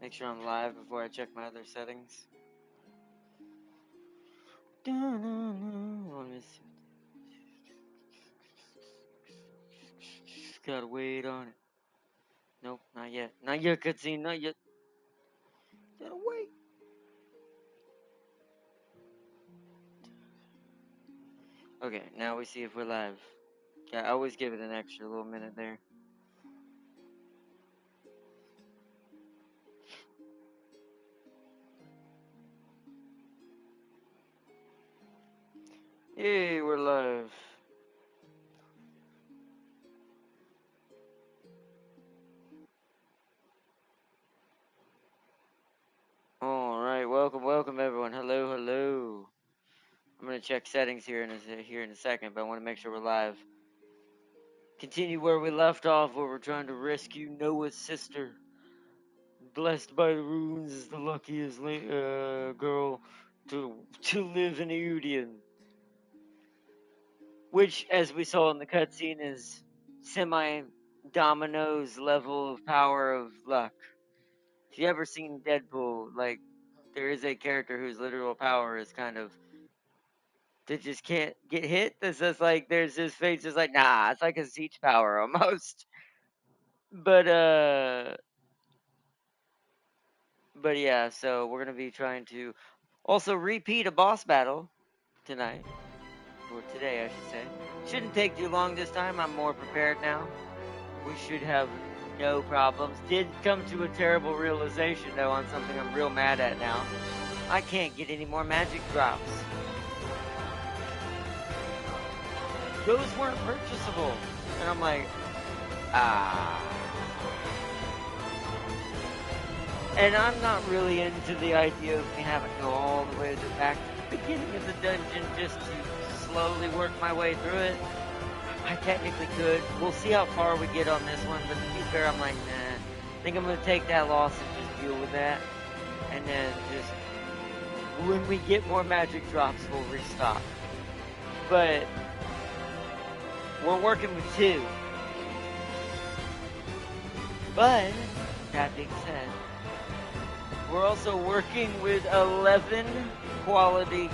Make sure I'm live before I check my other settings. Let me see. Gotta wait on it. Nope, not yet. Not yet, cutscene, not yet. Gotta wait. Okay, now we see if we're live. Yeah, I always give it an extra little minute there. Yay, we're live. Alright, welcome everyone. Hello. I'm gonna check settings here in a second, but I want to make sure we're live. Continue where we left off, where we're trying to rescue Noah's sister. Blessed by the runes is the luckiest girl to live in Eiyuden. Which, as we saw in the cutscene, is semi-Domino's level of power of luck. If you ever seen Deadpool, like, there is a character whose literal power is kind of, they just can't get hit. It's just like, there's his face just like, nah, it's like a siege power almost. But, yeah, so we're going to be trying to also repeat a boss battle tonight. Or today, I should say. Shouldn't take too long this time. I'm more prepared now. We should have no problems. Did come to a terrible realization, though, on something I'm real mad at now. I can't get any more magic drops. Those weren't purchasable. And I'm like, And I'm not really into the idea of me having to go all the way back to the beginning of the dungeon just to slowly work my way through it. I technically could. We'll see how far we get on this one, but to be fair, I'm like, nah. I think I'm going to take that loss and just deal with that. And then just, when we get more magic drops, we'll restock. But, we're working with 2. But, that being said, we're also working with 11 quality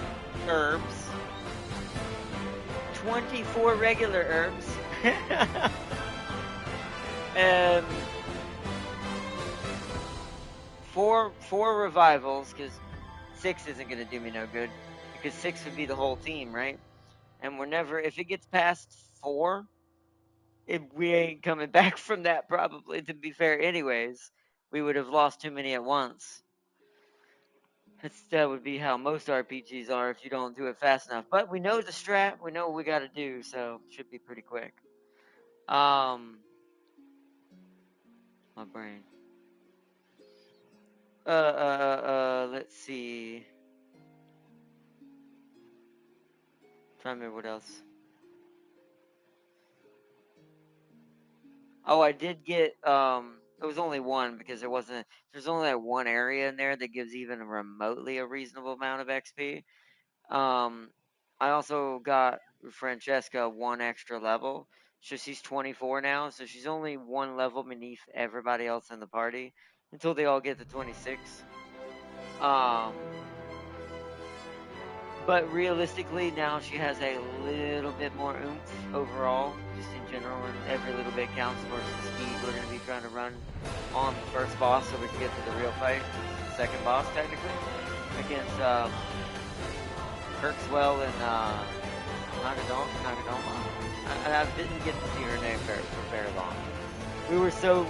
herbs. 24 regular herbs. And 4 revivals, because 6 isn't going to do me no good. Because 6 would be the whole team, right? And we're never, if it gets past 4, we ain't coming back from that probably, to be fair anyways. We would have lost too many at once. That would be how most RPGs are if you don't do it fast enough. But we know the strat, we know what we got to do, so it should be pretty quick. My brain. Let's see. Trying to remember what else. Oh, I did get, it was only one because there's only like one area in there that gives even remotely a reasonable amount of XP. I also got Francesca 1 extra level. So she's 24 now, so she's only 1 level beneath everybody else in the party until they all get to 26. But realistically, now she has a little bit more oomph overall, just in general, and every little bit counts towards the speed we're going to be trying to run on the first boss so we can get to the real fight, the second boss, technically, against Kirkswell and Nagadoma. I didn't get to see her name for very long.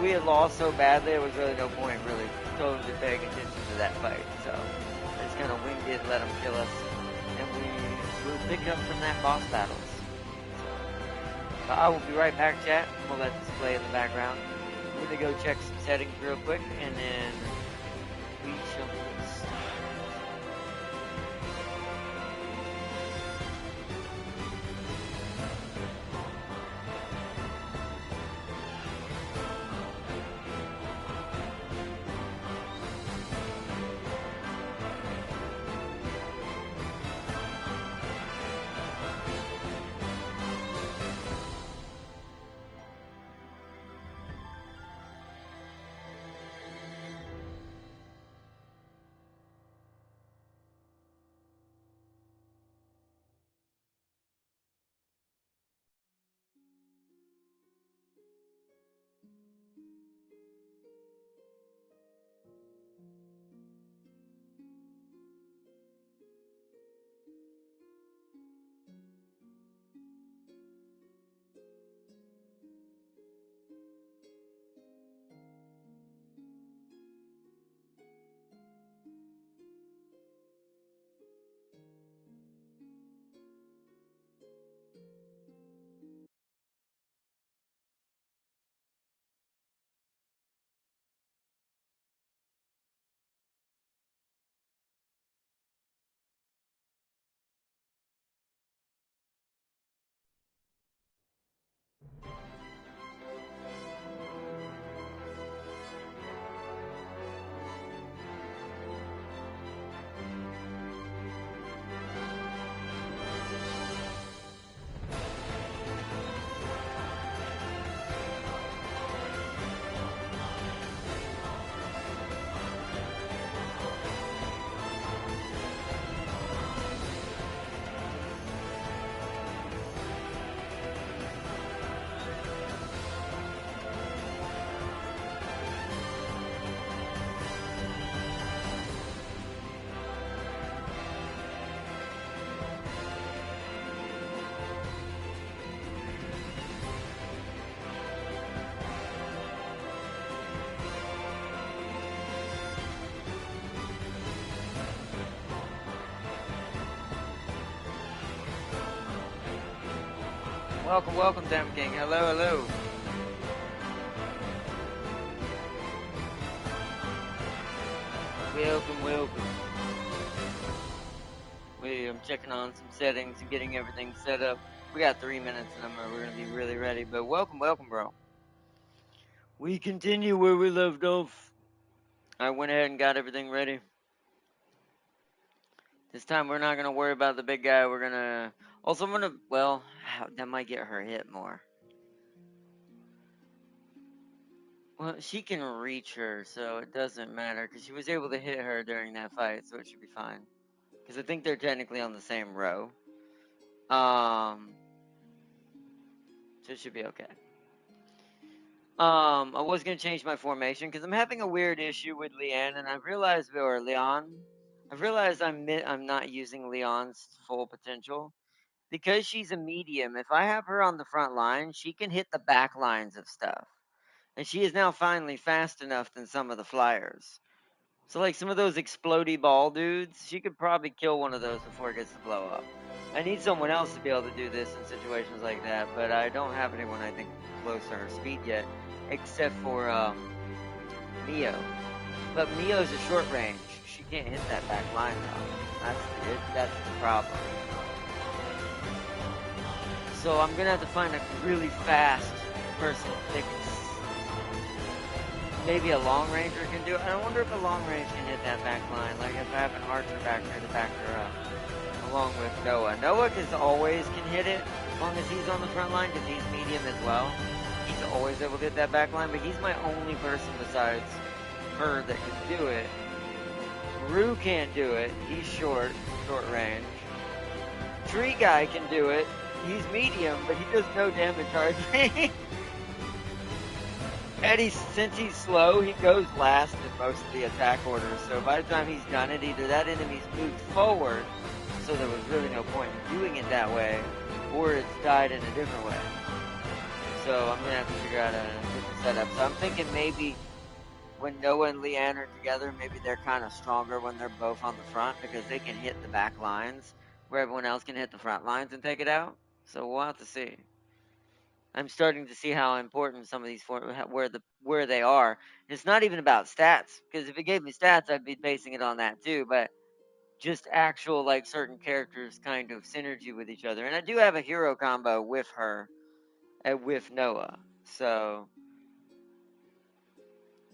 We had lost so badly, there was really no point really totally paying attention to that fight, so I just kind of winged it and let them kill us. And we'll pick up from that boss battles. So I will be right back, chat. We'll let this play in the background. I'm gonna go check some settings real quick, and then we shall start. Welcome, welcome, Dem King. Hello, hello. Welcome, welcome. I'm checking on some settings and getting everything set up. We got 3 minutes and we're going to be really ready. But welcome, welcome, bro. We continue where we left off. I went ahead and got everything ready. This time we're not going to worry about the big guy. We're going to... Also, I'm going to... Well, that might get her hit more. Well, she can reach her, so it doesn't matter. Because she was able to hit her during that fight, so it should be fine. Because I think they're technically on the same row. So it should be okay. I was gonna change my formation because I'm having a weird issue with Leanne, and I've realized, or Leon, I've realized I'm not using Leon's full potential because she's a medium. If I have her on the front line, she can hit the back lines of stuff, and she is now finally fast enough than some of the flyers. So like some of those explodey ball dudes, she could probably kill one of those before it gets to blow up. I need someone else to be able to do this in situations like that, but I don't have anyone I think close to her speed yet, except for Mio. But Mio's a short range. She can't hit that back line though. That's the problem. So I'm gonna have to find a really fast person that can. Maybe a long ranger can do it. I wonder if a long range can hit that back line. Like if I have an archer back there to back her up. Along with Noah. Noah always can hit it as long as he's on the front line because he's medium as well. He's always able to hit that back line, but he's my only person besides her that can do it. Rue can't do it. He's short range. Tree Guy can do it. He's medium, but he does no damage hardly. And since he's slow, he goes last in most of the attack orders. So by the time he's done it, either that enemy's moved forward, so there was really no point in doing it that way, or it's died in a different way. So I'm going to have to figure out a different setup. So I'm thinking maybe when Noah and Leanne are together, maybe they're kind of stronger when they're both on the front because they can hit the back lines where everyone else can hit the front lines and take it out. So we'll have to see. I'm starting to see how important some of these where they are. It's not even about stats because if it gave me stats, I'd be basing it on that too. But just actual like certain characters kind of synergy with each other. And I do have a hero combo with her and with Noah, so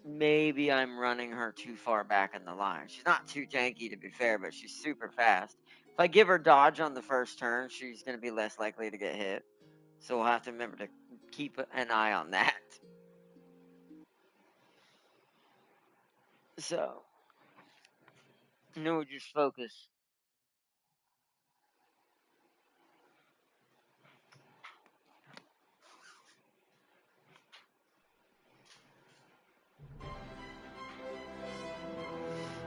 maybe I'm running her too far back in the line. She's not too tanky to be fair, but she's super fast. If I give her dodge on the first turn, she's going to be less likely to get hit. So we'll have to remember to keep an eye on that. So, no, just focus.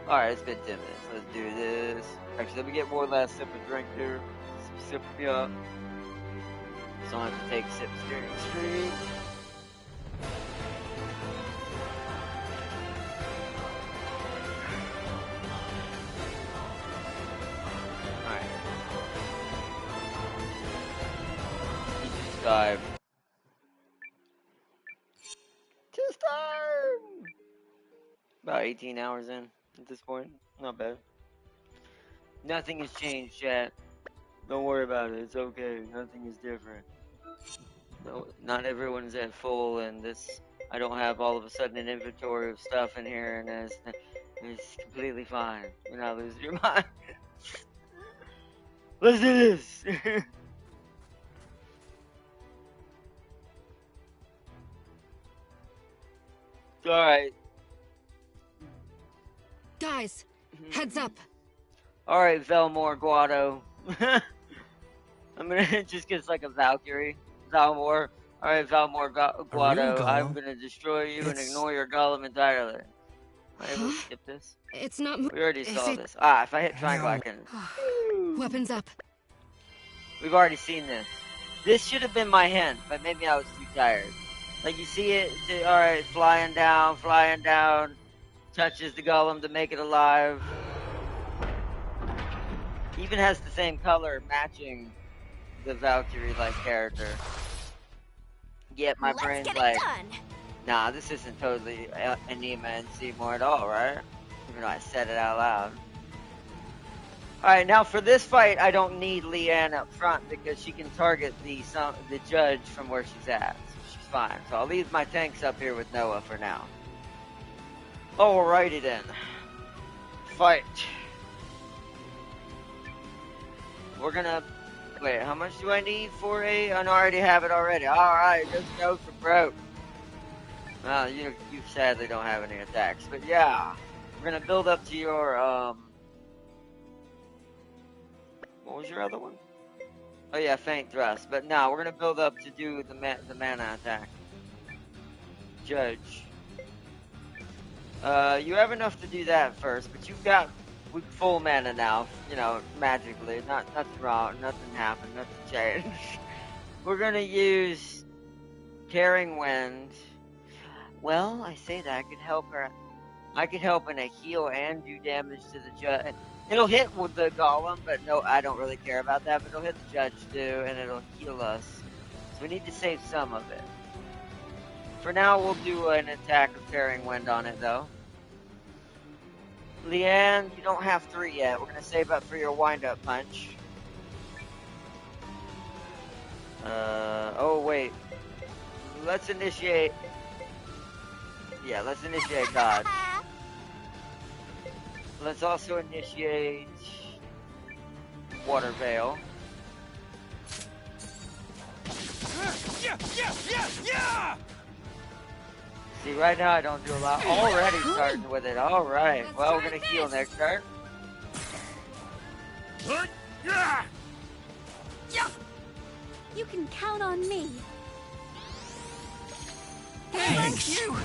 Alright, it's been 10 minutes. Let's do this. Actually, let me get one last sip of drink here. Sip me up. So I have to take sips during the stream. Alright. Just dive. Just time! About 18 hours in at this point. Not bad. Nothing has changed yet. Don't worry about it. It's okay. Nothing is different. No, not everyone's at full, and this. I don't have all of a sudden an inventory of stuff in here, and it's completely fine. You're not losing your mind. Let's do this. Alright. Guys, heads up. Alright, Velmore Guado. I'm gonna just get like a Valkyrie. Valmore. Alright, Valmore Guado. I'm gonna destroy you and ignore your golem entirely. Am I able to skip this? It's not. We already saw this. Ah, if I hit triangle, I can. Weapons up. We've already seen this. This should have been my hint, but maybe I was too tired. Like, you see it, alright, flying down, touches the golem to make it alive. Even has the same color, matching the Valkyrie-like character. Yet my Let's brain's get like, it done. nah, this isn't totally Anima and Seymour at all, right? Even though I said it out loud. Alright, now for this fight, I don't need Leanne up front because she can target the judge from where she's at. So she's fine. So I'll leave my tanks up here with Noah for now. Alrighty then. Fight. We're gonna... Wait, how much do I need for a... I already have it already. Alright, just go for broke. Well, you sadly don't have any attacks. But yeah, we're gonna build up to your, what was your other one? Oh yeah, Faint Thrust. But no, we're gonna build up to do the mana attack. Judge. You have enough to do that first, but you've got full mana now, you know, magically. Nothing wrong, nothing happened, nothing changed. We're gonna use Tearing Wind. Well, I say that I could help her. I could help in a heal and do damage to the judge. It'll hit with the golem, but no, I don't really care about that. But it'll hit the judge too, and it'll heal us. So we need to save some of it. For now, we'll do an attack of Tearing Wind on it, though. Leanne, you don't have 3 yet. We're gonna save up for your wind-up punch. Oh wait. Let's initiate. Yeah, let's initiate God. Let's also initiate Water Veil. Yeah! See, right now I don't do a lot. Already starting with it. Alright. Well, we're gonna heal next turn. You can count on me. Thank you!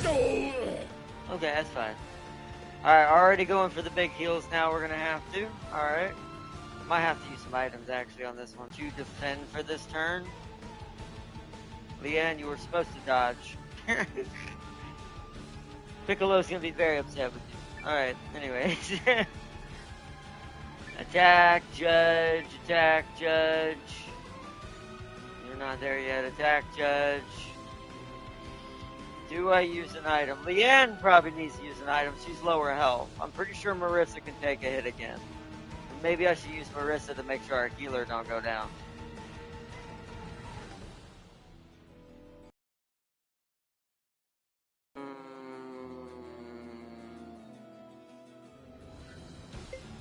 Okay, that's fine. Alright, already going for the big heals now. We're gonna have to. Alright. Might have to use some items actually on this one. To defend for this turn. Leanne, you were supposed to dodge. Piccolo's gonna be very upset with you. Alright, anyways. Attack, judge, attack, judge. You're not there yet. Attack, judge. Do I use an item? Leanne probably needs to use an item. She's lower health. I'm pretty sure Marissa can take a hit again. Maybe I should use Marissa to make sure our healer don't go down.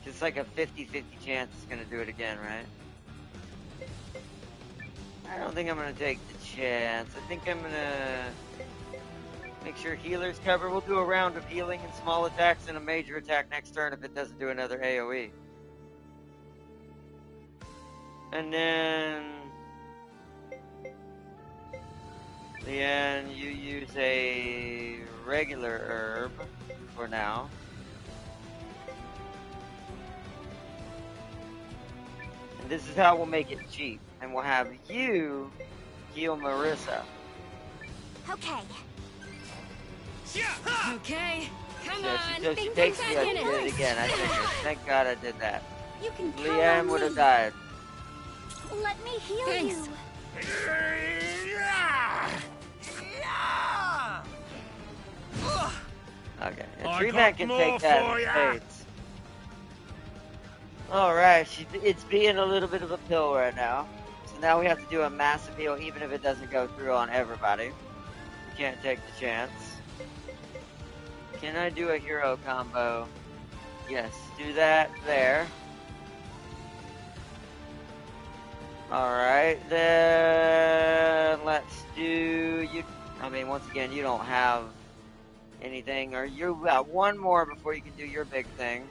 It's like a 50-50 chance it's gonna do it again, right? I don't think I'm gonna take the chance. I think I'm gonna make sure healers cover. We'll do a round of healing and small attacks and a major attack next turn if it doesn't do another AoE. And then Leanne, you use a regular herb for now. And this is how we'll make it cheap. And we'll have you heal Marissa. Okay. Okay, come So on. she Think takes back me, I in did it again. I figured. Thank God I did that. You can count Leanne on would have me. died. Let me heal Thanks. you. Okay. A I tree got man can more take that for in ya. spades. Alright, it's being a little bit of a pill right now. So now we have to do a massive heal even if it doesn't go through on everybody. We can't take the chance. Can I do a hero combo? Yes, do that there. Alright, then let's do you. I mean, once again, you don't have anything, or you've got one more before you can do your big thing.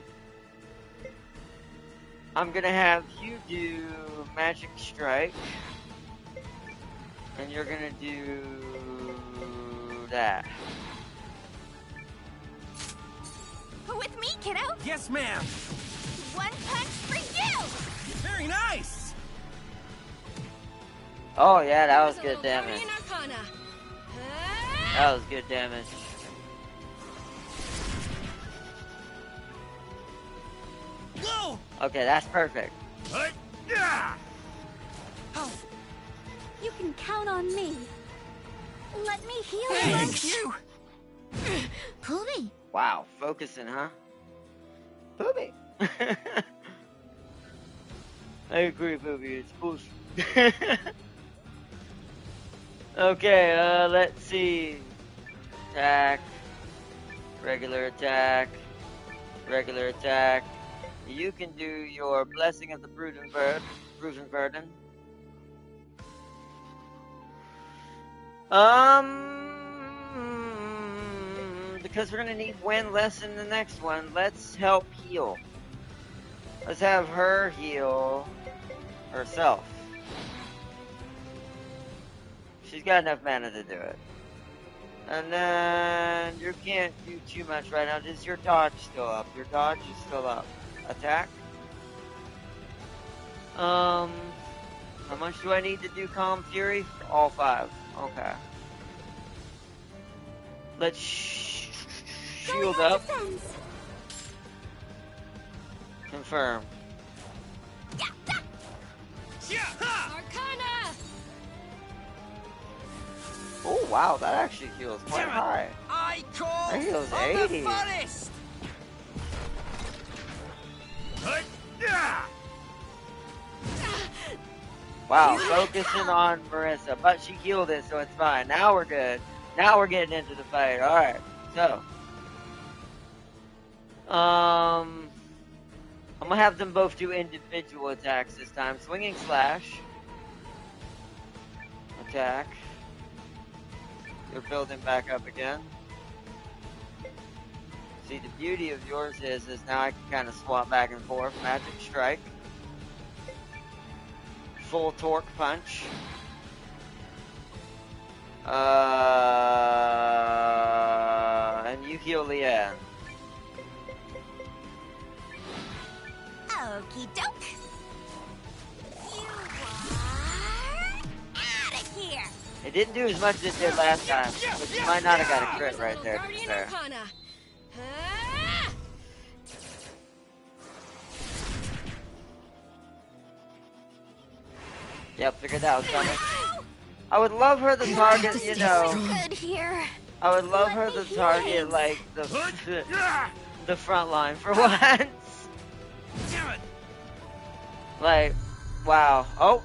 I'm gonna have you do Magic Strike, and you're gonna do that. With me, kiddo. Yes, ma'am. One punch for you. Very nice. Oh yeah, that was There's a good little damage. Guardian Arcana. That was good damage. Whoa! Okay, that's perfect. You can count on me. Let me heal you. Thank you. Poopy. Wow, focusing, huh? Booby. I agree, Booby. It's bullshit. Okay, let's see. Attack. Regular attack. Regular attack. You can do your Blessing of the Proven Burden. Because we're gonna need win less in the next one, let's help heal. Let's have her heal herself. She's got enough mana to do it. And then you can't do too much right now. Is your dodge still up? Your dodge is still up. Attack. How much do I need to do Calm Fury? All 5. Okay. Let's shield up. Confirm. Arcana! Oh wow, that actually heals quite high. I call That heals on 80. the funnest. Yeah. Wow, focusing on Marissa, but she healed it, so it's fine. Now we're good. Now we're getting into the fight. All right, so I'm gonna have them both do individual attacks this time. Swinging slash. Attack. You're building back up again. See, the beauty of yours is now I can kind of swap back and forth. Magic strike. Full torque punch. And you heal Leanne. Okie doke. You are out of here. It didn't do as much as it did last time, but you might not have got a crit right there, to be Guardian fair. Arcana. Ah! Yep, figured that was coming. I would love her to target, you know, Good here. I would love her to target, like, the front line for once. Damn it. Like, wow. Oh,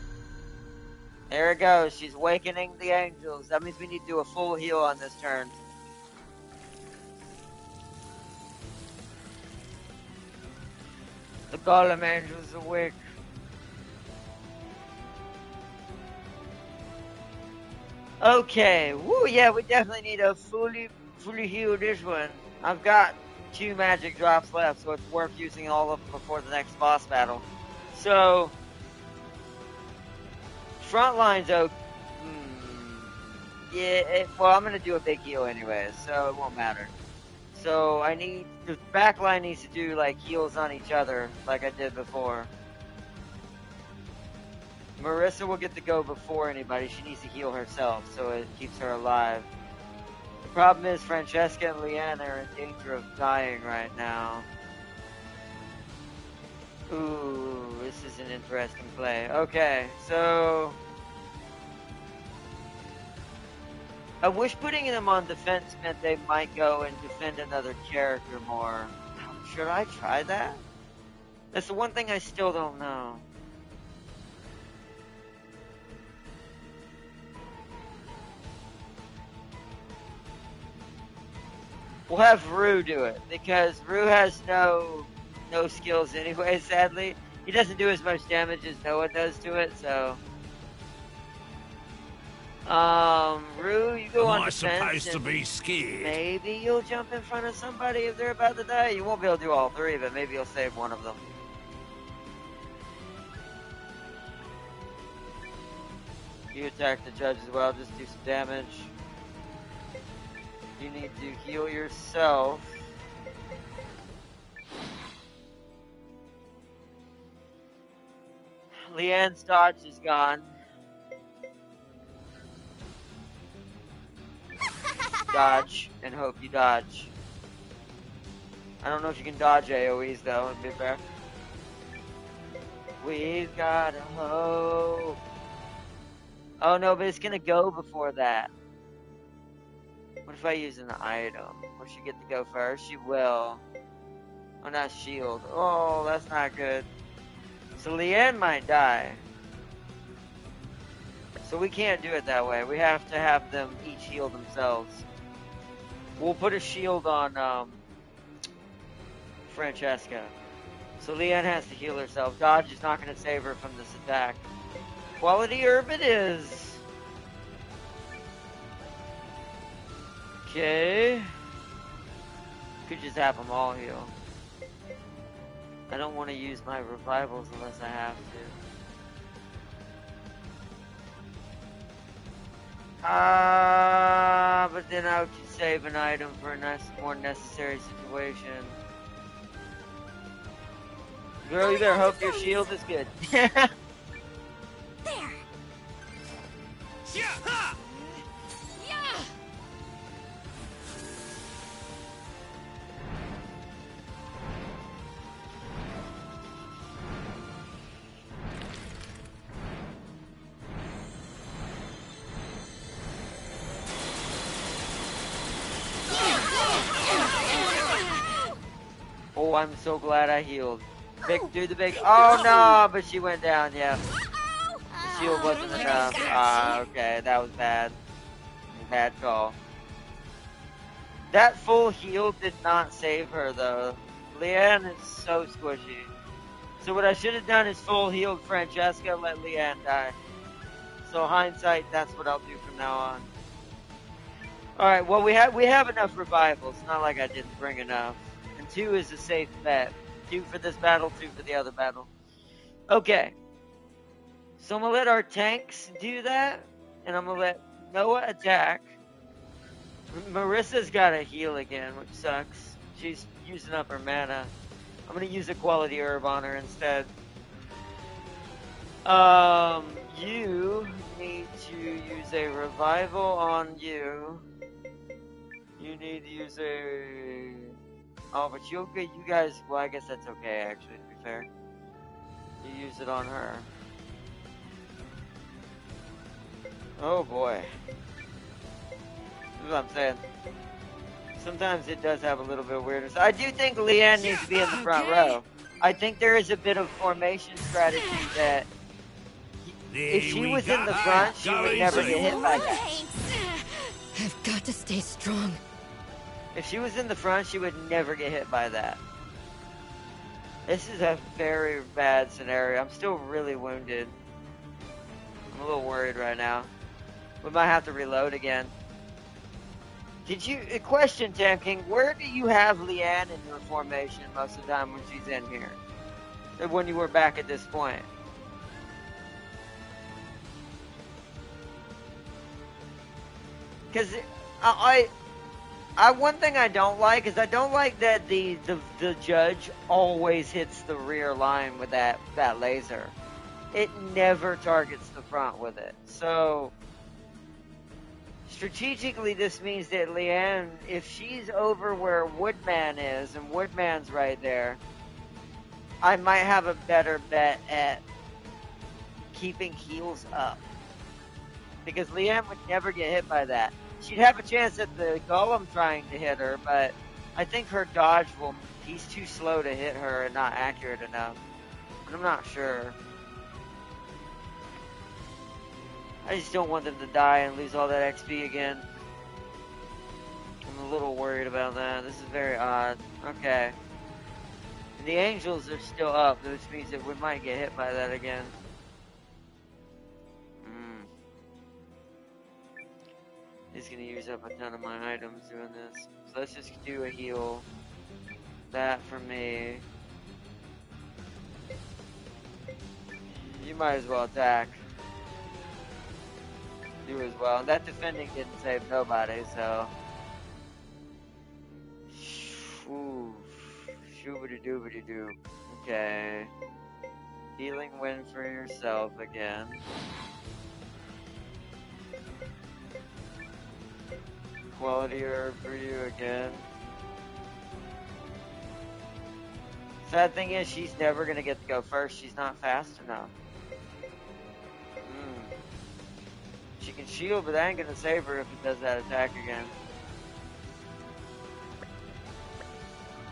there it goes. She's awakening the angels. That means we need to do a full heal on this turn. The Golem Angel's awake. Okay, woo, yeah, we definitely need a fully heal this one. I've got 2 magic drops left, so it's worth using all of them before the next boss battle. So, front line's okay. Yeah, well, I'm gonna do a big heal anyways, so it won't matter. So the back line needs to do like heals on each other, like I did before. Marissa will get to go before anybody. She needs to heal herself, so it keeps her alive. The problem is Francesca and Leanne are in danger of dying right now. Ooh, this is an interesting play. Okay, so I wish putting them on defense meant they might go and defend another character more. Should I try that? That's the one thing I still don't know. We'll have Rue do it, because Rue has no skills anyway, sadly. He doesn't do as much damage as Noah does to it, so... Rue, you go Am on I defense. supposed to be scared? Maybe you'll jump in front of somebody if they're about to die. You won't be able to do all 3, but maybe you'll save one of them. You attack the judge as well, just do some damage. You need to heal yourself. Leanne's dodge is gone. Dodge, and hope you dodge. I don't know if you can dodge AoEs though, to be fair. We've got a hope. Oh no, but it's gonna go before that. What if I use an item? Will she get to go first? She will. Oh, not shield. Oh, that's not good. So Leanne might die. So we can't do it that way. We have to have them each heal themselves. We'll put a shield on Francesca. So Leanne has to heal herself. Dodge is not going to save her from this attack. Quality herb it is. Okay. Could just have them all heal. I don't want to use my revivals unless I have to. But then I would save an item for a more necessary situation. Girl, you better hope your shield is good. There. Yeah! Yeah! Oh, I'm so glad I healed. Do the big. Oh no, but she went down. Yeah, the shield wasn't enough. Okay, that was bad. Bad call. That full heal did not save her though. Leanne is so squishy. So what I should have done is full healed Francesca, let Leanne die. So hindsight, that's what I'll do from now on. All right. Well, we have enough revivals. It's not like I didn't bring enough. And 2 is a safe bet. 2 for this battle, 2 for the other battle. Okay. So I'm gonna let our tanks do that, and I'm gonna let Noah attack. Marissa's gotta heal again, which sucks. She's using up her mana. I'm gonna use a quality herb on her instead. You need to use a revival on you. You need to use a... Oh, but you guys... Well, I guess that's okay, actually, to be fair. You use it on her. Oh, boy. This is what I'm saying. Sometimes it does have a little bit of weirdness. I do think Leanne needs to be in the front row. I think there is a bit of formation strategy that... If she was in the front, she would never get hit by that. I've got to stay strong. If she was in the front, she would never get hit by that. This is a very bad scenario. I'm still really wounded. I'm a little worried right now. We might have to reload again. Question, Tam King, where do you have Leanne in your formation most of the time when she's in here? When you were back at this point? Because one thing I don't like is I don't like that the judge always hits the rear line with that laser. It never targets the front with it. So strategically, this means that Leanne, if she's over where Woodman is, and Woodman's right there, I might have a better bet at keeping heals up. Because Leanne would never get hit by that. She'd have a chance at the golem trying to hit her, but I think her dodge he's too slow to hit her and not accurate enough. But I'm not sure. I just don't want them to die and lose all that XP again. I'm a little worried about that. This is very odd. Okay. And the angels are still up, which means that we might get hit by that again. He's gonna use up a ton of my items doing this. So let's just do a heal. That for me. You might as well attack. You as well. And that defending didn't save nobody, so. Ooh. Shoobity doobity doo. Okay. Healing win for yourself again. Quality herb for you again. Sad thing is, she's never gonna get to go first. She's not fast enough. She can shield, but that ain't gonna save her if it does that attack again.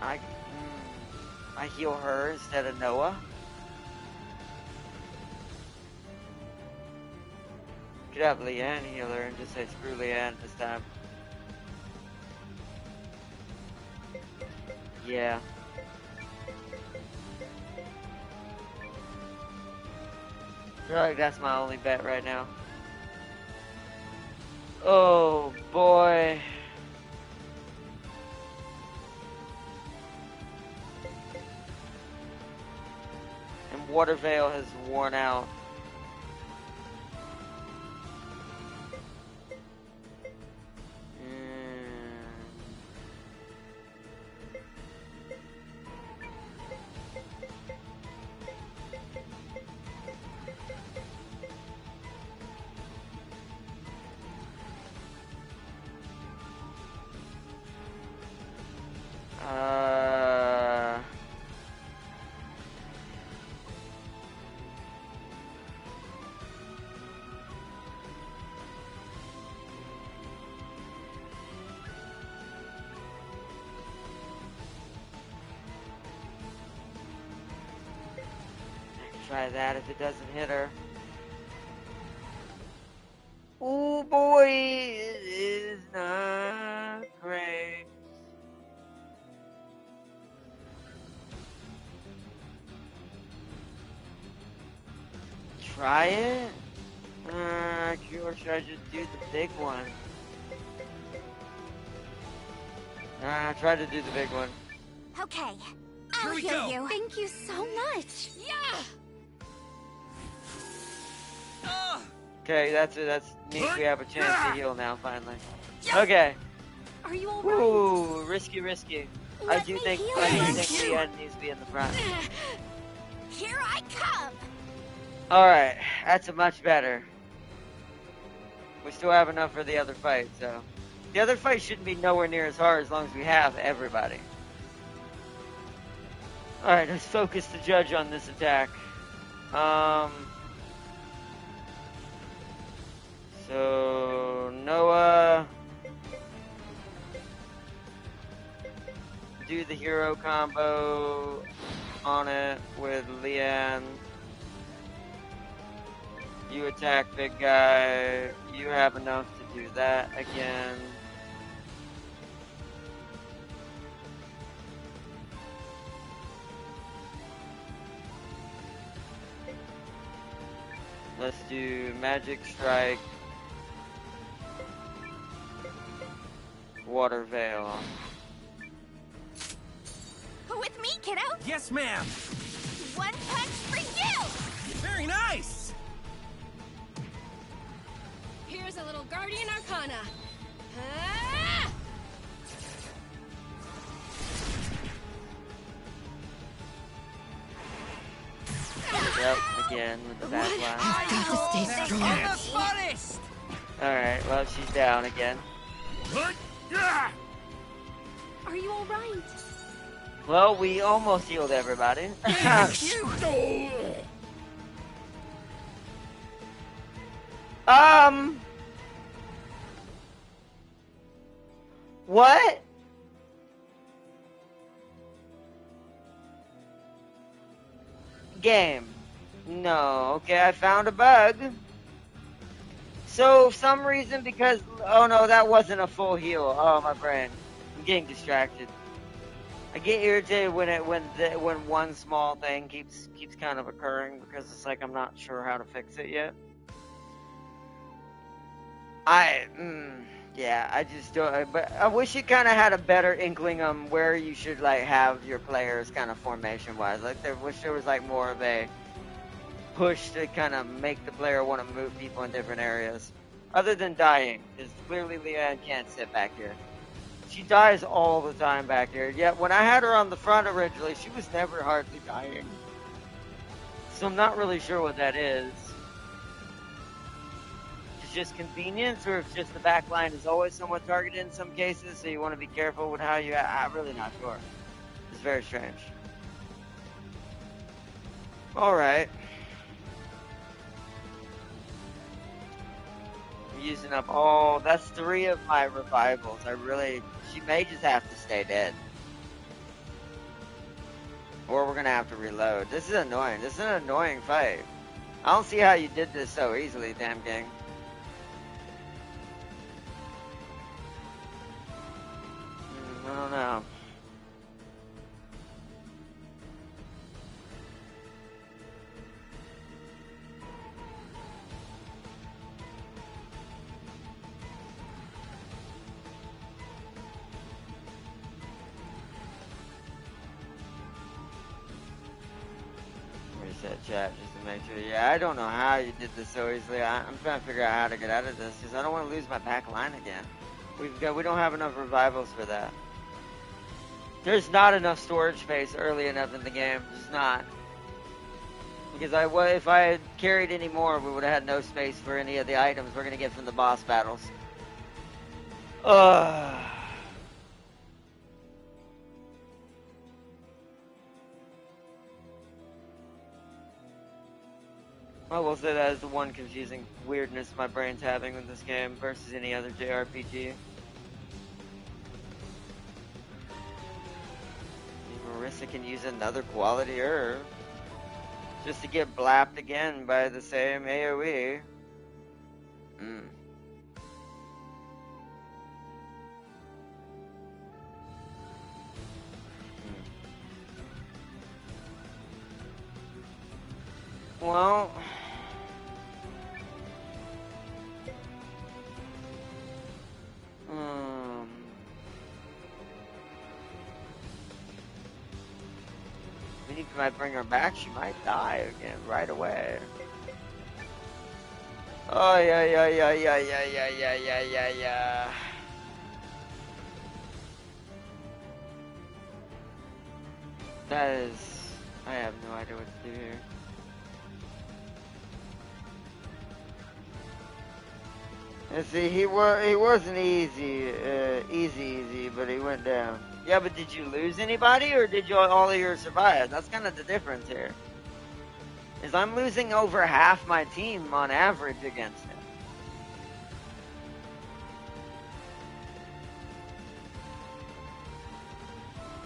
I heal her instead of Noah. Could have Leanne heal her and just say screw Leanne this time. Yeah. I feel like that's my only bet right now. Oh boy. And Water Veil has worn out. Try that if it doesn't hit her. Oh boy, it is not great. Try it? Or should I just do the big one? Try to do the big one. Okay, I'll heal you. Thank you so much. Yeah! Okay, that's it. That means we have a chance to heal now, finally. Okay. Are you alright? Ooh, risky. I do think Leanne needs to be in the front. Here I come. Alright, that's a much better. We still have enough for the other fight, so. The other fight shouldn't be nowhere near as hard as long as we have everybody. Alright, let's focus the judge on this attack. So, Noah, do the hero combo on it with Leanne. You attack big guy. You have enough to do that again. Let's do Magic Strike. Water Veil. With me, kiddo. Yes, ma'am. One punch for you. Very nice. Here's a little Guardian Arcana. Ah! Yep, again with the backlash. I've got to stay strong. Alright, well, she's down again. Are you alright? Well, we almost healed everybody. What? Game. No, okay, I found a bug. So, some reason, because, oh no, that wasn't a full heal. Oh, my brain. I'm getting distracted. I get irritated when one small thing keeps kind of occurring because it's like I'm not sure how to fix it yet. Yeah, I just don't. But I wish you kind of had a better inkling on where you should like have your players kind of formation wise. Like, I wish there was like more of a push to kind of make the player want to move people in different areas, other than dying. Because clearly Leanne can't sit back here. She dies all the time back here. Yet when I had her on the front originally, she was never hardly dying. So I'm not really sure what that is. It's just convenience, or if just the back line is always somewhat targeted in some cases, so you want to be careful with how you... I'm really not sure. It's very strange. Alright. using up all. That's 3 of my revivals. She may just have to stay dead. Or we're gonna have to reload. This is annoying. This is an annoying fight. I don't see how you did this so easily, damn king. I don't know. Reset chat just to make sure. Yeah, I don't know how you did this so easily. I'm trying to figure out how to get out of this because I don't want to lose my back line again. We don't have enough revivals for that. There's not enough storage space early enough in the game. There's not. Because if I had carried any more, we would have had no space for any of the items we're gonna get from the boss battles. Ugh. I will say that is the one confusing weirdness my brain's having with this game versus any other JRPG. Marissa can use another quality herb just to get blapped again by the same AoE. Well, we need to bring her back. She might die again right away. Oh yeah. That is, I have no idea what to do here. And see, he wasn't easy, but he went down. Yeah, but did you lose anybody, or did all of yours survive? That's kind of the difference here. Is I'm losing over half my team on average against him.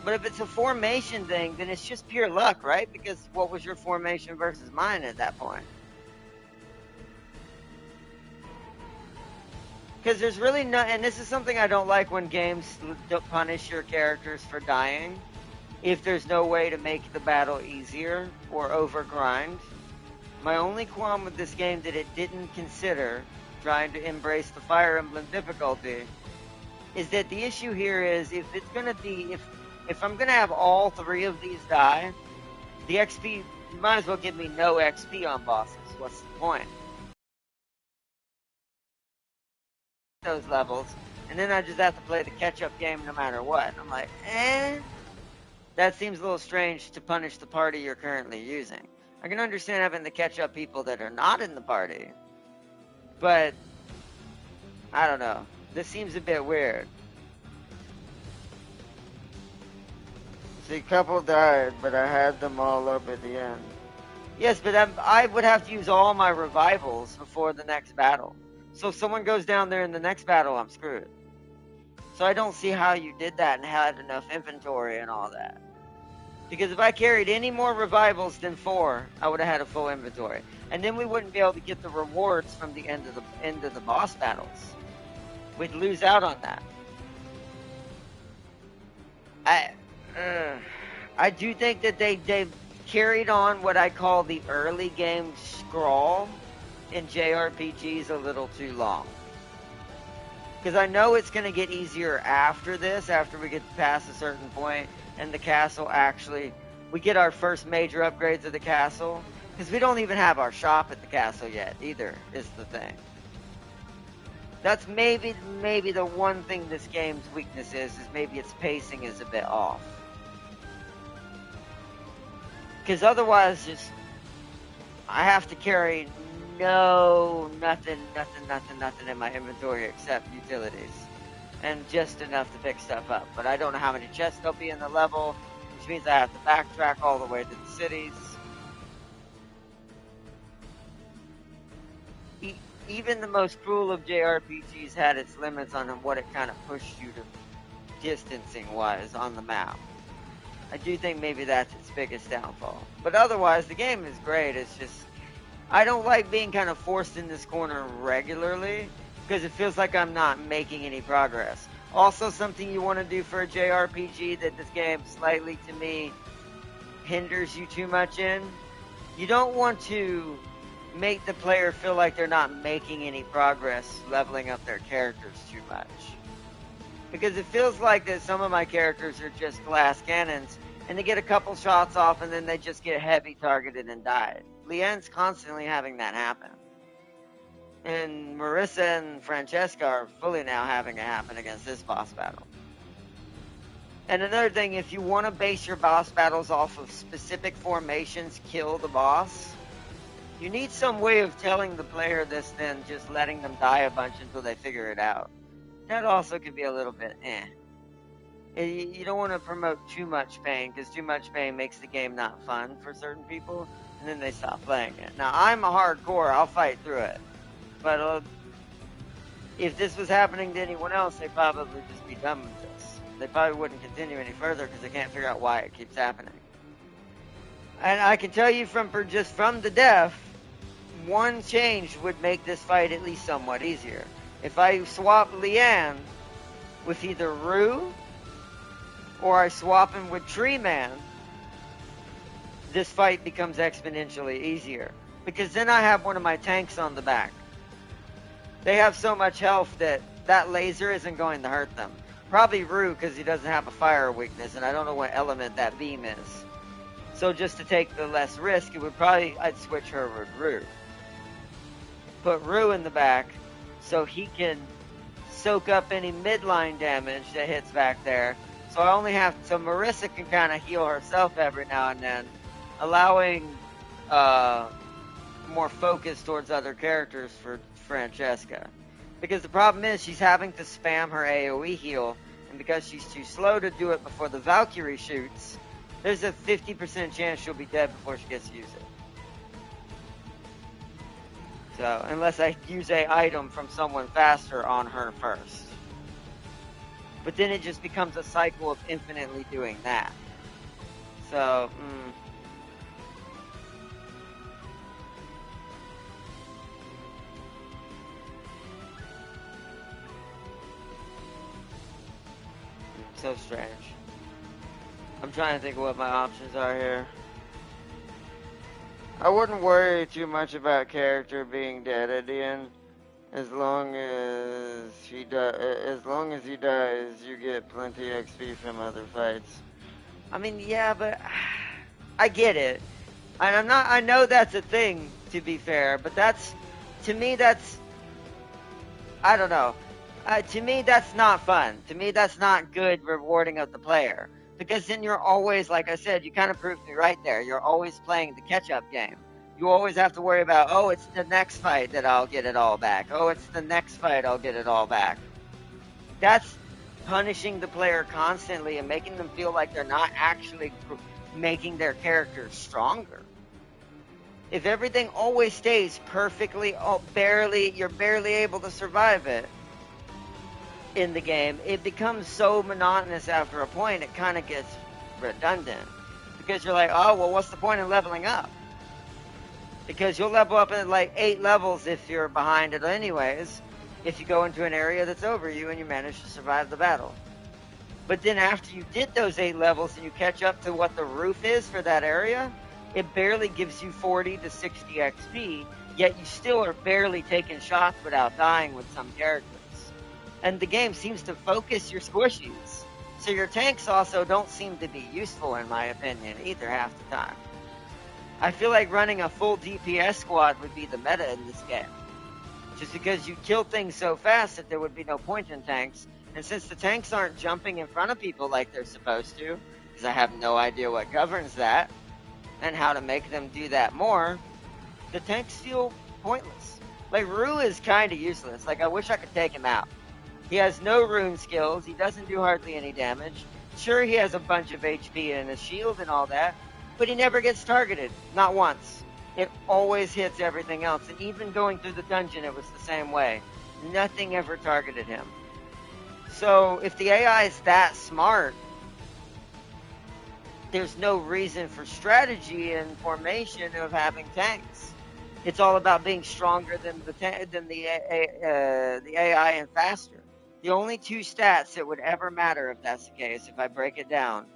But if it's a formation thing, then it's just pure luck, right? Because what was your formation versus mine at that point? Because there's really no, and this is something I don't like when games punish your characters for dying. If there's no way to make the battle easier or overgrind. My only qualm with this game that it didn't consider trying to embrace the Fire Emblem difficulty is that the issue here is if it's gonna be if I'm gonna have all 3 of these die, the XP, you might as well give me no XP on bosses. What's the point? Those levels, and then I just have to play the catch-up game no matter what. I'm like, that seems a little strange to punish the party you're currently using. I can understand having to catch up people that are not in the party, but I don't know. This seems a bit weird. See, a couple died, but I had them all up at the end. Yes, but I would have to use all my revivals before the next battle. So if someone goes down there in the next battle, I'm screwed. So I don't see how you did that and had enough inventory and all that. Because if I carried any more revivals than 4, I would have had a full inventory. And then we wouldn't be able to get the rewards from the end of the boss battles. We'd lose out on that. I do think that they've carried on what I call the early game scrawl in JRPGs a little too long. Because I know it's going to get easier after this, after we get past a certain point, and the castle actually, we get our first major upgrades of the castle. Because we don't even have our shop at the castle yet, either, is the thing. That's maybe the one thing this game's weakness is maybe its pacing is a bit off. Because otherwise, I have to carry nothing in my inventory except utilities. And just enough to pick stuff up. But I don't know how many chests there'll be in the level, which means I have to backtrack all the way to the cities. even the most cruel of JRPGs had its limits on what it kind of pushed you to distancing-wise on the map. I do think maybe that's its biggest downfall. But otherwise, the game is great. It's just, I don't like being kind of forced in this corner regularly, because it feels like I'm not making any progress. Also, something you want to do for a JRPG that this game slightly, to me, hinders you too much in. You don't want to make the player feel like they're not making any progress leveling up their characters too much. Because it feels like that some of my characters are just glass cannons, and they get a couple shots off and then they just get heavy targeted and die. Leanne's constantly having that happen. And Marissa and Francesca are fully now having it happen against this boss battle. And another thing, if you want to base your boss battles off of specific formations, kill the boss, you need some way of telling the player this than just letting them die a bunch until they figure it out. That also can be a little bit You don't want to promote too much pain, because too much pain makes the game not fun for certain people, and then they stop playing it. Now, I'm a hardcore, I'll fight through it. But if this was happening to anyone else, they'd probably just be done with this. They probably wouldn't continue any further because they can't figure out why it keeps happening. And I can tell you from the dev, one change would make this fight at least somewhat easier. If I swap Leanne with either Rue or I swap him with Tree Man, this fight becomes exponentially easier. Because then I have one of my tanks on the back. They have so much health that laser isn't going to hurt them. Probably Rue, because he doesn't have a fire weakness, and I don't know what element that beam is. So just to take the less risk, I'd switch her with Rue. Put Rue in the back, so he can soak up any midline damage that hits back there. So Marissa can kind of heal herself every now and then, allowing more focus towards other characters for Francesca. Because the problem is she's having to spam her AoE heal, and because she's too slow to do it before the Valkyrie shoots, there's a 50% chance she'll be dead before she gets to use it. So, unless I use an item from someone faster on her first. But then it just becomes a cycle of infinitely doing that. So, so strange. I'm trying to think of what my options are here. I wouldn't worry too much about character being dead at the end. As long as he dies, you get plenty XP from other fights. I mean, yeah, but I get it. And I know that's a thing, to be fair, but to me, I don't know. To me, that's not fun. To me, that's not good rewarding of the player. Because then you're always, like I said, you kind of proved me right there. You're always playing the catch-up game. You always have to worry about, oh, it's the next fight that I'll get it all back. Oh, it's the next fight I'll get it all back. That's punishing the player constantly and making them feel like they're not actually making their characters stronger. If everything always stays perfectly, you're barely able to survive it in the game, it becomes so monotonous after a point, it kind of gets redundant. Because you're like, oh, well, what's the point in leveling up? Because you'll level up at like 8 levels if you're behind it anyways, if you go into an area that's over you and you manage to survive the battle. But then after you did those 8 levels and you catch up to what the roof is for that area, it barely gives you 40 to 60 XP, yet you still are barely taking shots without dying with some characters. And the game seems to focus your squishies. So your tanks also don't seem to be useful, in my opinion, either half the time. I feel like running a full DPS squad would be the meta in this game. Just because you kill things so fast that there would be no point in tanks. And since the tanks aren't jumping in front of people like they're supposed to, because I have no idea what governs that, and how to make them do that more, the tanks feel pointless. Like, Rue is kind of useless. Like, I wish I could take him out. He has no rune skills. He doesn't do hardly any damage. Sure, he has a bunch of HP and a shield and all that, but he never gets targeted. Not once. It always hits everything else. And even going through the dungeon, it was the same way. Nothing ever targeted him. So if the AI is that smart, there's no reason for strategy and formation of having tanks. It's all about being stronger than the AI and faster. The only two stats that would ever matter if that's the case, if I break it down,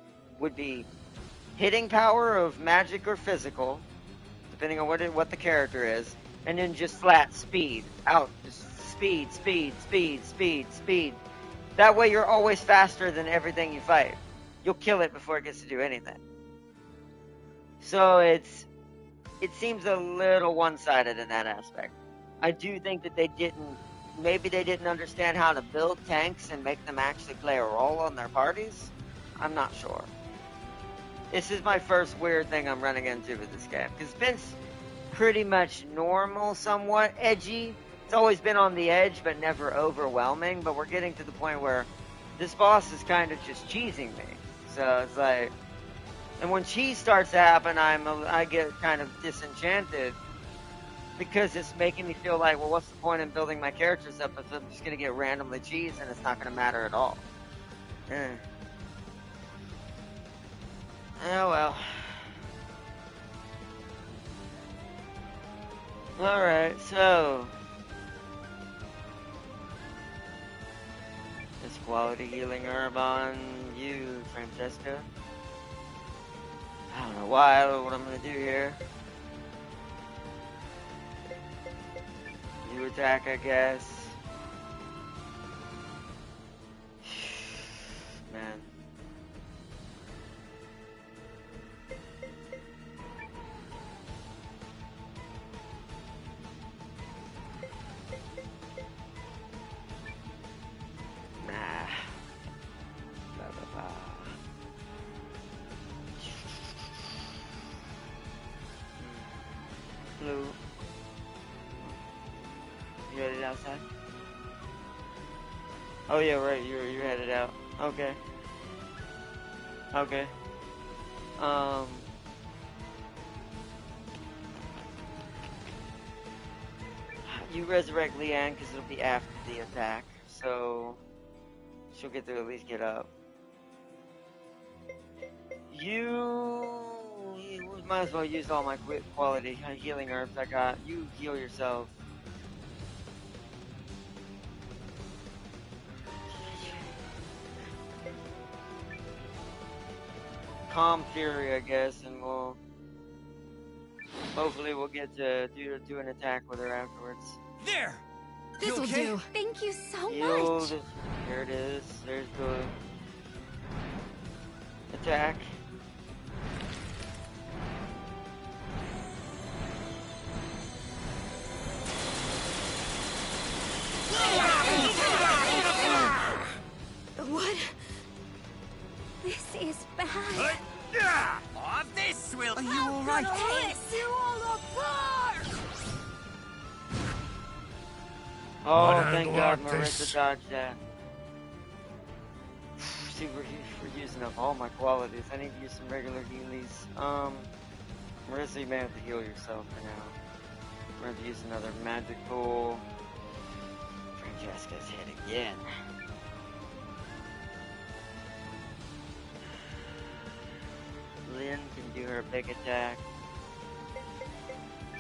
would be hitting power of magic or physical, depending on what the character is, and then just flat speed. Out, just speed, speed, speed, speed, speed. That way you're always faster than everything you fight. You'll kill it before it gets to do anything. So it seems a little one-sided in that aspect. I do think that maybe they didn't understand how to build tanks and make them actually play a role on their parties. I'm not sure. This is my first weird thing I'm running into with this game, because it's been pretty much normal, somewhat edgy. It's always been on the edge, but never overwhelming, but we're getting to the point where this boss is kind of just cheesing me. So it's like, and when cheese starts to happen, I get kind of disenchanted, because it's making me feel like, well, what's the point in building my characters up if I'm just going to get randomly cheesed and it's not going to matter at all? Oh well. Alright, so this quality healing herb on you, Francesca. I don't know what I'm gonna do here. You attack, I guess. Man. Nah. Blah, blah, blah. Blue. You headed outside? Oh yeah, right. You're headed out. Okay. Okay. You resurrect Leanne because it'll be after the attack, so she'll get to at least get up. You might as well use all my quality healing herbs I got. You heal yourself. Calm Fury, I guess, and hopefully we'll get to do an attack with her afterwards. There! This'll do. Thank you so Healed. much. Here it is. There's the attack. What? This is bad. Off this will. Are you alright? You all apart! Oh, thank God Marissa dodged that. See, we're using up all my qualities. I need to use some regular healies. Marissa, you may have to heal yourself for now. We're going to use another magical. Francesca's hit again. Lynn can do her big attack.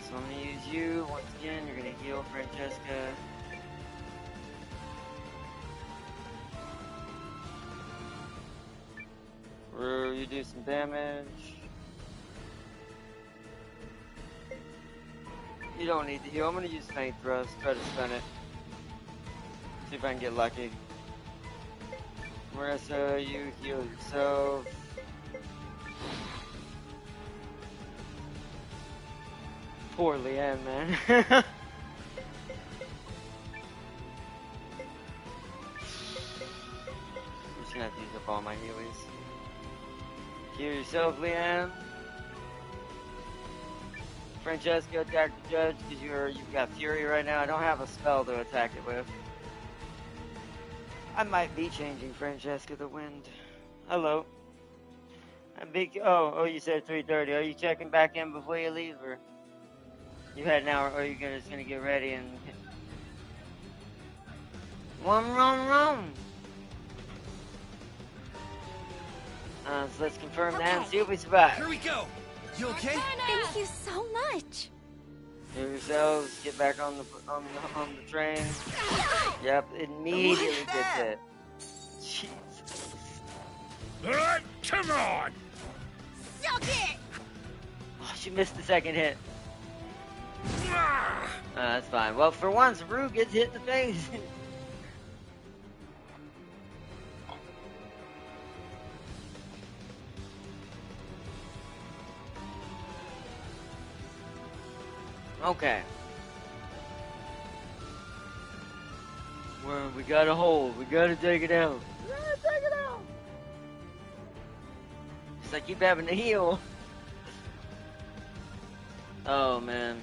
So I'm going to use you. Once again, you're going to heal Francesca. Rue, you do some damage. You don't need to heal. I'm going to use Faint Thrust. Try to stun it. See if I can get lucky. Marissa, you heal yourself. Poor Leanne, man. I'm just gonna have to use up all my healies. Heal yourself, Leanne. Francesca, attack the judge because you've got Fury right now. I don't have a spell to attack it with. I might be changing Francesca the Wind. Hello. Oh, you said 3:30. Are you checking back in before you leave, or? You head now, or are you just gonna get ready and run? So let's confirm that and see if we survive. Here we go. You okay? Thank you so much. Heal yourselves. Get back on the train. Yep, immediately gets it. Jesus. Come on. Suck it! Oh, she missed the second hit. That's fine. Well, for once, Rue gets hit in the face. Okay. Well, we gotta hold. We gotta take it out. We gotta take it out. Just I keep having to heal. Oh, man.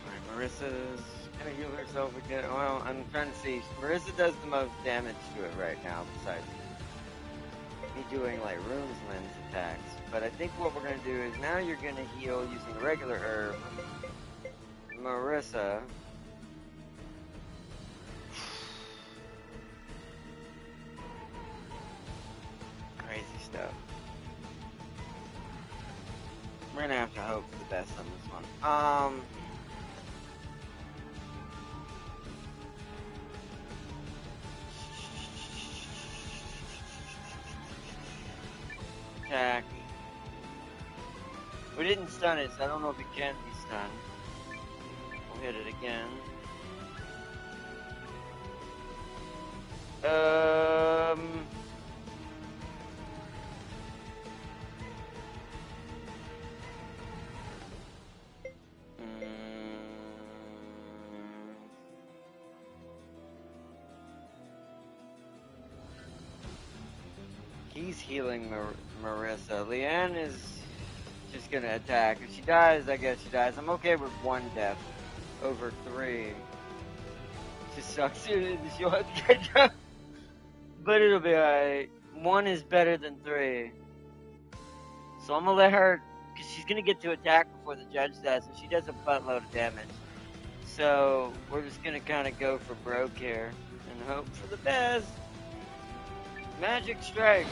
Alright, Marissa's gonna heal herself again. Well, I'm trying to see. Marissa does the most damage to it right now, besides me doing like runes lens attacks. But I think what we're gonna do is now you're gonna heal using a regular herb. Marissa. Crazy stuff. We're gonna have to hope for the best on this one. Attack. We didn't stun it, so I don't know if it can be stunned. We'll hit it again. He's healing Marissa. Leanne is just gonna attack. If she dies, I guess she dies. I'm okay with one death over 3. Just sucks. She'll have to catch up. But it'll be alright. 1 is better than 3. So I'm gonna let her, because she's gonna get to attack before the judge does, and she does a buttload of damage. So we're just gonna kind of go for broke here and hope for the best. Magic strike.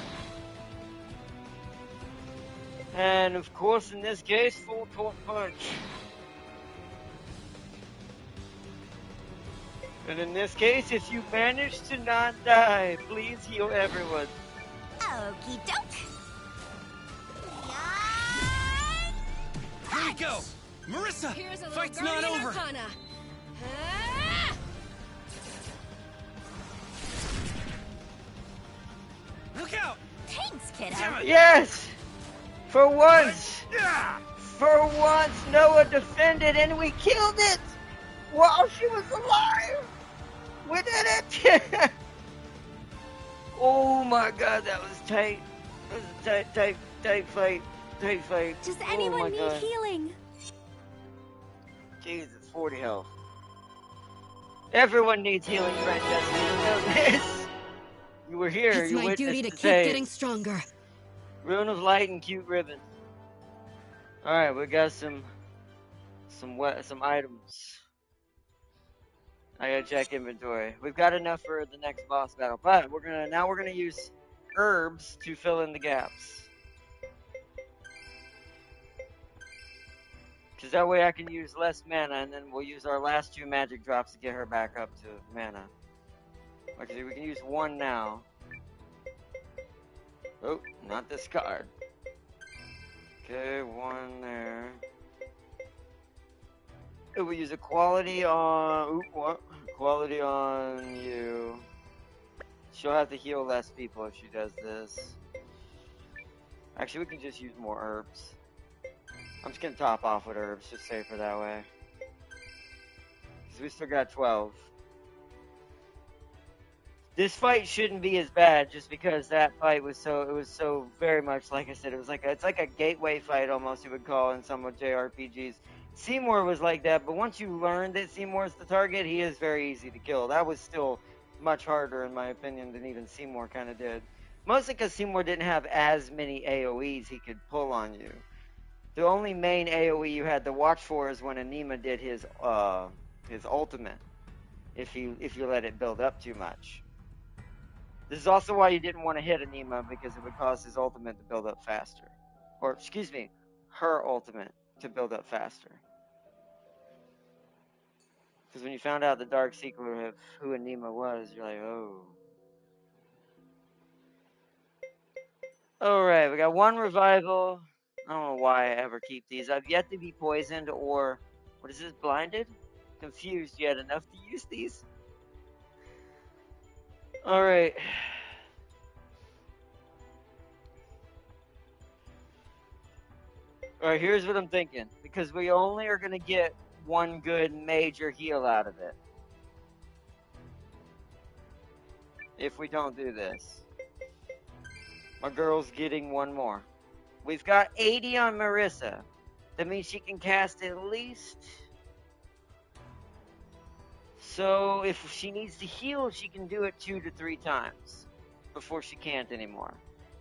And of course, in this case, full court punch. And in this case, if you manage to not die, please heal everyone. Okie doke. Here we go. Marissa, Here's a little fight's not Guardian over. Arcana. Ah! Look out. Thanks, kiddo. Damn it. Yes! For once! Yeah. For once, Noah defended and we killed it! While she was alive! We did it! Oh my god, that was tight. That was a tight fight. Tight fight. Does Oh anyone my need God. healing? Jesus, 40 health. Everyone needs healing, Francesca. You know this. You were here. It's You my witnessed duty to the keep day. getting stronger. Rune of light and cute ribbon. All right, we got some items. I gotta check inventory. We've got enough for the next boss battle, but we're gonna use herbs to fill in the gaps. Because that way I can use less mana, and then we'll use our last 2 magic drops to get her back up to mana. Okay, we can use 1 now. Oh, not this card. Okay, 1 there. Oh, we use a quality on... Ooh, what? Quality on you. She'll have to heal less people if she does this. Actually, we can just use more herbs. I'm just gonna top off with herbs, just safer that way. Because we still got 12. This fight shouldn't be as bad, just because that fight was so very much, like I said, it's like a gateway fight almost, you would call in some of JRPGs. Seymour was like that, but once you learn that Seymour's the target, he is very easy to kill. That was still much harder, in my opinion, than even Seymour kind of did. Mostly because Seymour didn't have as many AoEs he could pull on you. The only main AoE you had to watch for is when Anima did his ultimate. If you let it build up too much. This is also why you didn't want to hit Anima, because it would cause his ultimate to build up faster. Or, excuse me, her ultimate to build up faster. Because when you found out the dark secret of who Anima was, you're like, oh. Alright, we got one revival. I don't know why I ever keep these. I've yet to be poisoned or, what is this, blinded? Confused yet enough to use these. Alright. Alright, here's what I'm thinking. Because we only are going to get one good major heal out of it. If we don't do this. My girl's getting one more. We've got 80 on Marissa. That means she can cast at least... So if she needs to heal, she can do it 2 to 3 times. Before she can't anymore.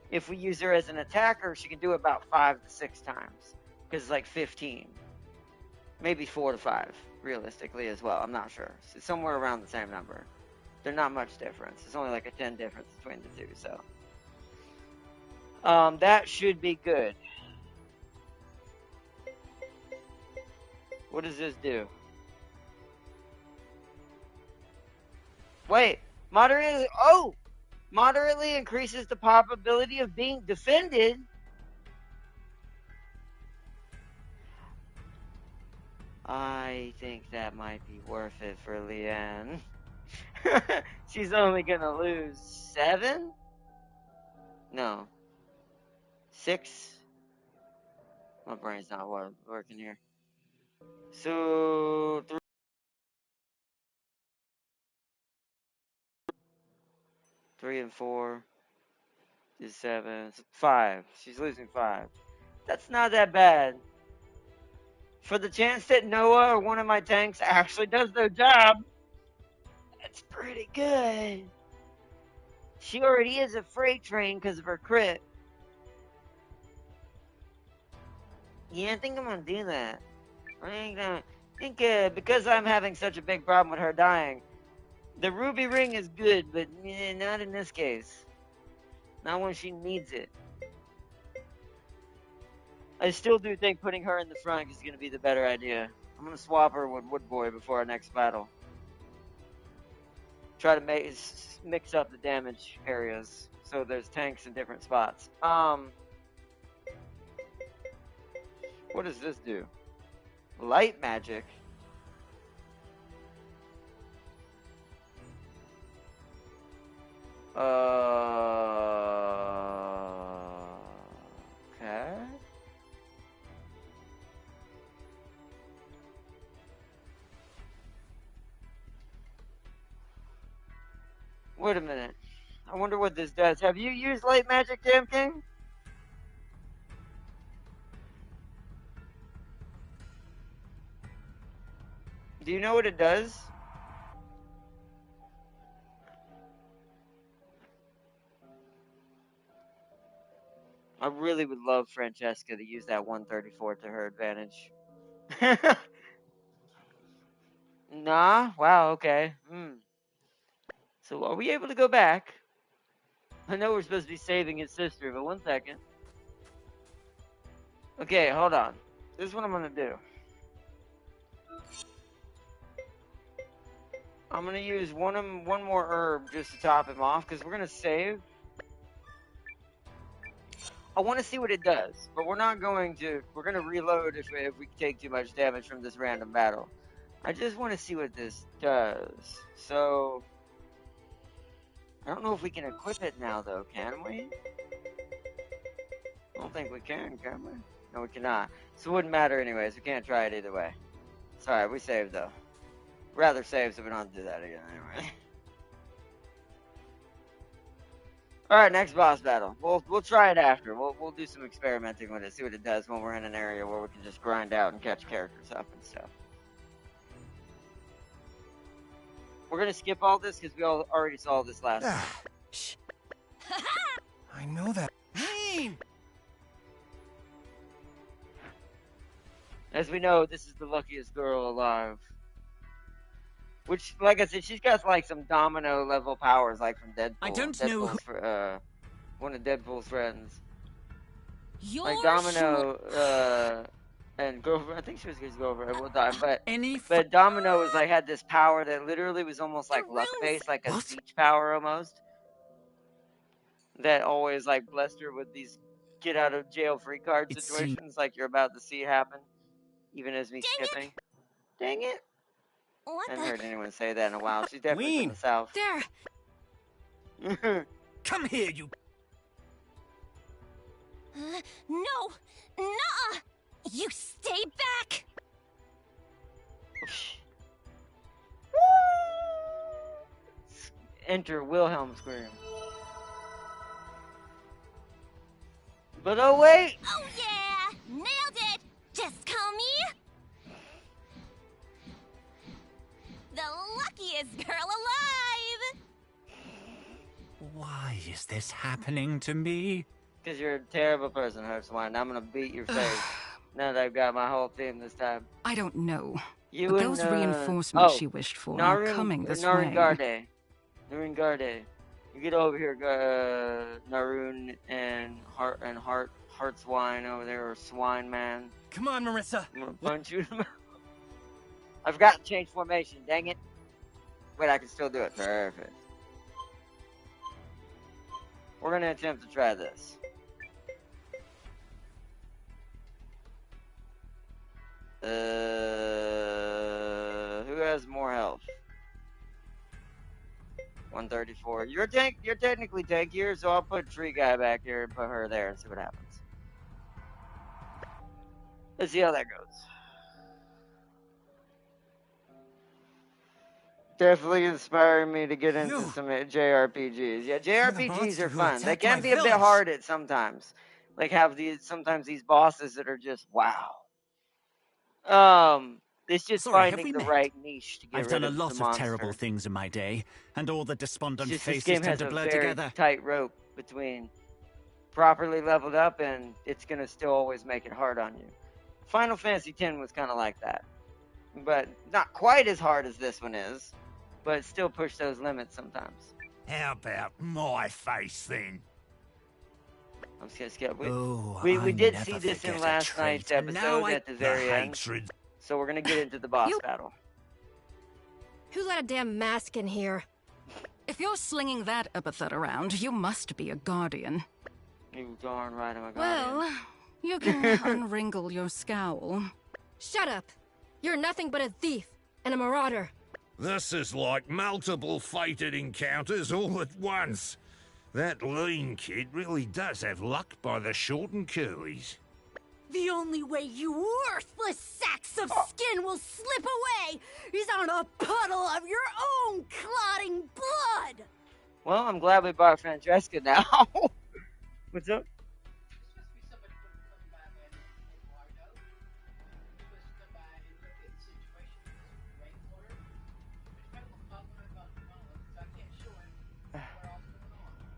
If we use her as an attacker, she can do it about 5 to 6 times. Because it's like 15. Maybe 4 to 5, realistically as well. I'm not sure. It's somewhere around the same number. They're not much difference. It's only like a 10 difference between the two, so. That should be good. What does this do? Wait, moderately, oh! Moderately increases the probability of being defended. I think that might be worth it for Leanne. She's only gonna lose 7? No. 6? My brain's not working here. So, 3 and 4 is 7. 5. She's losing 5. That's not that bad. For the chance that Noah or one of my tanks actually does their job, that's pretty good. She already is a freight train because of her crit. Yeah, I think I'm gonna do that. I think because I'm having such a big problem with her dying, the ruby ring is good, but not in this case. Not when she needs it. I still do think putting her in the front is going to be the better idea. I'm going to swap her with Woodboy before our next battle. Try to mix up the damage areas so there's tanks in different spots. What does this do? Light magic. Okay. Wait a minute. I wonder what this does. Have you used light magic, Damn King? Do you know what it does? I really would love Francesca to use that 134 to her advantage. Nah? Wow, okay. So are we able to go back? I know we're supposed to be saving his sister, but 1 second. Okay, hold on. This is what I'm gonna do. I'm gonna use one more herb just to top him off, because we're gonna save. I want to see what it does, but we're not going to. We're gonna reload if we take too much damage from this random battle. I just want to see what this does. So, I don't know if we can equip it now, though, can we? I don't think we can we? No, we cannot. So it wouldn't matter anyways. We can't try it either way. It's alright, we saved, though. Rather save so we don't have to do that again anyway. Alright, next boss battle. We'll try it after. We'll do some experimenting with it, see what it does when we're in an area where we can just grind out and catch characters up and stuff. We're gonna skip all this because we all already saw this last time. Ah, Shh. I know that. Wayne! As we know, this is the luckiest girl alive. Which, like I said, she's got like some domino level powers, like from Deadpool. I don't know who... One of Deadpool's friends. You're Like Domino, and girlfriend. I think she was his girlfriend. Will die, but Domino was like had this power that literally was almost like luck based, like a What? speech power almost. That always like blessed her with these get out of jail free card It situations, like you're about to see happen, even as me skipping. Dang it! What I haven't the? heard anyone say that in a while. She's definitely from Ween. the South. there. Come here, you... No! Nuh-uh! You stay back! Enter Wilhelm scream. But oh wait! Oh yeah! Nailed it! Just call me... the luckiest girl alive! Why is this happening to me? Because you're a terrible person, Herbswine. I'm gonna beat your face. Now that I've got my whole team this time. I don't know. You But and, those reinforcements oh, she wished for are coming this way. Narun Garde. You get over here, Narun and Heartswine over there, or Swine Man. Come on, Marissa. I'm gonna punch you. I forgot to change formation, dang it. Wait, I can still do it. Perfect. We're gonna attempt to try this. Who has more health? 134. You're technically tankier, so I'll put Tree Guy back here and put her there and see what happens. Let's see how that goes. Definitely inspiring me to get into some JRPGs. Yeah, JRPGs are fun. They can be a bit hard at sometimes. Like sometimes these bosses that are just wow. It's just finding the right niche to get rid of the monster. I've done a lot of terrible things in my day, and all the despondent This faces game tend has to a blur very together. tight rope between properly leveled up and it's gonna still always make it hard on you. Final Fantasy X was kind of like that, but not quite as hard as this one is, but still push those limits sometimes. How about my face then? I'm scared. We did see this in last night's episode at the very end, so we're gonna get into the boss battle. Who let a damn mask in here? If you're slinging that epithet around, you must be a guardian. You darn right, I'm a guardian. Well, you can unwrinkle your scowl. Shut up. You're nothing but a thief and a marauder. This is like multiple fated encounters all at once. That lean kid really does have luck by the short and curlies. The only way you worthless sacks of skin will slip away is on a puddle of your own clotting blood! Well, I'm glad we brought Francesca now. What's up?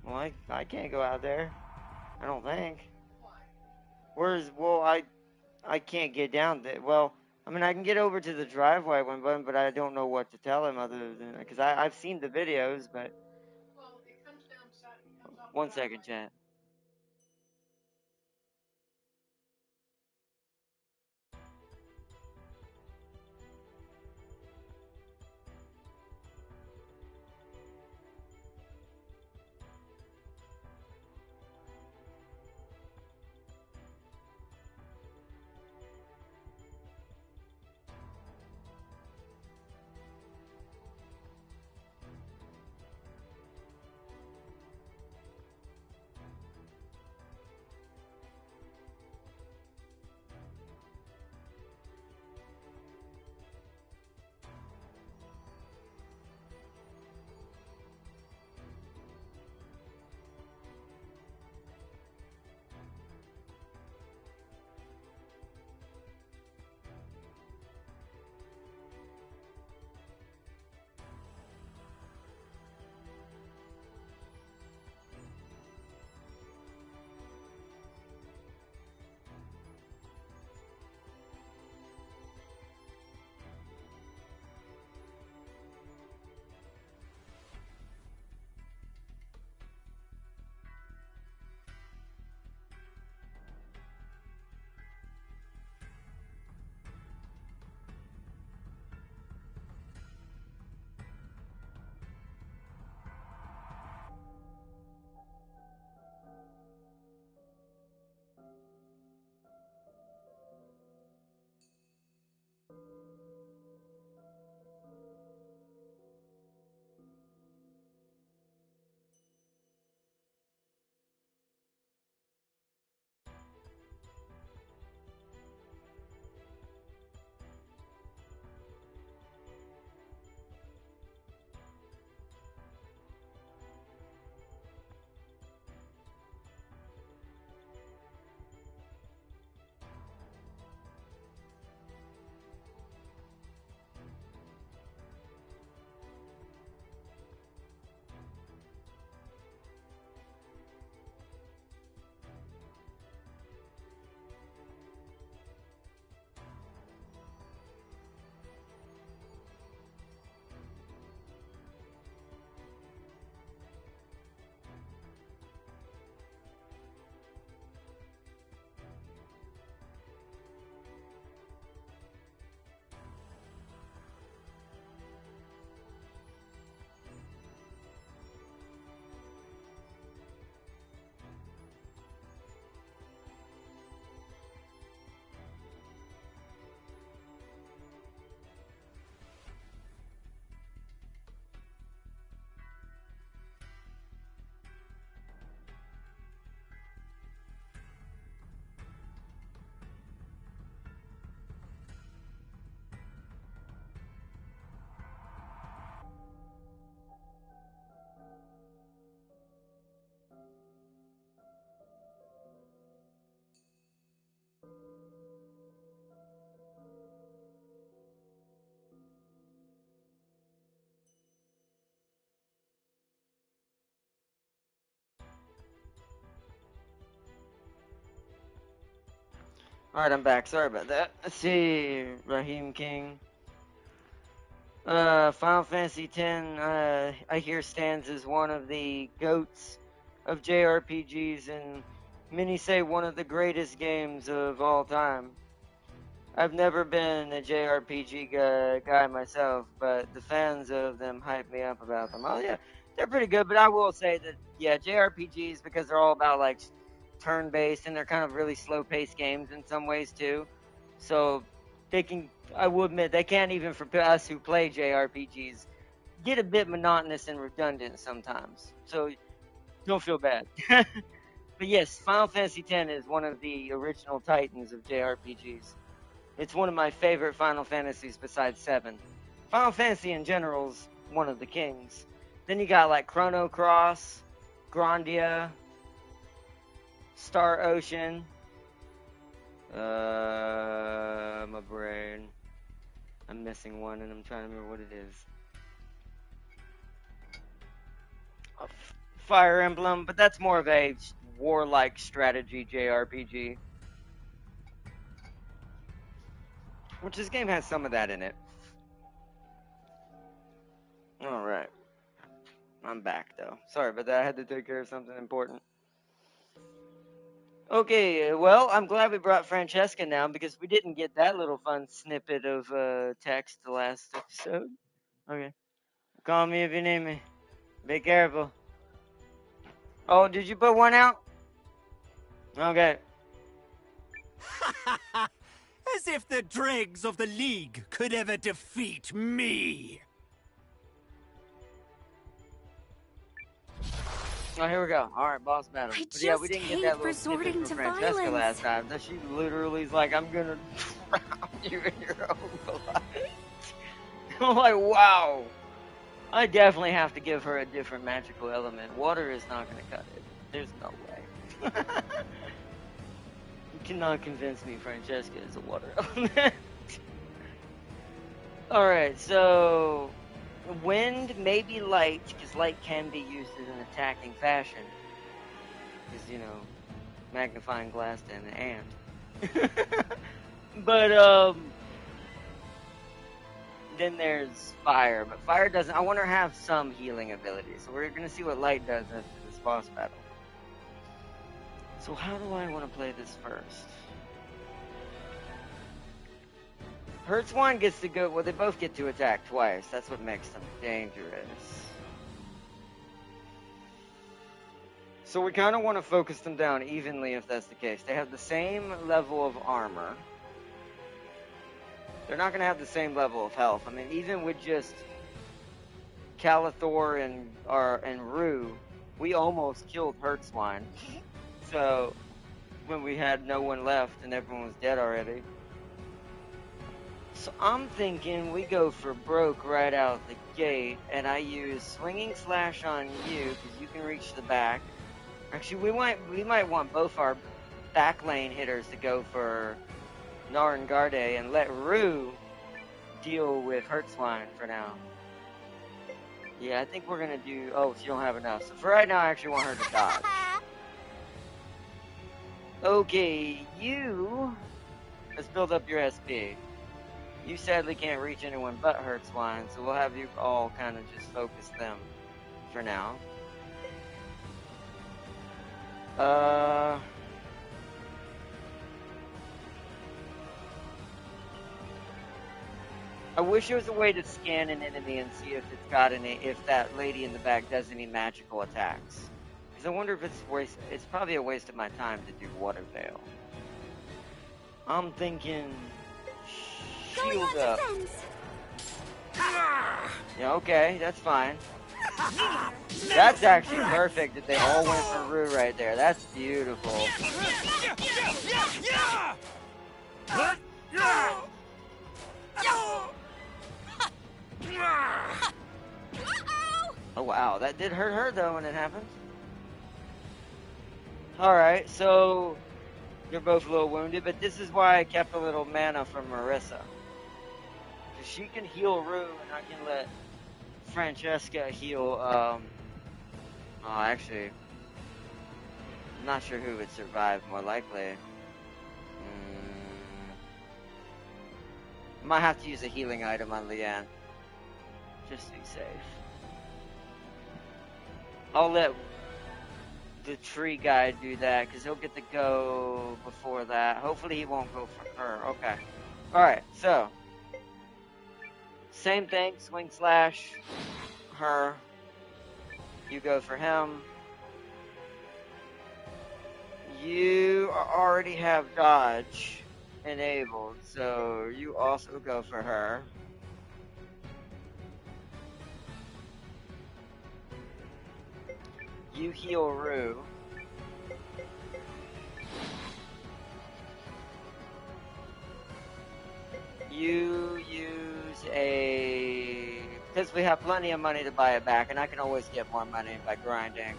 Well, I can't go out there. I don't think. I can't get down there. Well, I mean, I can get over to the driveway one button, but I don't know what to tell him other than, because I've seen the videos, but. 1 second, chat. Alright, I'm back. Sorry about that. Let's see. Raheem King. Final Fantasy X, I hear stands as one of the GOATs of JRPGs, and many say one of the greatest games of all time. I've never been a JRPG guy myself, but the fans of them hype me up about them. Oh yeah, they're pretty good, but I will say that, yeah, JRPGs, because they're all about like turn-based and they're kind of really slow-paced games in some ways too. So they can, I will admit, they can't, even for us who play JRPGs, get a bit monotonous and redundant sometimes. So don't feel bad. But yes, Final Fantasy X is one of the original titans of JRPGs. It's one of my favorite Final Fantasies besides 7. Final Fantasy in general is one of the kings. Then you got like Chrono Cross, Grandia, Star Ocean. My brain. I'm missing one and I'm trying to remember what it is. Fire Emblem, but that's more of a warlike strategy JRPG. Which this game has some of that in it. Alright. I'm back though. Sorry about that. I had to take care of something important. Okay, well, I'm glad we brought Francesca now because we didn't get that little fun snippet of text the last episode. Okay. Call me if you need me. Be careful. Oh, did you put one out? Okay. As if the dregs of the League could ever defeat me! Oh, here we go. Alright, boss battle. I But yeah, we just didn't get hate that little snippet resorting from to Francesca violence. last time. That she literally is like, I'm gonna drown you in your own blood. I'm like, wow. I definitely have to give her a different magical element. Water is not gonna cut it. There's no way. You cannot convince me Francesca is a water element. Alright, so wind, maybe light, because light can be used in an attacking fashion. Because, you know, magnifying glass and an ant. But, then there's fire. But fire doesn't, I want her to have some healing ability. So we're going to see what light does after this boss battle. So how do I want to play this first? Hertzwine gets to go, well, they both get to attack twice. That's what makes them dangerous. So we kind of want to focus them down evenly if that's the case. They have the same level of armor. They're not going to have the same level of health. I mean, even with just Calathor and Rue, we almost killed Hertzwine. So, when we had no one left and everyone was dead already. So I'm thinking we go for broke right out the gate, and I use Swinging Slash on you, because you can reach the back. Actually, we might want both our back lane hitters to go for Narangarde and let Rue deal with Hertzwine for now. Yeah, I think we're gonna do, oh, she don't have enough. So for right now, I actually want her to dodge. Okay, you, let's build up your SP. You sadly can't reach anyone but Hertzwine, so we'll have you all kind of just focus them for now. I wish there was a way to scan an enemy and see if it's got any, if that lady in the back does any magical attacks. Because I wonder if it's probably a waste of my time to do Water Veil. I'm thinking shield up. Yeah, okay, that's fine. That's actually perfect that they all went for Rue right there. That's beautiful. Oh wow, that did hurt her though when it happened. Alright, so you're both a little wounded, but this is why I kept a little mana from Marissa. Because she can heal Rue and I can let Francesca heal, oh, actually, I'm not sure who would survive more likely. might have to use a healing item on Leanne. Just to be safe. I'll let the tree guy do that, because he'll get to go before that. Hopefully he won't go for her. Okay. Alright, so. Same thing, swing slash her. You go for him. You already have dodge enabled, so you also go for her. You heal Rue. You use a... Because we have plenty of money to buy it back, and I can always get more money by grinding.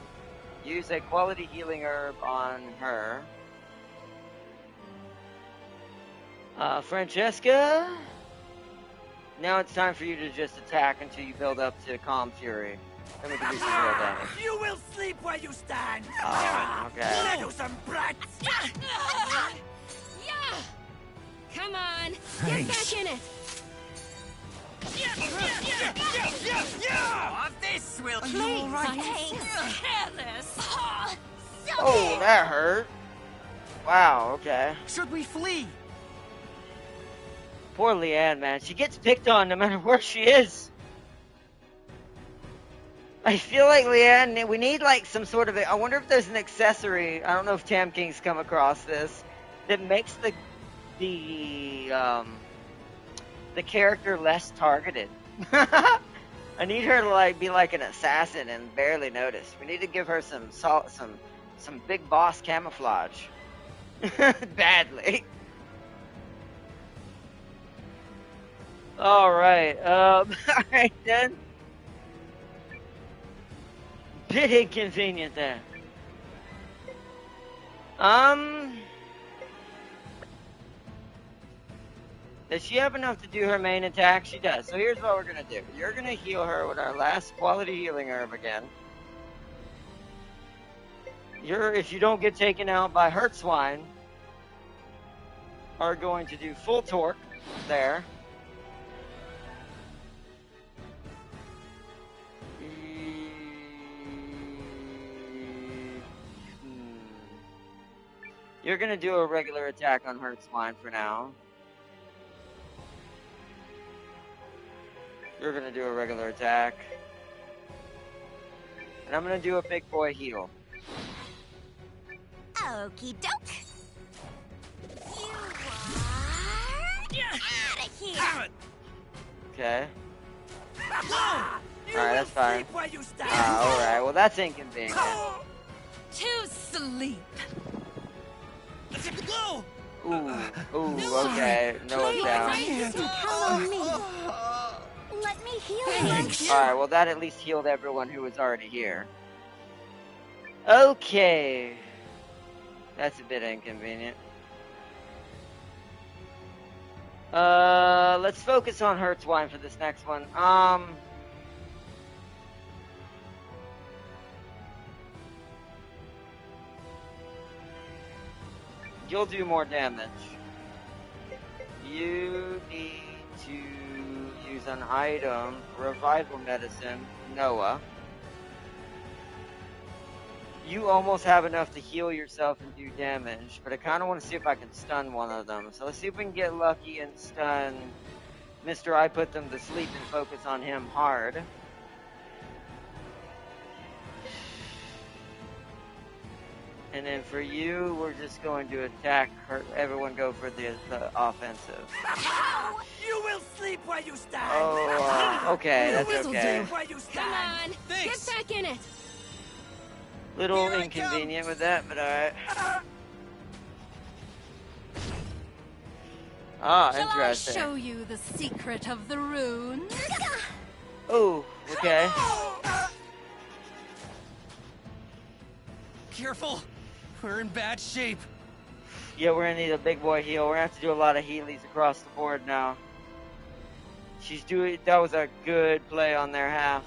Use a quality healing herb on her. Francesca? Now it's time for you to just attack until you build up to Calm Fury. Then we can do some real damage. You will sleep where you stand! Oh, okay. Let you some brats! Yeah! Come on! Get back in it! Oh, this will... Are you all right? Careless! Oh, that hurt. Wow, okay. Should we flee? Poor Leanne, man. She gets picked on no matter where she is. I feel like Leanne, we need like some sort of... I wonder if there's an accessory, I don't know if Tam King's come across this, that makes the character less targeted. I need her to like be like an assassin and barely notice. We need to give her some big boss camouflage. Badly. Alright, alright then. Bit inconvenient there. Does she have enough to do her main attack? She does. So here's what we're gonna do. You're gonna heal her with our last quality healing herb again. If you don't get taken out by Hurt Swine, are going to do full torque there. You're gonna do a regular attack on Hurt Swine for now. You're gonna do a regular attack. And I'm gonna do a big boy heal. Okie doke. You are out of here. Okay. You Alright, that's fine. sleep where you stand! Alright, well that's inconvenient. To sleep. Go! Ooh, okay. Noah's down. Follow me. Let me heal you. Alright, well that at least healed everyone who was already here. Okay. That's a bit inconvenient. Let's focus on Hurt Swine for this next one. You'll do more damage. You need to use an item, Revival Medicine, Noah. You almost have enough to heal yourself and do damage, but I kind of want to see if I can stun one of them. So let's see if we can get lucky and stun Mr. I put them to sleep and focus on him hard. And then for you, we're just going to attack her. Everyone go for the offensive. You will sleep where you stand! Oh, okay, that's You will okay. sleep where you Come stand! on! Thanks. Get back in it! Little Here I inconvenient with that, but alright. Ah, Shall interesting. I show you the secret of the runes? Oh, okay. Careful! We're in bad shape. Yeah, we're gonna need a big boy heal. We're gonna have to do a lot of healies across the board now. That was a good play on their half.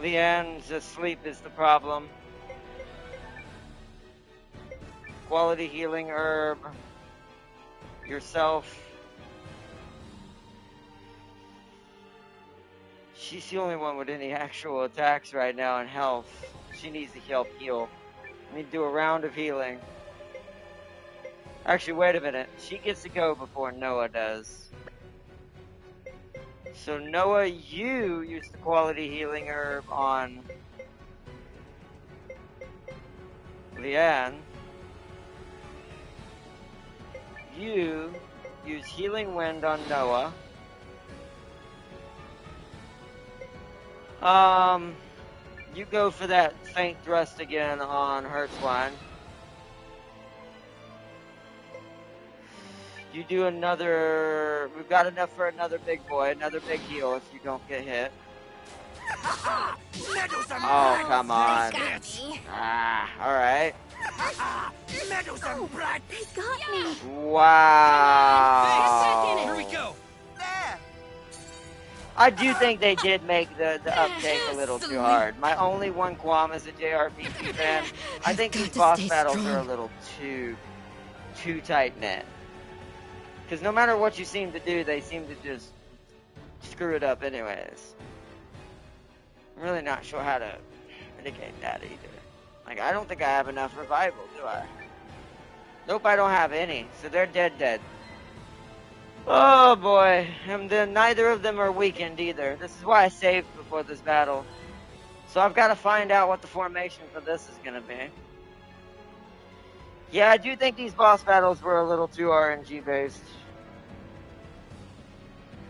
Leanne's asleep is the problem. Quality healing herb. yourself. She's the only one with any actual attacks right now in health. She needs to help heal. I need to do a round of healing. Actually, wait a minute. She gets to go before Noah does. So Noah, you use the quality healing herb on Leanne. You use healing wind on Noah. You go for that faint thrust again on Hertzwine. You do another. We've got enough for another big boy, another big heal if you don't get hit. Oh, come on. Ah, alright. Oh, he got me. Wow. Here we go. There. I do think they did make the uptake a little too hard. My only one qualm as a JRPG fan, I think these boss battles are a little too tight knit. Because no matter what you seem to do, they seem to just screw it up anyways. I'm really not sure how to mitigate that either. Like, I don't think I have enough revival, do I? Nope, I don't have any. So they're dead. Oh boy, and then neither of them are weakened either. This is why I saved before this battle. So I've got to find out what the formation for this is going to be. Yeah, I do think these boss battles were a little too RNG based.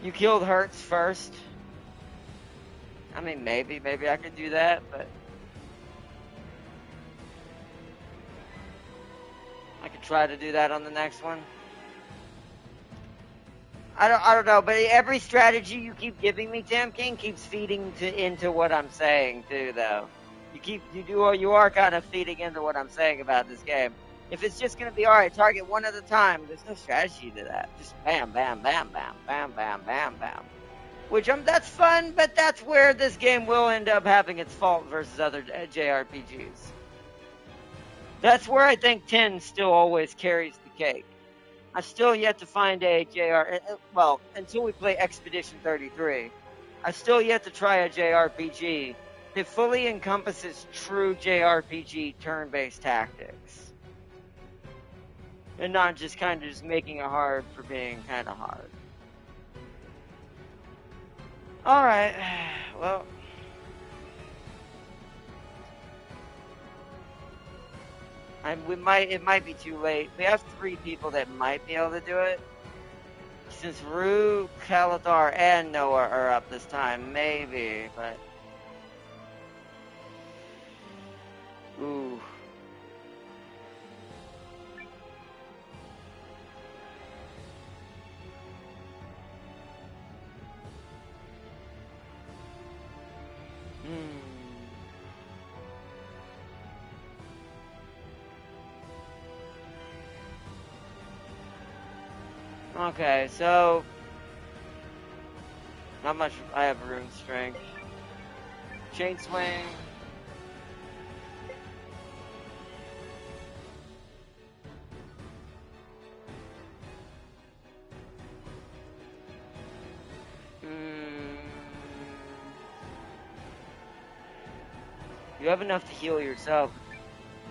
You killed Hertz first. I mean, maybe I could do that, but I could try to do that on the next one. I don't know, but every strategy you keep giving me, Tam King, keeps feeding into what I'm saying too, though. You are kind of feeding into what I'm saying about this game. If it's just gonna be alright, target one at a time, there's no strategy to that. Just bam, bam, bam, bam, bam, bam, bam, bam. Which that's fun, but that's where this game will end up having its fault versus other JRPGs. That's where I think 10 still always carries the cake. I've still yet to find a well, until we play Expedition 33, I've still yet to try a JRPG that fully encompasses true JRPG turn-based tactics. And not just kind of just making it hard for being kind of hard. Alright, well. It might be too late. We have 3 people that might be able to do it. Since Rue, Kalathar, and Noah are up this time, maybe, but... Ooh. Okay, so not much. I have rune strength. Chain swing. You have enough to heal yourself,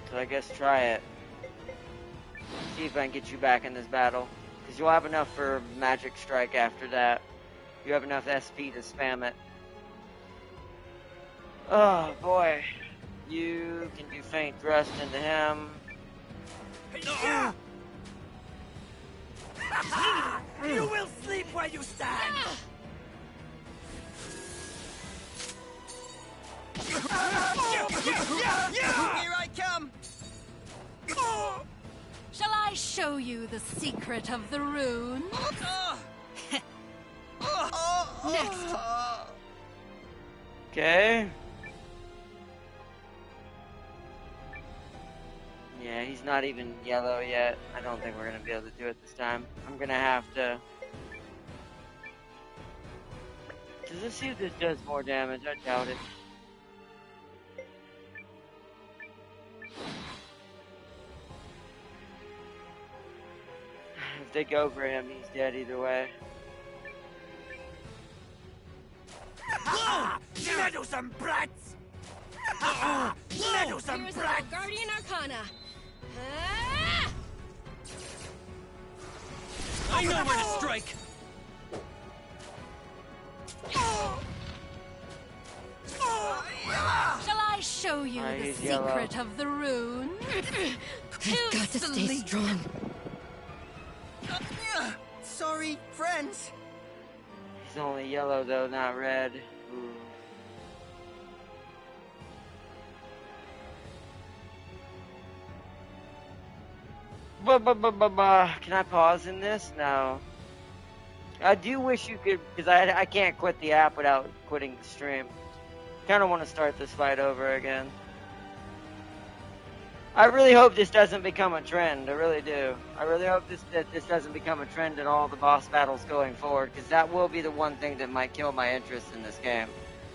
so I guess try it. See if I can get you back in this battle. Because you'll have enough for Magic Strike after that. You have enough SP to spam it. Oh, boy. You can do Faint Thrust into him. You will sleep where you stand. Here I come. Shall I show you the secret of the rune? Next. Okay. Yeah, he's not even yellow yet. I don't think we're going to be able to do it this time. I'm going to have to... Does this see if this does more damage? I doubt it. If they go for him, he's dead either way. Meddlesome brats! Meddlesome Here's a little Guardian Arcana. Ah! I know where to strike! Shall I show you the he's secret yellow. of the rune? I've got to stay strong. Sorry, friends. He's only yellow though, not red. Ooh. Can I pause in this? No. I do wish you could, because I can't quit the app without quitting the stream. Kind of want to start this fight over again. I really hope this doesn't become a trend. I really do. I really hope that this doesn't become a trend in all the boss battles going forward, because that will be the one thing that might kill my interest in this game.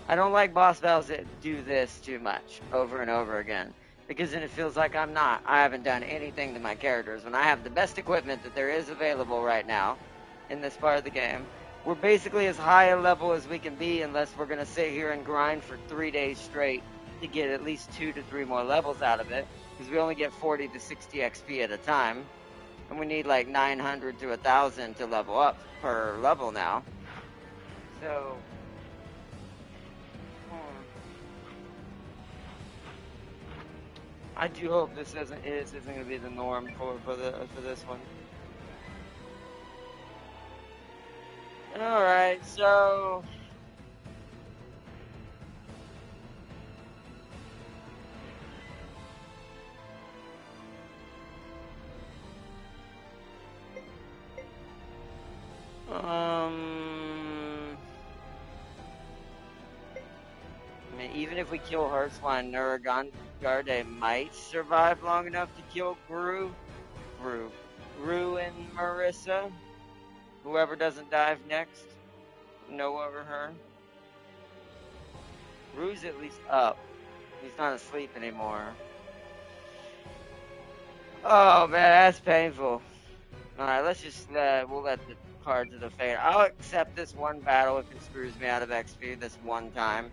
I don't like boss battles that do this too much, over and over again, because then it feels like I haven't done anything to my characters, when I have the best equipment that there is available right now in this part of the game. We're basically as high a level as we can be, unless we're going to sit here and grind for 3 days straight to get at least 2 to 3 more levels out of it, because we only get 40 to 60 XP at a time, and we need like 900 to 1,000 to level up per level now. So, I do hope this isn't going to be the norm for this one. All right, so. I mean, even if we kill Heartsline, Nuragarde might survive long enough to kill Gru and Marissa. Whoever doesn't dive next, Noah or her. Gru's at least up. He's not asleep anymore. Oh man, that's painful. Alright, let's just, we'll let the cards of the fate. I'll accept this one battle if it screws me out of XP this one time.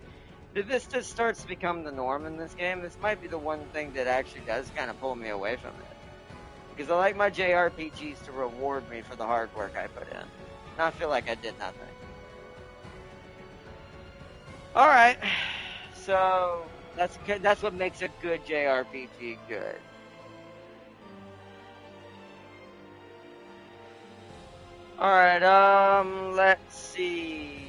If this just starts to become the norm in this game, this might be the one thing that actually does kind of pull me away from it. Because I like my JRPGs to reward me for the hard work I put in. Not feel like I did nothing. Alright, so that's what makes a good JRPG good. Alright, let's see.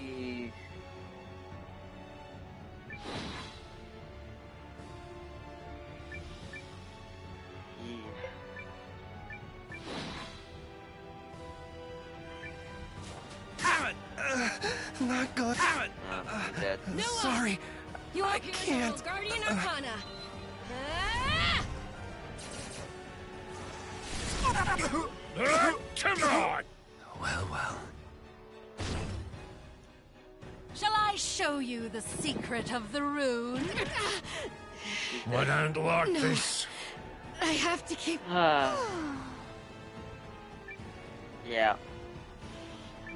Not good. I'm dead. Sorry. You're I here's a can't. little Guardian Arcana. Ah! Come on! Well. Shall I show you the secret of the rune? I don't like this. I have to keep. Yeah.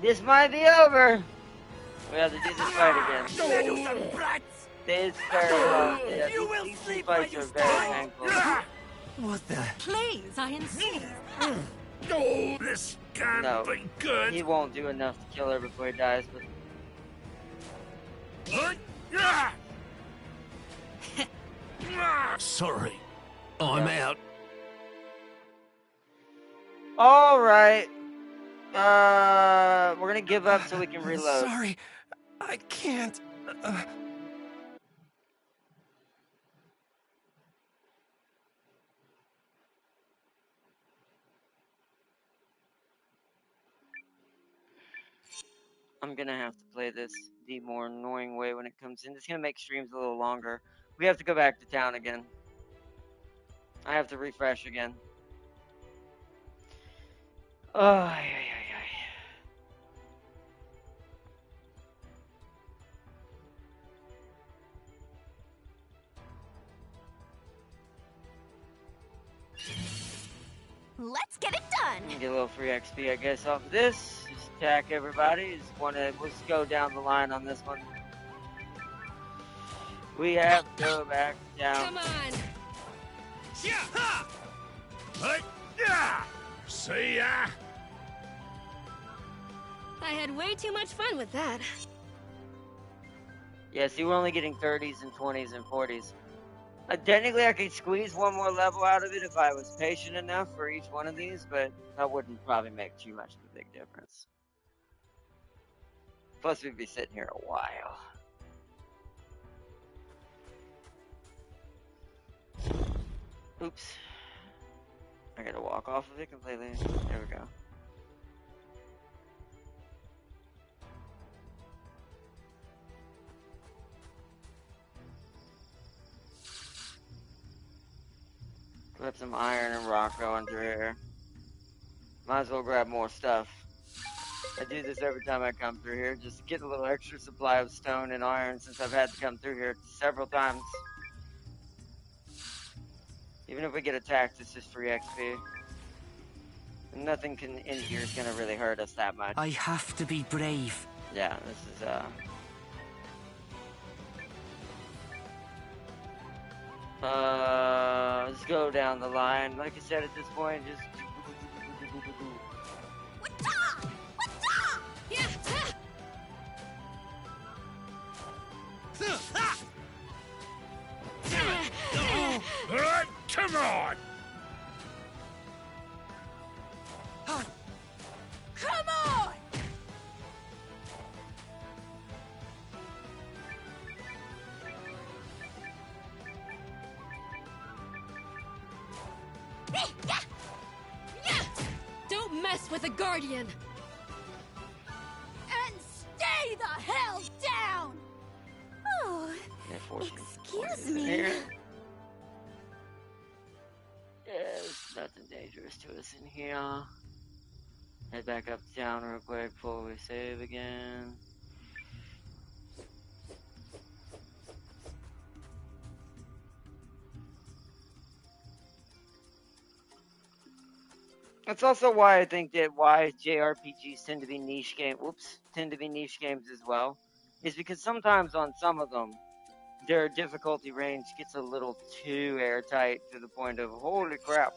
This might be over. We have to do this fight again. This very these two fights are very painful. What the? Please, I insist. Oh, this can't No, be good. he won't do enough to kill her before he dies, but Sorry. I'm out. alright. We're gonna give up so we can reload. Sorry. I can't. I'm gonna have to play this the more annoying way when it comes in. It's gonna make streams a little longer. We have to go back to town again. I have to refresh again. Oh, Let's get it done. get a little free XP, I guess, off of this. Just attack everybody. Let's go down the line on this one. We have to go back down. Come on. Yeah! Ha! Hey! Yeah! See ya! I had way too much fun with that. Yeah, see, we're only getting 30s and 20s and 40s. Technically, I could squeeze one more level out of it if I was patient enough for each one of these, but that wouldn't probably make too much of a big difference. Plus, we'd be sitting here a while. Oops. I gotta walk off of it completely. There we go. Grab some iron and rock going through here. Might as well grab more stuff. I do this every time I come through here, just to get a little extra supply of stone and iron since I've had to come through here several times. Even if we get attacked, it's just free XP. And nothing in here is gonna really hurt us that much. I have to be brave. Yeah, this is let's go down the line. Like I said, at this point, just Yeah. Alright, come on! Come on! Don't mess with a guardian. And stay the hell down! Oh, yeah, 14, excuse 14 me. here. Yeah, there's nothing dangerous to us in here. Head back up down real quick before we save again. That's also why I think that why JRPGs tend to be niche games as well, is because sometimes on some of them, their difficulty range gets a little too airtight to the point of holy crap.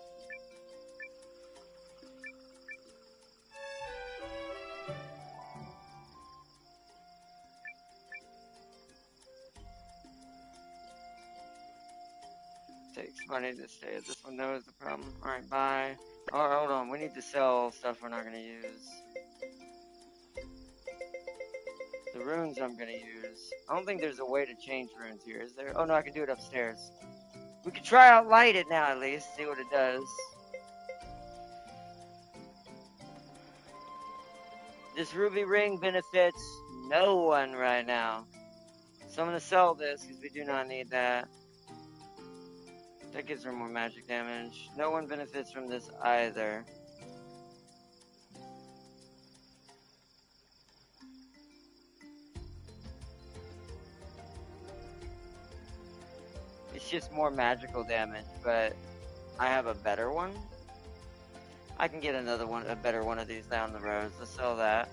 Takes money to stay at this one though is the problem. Alright, bye. Oh, hold on, we need to sell stuff we're not gonna use. The runes I'm gonna use. I don't think there's a way to change runes here, is there? Oh no, I can do it upstairs. We could try out light it now at least, see what it does. This ruby ring benefits no one right now. So I'm gonna sell this because we do not need that. That gives her more magic damage. No one benefits from this either. It's just more magical damage, but I have a better one. I can get another one, a better one of these down the road, so sell that.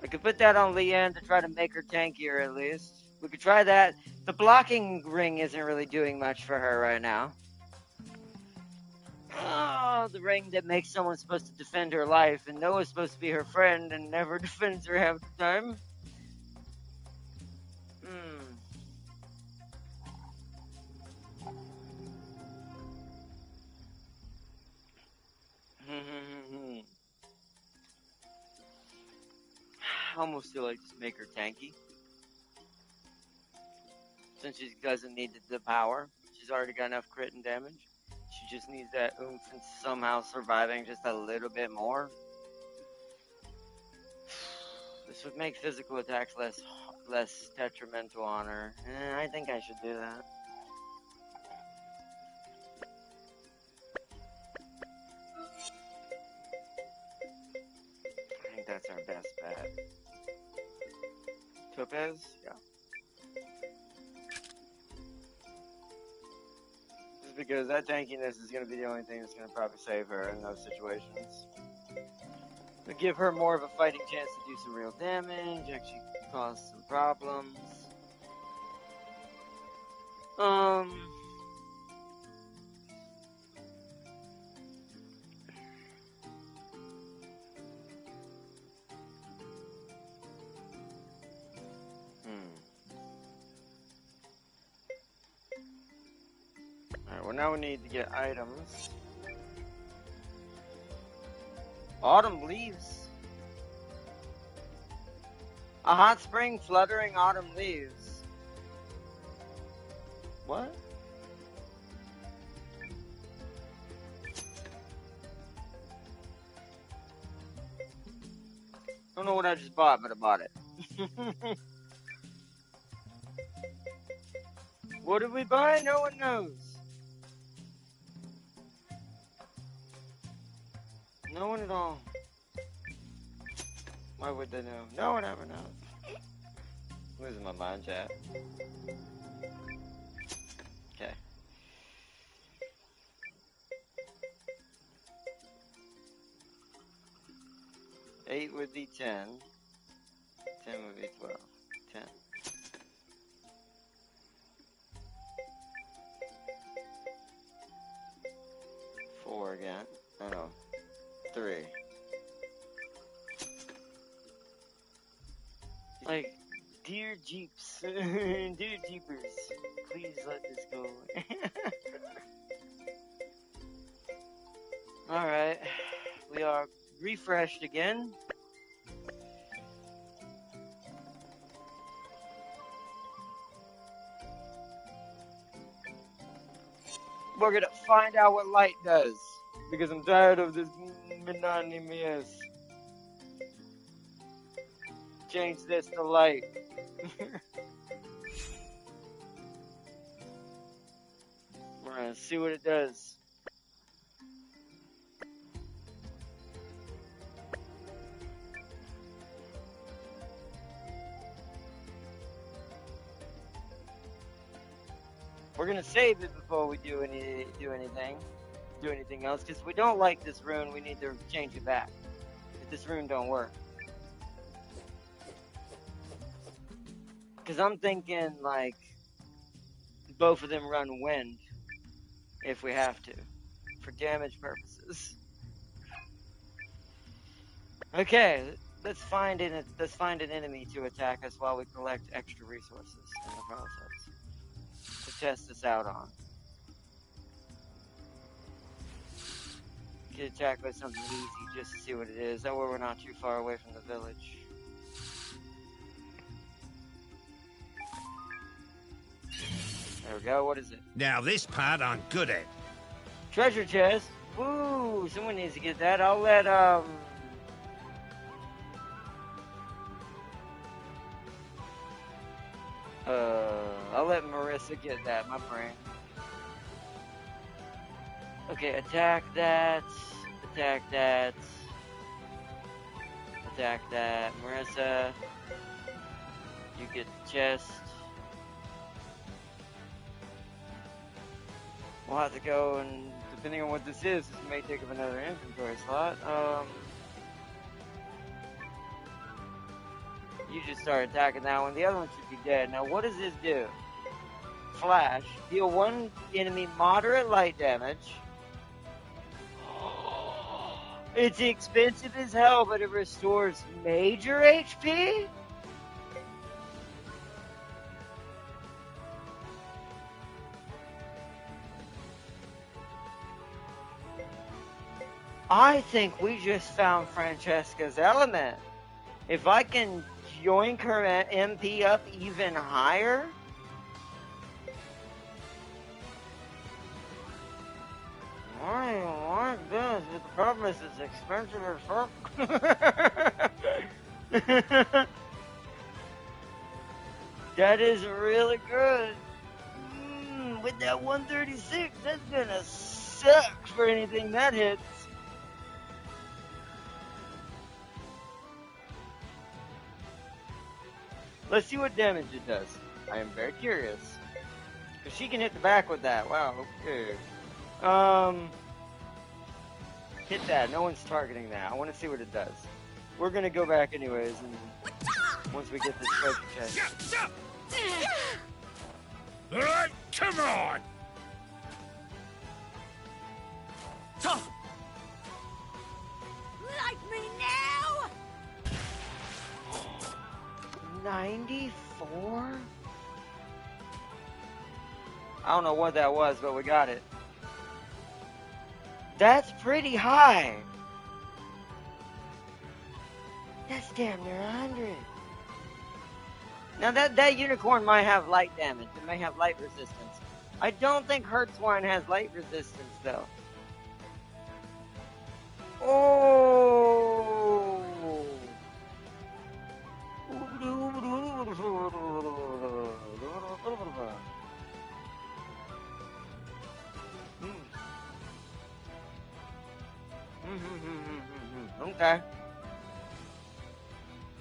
I could put that on Leanne to try to make her tankier at least. We could try that. The blocking ring isn't really doing much for her right now. Oh, the ring that makes someone supposed to defend her life, and Noah's supposed to be her friend and never defends her half the time. I almost feel like just make her tanky. Since she doesn't need the power. She's already got enough crit and damage. She just needs that oomph and somehow surviving just a little bit more. This would make physical attacks less detrimental on her. I think I should do that. I think that's our best bet. Topaz? Yeah. because that tankiness is going to be the only thing that's going to probably save her in those situations. But give her more of a fighting chance to do some real damage, actually cause some problems. Alright, well now we need to get items. Autumn leaves. A hot spring fluttering autumn leaves. What? I don't know what I just bought, but I bought it. What did we buy? No one knows. No one at all. Why would they know? No one ever knows. Losing my mind, chat. Okay. Eight would be 10. 10 would be 12. 10. Four again. Oh no. 3. Like, dear Jeeps, dear Jeepers, please let this go. Alright, we are refreshed again. We're gonna find out what light does, because I'm tired of this monotonous. Change this to light. We're gonna see what it does. We're gonna save it before we do anything else, because if we don't like this rune, we need to change it back. If this rune don't work. Because I'm thinking, like, both of them run wind, if we have to, for damage purposes. Okay, let's find an enemy to attack us while we collect extra resources in the process to test this out on. Get attacked by something easy just to see what it is. That way we're not too far away from the village. There we go, what is it? Now this part I'm good at. Treasure chest? Woo! Someone needs to get that. I'll let, I'll let Marissa get that, my brain. Okay, attack that. Attack that. Attack that. Marissa, you get the chest. We'll have to go, and depending on what this is, this may take up another inventory slot. You just start attacking that one. The other one should be dead. Now, what does this do? Flash. Deal one enemy moderate light damage. It's expensive as hell, but it restores major HP? I think we just found Francesca's element. If I can yoink her MP up even higher... I don't like this, but the problem is it's expensive as fuck. That is really good. With that 136, that's gonna suck for anything that hits. Let's see what damage it does. I am very curious. Cause she can hit the back with that. Wow, okay. Hit that. No one's targeting that. I want to see what it does. We're gonna go back anyways, and once we get this treasure chest. Alright, come on! Tough! Like me now? 94? I don't know what that was, but we got it. That's pretty high. That's damn near 100. Now that unicorn might have light damage. It may have light resistance. I don't think Hertzwine has light resistance though. Oh. Okay.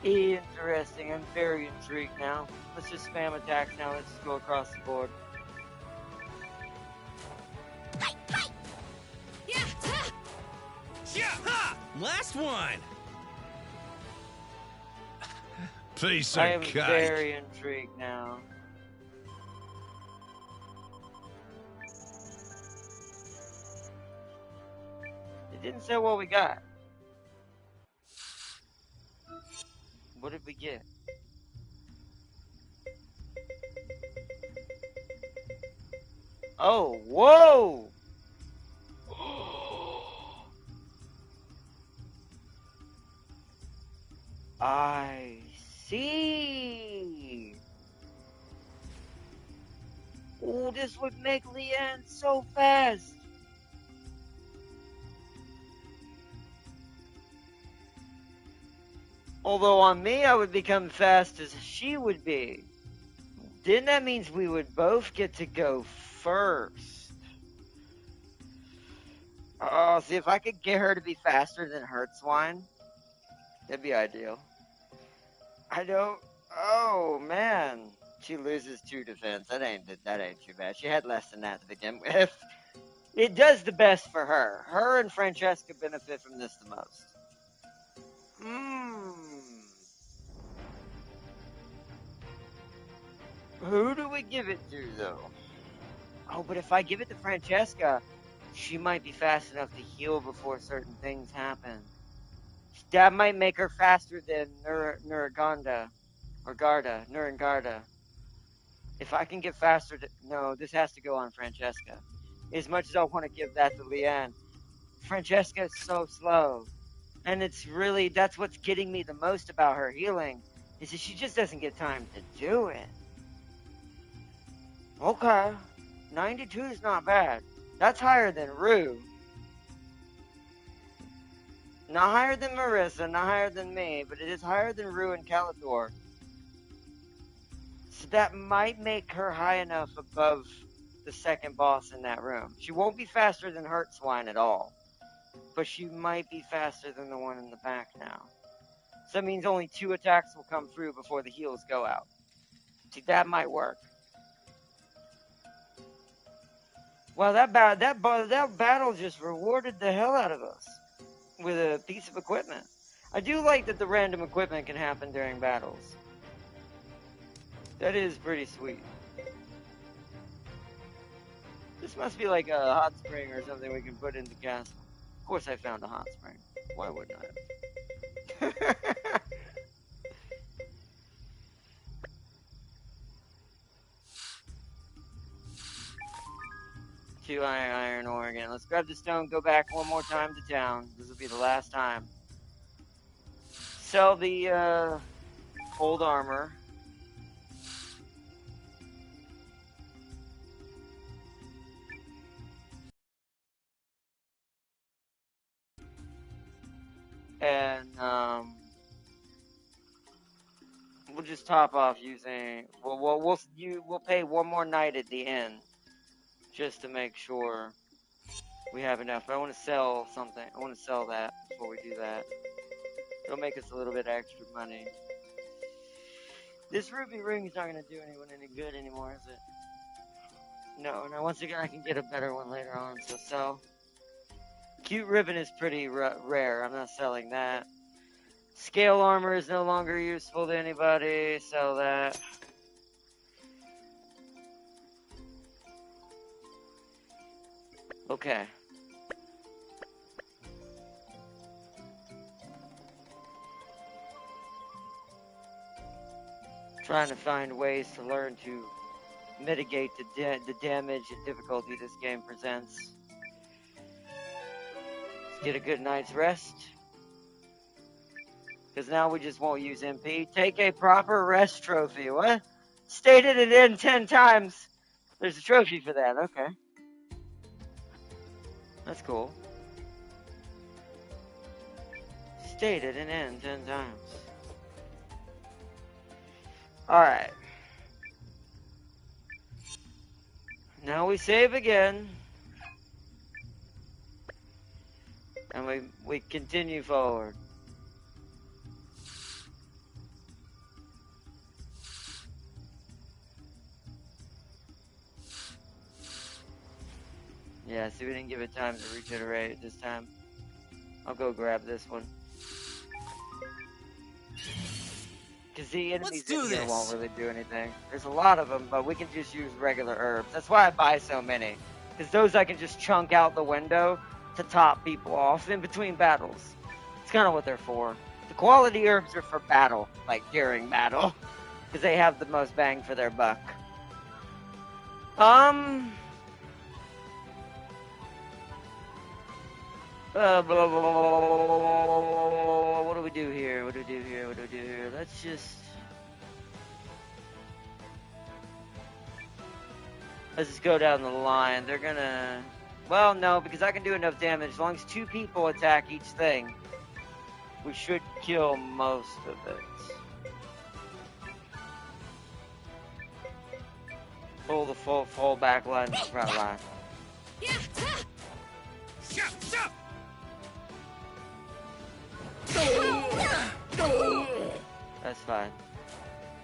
Interesting. I'm very intrigued now. Let's just spam attacks now. Let's just go across the board. Last one. Piece I of am cake. very intrigued now. It didn't say what we got. What did we get? Oh, whoa! I see. Oh, this would make Leanne so fast. Although on me, I would become fast as she would be. Then that means we would both get to go first. Oh, see, if I could get her to be faster than Hertzwine, that'd be ideal. I don't. Oh man, she loses 2 defense. That ain't too bad. She had less than that to begin with. It does the best for her. Her and Francesca benefit from this the most. Who do we give it to though? Oh, but if I give it to Francesca, she might be fast enough to heal before certain things happen. That might make her faster than Nuraganda. Or Garda. Nurangarda. If I can get faster to... No, this has to go on Francesca. As much as I want to give that to Leanne. Francesca is so slow. And it's really... That's what's getting me the most about her healing. Is that she just doesn't get time to do it. Okay. 92 is not bad. That's higher than Rue. Not higher than Marissa, not higher than me, but it is higher than Rue and Calator. So that might make her high enough above the second boss in that room. She won't be faster than Hertzwine at all. But she might be faster than the one in the back now. So that means only 2 attacks will come through before the heals go out. See, that might work. Well, that battle just rewarded the hell out of us with a piece of equipment. I do like that the random equipment can happen during battles. That is pretty sweet. This must be like a hot spring or something we can put in the castle. Of course I found a hot spring. Why wouldn't I have? 2 iron ore again. Let's grab the stone, go back one more time to town. This will be the last time. Sell the old armor. And we'll just top off using. We'll pay one more night at the end, just to make sure we have enough. But I want to sell something. I want to sell that before we do that. It'll make us a little bit extra money. This ruby ring is not going to do anyone any good anymore, is it? No, once again, I can get a better one later on, so sell. Cute ribbon is pretty rare. I'm not selling that. Scale armor is no longer useful to anybody. Sell that. Okay. Trying to find ways to learn to mitigate the damage and difficulty this game presents. Let's get a good night's rest. Because now we just won't use MP. Take a proper rest trophy. What? Stated it in 10 times. There's a trophy for that. Okay. That's cool. Stated and in 10 times. Alright. Now we save again. And we continue forward. Yeah, see, we didn't give it time to regenerate this time. I'll go grab this one. Because the enemies in here won't really do anything. There's a lot of them, but we can just use regular herbs. That's why I buy so many. Because those I can just chunk out the window to top people off in between battles. It's kind of what they're for. The quality herbs are for battle, like during battle. Because they have the most bang for their buck. Blah, blah, blah, blah, what do we do here? What do we do here? What do we do here? Let's just go down the line. They're gonna... Well, no, because I can do enough damage. As long as 2 people attack each thing, we should kill most of it. Pull the full back line, front line. That's fine.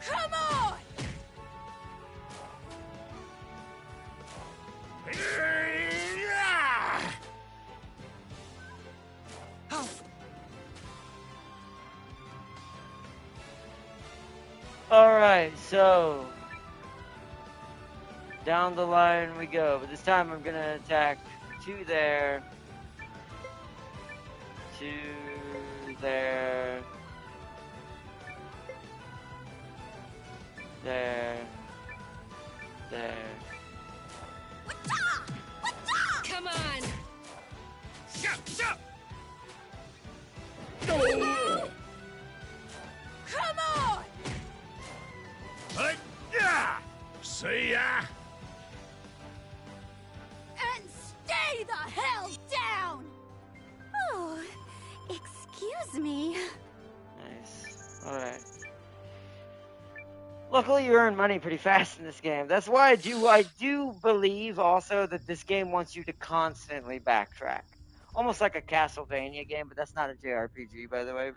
Come on! Alright, so down the line we go, but this time I'm gonna attack 2 there, 2 there, there, Come on! Come on! See ya! And stay the hell down! Oh, excuse me. Nice. Alright. Luckily you earn money pretty fast in this game. That's why I do believe also that this game wants you to constantly backtrack. Almost like a Castlevania game, but that's not a JRPG, by the way.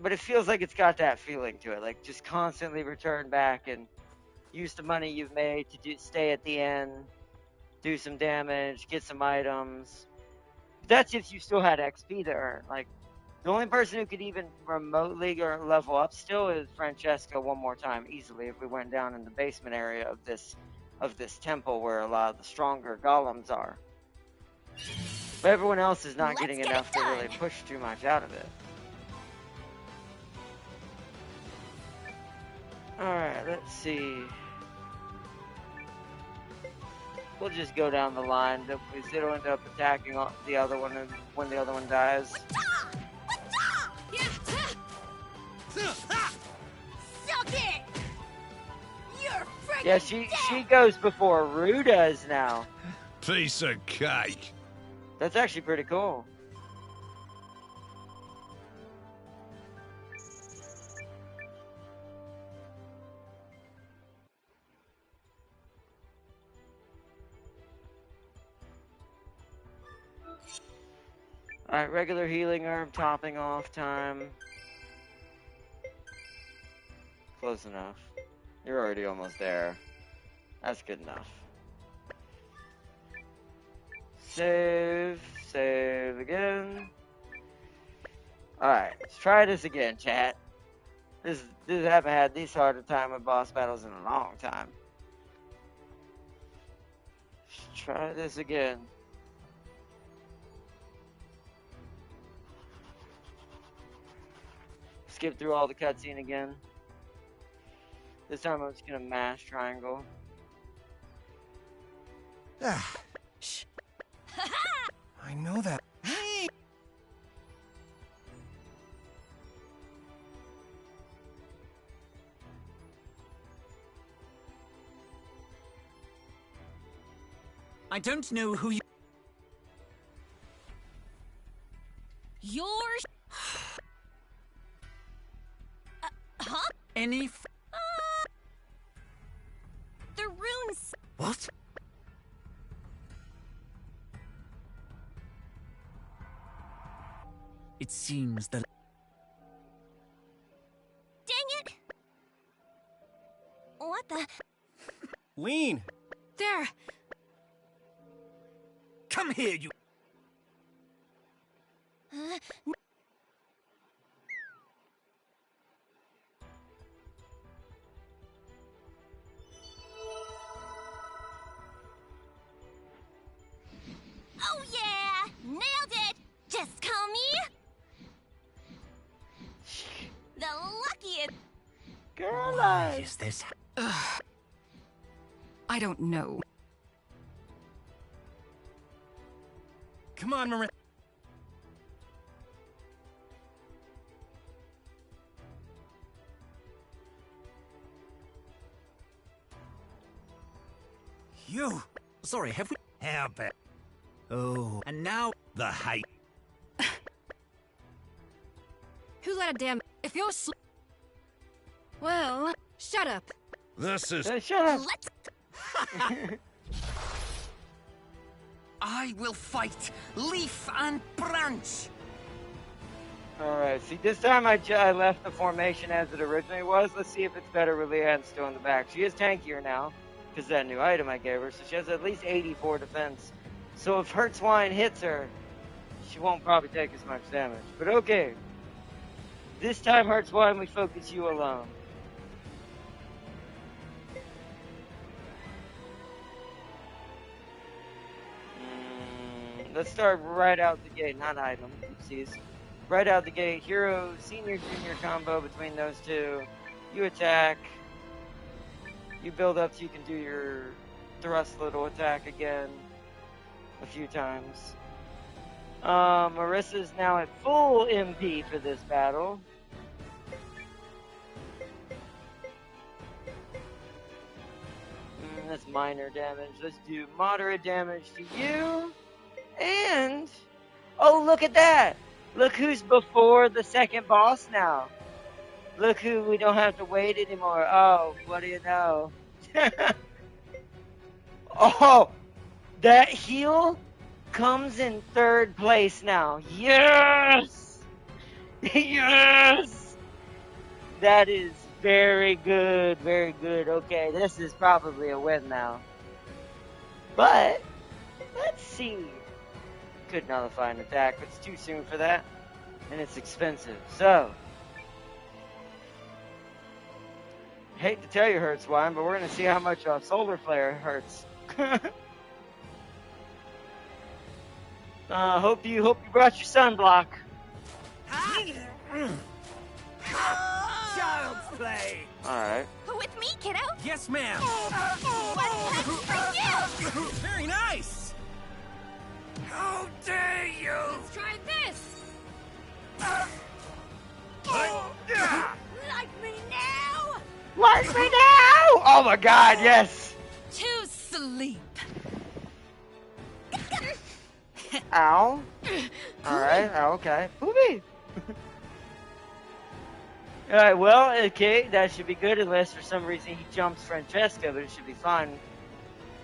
But it feels like it's got that feeling to it. Like, just constantly return back and use the money you've made to stay at the end, do some damage, get some items. That's if you still had XP to earn. Like, the only person who could even remotely or level up still is Francesca one more time easily if we went down in the basement area of this temple where a lot of the stronger golems are. But everyone else is not getting enough to really push too much out of it. Alright, let's see. We'll just go down the line. It'll end up attacking the other one when the other one dies. Suck it! You're freaking Yeah, she goes before Rue does now. Piece of cake. That's actually pretty cool. Alright, regular healing herb, topping off time. Close enough. You're already almost there. That's good enough. Save. Save again. Alright, let's try this again, chat. This haven't had this hard a time with boss battles in a long time. Let's try this again. Skip through all the cutscene again. This time I'm just gonna mash triangle. Ah. Shh. I know that. Hey. I don't know who you... Yours? Huh? Any... The runes. What? It seems that... Dang it! What the? Lean. There. Come here, you... Oh yeah! Nailed it! Just call me... the luckiest! Girl, Why is this... I don't know. Come on, Marissa. You... Sorry, have we... How about... Oh, and now... The hate. Who let a damn... If you're Well, shut up. This is... shut up! Let's... I will fight leaf and branch. Alright, see, this time I left the formation as it originally was. Let's see if it's better with Leanne still in the back. She is tankier now, because that new item I gave her, so she has at least 84 defense. So if Hertzwine hits her, she won't probably take as much damage. But okay. This time, Hertzwine, we focus you alone. Let's start right out the gate, not item, oopsies. Right out the gate, hero, senior, junior combo between those two. You attack. You build up so you can do your thrust little attack again a few times. Marissa's now at full MP for this battle. That's minor damage. Let's do moderate damage to you. And, oh, look at that! Look who's before the second boss now. Look who we don't have to wait anymore. Oh, what do you know? Oh, that heal comes in third place now. Yes! Yes! That is very good, very good. Okay, this is probably a win now. But, let's see. Could nullify an attack, but it's too soon for that. And it's expensive. So, hate to tell you Hertzwine, but we're going to see how much Solar Flare hurts. Hope you brought your sunblock. Child's play. Alright. With me, kiddo? Yes, ma'am. What's for you? Very nice. How dare you! Let's try this! Like me now? Like me now! Oh my god, yes! To sleep. Ow. Alright, okay. Poopy! Alright, well, okay, that should be good unless for some reason he jumps Francesca, but it should be fine.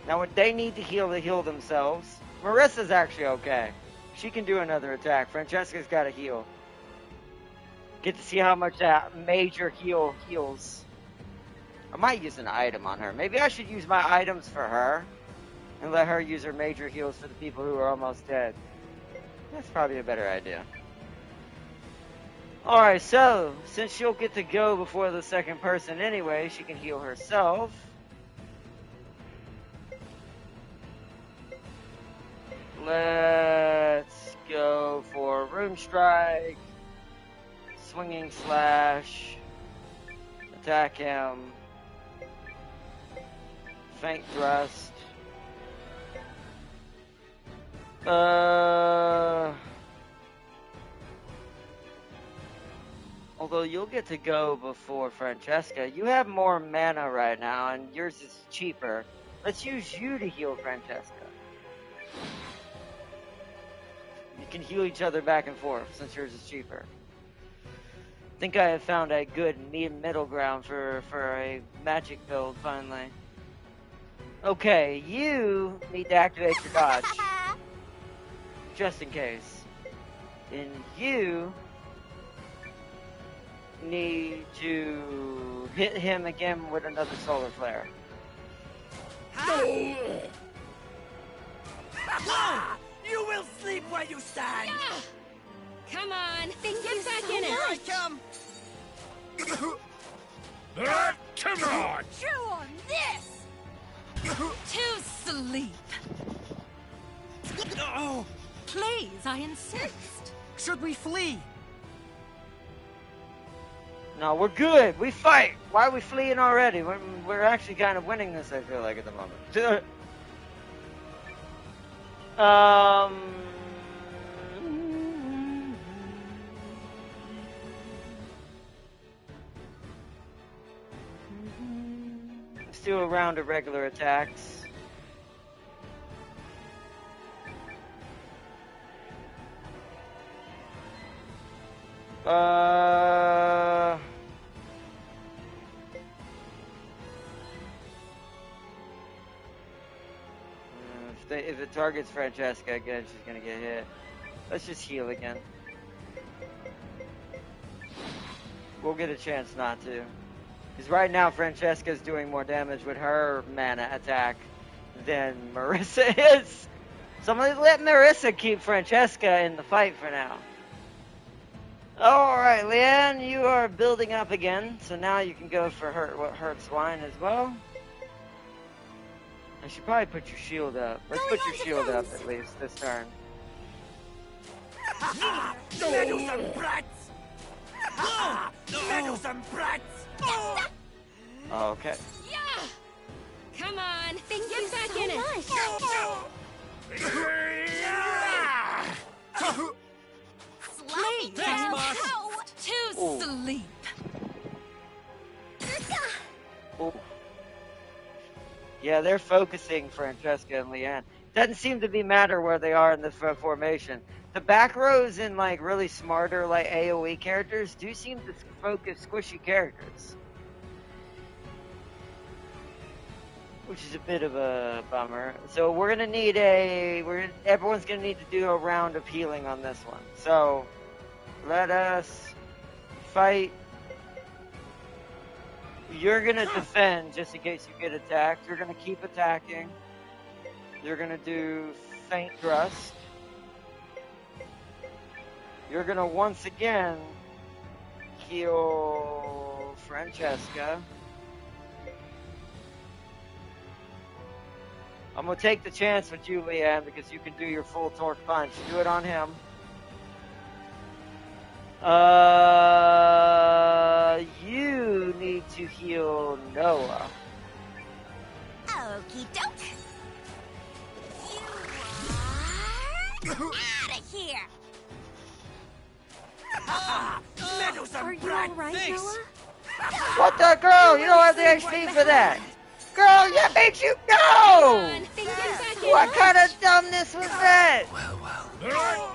Now, when they need to heal themselves. Marissa's actually okay. She can do another attack. Francesca's got to heal. Get to see how much that major heal heals. I might use an item on her. Maybe I should use my items for her and let her use her major heals for the people who are almost dead. That's probably a better idea. Alright, so, since she'll get to go before the second person anyway, she can heal herself. Let's go for Rune Strike, Swinging Slash, attack him, Faint Thrust. Although you'll get to go before Francesca. You have more mana right now, and yours is cheaper. Let's use you to heal Francesca. You can heal each other back and forth, since yours is cheaper. I think I have found a good middle ground for a magic build, finally. Okay, you need to activate your dodge. Just in case. And you need to hit him again with another solar flare. You will sleep where you stand! Come on, get back in Here I it. come! Come on! Chew on this! To sleep. Oh, Please, I insist. should we flee? No, we're good. We fight. Why are we fleeing already? We're actually kind of winning this, I feel like, at the moment. Let's do a round of regular attacks. If it targets Francesca again, she's gonna get hit. Let's just heal again. We'll get a chance not to. Because right now, Francesca's doing more damage with her mana attack than Marissa is. So I'm gonna let Marissa keep Francesca in the fight for now. Alright, Leanne, you are building up again. So now you can go for what hurts wine as well. I should probably put your shield up. Let's put your shield up at least this turn. Meddlesome brats! Meddlesome brats! Okay. Yeah! Come on, get back in it. Sloppy Thanks, down. boss. Ow. To Ooh. sleep. Ooh. Yeah, they're focusing Francesca and Leanne. Doesn't seem to be matter where they are in the formation. The back rows and like really smarter like AoE characters do seem to focus squishy characters, which is a bit of a bummer. So we're gonna need everyone's gonna need to do a round of healing on this one. So let us fight. You're gonna defend just in case you get attacked. You're gonna keep attacking. You're gonna do Faint Thrust. You're gonna once again heal Francesca. I'm gonna take the chance with you, Leanne, because you can do your full torque punch. Do it on him. You need to heal Noah. Okie doke. You are out of here. Meddlesome Are you brat! alright, Thanks. Noah? What the girl? You don't have the XP for that. Girl, that makes you go! Get back in What it. kind of dumbness was that?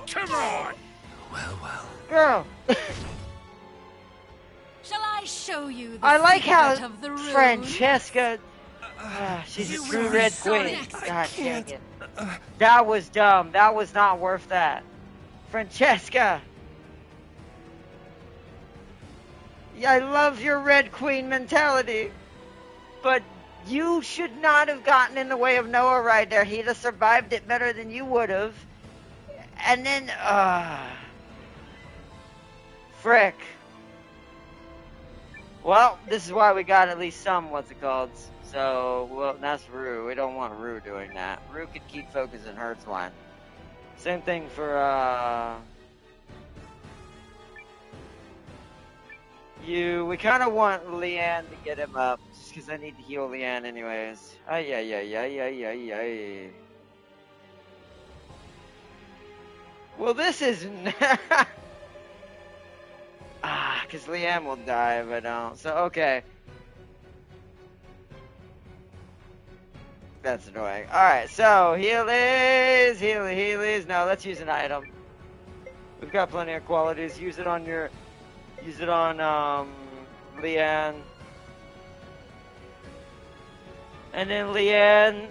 Come on! Girl, Shall I show you the I like how secret of the rune? Francesca... she's a true Red Queen. Sonic. God dang it. That was dumb. That was not worth that. Francesca! Yeah, I love your Red Queen mentality. But you should not have gotten in the way of Noah right there. He'd have survived it better than you would have. And then, frick. Well, this is why we got at least some, what's it called? So, well, that's Rue. We don't want Rue doing that. Rue could keep focusing Hertzwine. Same thing for, you. We kind of want Leanne to get him up, just because I need to heal Leanne anyways. Ay, ay, ay, ay, ay, ay, ay. Well, this isn't... because Leanne will die if I don't. So, okay. That's annoying. Alright, so, Healies, Healies. No, let's use an item. We've got plenty of qualities. Use it on Leanne. And then Leanne,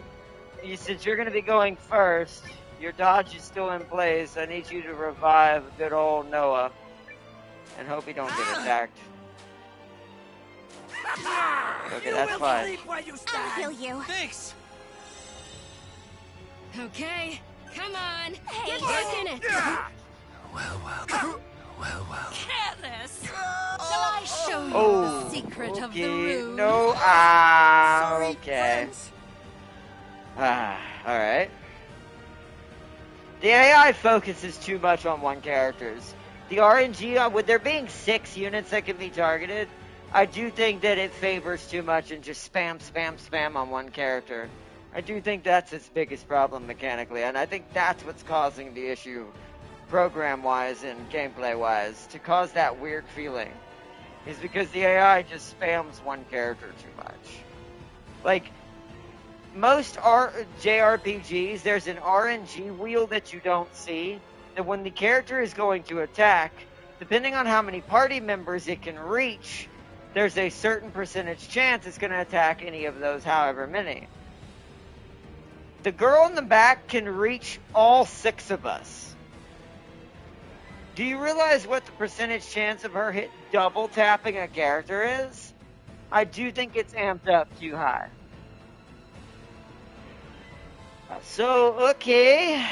since you're going to be going first, your dodge is still in place. I need you to revive good old Noah. And hope he don't get attacked. Okay, that's fine. I'll heal you. Thanks. Okay, come on. Hey, Get back in it. Well. Careless. Shall I show you Oh, the secret of the okay. room? No, okay. Alright. The AI focuses too much on one character's. The RNG, with there being 6 units that can be targeted, I do think that it favors too much and just spam on one character. I do think that's its biggest problem mechanically, and I think that's what's causing the issue program-wise and gameplay-wise, to cause that weird feeling, is because the AI just spams one character too much. Like, most JRPGs, there's an RNG wheel that you don't see, that when the character is going to attack, depending on how many party members it can reach, there's a certain percentage chance it's going to attack any of those, however many. The girl in the back can reach all 6 of us. Do you realize what the percentage chance of her hit double tapping a character is? I do think it's amped up too high. So, okay.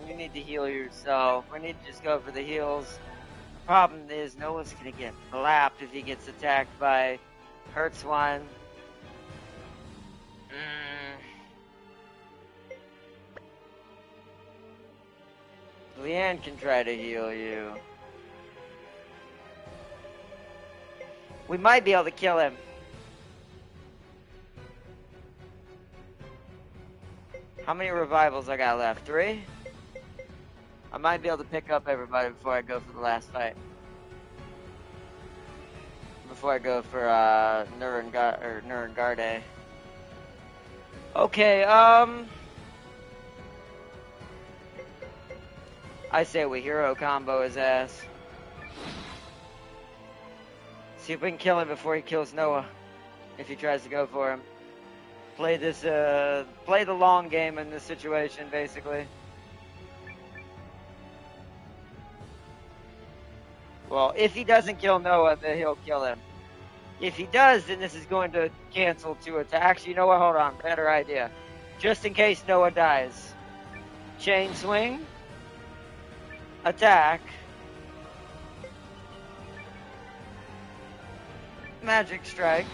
You need to heal yourself. We need to just go for the heals. The problem is Noah's gonna get blapped if he gets attacked by Hertzwine. Leanne can try to heal you. We might be able to kill him. How many revivals I got left? 3? I might be able to pick up everybody before I go for the last fight. Before I go for Nurengard. Okay, I say we hero combo his ass. See if we can kill him before he kills Noah. If he tries to go for him. Play the long game in this situation, basically. Well, if he doesn't kill Noah, then he'll kill him. If he does, then this is going to cancel 2 attacks. Actually, you know what? Hold on. Better idea. Just in case Noah dies. Chain swing. Attack. Magic strike.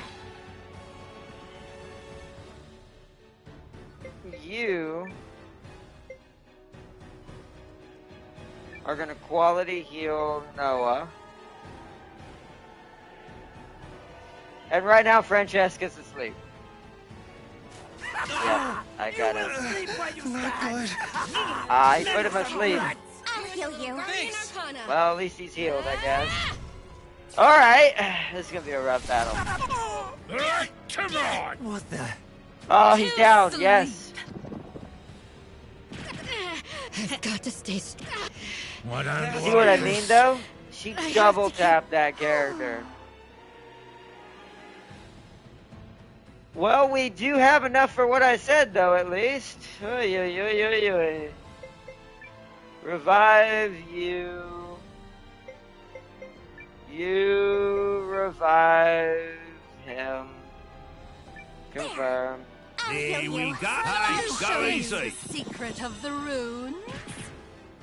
You are going to quality heal Noah. And right now, Francesca's asleep. Yeah, I got him. I put him asleep. I'll heal you. Guardian Arcana. Well, at least he's healed, I guess. Alright, this is going to be a rough battle. Come on! What the? Oh, he's down, yes. I've got to stay strong. What on See what I mean, though? She double tapped that character. Well, we do have enough for what I said, though, at least. Oy, oy, oy, oy, oy. Revive you. You revive him. Confirm. Here we go. I'll Hey, show go you easy. the secret of the runes.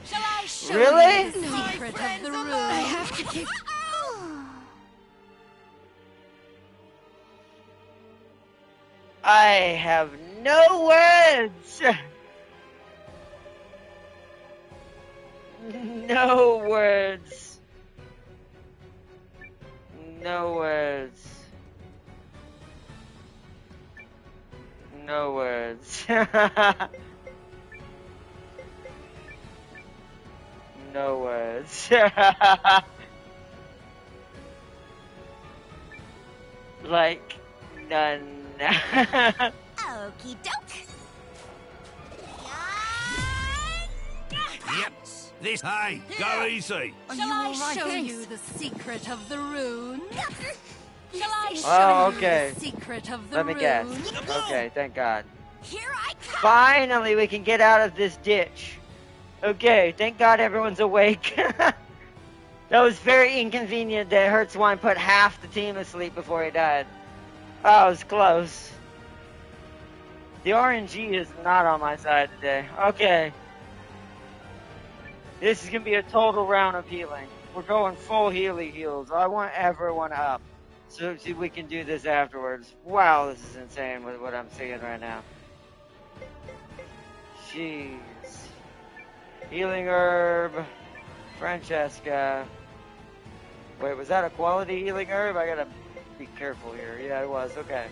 Shall I show Really? you the secret of the runes? I have to keep. I have no words. No words. No words. No words. No words. Like, none. Okie doke. Yep. This. Hey, go easy. Shall I show you the secret of the runes? Shall I show Oh, you okay. the secret of the Let me guess. runes? Okay, thank God. Here I come. Finally, we can get out of this ditch. Okay, thank God everyone's awake. That was very inconvenient that Hertzwine put half the team asleep before he died. Oh, it was close. The RNG is not on my side today. Okay. This is going to be a total round of healing. We're going full healy heals. I want everyone up. So see, we can do this afterwards. Wow, this is insane with what I'm seeing right now. Jeez. Healing herb. Francesca. Wait, was that a quality healing herb? I gotta be careful here. Yeah, it was. Okay.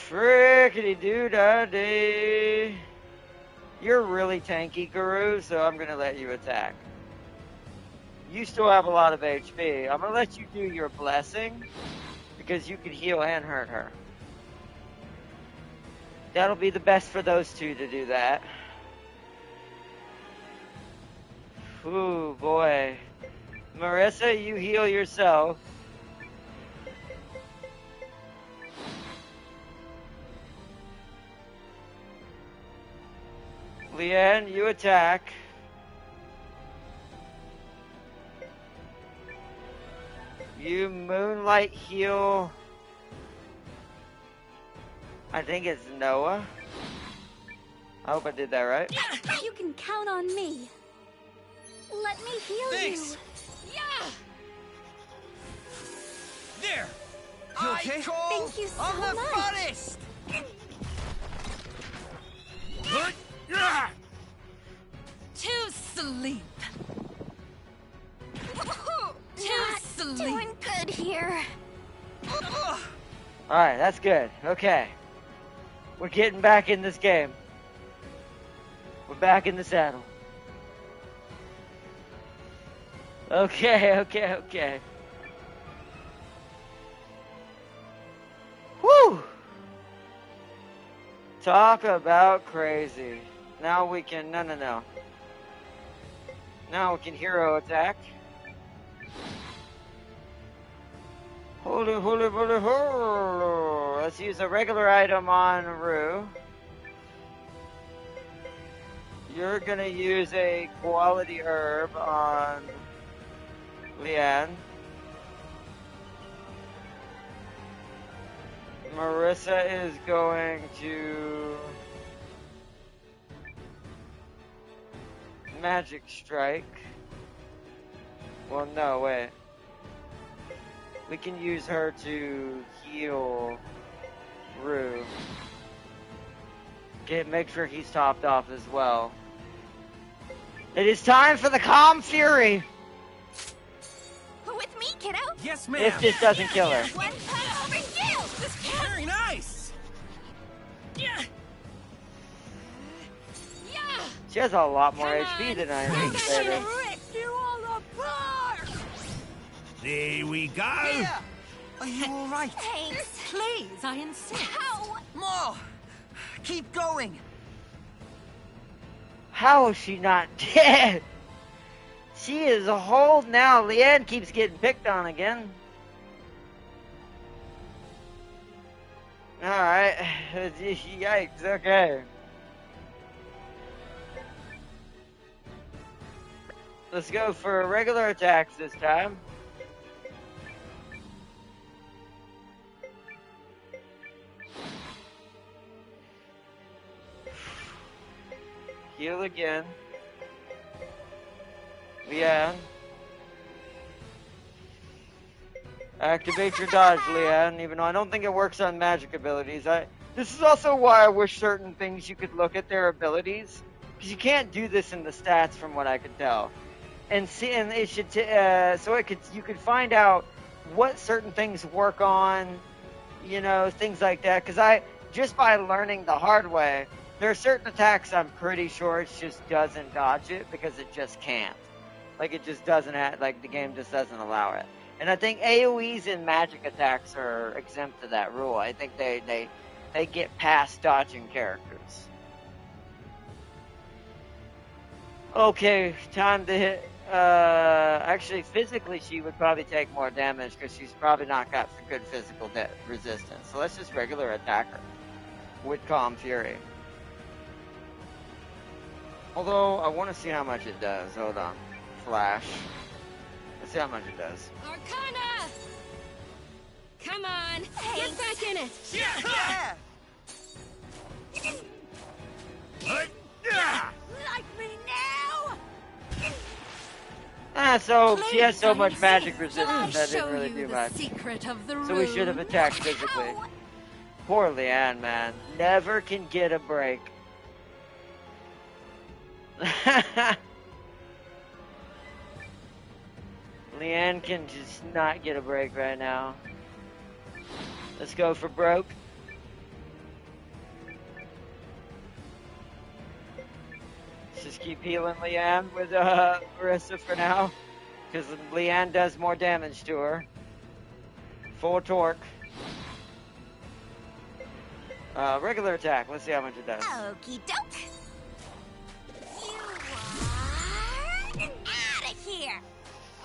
Frickety doo da dee. You're really tanky, Guru, so I'm gonna let you attack. You still have a lot of HP. I'm gonna let you do your blessing because you can heal and hurt her. That'll be the best for those two to do that. Ooh, boy. Marissa, you heal yourself. Leanne, you attack. You moonlight heal. I think it's Noah. I hope I did that right. You can count on me. Let me heal Thanks. you. Yeah. There. You okay? Thank you so much. To sleep. To sleep. Doing good here. Alright, that's good. Okay. We're getting back in this game. We're back in the saddle. Okay. Whew! Talk about crazy. Now we can... No. Now we can hero attack. Holy. Let's use a regular item on Rue. You're gonna use a quality herb on Leanne. Marissa is going to Magic Strike. Well, no, wait. We can use her to heal Rue. Make sure he's topped off as well. It is time for the Calm Fury! With me, kiddo. Yes, ma'am. If this doesn't kill her. One punch over you. Very nice. Yeah. She has a lot more HP than I Rip anticipated. you all apart. There we go. Yeah. Are you all right? Thanks. Please, I insist. Ow. More. Keep going. How is she not dead? She is a hold now. Leanne keeps getting picked on again. Alright. Yikes, okay. Let's go for regular attacks this time. Heal again. Leanne. Activate your dodge, Leanne, even though I don't think it works on magic abilities. This is also why I wish certain things you could look at their abilities. Because you can't do this in the stats from what I could tell. And see, and it should, you could find out what certain things work on, you know, things like that. Because just by learning the hard way, there are certain attacks I'm pretty sure it just doesn't dodge it because it just can't. Like, it just doesn't like, the game just doesn't allow it. And I think AoEs and magic attacks are exempt to that rule. I think they get past dodging characters. Okay, time to hit. Actually, physically, she would probably take more damage because she's probably not got good physical resistance. So let's just regular attack her with Calm Fury. Although, I want to see how much it does. Hold on. Flash. Let's see how much it does. Arcana! Come on, get back in it! Yeah! Like me now? So she has so Please, much magic I'll resistance that show didn't really you do the much. secret of the So we should have rune. attacked physically. Poor Leanne, man. Never can get a break. Leanne can just not get a break right now. Let's go for broke. Let's just keep healing Leanne with Marissa for now. Because Leanne does more damage to her. Full torque. Regular attack. Let's see how much it does. Okie doke. You are out of here.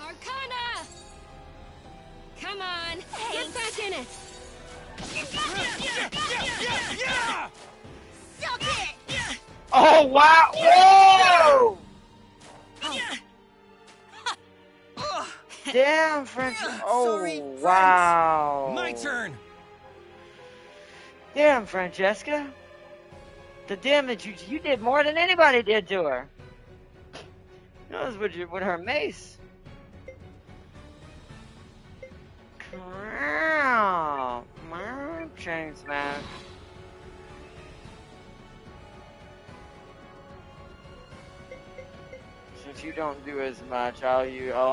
Arcana! Come on, get back in it! Suck it. Oh, wow! Whoa! Damn, French. Oh, Sorry, friends. wow. My turn. Damn, Francesca. The damage you did more than anybody did to her. That was with her mace. Wow. Chains, man. Since you don't do as much, I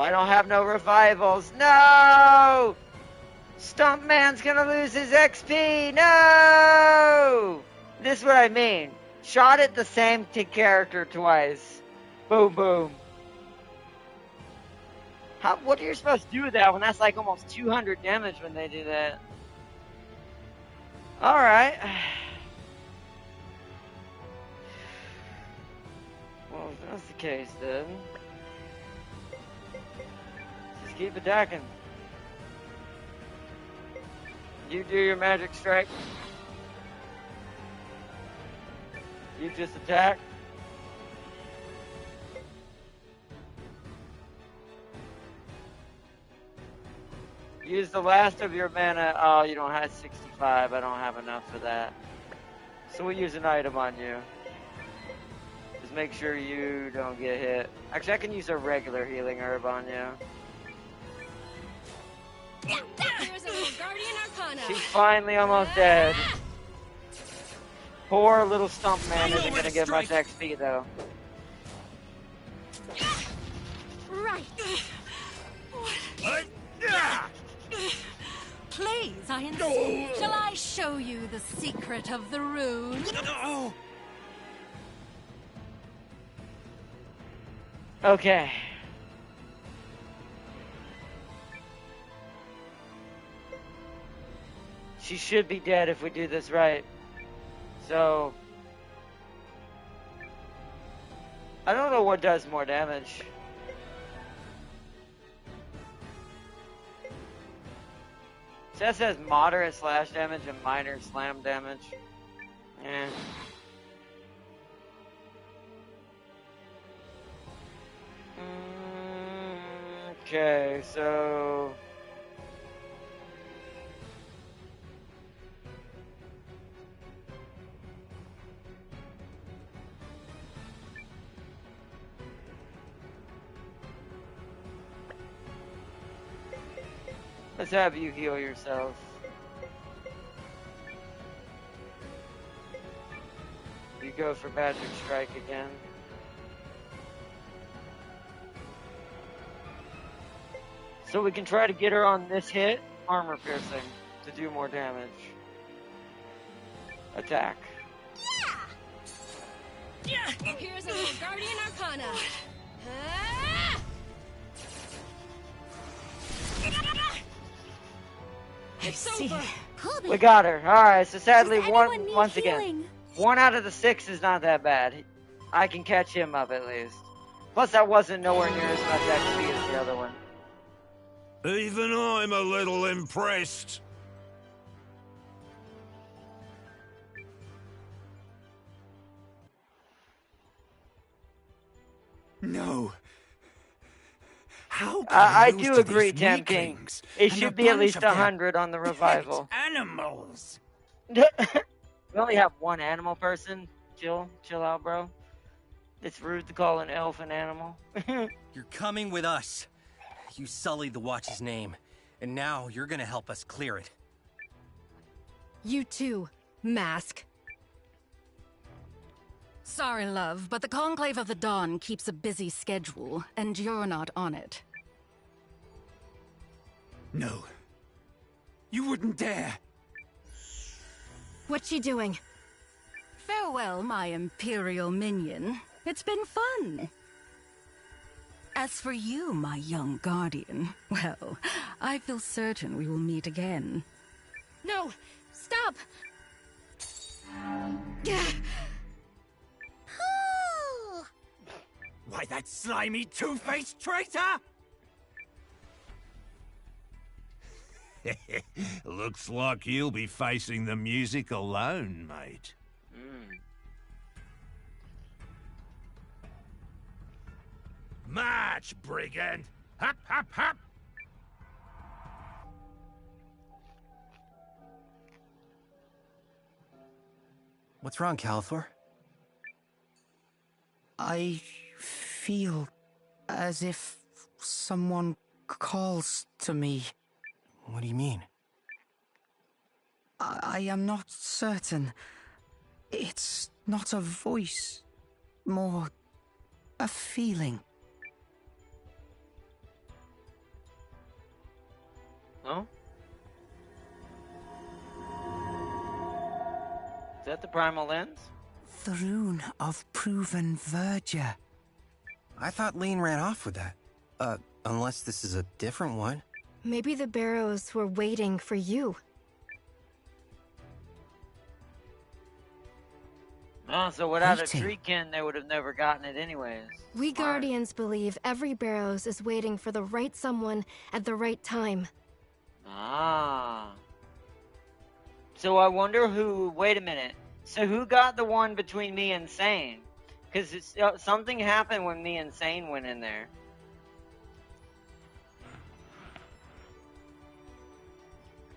don't have no revivals. No! Stumpman's gonna lose his XP. No! This is what I mean. Shot at the same character twice. Boom, boom. What are you supposed to do with that when that's like almost 200 damage when they do that? Alright. Well, if that's the case then, just keep attacking. You do your magic strike. You just attack. Use the last of your mana. Oh, you don't have 65. I don't have enough for that. So we'll use an item on you. Just make sure you don't get hit. Actually, I can use a regular healing herb on you. Here's a little Guardian Arcana. She's finally almost dead. Poor little stump man isn't gonna get much XP though. Right. Please, I insist. Shall I show you the secret of the rune? No. Okay. She should be dead if we do this right. So, I don't know what does more damage. It says moderate slash damage and minor slam damage. Eh. Okay, so... let's have you heal yourself. You go for Magic Strike again. So we can try to get her on this hit, armor piercing, to do more damage. Attack. Yeah! Here's a little Guardian Arcana. Ah! It's over. We got her. Alright, so sadly, Does anyone need once healing? again, 1 out of the 6 is not that bad. I can catch him up at least. Plus, that wasn't nowhere near as much XP as the other one. Even I'm a little impressed. No. How I lose do to agree, these Tam King. weaklings It and should a be at bunch least of their 100 on the revival. pet animals. We only have one animal person. Chill out, bro. It's rude to call an elf an animal. You're coming with us. You sullied the Watch's name, and now you're gonna help us clear it. You too, Mask. Sorry, love, but the Conclave of the Dawn keeps a busy schedule, and you're not on it. No. You wouldn't dare. What's she doing? Farewell, my Imperial minion. It's been fun. As for you, my young guardian, well, I feel certain we will meet again. No! Stop! Why, that slimy two-faced traitor! Looks like you'll be facing the music alone, mate. March, brigand! Hop, hop, hop! What's wrong, Calithor? I feel as if someone calls to me. What do you mean? I am not certain. It's not a voice, more a feeling. No? Is that the primal lens? The rune of proven verdure. I thought Lean ran off with that. Unless this is a different one. Maybe the Barrows were waiting for you. Oh, so without Waiting. a treekin, they would have never gotten it anyways. We Smart. Guardians believe every Barrows is waiting for the right someone at the right time. Ah. So I wonder who... Wait a minute. So who got the one between me and Sane? Because something happened when me and Sane went in there.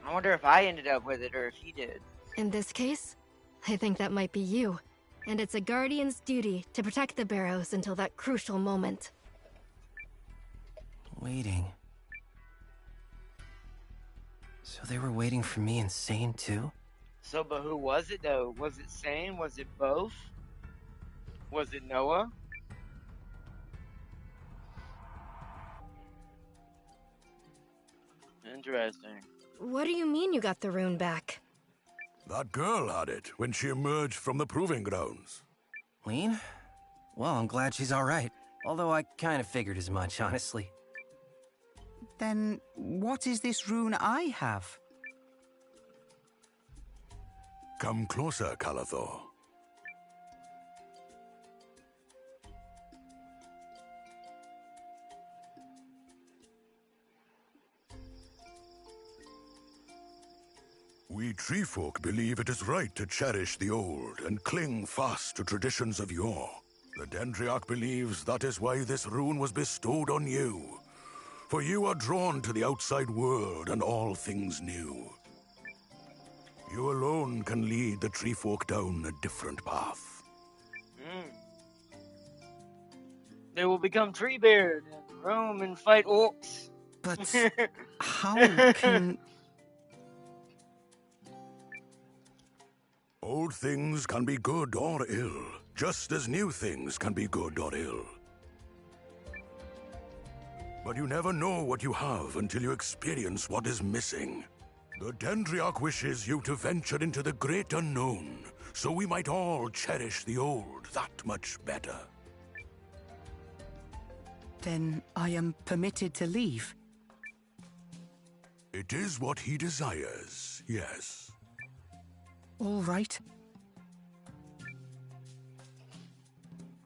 I wonder if I ended up with it or if he did. In this case, I think that might be you. And it's a Guardian's duty to protect the Barrows until that crucial moment. Waiting. So they were waiting for me and Sane too? So, but who was it though? Was it Sane? Was it both? Was it Noah? Interesting. What do you mean you got the rune back? That girl had it when she emerged from the proving grounds. Lean? Well, I'm glad she's alright. Although I kind of figured as much, honestly. Then what is this rune I have? Come closer, Calithor. We treefolk believe it is right to cherish the old and cling fast to traditions of yore. The Dendriarch believes that is why this rune was bestowed on you. For you are drawn to the outside world and all things new. You alone can lead the tree folk down a different path. They will become tree bears and roam and fight orcs. But how can... Old things can be good or ill, just as new things can be good or ill. But you never know what you have until you experience what is missing. The Dendriarch wishes you to venture into the great unknown, so we might all cherish the old that much better. Then I am permitted to leave? It is what he desires, yes. All right.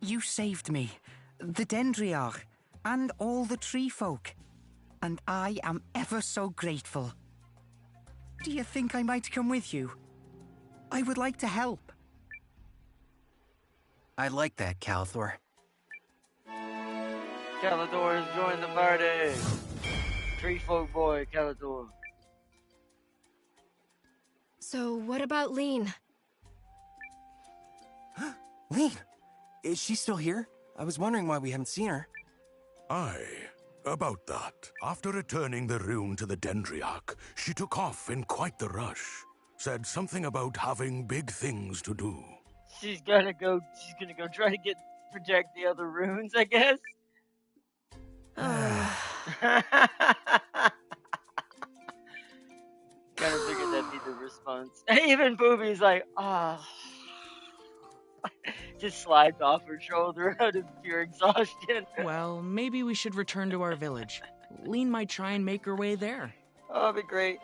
You saved me, the Dendriarch, and all the tree folk, and I am ever so grateful. Do you think I might come with you? I would like to help. I like that, Calthor. Calidor has joined the party. Tree folk boy, Calidor. So, what about Lean? Lean! Is she still here? I was wondering why we haven't seen her. Aye, about that. After returning the rune to the Dendriarch, she took off in quite the rush. Said something about having big things to do. She's gonna go try to protect the other runes, I guess. Kind of figured that'd be the response. Even Booby's like, just slides off her shoulder out of pure exhaustion. Well, maybe we should return to our village. Lean might try and make her way there. Oh, that'd be great.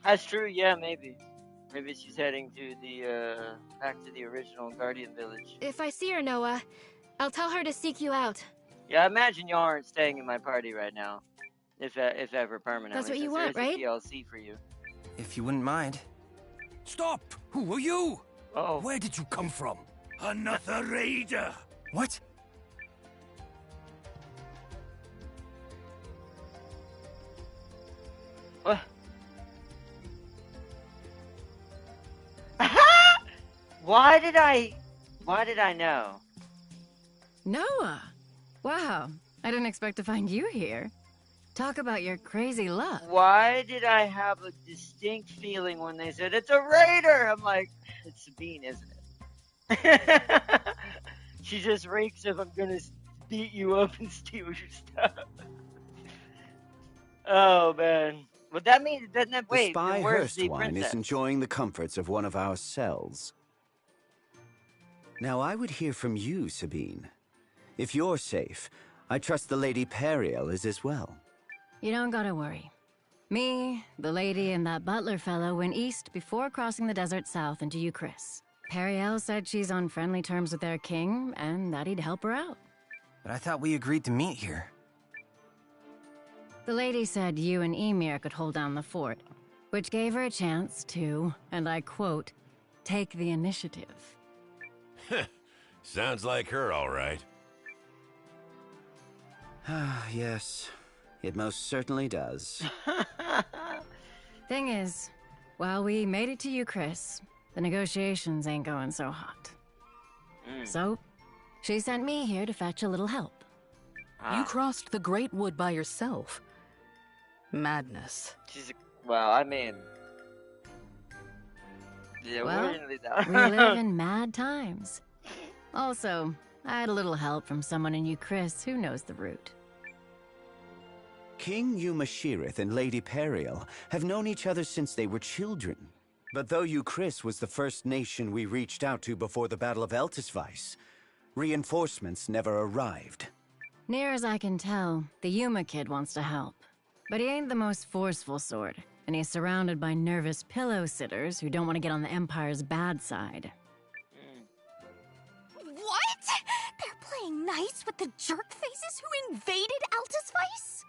That's true, yeah, maybe. Maybe she's heading to the, back to the original Guardian village. If I see her, Noah, I'll tell her to seek you out. Yeah, I imagine y'all aren't staying in my party right now. If ever permanently. That's what you since want, there is right? a DLC for you. If you wouldn't mind. Stop! Who are you? Oh. Where did you come from? Another raider! What? What? Why did I know? Noah! Wow, I didn't expect to find you here. Talk about your crazy luck. Why did I have a distinct feeling when they said, it's a raider? I'm like, it's Sabine, isn't it? She just reeks of, I'm gonna beat you up and steal your stuff. Oh, man. But that means, doesn't that, wait, the spy where's the Hurstwine princess? is enjoying the comforts of one of our cells. Now I would hear from you, Sabine. If you're safe, I trust the Lady Periel is as well. You don't gotta worry. Me, the lady, and that butler fellow went east before crossing the desert south into Euchris. Periel said she's on friendly terms with their king, and that he'd help her out. But I thought we agreed to meet here. The lady said you and Ymir could hold down the fort, which gave her a chance to, and I quote, take the initiative. Sounds like her, all right. Yes, it most certainly does. Thing is, while we made it to Euchris, the negotiations ain't going so hot. So, she sent me here to fetch a little help. You crossed the Great Wood by yourself. Madness. Well, I mean... Yeah, Well, we're we live in mad times. Also, I had a little help from someone in Euchris who knows the route. King Umashirith and Lady Periel have known each other since they were children. But though Euchris was the first nation we reached out to before the Battle of Eltisvice, reinforcements never arrived. Near as I can tell, the Yuma kid wants to help. But he ain't the most forceful sort, and he's surrounded by nervous pillow-sitters who don't want to get on the Empire's bad side. What? They're playing nice with the jerk faces who invaded Altusvice?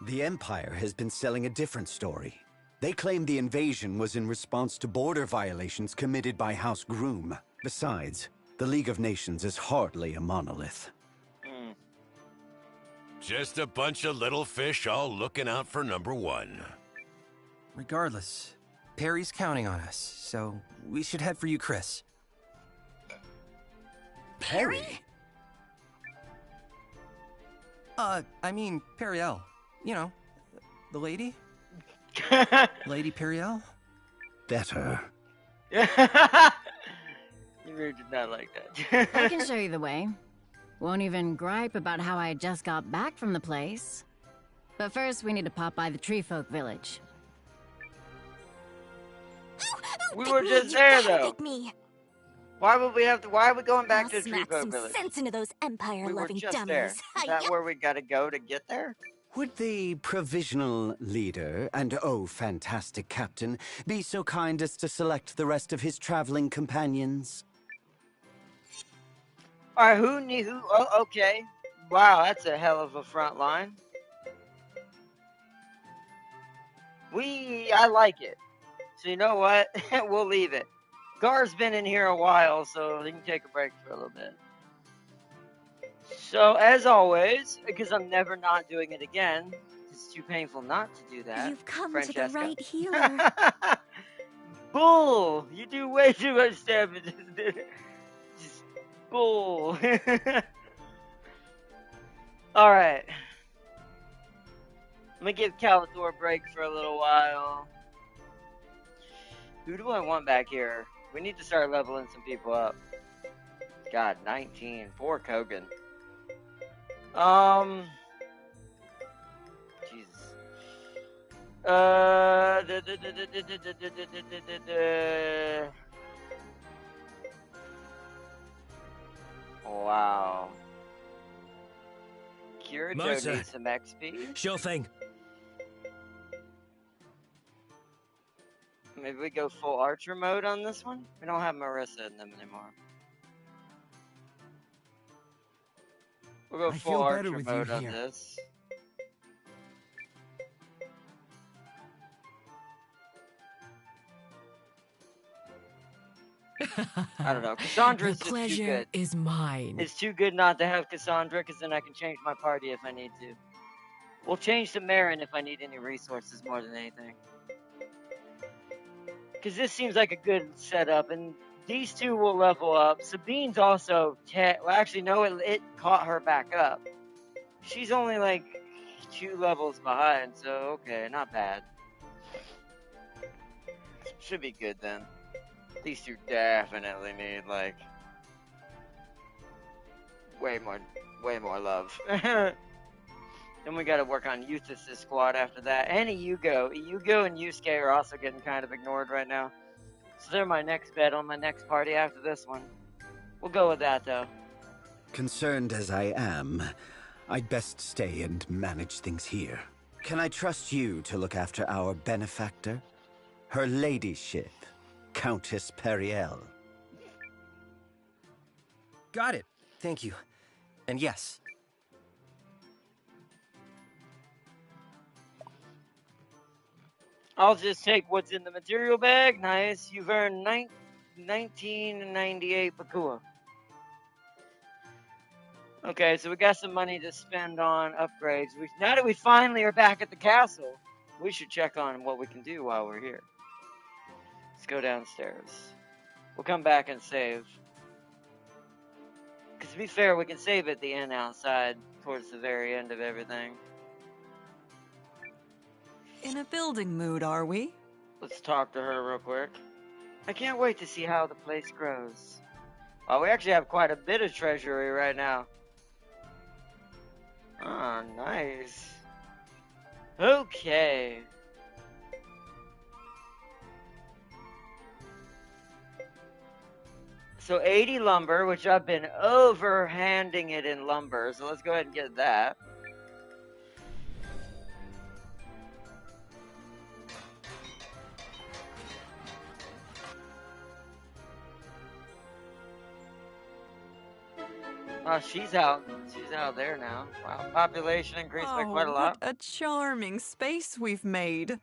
The Empire has been selling a different story. They claim the invasion was in response to border violations committed by House Groom. Besides, the League of Nations is hardly a monolith. Just a bunch of little fish all looking out for number one. Regardless, Perry's counting on us, so we should head for you, Chris. Perry? I mean, Periel. You know, the lady? Lady Periel? Better. You really did not like that. I can show you the way. Won't even gripe about how I just got back from the place. But first, we need to pop by the Tree Folk village. We were just there, though. Pick me. Why would we have to? Why are we going back I'll to the smack Tree some Folk village? sense into those We empire-loving were just dummies. there. Is that where we gotta go to get there? Would the provisional leader and fantastic captain be so kind as to select the rest of his traveling companions? Alright, who knew who? Oh, okay. Wow, that's a hell of a front line. I like it. So you know what? We'll leave it. Gar's been in here a while, so he can take a break for a little bit. So, as always, because I'm never not doing it again, it's too painful not to do that. You've come Francesca. to the right healer. Bull! You do way too much damage. Just bull. Alright. I'm gonna give Calator a break for a little while. Who do I want back here? We need to start leveling some people up. God, 19. Poor Kogan. Jesus. Wow. Kirito Martha. needs some XP. Sure thing. Maybe we go full archer mode on this one? We don't have Marissa in them anymore. We'll go I full feel better archer with you mode on here. this. I don't know. Cassandra's The just too pleasure good. is mine. It's too good not to have Cassandra, because then I can change my party if I need to. We'll change to Marin if I need any resources more than anything. Because this seems like a good setup, and these two will level up. Sabine's also, well, actually, no, it caught her back up. She's only like 2 levels behind, so okay, not bad. Should be good then. These two definitely need like way more love. Then we gotta work on Eustace's squad after that. And Iugo. Iugo and Yusuke are also getting kind of ignored right now. So they're my next bet on my next party after this one. We'll go with that though. Concerned as I am, I'd best stay and manage things here. Can I trust you to look after our benefactor? Her ladyship, Countess Periel. Got it. Thank you. And yes. I'll just take what's in the material bag. Nice. You've earned 1998 Bakua. Okay, so we got some money to spend on upgrades. Now that we finally are back at the castle, we should check on what we can do while we're here. Let's go downstairs. We'll come back and save. Because to be fair, we can save at the inn outside towards the very end of everything. In a building mood, are we? Let's talk to her real quick. I can't wait to see how the place grows. Well, we actually have quite a bit of treasury right now. Oh, nice. Okay. So 80 lumber, which I've been overhanding it in lumber, so let's go ahead and get that. Oh, she's out there now. Wow, population increased by quite a lot. What a charming space we've made.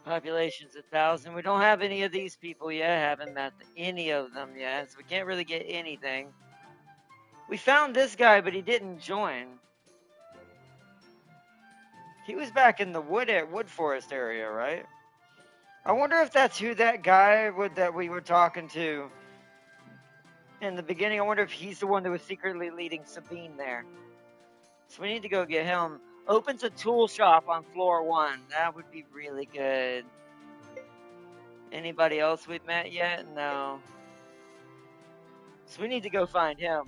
Population's 1,000. We don't have any of these people yet. Haven't met any of them yet, so we can't really get anything. We found this guy, but he didn't join. He was back in the wood forest area, right? I wonder if that's who that guy that we were talking to in the beginning. I wonder if he's the one that was secretly leading Sabine there. So we need to go get him. Opens a tool shop on floor 1. That would be really good. Anybody else we've met yet? No. So we need to go find him.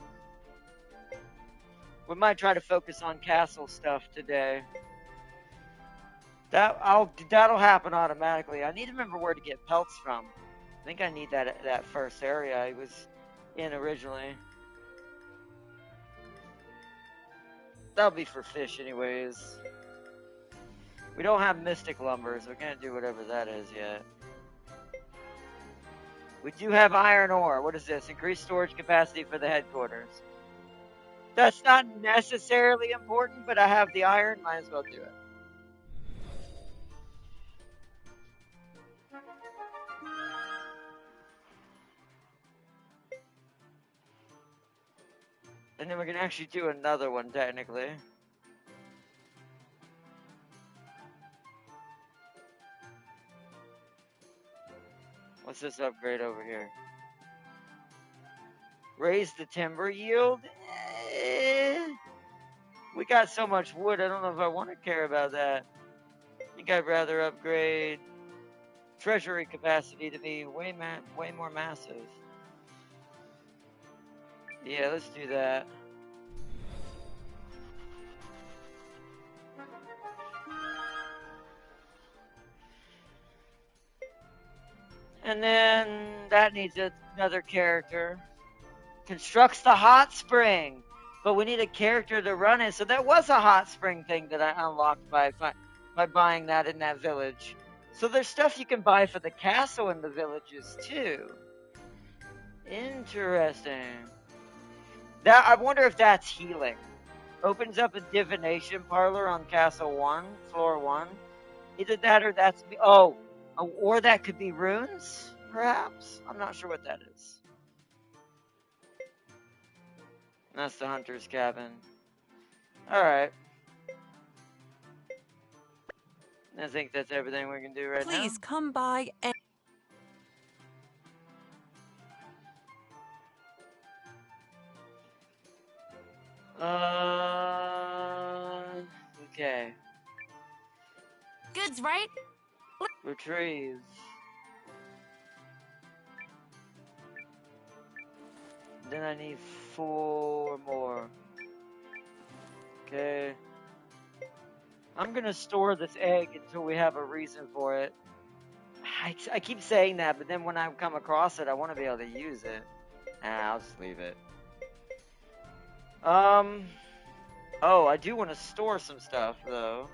We might try to focus on castle stuff today. That'll happen automatically. I need to remember where to get pelts from. I think I need that first area I was in originally. That'll be for fish anyways. We don't have mystic lumber, so we can't do whatever that is yet. We do have iron ore. What is this? Increased storage capacity for the headquarters. That's not necessarily important, but I have the iron. Might as well do it. And then we can actually do another one, technically. What's this upgrade over here? Raise the timber yield? We got so much wood, I don't know if I want to care about that. I think I'd rather upgrade treasury capacity to be way more massive. Yeah, let's do that. And then that needs another character. Constructs the hot spring. But we need a character to run it. So that was a hot spring thing that I unlocked by buying that in that village. So there's stuff you can buy for the castle in the villages too. Interesting. I wonder if that's healing. Opens up a divination parlor on Castle 1, floor 1. Either that or that's... or that could be runes, perhaps? I'm not sure what that is. That's the hunter's cabin. Alright. I think that's everything we can do right now. Please come by and... Okay. Goods, right? Retrieve. Then I need 4 more. Okay. I'm gonna store this egg until we have a reason for it. I keep saying that, but then when I come across it, I want to be able to use it. I'll just leave it. Oh, I do want to store some stuff, though.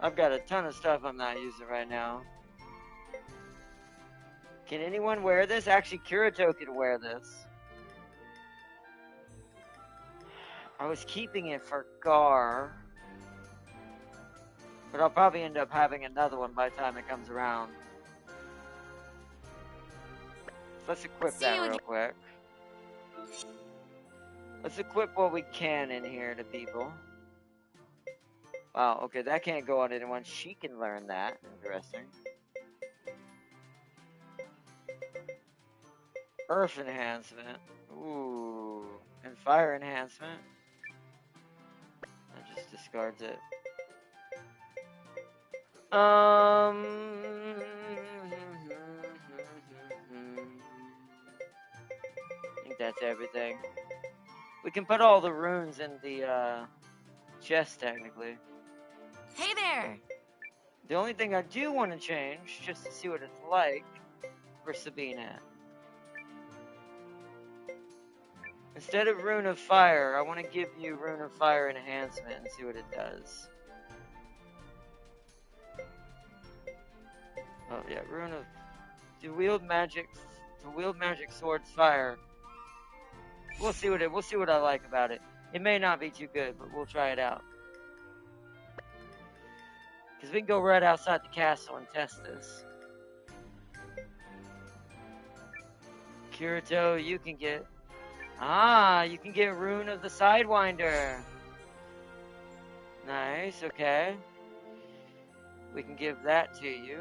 I've got a ton of stuff I'm not using right now. Can anyone wear this? Actually, Kirito can wear this. I was keeping it for Gar. But I'll probably end up having another one by the time it comes around. So let's equip that real quick. Let's equip what we can in here to people. Wow, okay, that can't go on anyone. She can learn that. Interesting. Earth enhancement. Ooh. And fire enhancement. That just discards it. I think that's everything. We can put all the runes in the chest, technically. Hey there! The only thing I do want to change, just to see what it's like, for Sabina. Instead of Rune of Fire, I want to give you Rune of Fire enhancement and see what it does. Oh yeah, Rune of... To wield magic swords fire. We'll see what I like about it. It may not be too good, but we'll try it out. Because we can go right outside the castle and test this. Kirito, you can get... Ah, you can get Rune of the Sidewinder. Nice, okay. We can give that to you.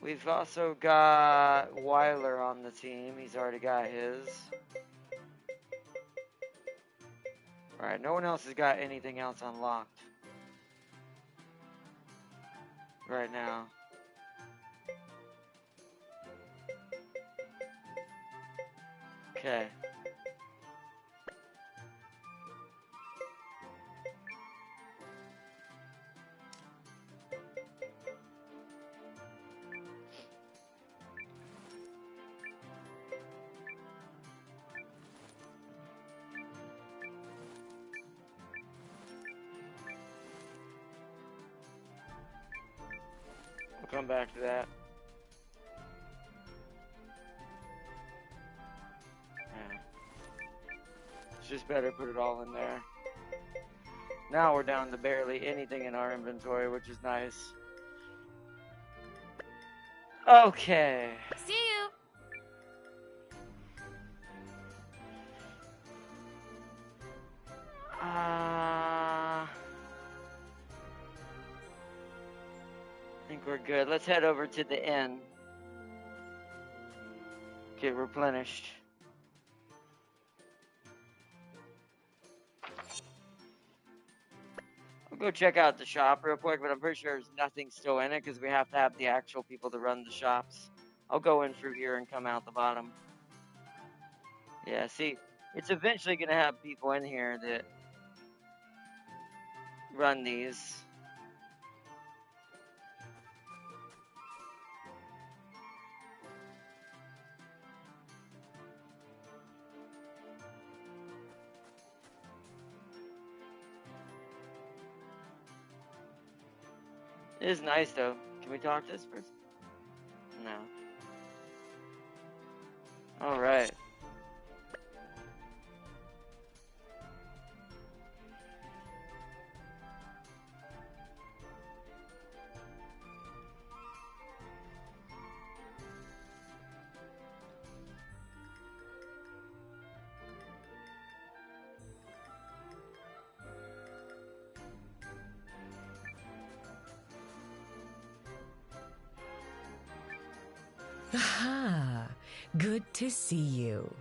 We've also got Weiler on the team. He's already got his. Alright, no one else has got anything else unlocked right now. Okay. We'll come back to that. Yeah. It's just better put it all in there. Now we're down to barely anything in our inventory, which is nice. Okay. See you. I think we're good. Let's head over to the inn. Get replenished. I'll go check out the shop real quick, but I'm pretty sure there's nothing still in it because we have to have the actual people to run the shops. I'll go in through here and come out the bottom. Yeah, see, it's eventually going to have people in here that run these. It is nice though. Can we talk to this person? No. Alright. Aha! Good to see you.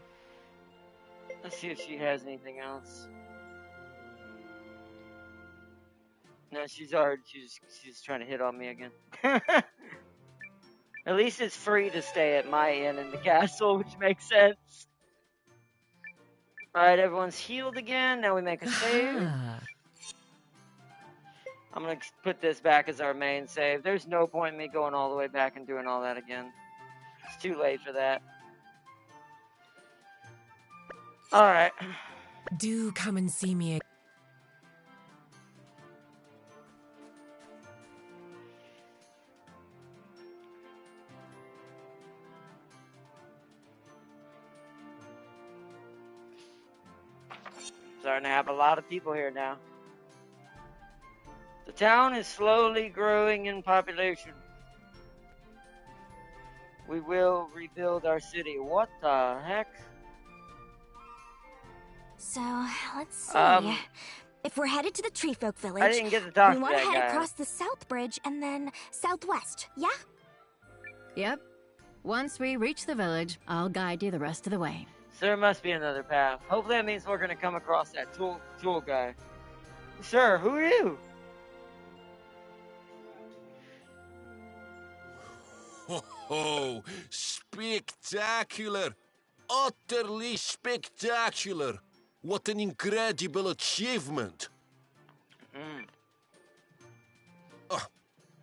Let's see if she has anything else. No, she's trying to hit on me again. At least it's free to stay at my inn in the castle, which makes sense. Alright, everyone's healed again. Now we make a save. I'm gonna put this back as our main save. There's no point in me going all the way back and doing all that again. It's too late for that. Alright. Do come and see me. Starting to have a lot of people here now. The town is slowly growing in population. We will rebuild our city. What the heck? So, let's see. If we're headed to the Treefolk Village, I didn't get to talk we to want to that head guy. across the South Bridge and then southwest, yeah? Yep. Once we reach the village, I'll guide you the rest of the way. So there must be another path. Hopefully that means we're going to come across that tool guy. Sir, who are you? Ho ho! Spectacular! Utterly spectacular! What an incredible achievement!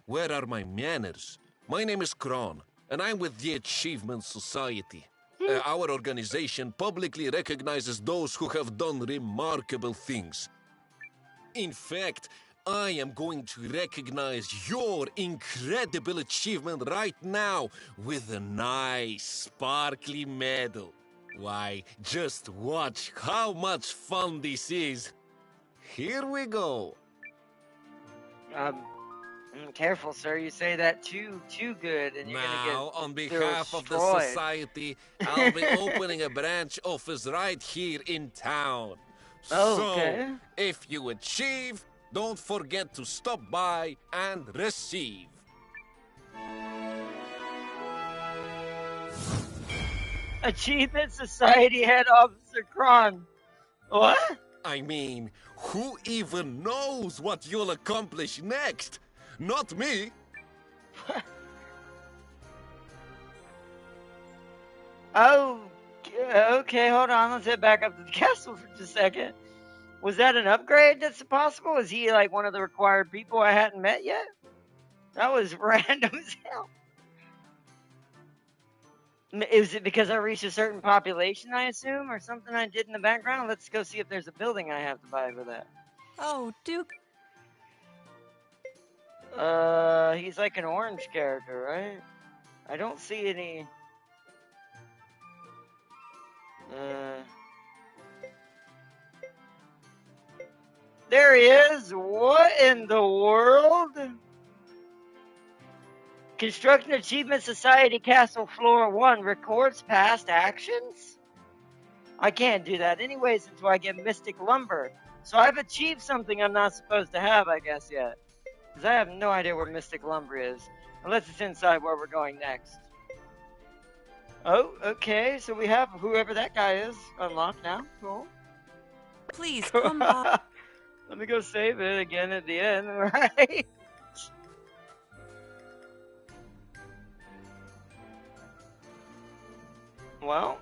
Where are my manners? My name is Kron, and I'm with the Achievement Society. Our organization publicly recognizes those who have done remarkable things. In fact, I am going to recognize your incredible achievement right now with a nice, sparkly medal. Why, just watch how much fun this is. Here we go. Careful, sir. You say that too good, and you're Now, gonna on get behalf of the destroyed. society, I'll be opening a branch office right here in town. Okay. So, if you achieve, don't forget to stop by and receive. Achievement Society Head Officer Kron. What? I mean, who even knows what you'll accomplish next? Not me. Oh, okay, hold on. Let's head back up to the castle for just a second. Was that an upgrade that's possible? Is he like one of the required people I hadn't met yet? That was random as hell. Is it because I reached a certain population, I assume, or something I did in the background? Let's go see if there's a building I have to buy for that. Oh, Duke. He's like an orange character, right? I don't see any... There he is! What in the world? Construction Achievement Society Castle Floor 1 records past actions? I can't do that anyways until I get Mystic Lumber. So I've achieved something I'm not supposed to have, I guess, yet. Because I have no idea where Mystic Lumber is. Unless it's inside where we're going next. Oh, okay, so we have whoever that guy is unlocked now. Cool. Please, come on. Let me go save it again at the end, right? Well,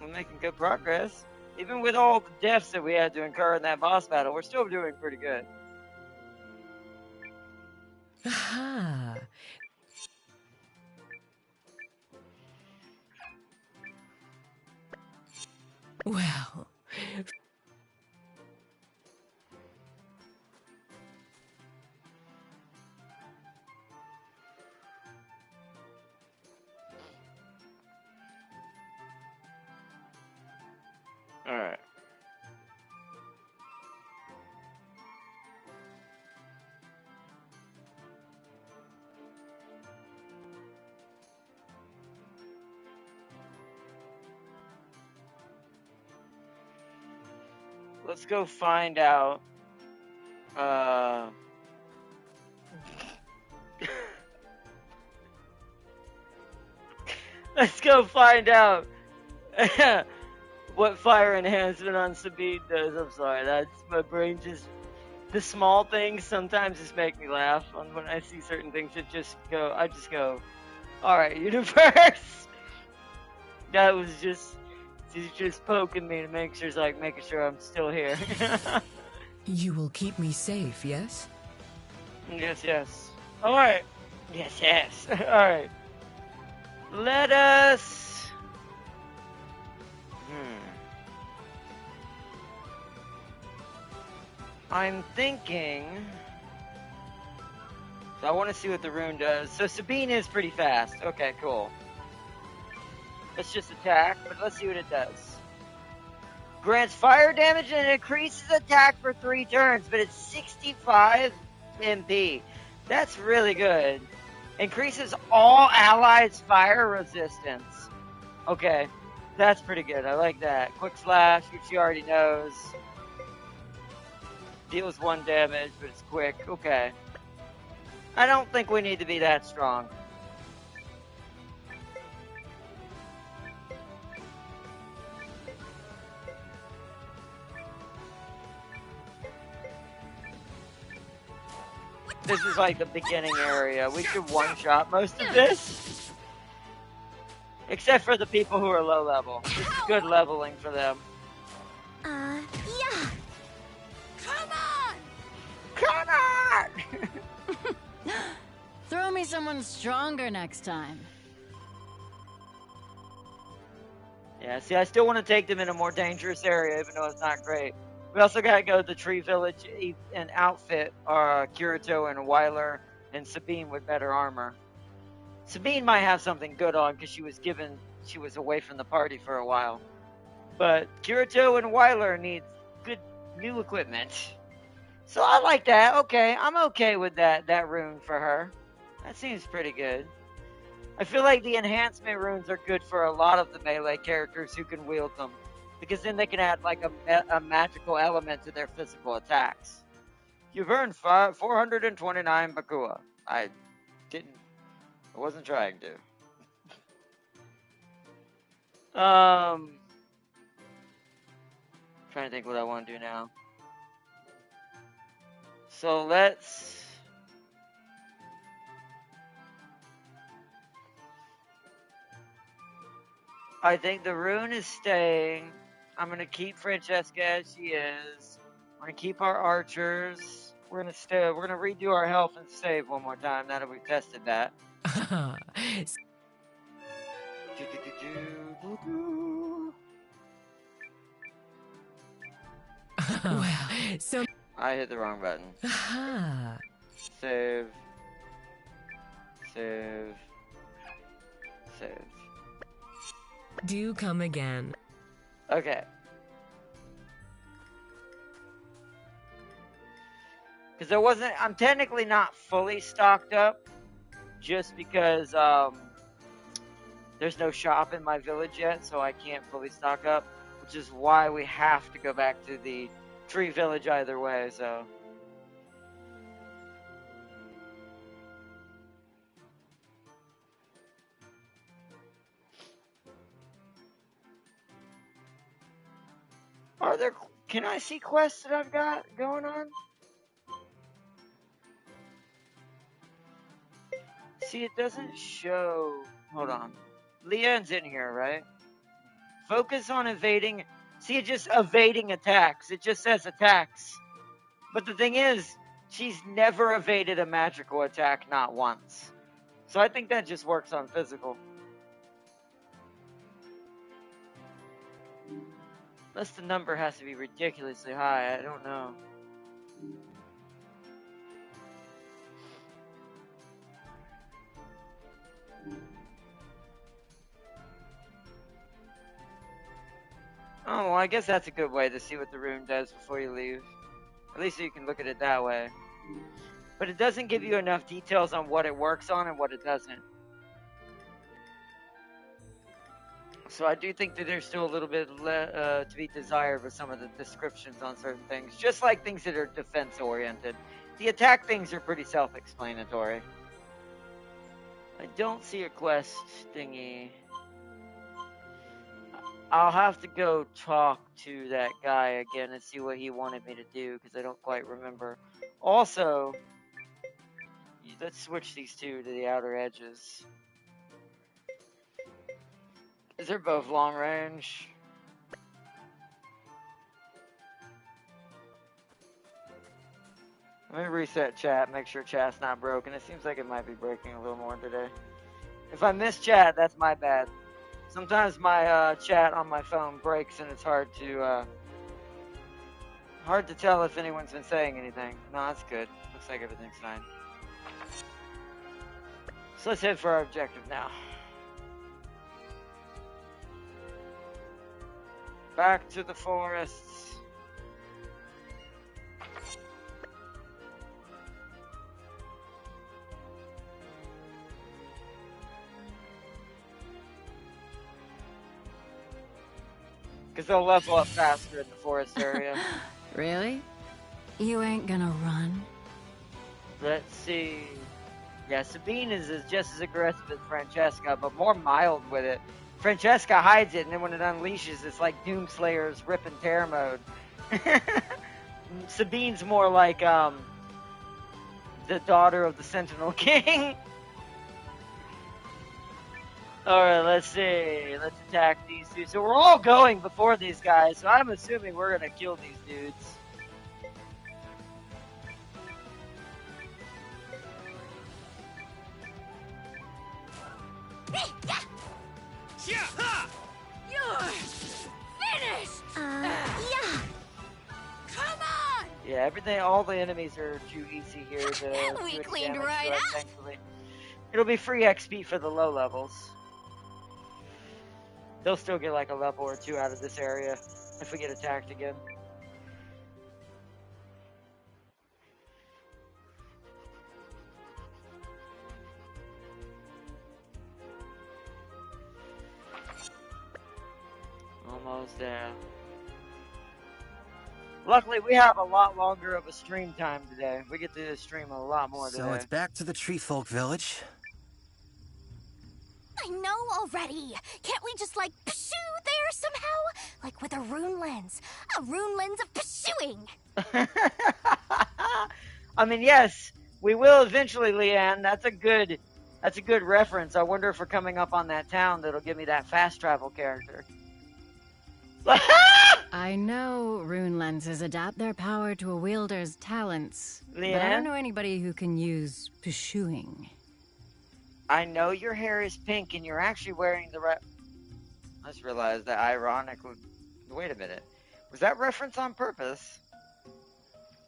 we're making good progress. Even with all the deaths that we had to incur in that boss battle, we're still doing pretty good. Aha. Well... Alright. Let's go find out. Let's go find out what fire enhancement on Sabine does. I'm sorry, that's my brain just. The small things sometimes just make me laugh when I see certain things that I just go, alright, universe! That was just. He's just poking me to make sure, making sure I'm still here. You will keep me safe, yes? Yes. Alright. Yes. Alright. Let us... I'm thinking... So I want to see what the rune does. So Sabine is pretty fast. Okay, cool. Let's just attack, but let's see what it does. Grants fire damage and increases attack for 3 turns, but it's 65 MP. That's really good. Increases all allies' fire resistance. Okay, that's pretty good. I like that. Quick slash, which she already knows. Deals 1 damage, but it's quick. Okay. I don't think we need to be that strong. This is like the beginning area. We should one-shot most of this. Except for the people who are low level. This is good leveling for them. Yeah. Come on! Throw me someone stronger next time. Yeah, see, I still want to take them in a more dangerous area, even though it's not great. We also gotta go to the Tree Village and outfit Kirito and Weiler and Sabine with better armor. Sabine might have something good on because she was away from the party for a while. But Kirito and Weiler need good new equipment. So I like that. Okay, I'm okay with that rune for her. That seems pretty good. I feel like the enhancement runes are good for a lot of the melee characters who can wield them, because then they can add like a magical element to their physical attacks. You've earned 429 Bakua. I wasn't trying to. Trying to think what I want to do now. So let's... I think the rune is staying. I'm going to keep Francesca as she is. We're going to keep our archers. We're going to redo our health and save one more time now that we've tested that. Well, so I hit the wrong button. Save. Save. Save. Do come again. Okay. Because I'm technically not fully stocked up, just because there's no shop in my village yet, so I can't fully stock up, which is why we have to go back to the tree village either way, so... Can I see quests that I've got going on? See, it doesn't show... Hold on. Leon's in here, right? Focus on evading... See, it just evading attacks. It just says attacks. But the thing is, she's never evaded a magical attack, not once. So I think that just works on physical. Unless the number has to be ridiculously high, I don't know. Oh, well, I guess that's a good way to see what the rune does before you leave. At least you can look at it that way. But it doesn't give you enough details on what it works on and what it doesn't. So I do think that there's still a little bit to be desired with some of the descriptions on certain things. Just like things that are defense-oriented. The attack things are pretty self-explanatory. I don't see a quest thingy. I'll have to go talk to that guy again and see what he wanted me to do, because I don't quite remember. Also, let's switch these two to the outer edges. Because they're both long range. Let me reset chat, make sure chat's not broken. It seems like it might be breaking a little more today. If I miss chat, that's my bad. Sometimes my chat on my phone breaks and it's hard to tell if anyone's been saying anything. No, that's good. Looks like everything's fine. So let's head for our objective now. Back to the forests. Because they'll level up faster in the forest area. Really? You ain't gonna run? Let's see. Yeah, Sabine is just as aggressive as Francesca, but more mild with it. Francesca hides it, and then when it unleashes, it's like Doomslayer's rip and tear mode. Sabine's more like the daughter of the Sentinel King. Alright, let's see. Let's attack these two. So we're all going before these guys, so I'm assuming we're gonna kill these dudes. You're finished! Yeah. Come on! Yeah, everything, all the enemies are too easy here to We do any cleaned damage right to us, up. thankfully. It'll be free XP for the low levels. They'll still get like a level or two out of this area if we get attacked again. Almost there. Luckily, we have a lot longer of a stream time today. We get to stream a lot more today. So it's back to the Tree Folk Village. I know already. Can't we just, like, pshoo there somehow? Like with a rune lens. A rune lens of pshooing. I mean, yes, we will eventually, Leanne. That's a good reference. I wonder if we're coming up on that town that'll give me that fast travel character. I know rune lenses adapt their power to a wielder's talents, but I Leanne? don't know anybody who can use pursuing. I know your hair is pink and you're actually wearing the right... I just realized that ironically... Wait a minute. Was that reference on purpose?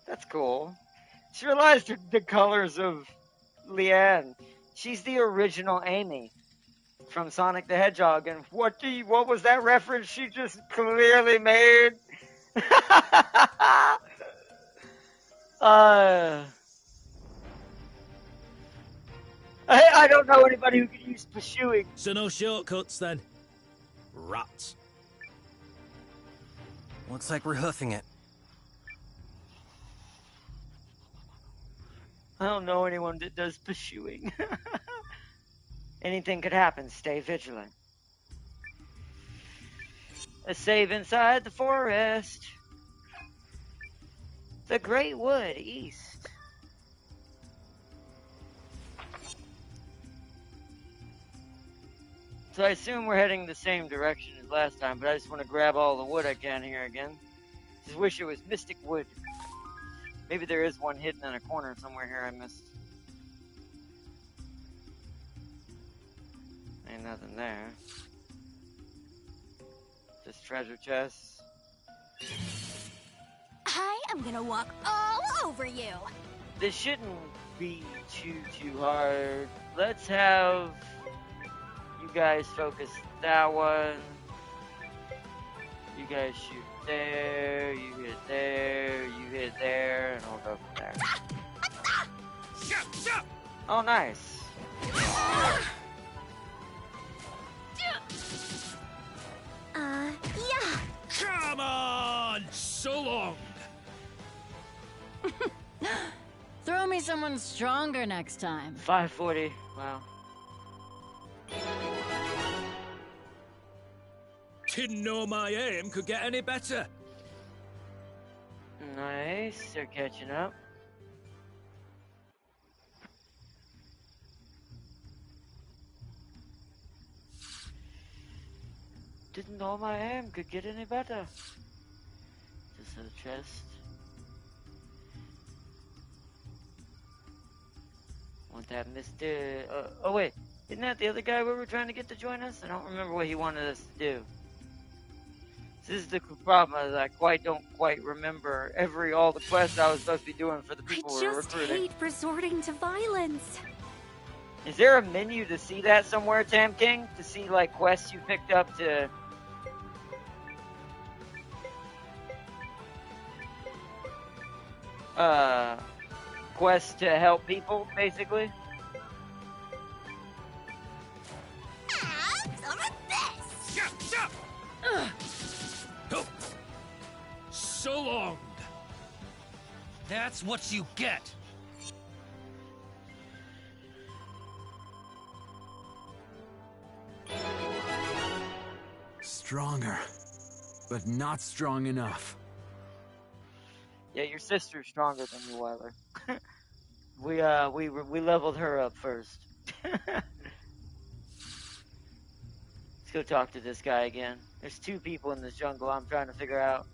That's cool. Just realized the colors of Leanne. She's the original Amy from Sonic the Hedgehog, and what was that reference she just clearly made? I don't know anybody who can use pursuing. So no shortcuts then. Rats. Looks like we're hoofing it. I don't know anyone that does pursuing. Anything could happen. Stay vigilant. A save inside the forest. The Great Wood East. So I assume we're heading the same direction as last time, but I just want to grab all the wood I can here again. Just wish it was Mystic Wood. Maybe there is one hidden in a corner somewhere here I missed. Ain't nothing there. Just treasure chests. I am gonna walk all over you. This shouldn't be too hard. Let's have you guys focus that one. You guys shoot there, you hit there, you hit there, and we'll go from there. Oh, nice. Yeah. Come on! So long! Throw me someone stronger next time. 540. Wow. Didn't know my aim could get any better. Nice. They're catching up. Didn't know my aim could get any better. Just a chest. Want that Mr. Oh wait, isn't that the other guy we were trying to get to join us? I don't remember what he wanted us to do. This is the problem, is I don't quite remember all the quests I was supposed to be doing for the people we were I just recruiting. hate resorting to violence. Is there a menu to see that somewhere, Tam King? To see like quests you picked up to... quests to help people, basically? Some of this. So long! That's what you get! Stronger, but not strong enough. Yeah, your sister's stronger than you, Weiler. we leveled her up first. Let's go talk to this guy again. There's 2 people in this jungle I'm trying to figure out.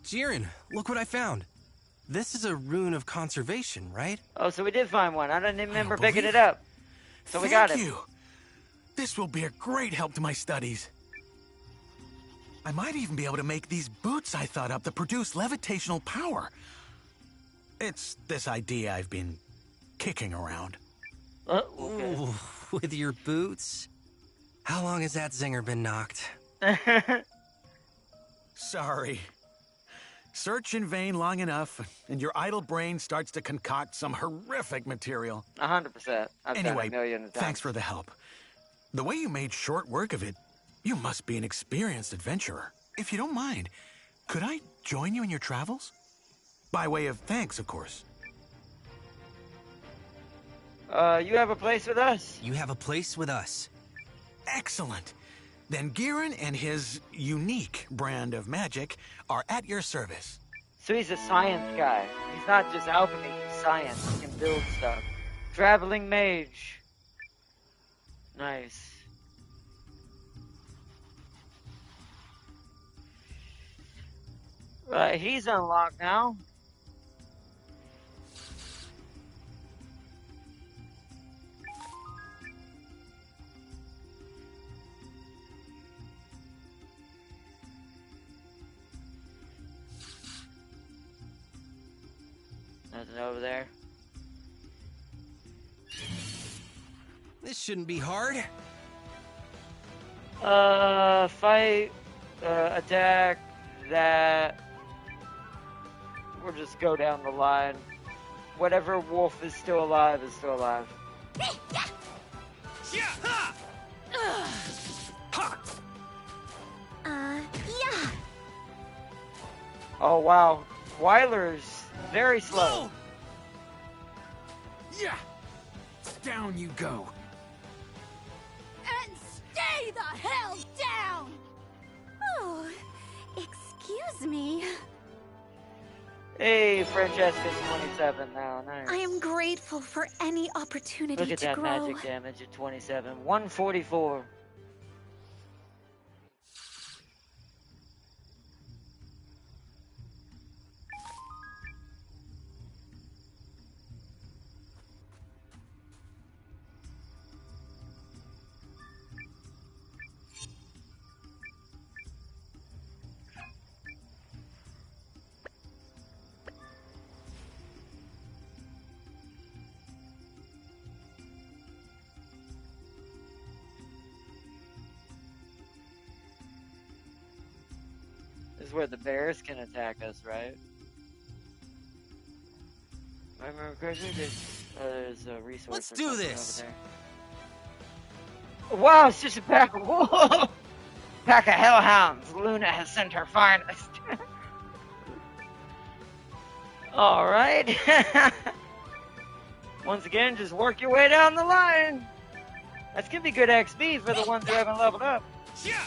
Jiren, look what I found. This is a rune of conservation, right? Oh, so we did find one. I didn't even remember picking it up. So we got it. Thank you. This will be a great help to my studies. I might even be able to make these boots I thought up that produce levitational power. It's this idea I've been kicking around. Okay. With your boots? How long has that zinger been knocked? Sorry. Search in vain long enough, and your idle brain starts to concoct some horrific material. 100%. I've done Anyway, it a million times. thanks for the help. The way you made short work of it, you must be an experienced adventurer. If you don't mind, could I join you in your travels? By way of thanks, of course. You have a place with us? You have a place with us. Excellent. Then Giran and his unique brand of magic are at your service. So he's a science guy. He's not just alchemy, he's science. He can build stuff. Traveling mage. Nice. Right, he's unlocked now. Nothing over there. This shouldn't be hard. Fight, attack, that. We'll just go down the line. Whatever wolf is still alive is still alive. Yeah. Oh wow, Weiler's very slow. Yeah. Down you go. And stay the hell down! Oh, excuse me. Hey, Francesca's 27 now. Nice. I am grateful for any opportunity Look at to that grow. magic damage at 27. 144. This is where the bears can attack us, right? I remember correctly, there's a resource. Let's or do something this. over there. Wow, it's just a pack of wolves! Pack of hellhounds. Luna has sent her finest. Alright. Once again, just work your way down the line. That's gonna be good XP for the ones who haven't leveled up. Yeah.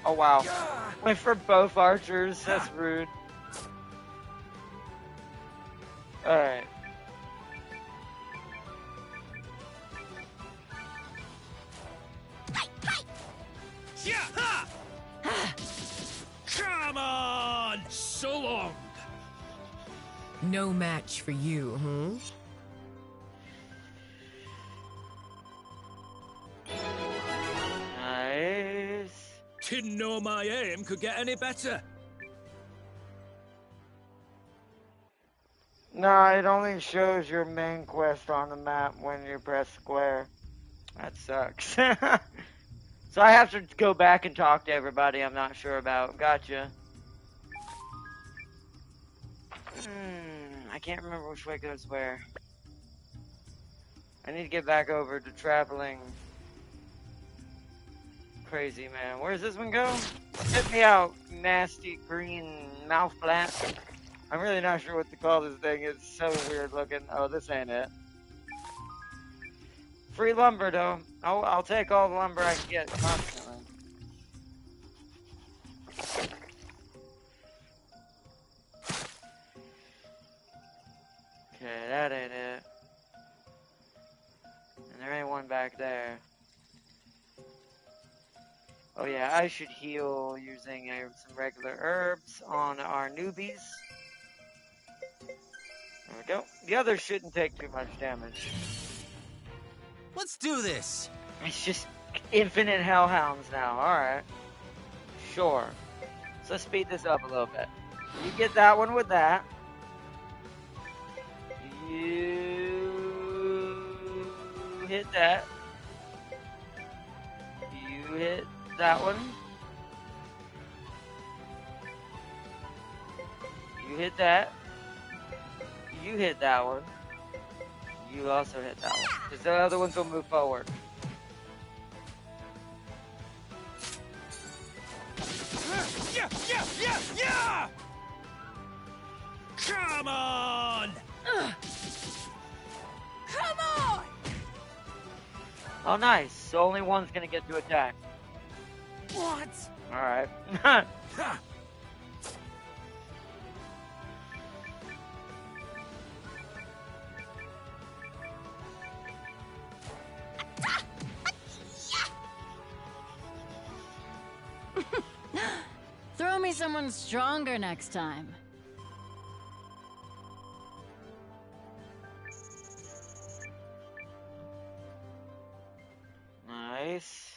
Oh wow. Went for both archers, that's rude. Alright. Come on! So long! No match for you, huh? Nice. Didn't know my aim could get any better. No, it only shows your main quest on the map when you press square. That sucks. So I have to go back and talk to everybody I'm not sure about. Gotcha. I can't remember which way goes where. I need to get back over to traveling. Crazy man. Where does this one go? Hit me out, nasty green mouth plant. I'm really not sure what to call this thing. It's so weird looking. Oh, this ain't it. Free lumber, though. Oh, I'll take all the lumber I can get constantly. Okay, that ain't it. And there ain't one back there. Oh yeah, I should heal using some regular herbs on our newbies. There we go. The others shouldn't take too much damage. Let's do this. It's just infinite hellhounds now. Alright. Sure. So let's speed this up a little bit. You get that one with that. You hit that. You hit that one. You hit that. You hit that one. You also hit that one. Because the other ones will move forward. Yeah, yeah, yeah, yeah! Come on! Come on! Oh, nice. So only one's gonna get to attack. What? Alright. Throw me someone stronger next time. Nice.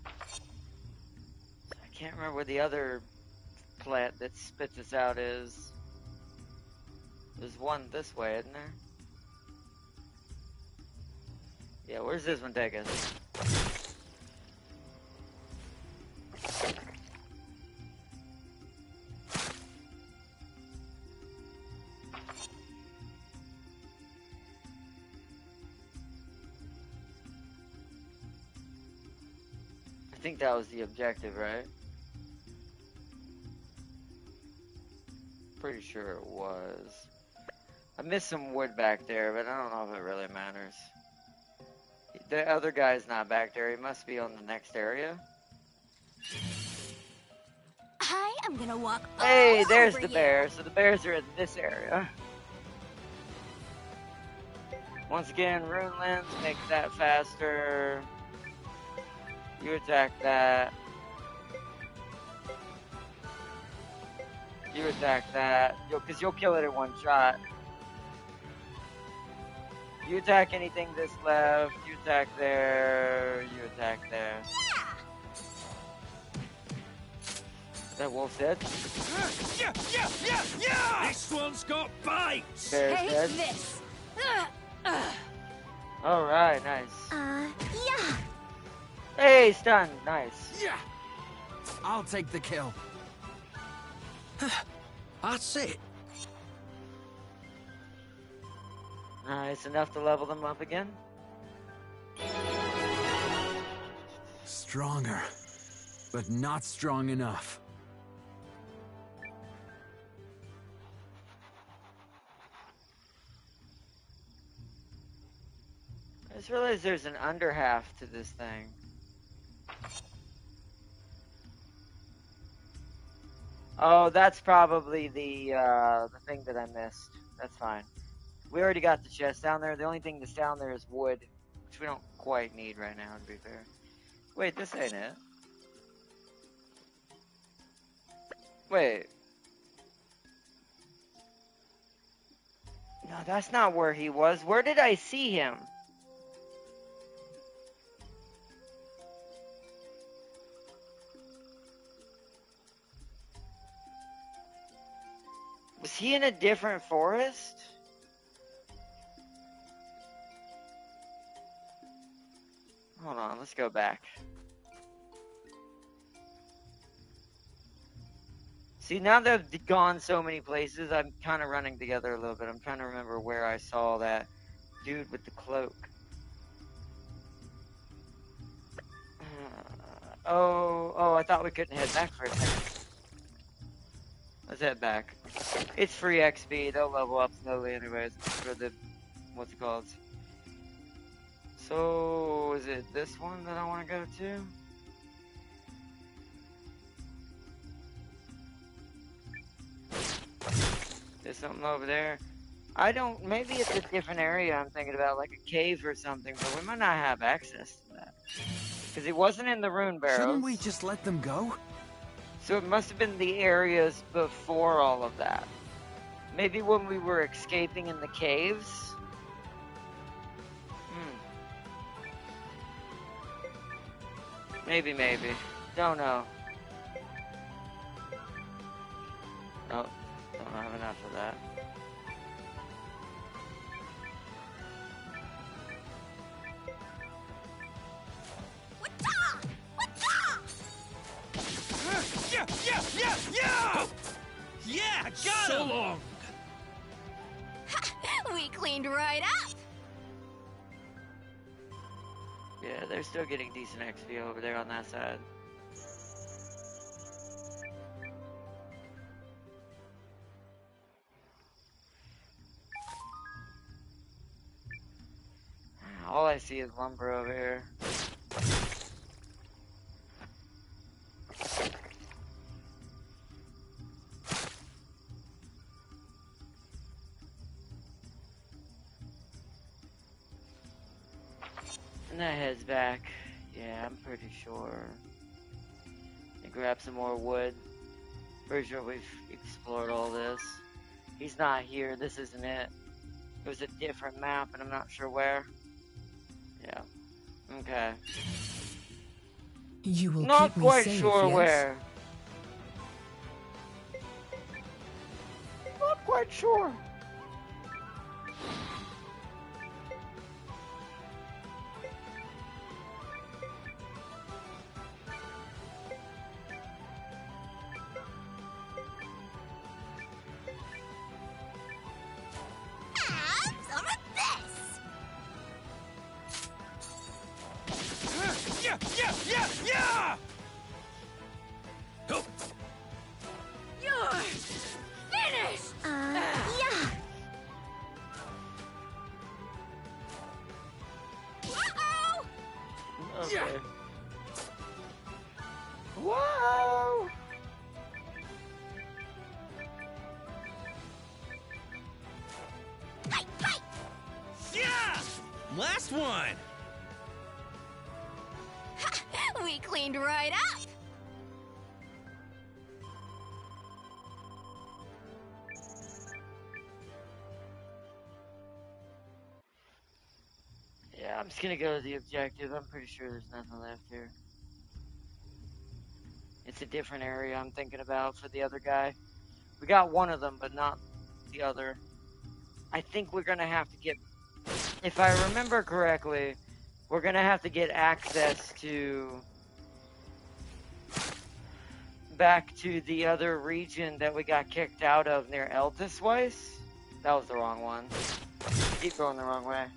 I can't remember where the other plant that spits us out is. There's one this way, isn't there? Yeah, where's this one take us? I think that was the objective, right? Pretty sure it was. I missed some wood back there, but I don't know if it really matters. The other guy's not back there. He must be on the next area. I am gonna walk Hey, all there's over the you. bears. So the bears are in this area. Once again, rune lens, make that faster. You attack that. You attack that. Because you'll kill it in one shot. You attack anything this left. You attack there. You attack there. Is that wolf dead? Yeah, yeah, yeah, yeah! This one's got bites! Bear's Take dead. this. Alright, nice. Yeah. Hey, stun. Nice. Yeah! I'll take the kill. That's it. Nice, enough to level them up again. Stronger, but not strong enough. I just realized there's an under half to this thing. Oh, that's probably the thing that I missed. That's fine. We already got the chest down there. The only thing that's down there is wood, which we don't quite need right now, to be fair. Wait, this ain't it. Wait. No, that's not where he was. Where did I see him? Was he in a different forest? Hold on, let's go back. See, now that I've gone so many places, I'm kind of running together a little bit. I'm trying to remember where I saw that dude with the cloak. Oh, I thought we couldn't head back for a second. Let's head back. It's free XP. They'll level up slowly anyways for the, what's it called? So, is it this one that I want to go to? There's something over there. I don't, maybe it's a different area I'm thinking about, like a cave or something, but we might not have access to that. Because it wasn't in the rune barrels. Shouldn't we just let them go? So it must have been the areas before all of that. Maybe when we were escaping in the caves. Maybe. Don't know. Nope. Don't have enough of that. Yeah, got So him! long. We cleaned right up! Yeah, they're still getting decent XP over there on that side. All I see is lumber over here. And that heads back. Yeah, I'm pretty sure. And grab some more wood. Pretty sure we've explored all this. He's not here. This isn't it. It was a different map, and I'm not sure where. Yeah. Okay. You will Not keep me quite safe, sure yes? where. Not quite sure. Have some of this! Yeah! You're finished! Yeah. Uh-oh! Okay. Whoa! Yeah! Last one! We cleaned right up! Yeah, I'm just gonna go to the objective. I'm pretty sure there's nothing left here. It's a different area I'm thinking about for the other guy. We got one of them, but not the other. I think we're gonna have to get, if I remember correctly, we're gonna have to get access to back to the other region that we got kicked out of near Eltisweiss. That was the wrong one. Keep going the wrong way.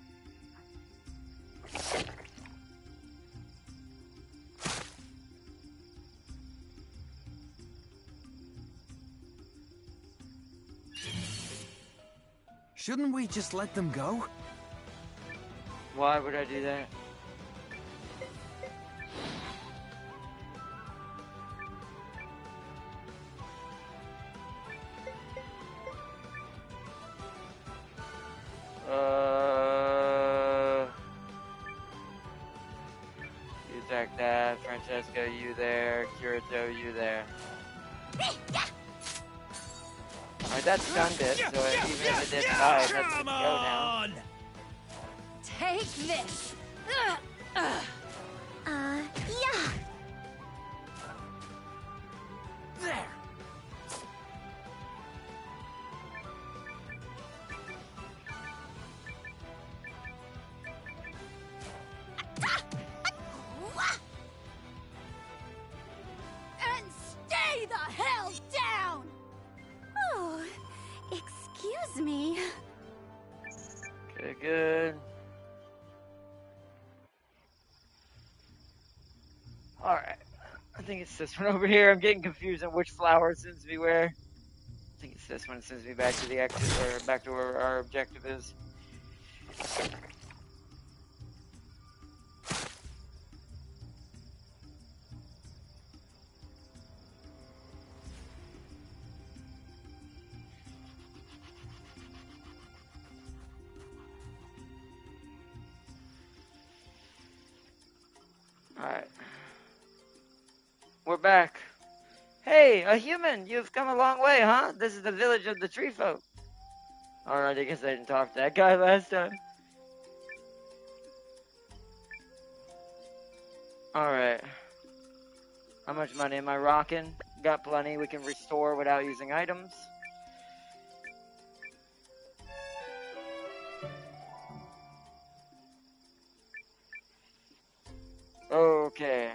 Shouldn't we just let them go? Why would I do that? You attack that. Francesco, you there. Kirito, you there. Alright, that stunned it, so even if it didn't die, that's good to go now. Take this! Yeah! There! And stay the hell down! Oh, excuse me. Okay, good. Alright. I think it's this one over here. I'm getting confused on which flower sends me where. I think it's this one. It sends me back to the exit, or back to where our objective is. Alright. We're back. Hey, a human! You've come a long way, huh? This is the village of the tree folk. Alright, I guess I didn't talk to that guy last time. Alright. How much money am I rocking? Got plenty. We can restore without using items. Okay.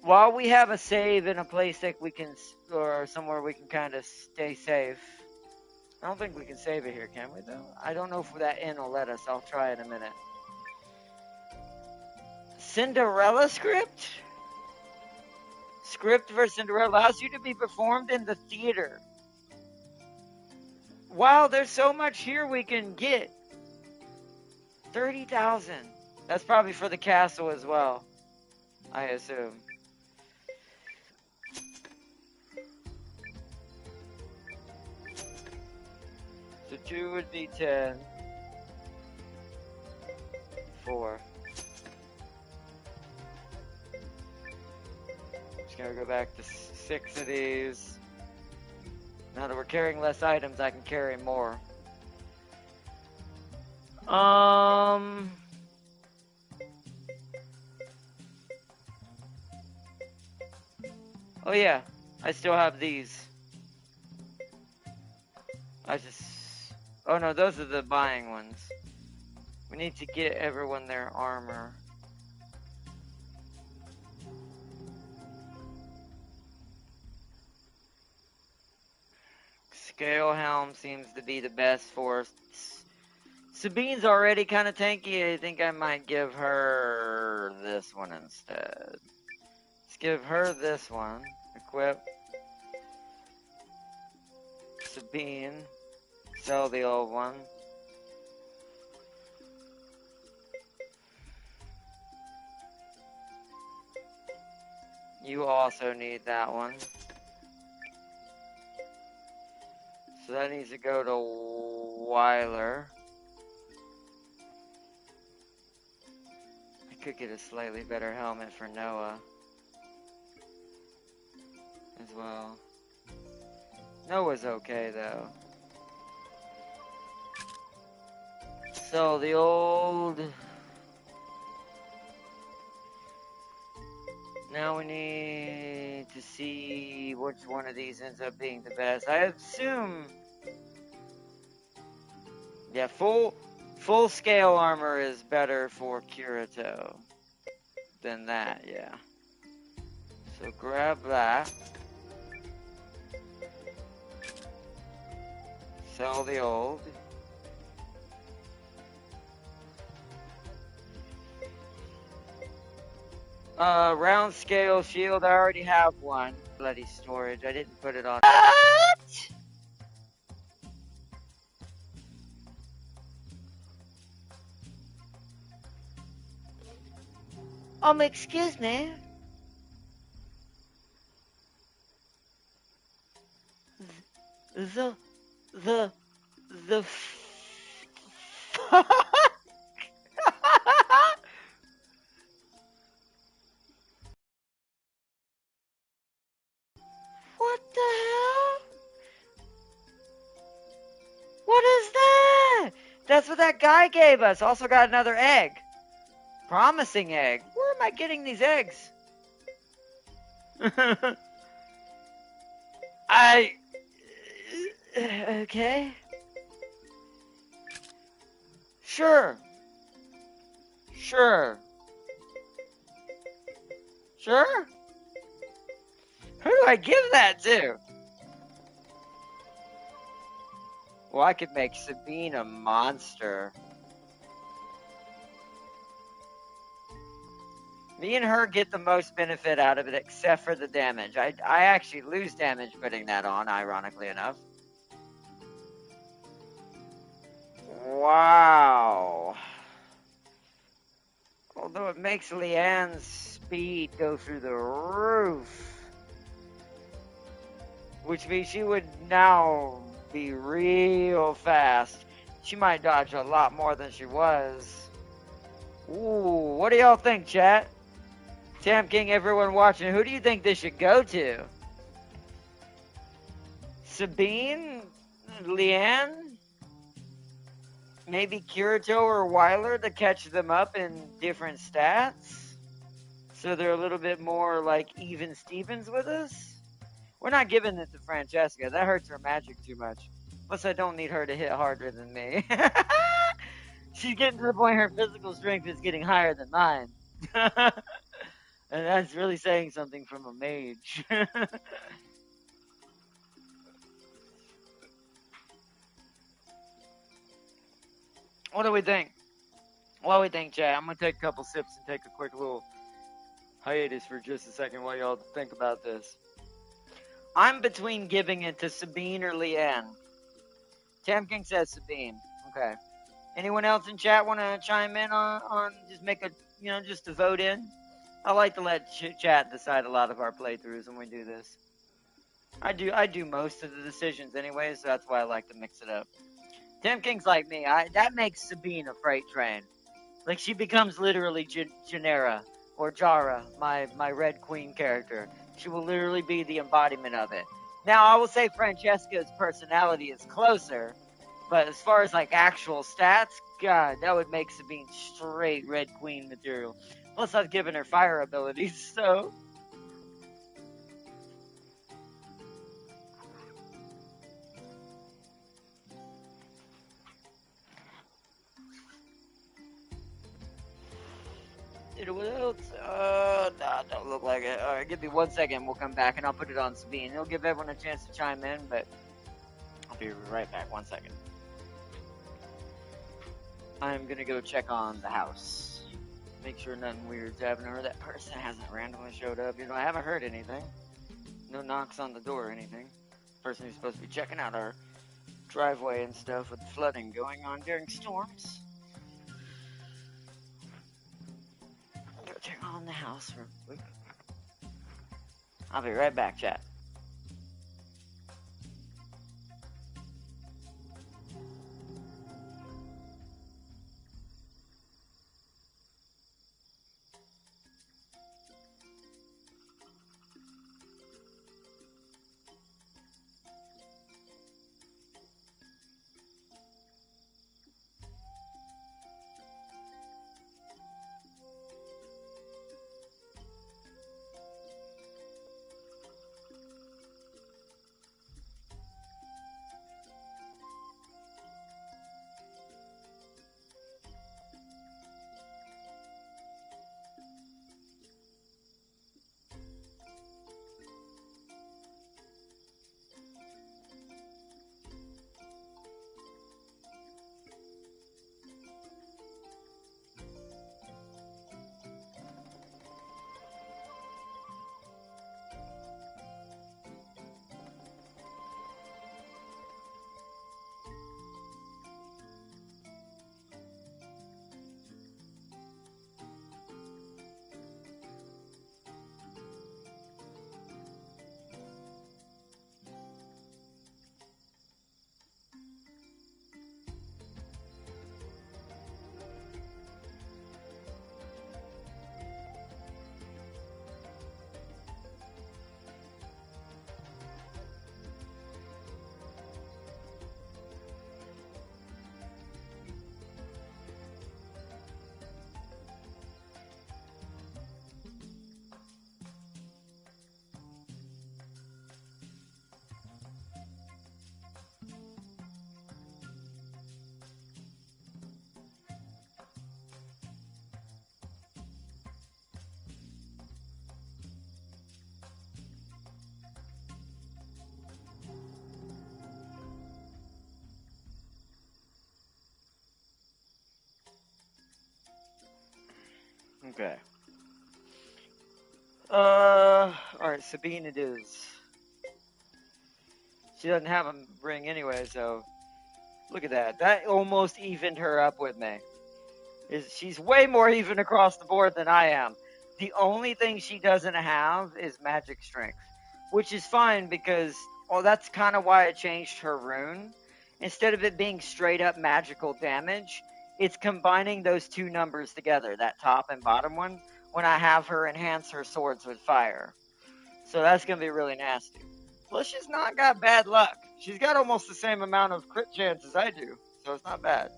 While we have a save in a place that we can, or somewhere we can kind of stay safe. I don't think we can save it here, can we, though? I don't know if that inn will let us. I'll try in a minute. Cinderella script? Script for Cinderella allows you to be performed in the theater. Wow, there's so much here we can get. 30,000. That's probably for the castle as well, I assume. So 2 would be 10. 4. Just gonna go back to 6 of these. Now that we're carrying less items, I can carry more. Oh yeah, I still have these. Oh no, those are the buying ones. We need to get everyone their armor. Scale helm seems to be the best for us. Sabine's already kind of tanky. I think I might give her this one instead. Let's give her this one. Equip. Sabine. Sell the old one. You also need that one. So that needs to go to Weiler. I could get a slightly better helmet for Noah as well. Noah's okay though. So the old... Now we need to see which one of these ends up being the best. I assume... Yeah, full scale armor is better for Kirito than that, yeah. So grab that. Sell the old. Round scale shield, I already have one. Bloody storage, I didn't put it on. What? Excuse me. The fuck? What the hell? What is that? That's what that guy gave us. Also got another egg. Promising egg. Where am I getting these eggs? Okay. Sure. Sure. Sure? Who do I give that to? Well, I could make Sabine a monster. Me and her get the most benefit out of it, except for the damage. I actually lose damage putting that on, ironically enough. Wow. Although it makes Leanne's speed go through the roof. Which means she would now be real fast. She might dodge a lot more than she was. Ooh, what do y'all think, chat? Tam King, everyone watching, who do you think this should go to? Sabine? Leanne? Maybe Kirito or Weiler to catch them up in different stats? so they're a little bit more like even Stevens with us. We're not giving it to Francesca. That hurts her magic too much. Plus, I don't need her to hit harder than me. She's getting to the point her physical strength is getting higher than mine. And that's really saying something from a mage. What do we think? What do we think, Jay? I'm going to take a couple sips and take a quick little hiatus for just a second while y'all think about this. I'm between giving it to Sabine or Leanne. Tam King says Sabine. Okay. Anyone else in chat want to chime in on just make a, just to vote in? I like to let chat decide a lot of our playthroughs when we do this. I do most of the decisions anyway, so that's why I like to mix it up. Tam King's like me. That makes Sabine a freight train. Like, she becomes literally Janera or Jara, my Red Queen character. She will literally be the embodiment of it. Now, I will say Francesca's personality is closer, but as far as, like, actual stats, God, that would make Sabine straight Red Queen material. Plus, I've given her fire abilities, so... What else? Nah, don't look like it. Alright, give me 1 second. We'll come back and I'll put it on Sabine. It'll give everyone a chance to chime in, but I'll be right back. 1 second. I'm gonna go check on the house. Make sure nothing weird's happening or that person hasn't randomly showed up. I haven't heard anything. No knocks on the door or anything. Person who's supposed to be checking out our driveway and stuff with flooding going on during storms. Go check on the house real quick. I'll be right back, chat. Okay. Alright, Sabine it is. She doesn't have a ring anyway, so look at that. That almost evened her up with me. She's way more even across the board than I am. The only thing she doesn't have is magic strength, which is fine because, well, that's kind of why I changed her rune. Instead of it being straight up magical damage, it's combining those two numbers together, that top and bottom one, when I have her enhance her swords with fire. So that's going to be really nasty. Plus, she's not got bad luck. She's got almost the same amount of crit chance as I do, so it's not bad.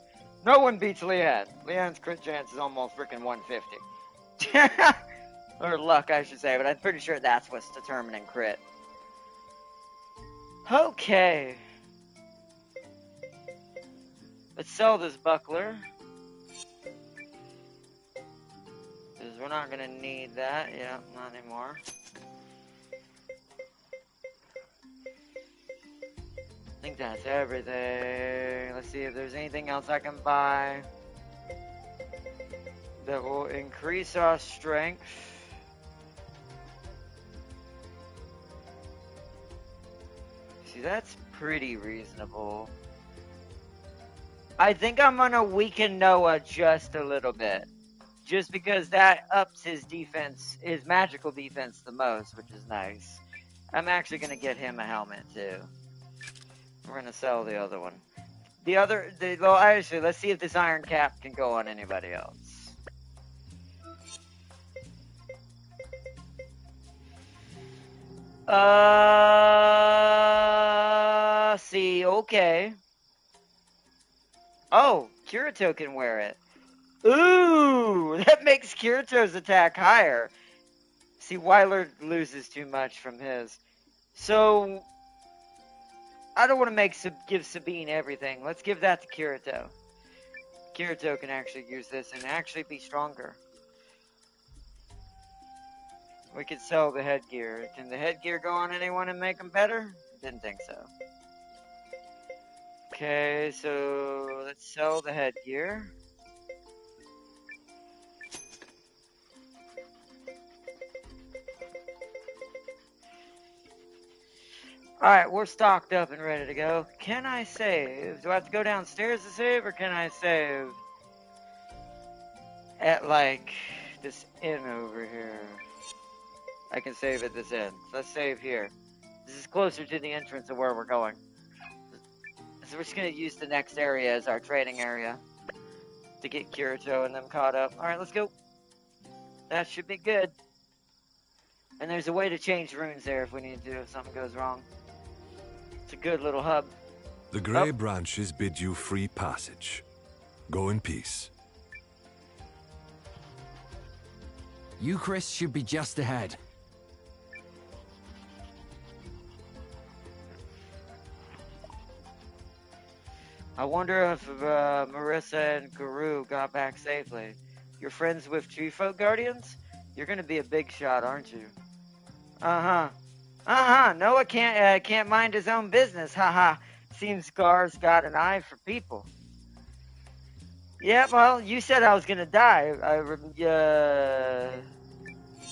No one beats Leanne. Leanne's crit chance is almost freaking 150. Or luck, I should say, but I'm pretty sure that's what's determining crit. Okay. Let's sell this buckler. Because we're not going to need that. Yeah, not anymore. I think that's everything. Let's see if there's anything else I can buy that will increase our strength. See, that's pretty reasonable. I think I'm gonna weaken Noah just a little bit. Just because that ups his defense, his magical defense the most, which is nice. I'm actually gonna get him a helmet too. We're gonna sell the other one. Well, actually, let's see if this iron cap can go on anybody else. See, okay. Oh, Kirito can wear it. Ooh, that makes Kirito's attack higher. See, Wyler loses too much from his. So, I don't want to give Sabine everything. Let's give that to Kirito. Kirito can actually use this and actually be stronger. We could sell the headgear. Can the headgear go on anyone and make them better? Didn't think so. Okay, so let's sell the headgear. Alright, we're stocked up and ready to go. Can I save? Do I have to go downstairs to save, or can I save at, like, this inn over here? I can save at this inn. Let's save here. This is closer to the entrance of where we're going. So we're just going to use the next area as our trading area to get Kirito and them caught up. Alright, let's go. That should be good. And there's a way to change runes there if we need to, if something goes wrong. It's a good little hub. The Grey Branches bid you free passage. Go in peace. Eucharist should be just ahead. I wonder if Marissa and Guru got back safely. You're friends with Tree Folk Guardians? You're gonna be a big shot, aren't you? Noah can't mind his own business. Haha. Seems Scar's got an eye for people. Yeah, well, you said I was gonna die.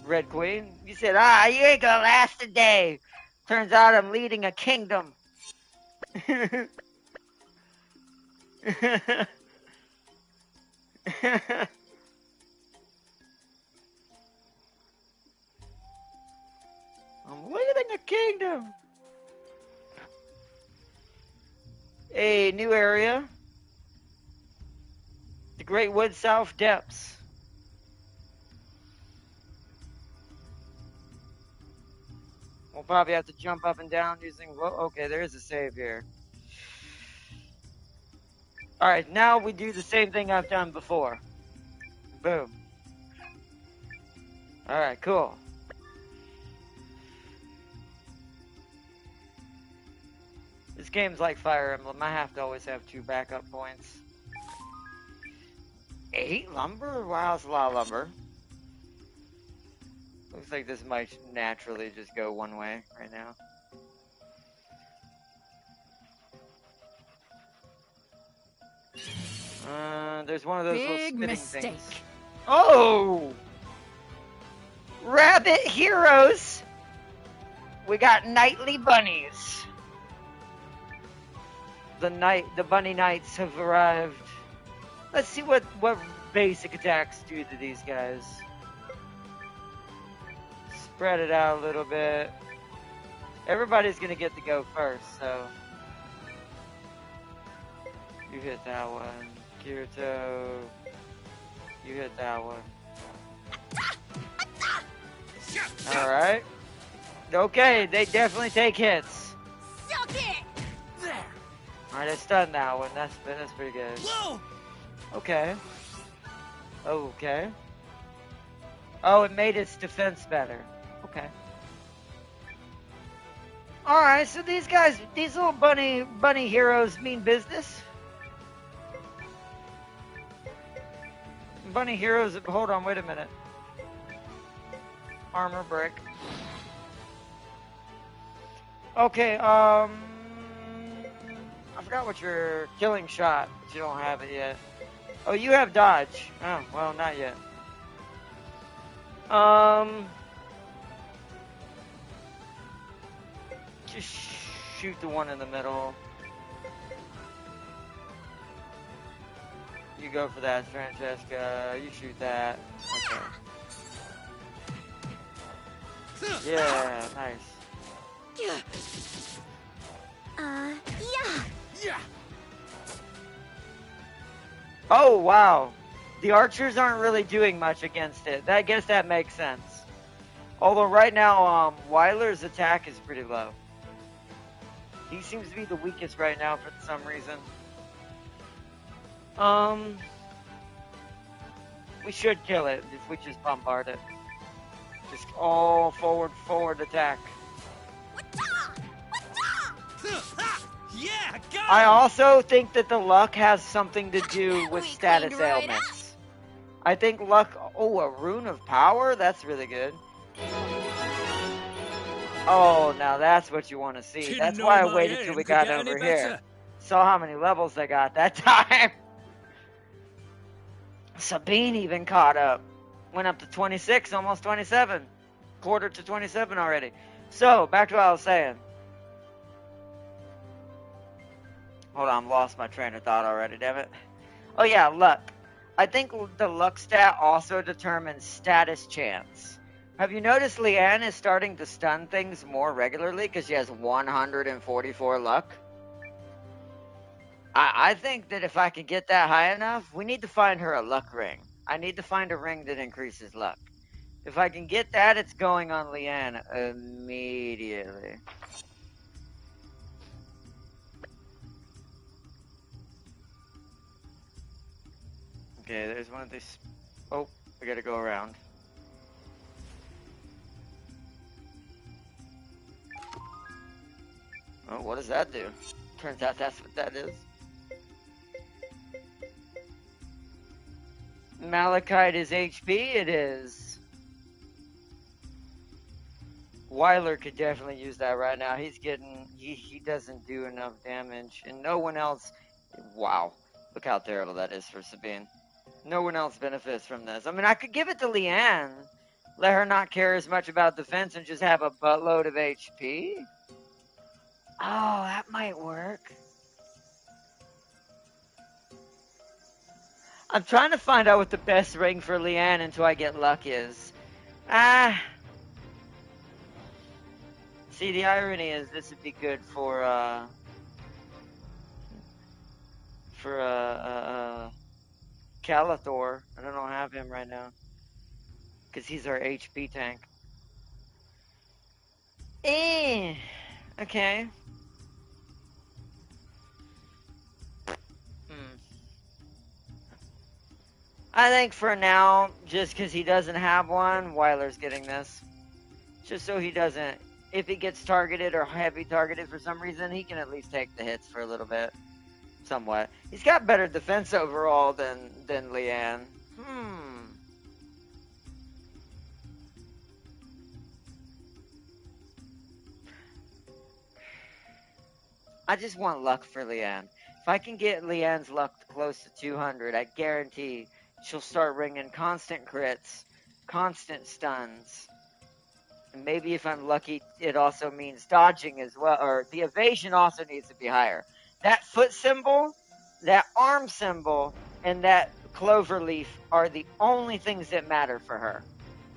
Red Queen. You said, you ain't gonna last a day. Turns out I'm leading a kingdom. I'm leading a kingdom. A new area. The Great Wood South Depths. We'll probably have to jump up and down using... Well, okay, there is a save here. Alright, now we do the same thing I've done before. Boom. Alright, cool. This game's like Fire Emblem. I have to always have 2 backup points. 8 lumber? Wow, that's a lot of lumber. Looks like this might naturally just go one way right now. There's one of those little spitting things. Oh! Rabbit heroes! We got knightly bunnies. The bunny knights have arrived. Let's see what basic attacks do to these guys. Spread it out a little bit. Everybody's gonna get to go first, so you hit that one. Kirito, you hit that one. Alright. Okay, they definitely take hits. Suck it! There. Alright, I stunned that one. That's pretty good. Whoa! Okay. Okay. Oh, it made its defense better. Okay. Alright, so these guys, these little bunny heroes mean business. Bunny heroes, hold on, wait a minute. Armor brick. Okay, I forgot what your killing shot, but you don't have it yet. Oh, you have dodge. Oh, well, not yet. Just shoot the one in the middle. You go for that, Francesca. You shoot that. Okay. Yeah, nice. Yeah. Oh, wow. The archers aren't really doing much against it. I guess that makes sense. Although right now, Weiler's attack is pretty low. He seems to be the weakest right now for some reason. We should kill it if we just bombard it. Just all forward attack. Yeah, got I also think that the luck has something to do with status ailments. I think luck... Oh, a rune of power? That's really good. Oh, now that's what you want to see. Didn't That's know why I my waited aim till we could got get any over here. better. Saw how many levels I got that time. Sabine even caught up. Went up to 26, almost 27. Quarter to 27 already. So, back to what I was saying. Hold on, lost my train of thought already, damn it. Oh yeah, luck. I think the luck stat also determines status chance. Have you noticed Leanne is starting to stun things more regularly because she has 144 luck? I think that if I could get that high enough, we need to find her a luck ring. I need to find a ring that increases luck. If I can get that, it's going on Leanne immediately. Okay, there's one of these. Oh, I gotta go around. Oh, what does that do? Turns out that's what that is. Malachite is HP, it is. Weiler could definitely use that right now. He's getting, he doesn't do enough damage. And no one else, wow. Look how terrible that is for Sabine. No one else benefits from this. I mean, I could give it to Leanne. Let her not care as much about defense and just have a buttload of HP. Oh, that might work. I'm trying to find out what the best ring for Leanne until I get luck is. See, the irony is this would be good for Calathor. I don't have him right now. Because he's our HP tank. Okay. I think for now, just because he doesn't have one, Weiler's getting this. Just so he doesn't, if he gets targeted or heavy targeted for some reason, he can at least take the hits for a little bit. Somewhat. He's got better defense overall than Leanne. I just want luck for Leanne. If I can get Leanne's luck close to 200, I guarantee she'll start ringing constant crits, constant stuns. And maybe if I'm lucky, it also means dodging as well, or the evasion also needs to be higher. That foot symbol, that arm symbol, and that clover leaf are the only things that matter for her.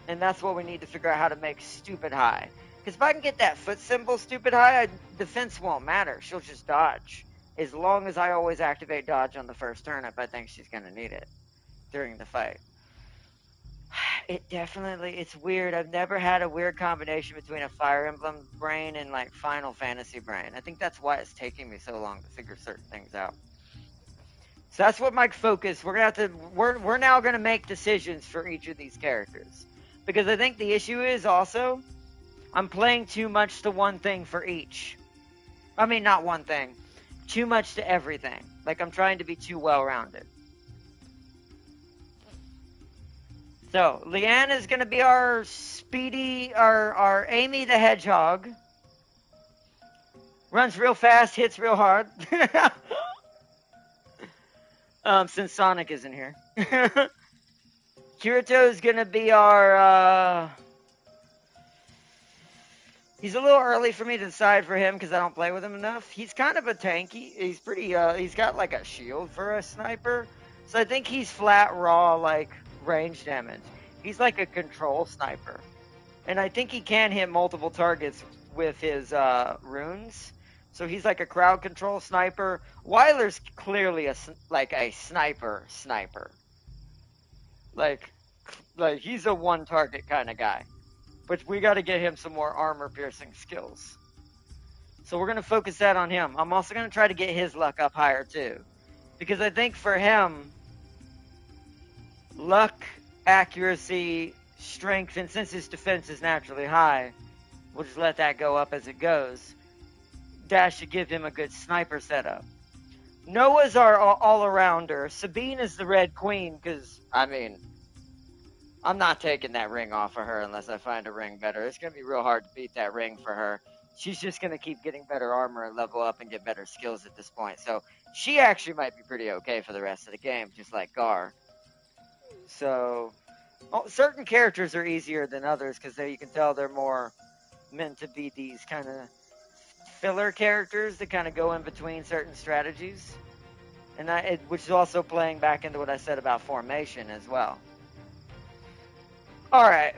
And that's what we need to figure out how to make stupid high. Because if I can get that foot symbol stupid high, defense won't matter. She'll just dodge. As long as I always activate dodge on the first turnip, I think she's going to need it during the fight. It definitely, it's weird. I've never had a weird combination between a Fire Emblem brain and like Final Fantasy brain. I think that's why it's taking me so long to figure certain things out. So that's what my focus, we're now going to make decisions for each of these characters. Because I think the issue is also, I'm playing too much to one thing for each. I mean, not one thing. Too much to everything. Like, I'm trying to be too well-rounded. So, Leanne is going to be our speedy, our Amy the Hedgehog. Runs real fast, hits real hard. Since Sonic isn't here. Kirito is going to be our, he's a little early for me to decide for him because I don't play with him enough. He's kind of a tanky. He's pretty, he's got like a shield for a sniper. So I think he's flat, raw, like, range damage. He's like a control sniper. And I think he can hit multiple targets with his runes. So he's like a crowd control sniper. Weiler's clearly like a sniper. Like he's a one target kind of guy. But we got to get him some more armor piercing skills. So we're going to focus that on him. I'm also going to try to get his luck up higher too. Because I think for him, luck, accuracy, strength, and since his defense is naturally high, we'll just let that go up as it goes. Dash should give him a good sniper setup. Noah's our all-arounder. Sabine is the Red Queen, because, I mean, I'm not taking that ring off of her unless I find a ring better. It's going to be real hard to beat that ring for her. She's just going to keep getting better armor and level up and get better skills at this point. So she actually might be pretty okay for the rest of the game, just like Gar. So certain characters are easier than others because you can tell they're more meant to be these kind of filler characters that kind of go in between certain strategies. And which is also playing back into what I said about formation as well. Alright.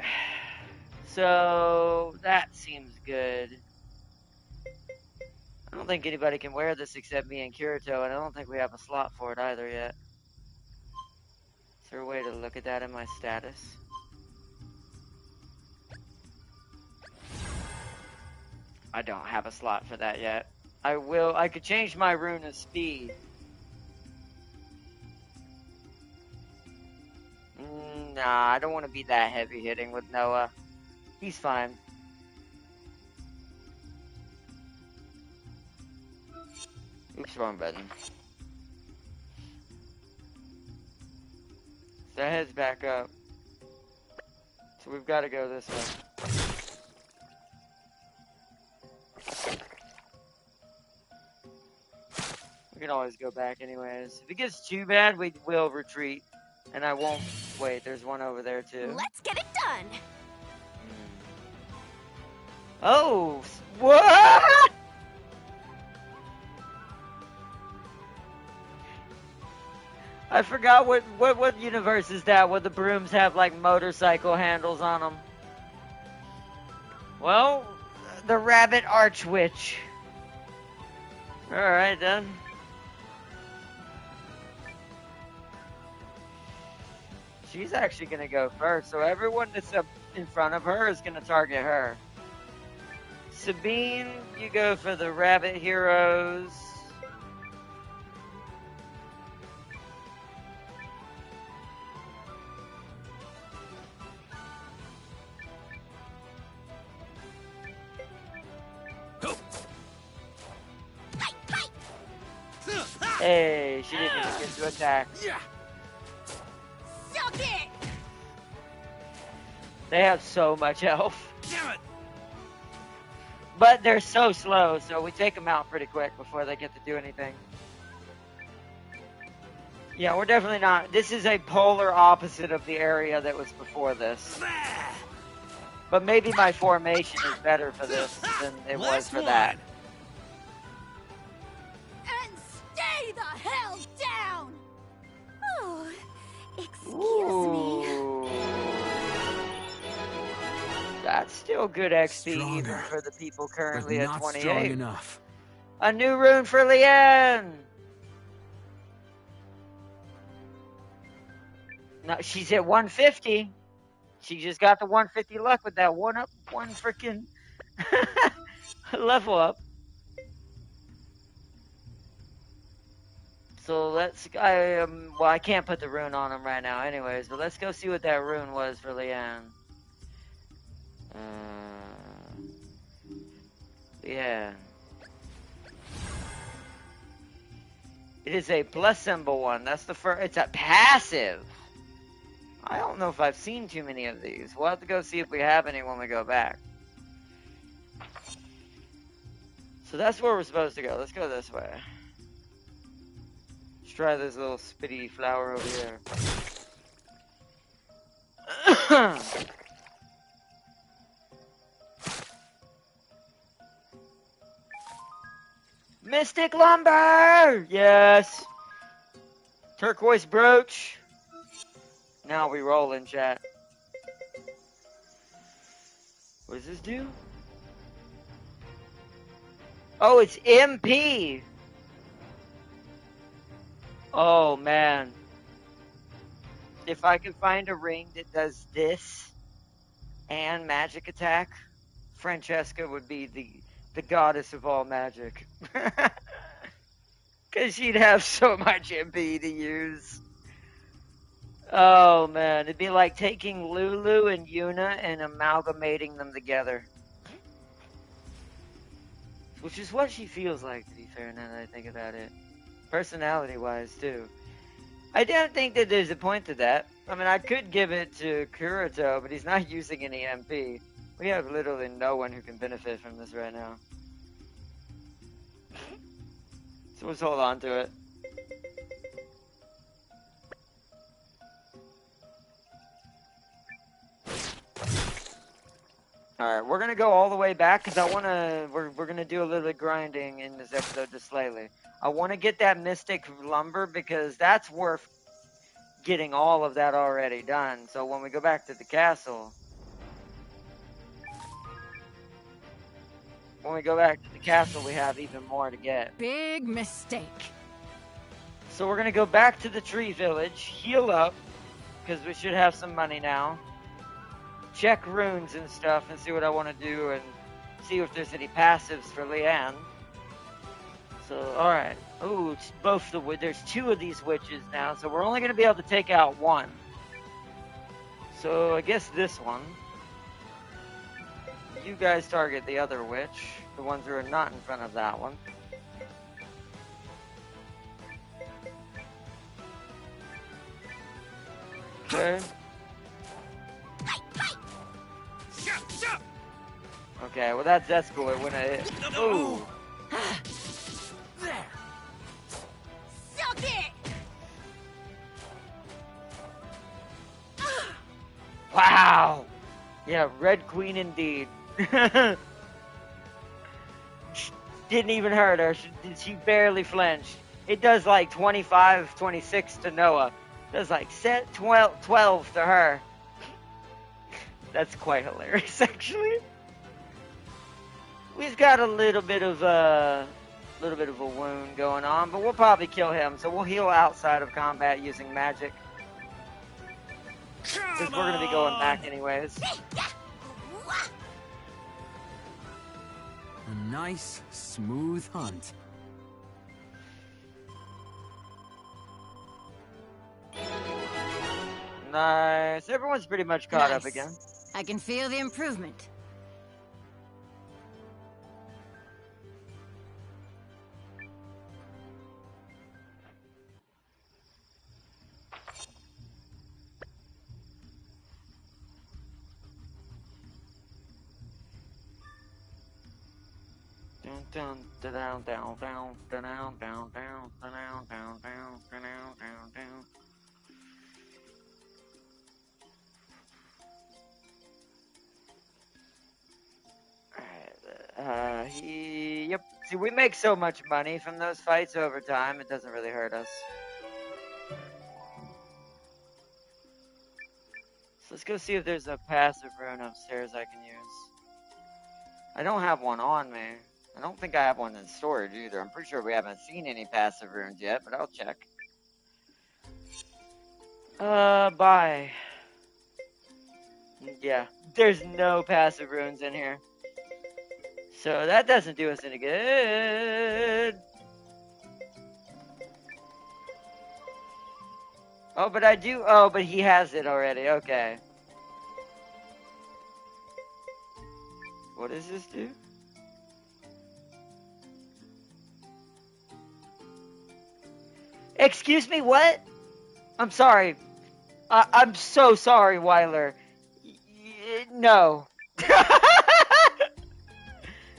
So that seems good. I don't think anybody can wear this except me and Kirito, and I don't think we have a slot for it either yet. Is there a way to look at that in my status? I don't have a slot for that yet. I could change my rune of speed. Nah, I don't want to be that heavy hitting with Noah. He's fine. Oops, wrong button. So that heads back up. So we've got to go this way. We can always go back anyways. If it gets too bad, we will retreat. And I won't... Wait, there's one over there too. Let's get it done! Oh! What? I forgot what universe is that where the brooms have like motorcycle handles on them. Well, the Rabbit Archwitch. Alright then. She's actually gonna go first, so everyone that's up in front of her is gonna target her. Sabine, you go for the Rabbit Heroes. Hey, she didn't even get to attack. Suck it! They have so much health. Damn it! But they're so slow, so we take them out pretty quick before they get to do anything. Yeah, we're definitely not. This is a polar opposite of the area that was before this. But maybe my formation is better for this than it was for that. And stay the hell down! Oh, excuse Ooh. That's still good XP even Stronger, for the people but currently at not 28. strong enough. A new rune for Leanne! No, she's at 150. She just got the 150 luck with that one freaking level up. So let's, well, I can't put the rune on him right now anyways, but let's go see what that rune was for Leanne. Yeah. It is a plus symbol one. That's the first. It's a passive. I don't know if I've seen too many of these. We'll have to go see if we have any when we go back. So that's where we're supposed to go. Let's go this way. Let's try this little spitty flower over here. Mystic lumber! Yes. Turquoise brooch. Now we roll in chat. What does this do? Oh, it's MP. Oh, man. If I could find a ring that does this and magic attack, Francesca would be the goddess of all magic. Because she'd have so much MP to use. Oh, man. It'd be like taking Lulu and Yuna and amalgamating them together. Which is what she feels like, to be fair, now that I think about it. Personality-wise, too. I don't think that there's a point to that. I mean, I could give it to Kurito, but he's not using any MP. We have literally no one who can benefit from this right now. So let's hold on to it. Alright, we're gonna go all the way back because we're gonna do a little bit of grinding in this episode just slightly. I want to get that mystic lumber because that's worth getting all of that already done. So when we go back to the castle, we have even more to get. Big mistake. So we're gonna go back to the tree village, heal up, because we should have some money now. Check runes and stuff and see what I want to do and see if there's any passives for Leanne. So, alright. Ooh, it's both there's two of these witches now, so we're only going to be able to take out one. So, I guess this one. You guys target the other witch, the ones who are not in front of that one. Okay. Okay, well that's Esco. It went a hit. Ooh. There. Suck it. Wow. Yeah, Red Queen indeed. Didn't even hurt her. She barely flinched. It does like 25, 26 to Noah. It does like 12 to her. That's quite hilarious, actually. We've got a little bit of a wound going on, but we'll probably kill him. So we'll heal outside of combat using magic. Because we're gonna be going back anyways. A nice, smooth hunt. Nice. Everyone's pretty much caught up again. I can feel the improvement. Down, down, down, down, down, down, down, down, down, down, down, down, down. Yep. See, we make so much money from those fights over time, it doesn't really hurt us. So let's go see if there's a passive rune upstairs I can use. I don't have one on me. I don't think I have one in storage either. I'm pretty sure we haven't seen any passive runes yet, but I'll check. Bye. Yeah, there's no passive runes in here. So that doesn't do us any good. Oh, but I do. Oh, but he has it already. Okay. What does this do? Excuse me, what? I'm sorry. I'm so sorry, Weiler. No.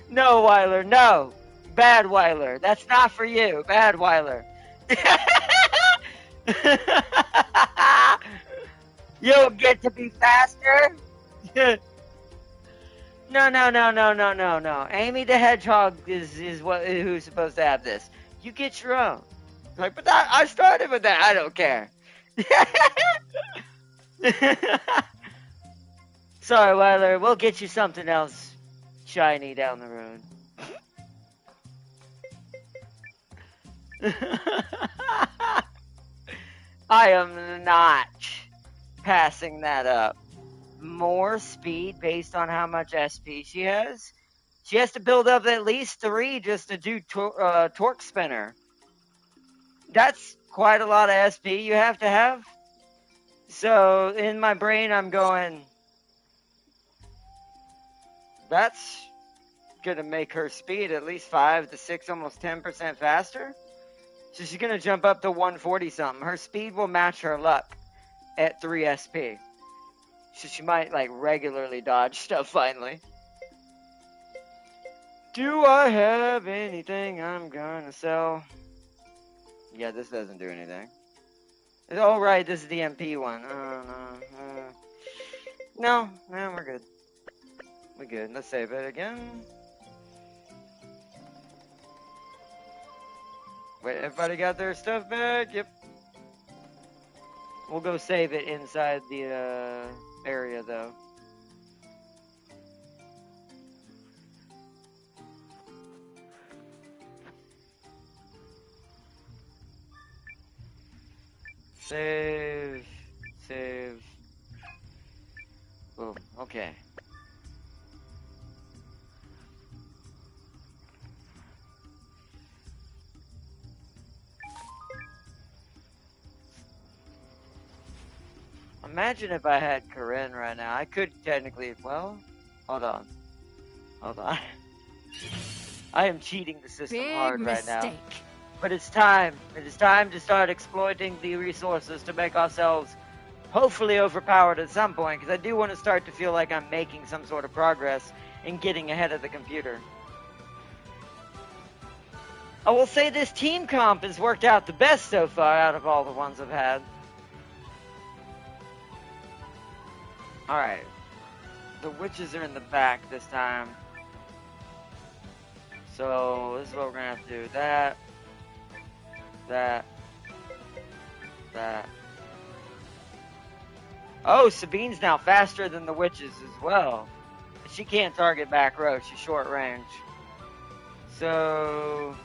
No, Weiler, no. Bad Weiler. That's not for you. Bad Weiler. You'll get to be faster? No. Amy the Hedgehog is who's supposed to have this. You get your own. Like, but I started with that. I don't care. Sorry, Weiler. We'll get you something else shiny down the road. I am not passing that up. More speed based on how much SP she has. She has to build up at least 3 just to do torque spinner. That's quite a lot of SP you have to have. So in my brain, I'm going, that's gonna make her speed at least 5 to 6, almost 10% faster. So she's gonna jump up to 140 something. Her speed will match her luck at 3 SP. So she might like regularly dodge stuff finally. Do I have anything I'm gonna sell? Yeah, this doesn't do anything. Oh right, this is the MP one. No, we're good. We're good. Let's save it again. Wait, everybody got their stuff back? Yep. We'll go save it inside the area though. Save. Boom. Okay. Imagine if I had Corinne right now. I could technically, well, hold on. I am cheating the system hard right now. But it's time. It is time to start exploiting the resources to make ourselves hopefully overpowered at some point, because I do want to start to feel like I'm making some sort of progress in getting ahead of the computer. I will say this team comp has worked out the best so far out of all the ones I've had. Alright. The witches are in the back this time. So, this is what we're going to have to do. That. Oh, Sabine's now faster than the witches as well. She can't target back row. She's short range. So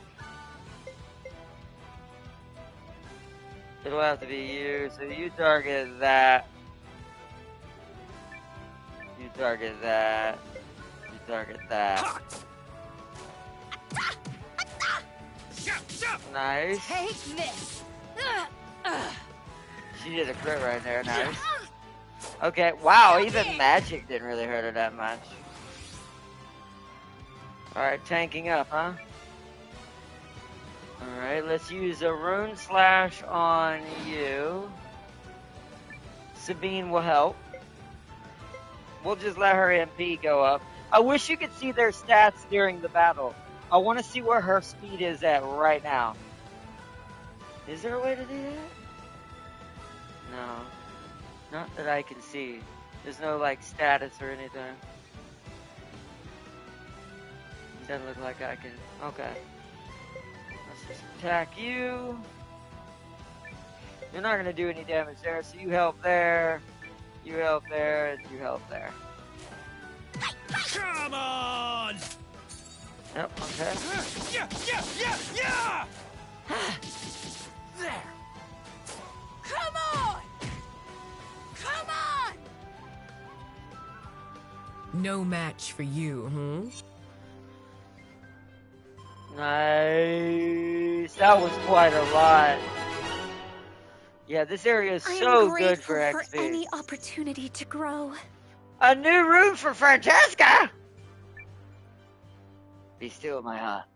it'll have to be you. So you target that. You target that. You target that. Nice. Take this. She did a crit right there. Nice. Okay. Wow. Even magic didn't really hurt her that much. Alright, tanking up, huh? Alright, let's use a rune slash on you. Sabine will help. We'll just let her MP go up. I wish you could see their stats during the battle. I want to see where her speed is at right now. Is there a way to do that? No. Not that I can see. There's no, like, status or anything. Doesn't look like I can. Okay. Let's just attack you. You're not going to do any damage there, so you help there. You help there, and you help there. Come on! Yep, okay. Yeah! There. Come on! Come on! No match for you, Nice. That was quite a lot. Yeah, this area is so good for XP. For any opportunity to grow. A new room for Francesca! Be still, my heart.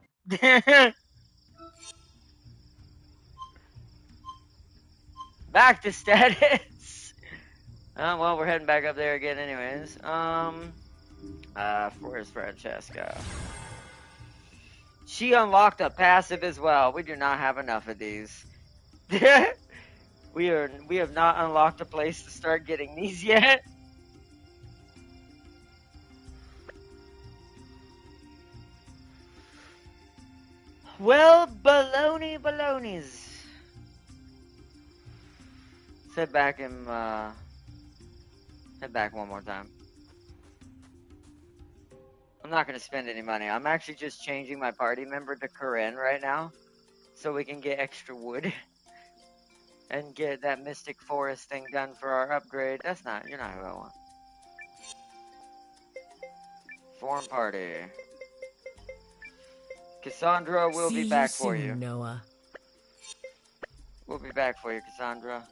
Back to status. Well, we're heading back up there again anyways. Where's Francesca? She unlocked a passive as well. We do not have enough of these. We have not unlocked a place to start getting these yet. Well, balonies. Head back one more time. I'm not going to spend any money. I'm actually just changing my party member to Corinne right now so we can get extra wood and get that Mystic Forest thing done for our upgrade. You're not who I want. Form party. Cassandra will be back for you. Noah. We'll be back for you, Cassandra.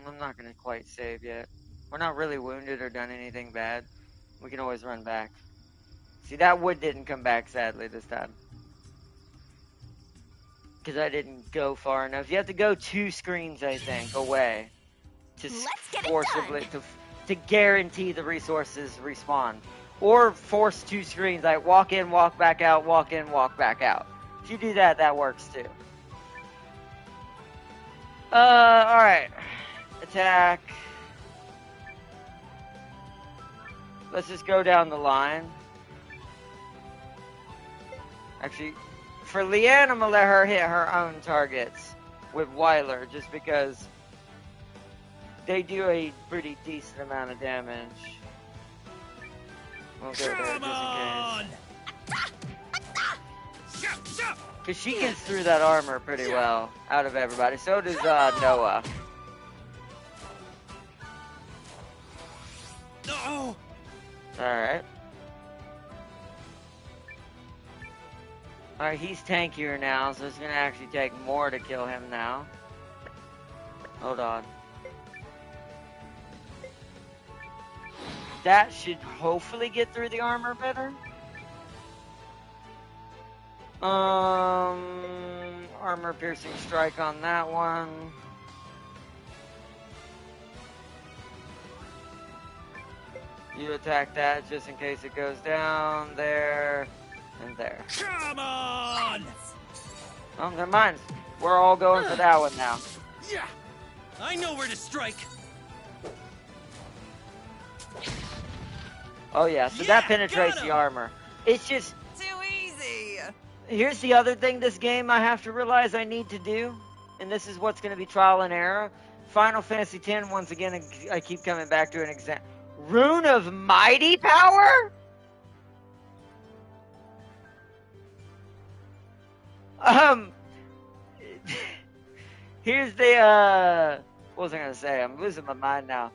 I'm not going to quite save yet. We're not really wounded or done anything bad. We can always run back. See, that wood didn't come back, sadly, this time. Because I didn't go far enough. You have to go 2 screens, I think, away. To forcibly, to guarantee the resources respawn. Or force 2 screens, like walk in, walk back out, walk in, walk back out. If you do that, that works too. Alright. Attack. Let's just go down the line. Actually, for Leanne, I'm gonna let her hit her own targets with Weiler, just because they do a pretty decent amount of damage. We'll go there just in case. Because she gets through that armor pretty well out of everybody. So does Noah. No. Alright. Alright, he's tankier now, so it's gonna actually take more to kill him now. Hold on. That should hopefully get through the armor better. Armor piercing strike on that one. You attack that just in case it goes down there and there. Come on! Oh, never mind. We're all going for that one now. Yeah, I know where to strike. Oh yeah, so that penetrates the armor. It's just too easy. Here's the other thing this game I have to realize I need to do, and this is what's going to be trial and error. Final Fantasy X, once again, I keep coming back to an example. Rune of Mighty Power? Here's the, what was I going to say? I'm losing my mind now.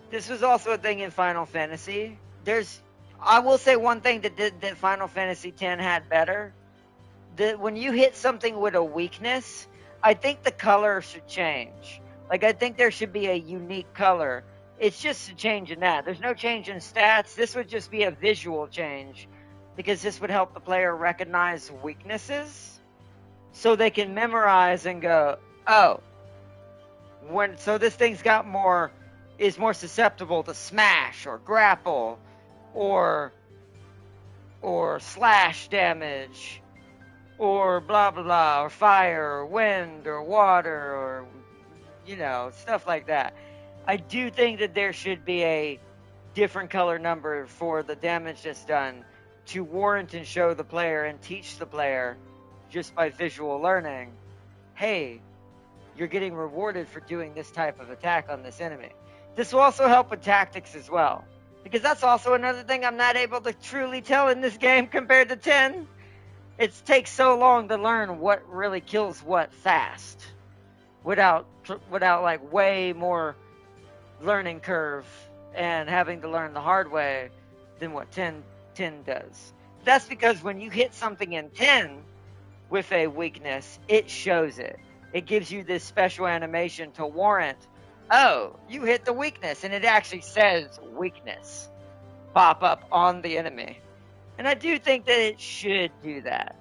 This was also a thing in Final Fantasy. I will say one thing that Final Fantasy X had better. That when you hit something with a weakness, I think the color should change. Like, I think there should be a unique color. It's just a change in that. There's no change in stats. This would just be a visual change, because this would help the player recognize weaknesses so they can memorize and go, oh, so this thing's got is more susceptible to smash or grapple or slash damage or blah blah blah, or fire or wind or water, or stuff like that. I do think that there should be a different color number for the damage that's done to warrant and show the player and teach the player just by visual learning, hey, you're getting rewarded for doing this type of attack on this enemy. This will also help with tactics as well, because that's also another thing I'm not able to truly tell in this game compared to 10. It takes so long to learn what really kills what fast, without like way more learning curve and having to learn the hard way than what 10 does. That's because when you hit something in 10 with a weakness, it shows it. It gives you this special animation to warrant, oh, you hit the weakness, and it actually says weakness pop up on the enemy. And I do think that it should do that,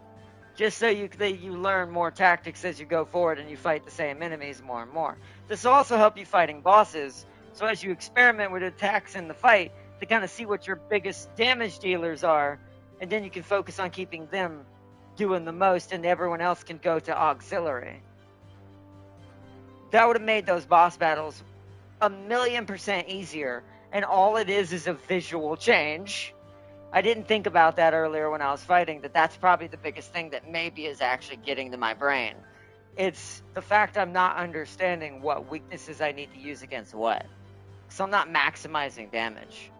just so you learn more tactics as you go forward and you fight the same enemies more and more. This will also help you fighting bosses, so as you experiment with attacks in the fight, to kind of see what your biggest damage dealers are, and then you can focus on keeping them doing the most, and everyone else can go to auxiliary. That would have made those boss battles 1,000,000% easier, and all it is a visual change. I didn't think about that earlier when I was fighting, that's probably the biggest thing that maybe is actually getting to my brain. It's the fact I'm not understanding what weaknesses I need to use against what. So I'm not maximizing damage.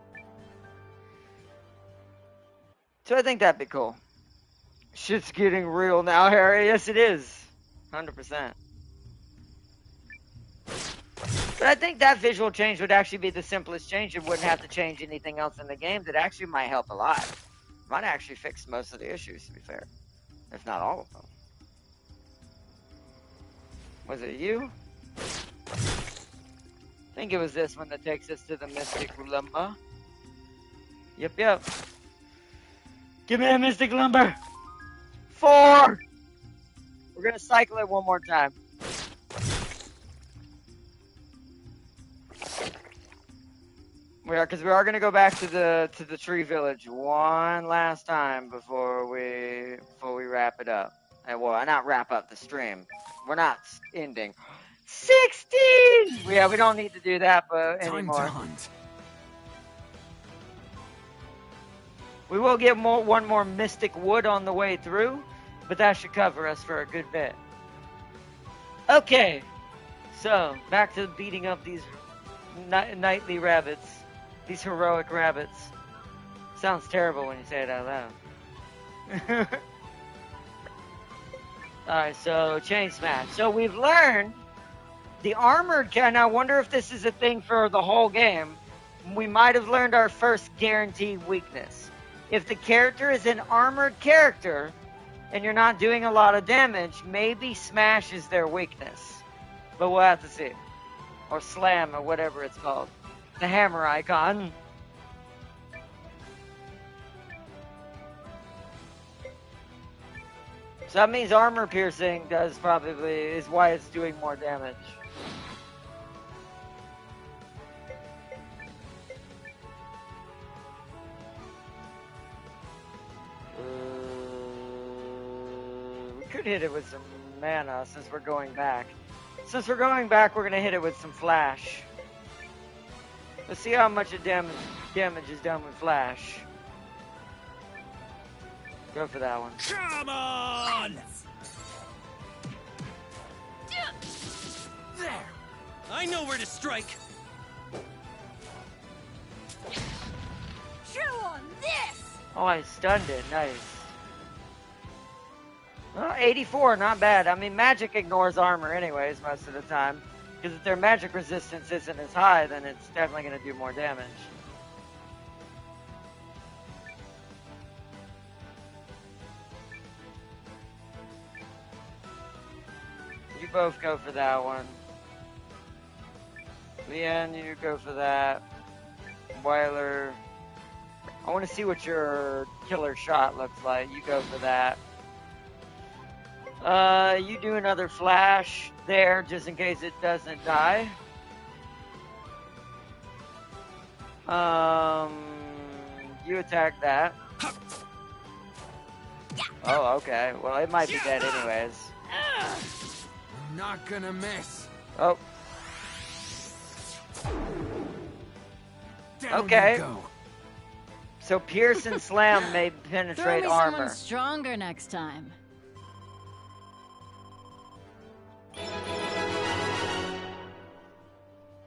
So I think that'd be cool. Shit's getting real now, Harry. Yes, it is. 100%. But I think that visual change would actually be the simplest change. It wouldn't have to change anything else in the game. That actually might help a lot. Might actually fix most of the issues, to be fair. If not all of them. Was it you? I think it was this one that takes us to the Mystic Lumber. Yep. Give me that Mystic Lumber! 4! We're gonna cycle it one more time. We are gonna go back to the tree village one last time before we wrap it up. And well, not wrap up the stream. We're not ending. 16! We don't need to do that anymore. Time to hunt. We will get one more mystic wood on the way through, but that should cover us for a good bit. Okay, so back to beating up these knightly rabbits, these heroic rabbits. Sounds terrible when you say it out loud. Alright, so chain smash. So we've learned the armored and I wonder if this is a thing for the whole game. We might have learned our first guaranteed weakness. If the character is an armored character and you're not doing a lot of damage, maybe smash is their weakness. But we'll have to see. Or slam, or whatever it's called. The hammer icon. So that means armor piercing is why it's doing more damage. We could hit it with some mana since we're going back. Since we're going back, we're gonna hit it with some flash. Let's see how much damage is done with flash. Go for that one. Come on! There! I know where to strike! Chew on this! Oh, I stunned it. Nice. Well, 84, not bad. I mean, magic ignores armor anyways most of the time. Because if their magic resistance isn't as high, then it's definitely going to do more damage. You both go for that one. Leanne, you go for that. Weiler, I want to see what your killer shot looks like. You go for that. You do another flash there, just in case it doesn't die. You attack that. Oh, okay. Well, it might be dead anyways. I'm not gonna miss. Oh. Down okay. you go. So Pierce and Slam may penetrate Throw me armor. someone stronger next time.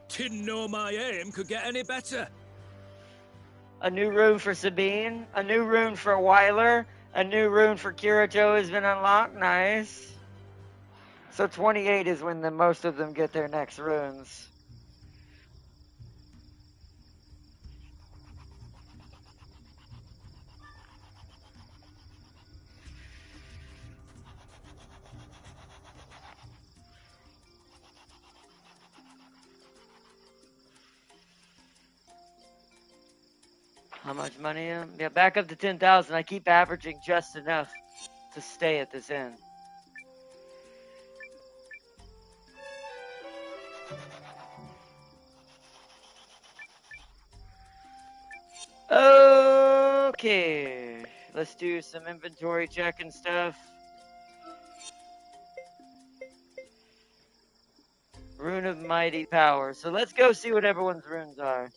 Didn't know my aim could get any better. A new rune for Sabine. A new rune for Weiler. A new rune for Kirito has been unlocked. Nice. So 28 is when most of them get their next runes. How much money? Yeah, back up to 10,000. I keep averaging just enough to stay at this inn. Okay, let's do some inventory check and stuff. Rune of Mighty Power. So let's go see what everyone's runes are.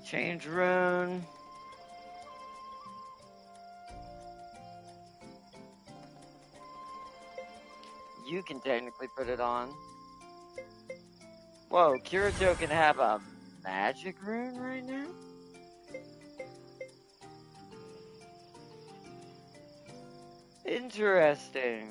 Change rune. You can technically put it on. Whoa, Kirito can have a magic rune right now? Interesting.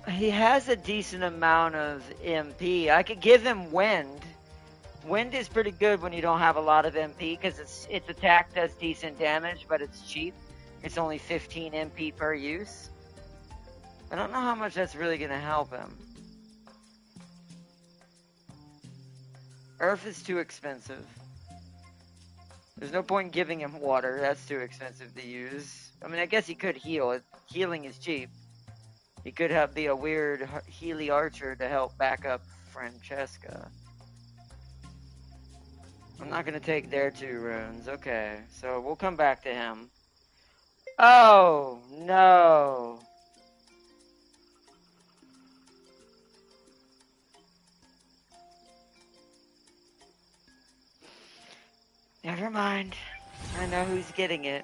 He has a decent amount of MP. I could give him Wind. Wind is pretty good when you don't have a lot of MP because its attack does decent damage, but it's cheap. It's only 15 MP per use. I don't know how much that's really going to help him. Earth is too expensive. There's no point in giving him water. That's too expensive to use. I mean, I guess he could heal. Healing is cheap. He could be a weird Healy Archer to help back up Francesca. I'm not going to take their 2 runes. Okay, so we'll come back to him. Oh, no. Never mind. I know who's getting it.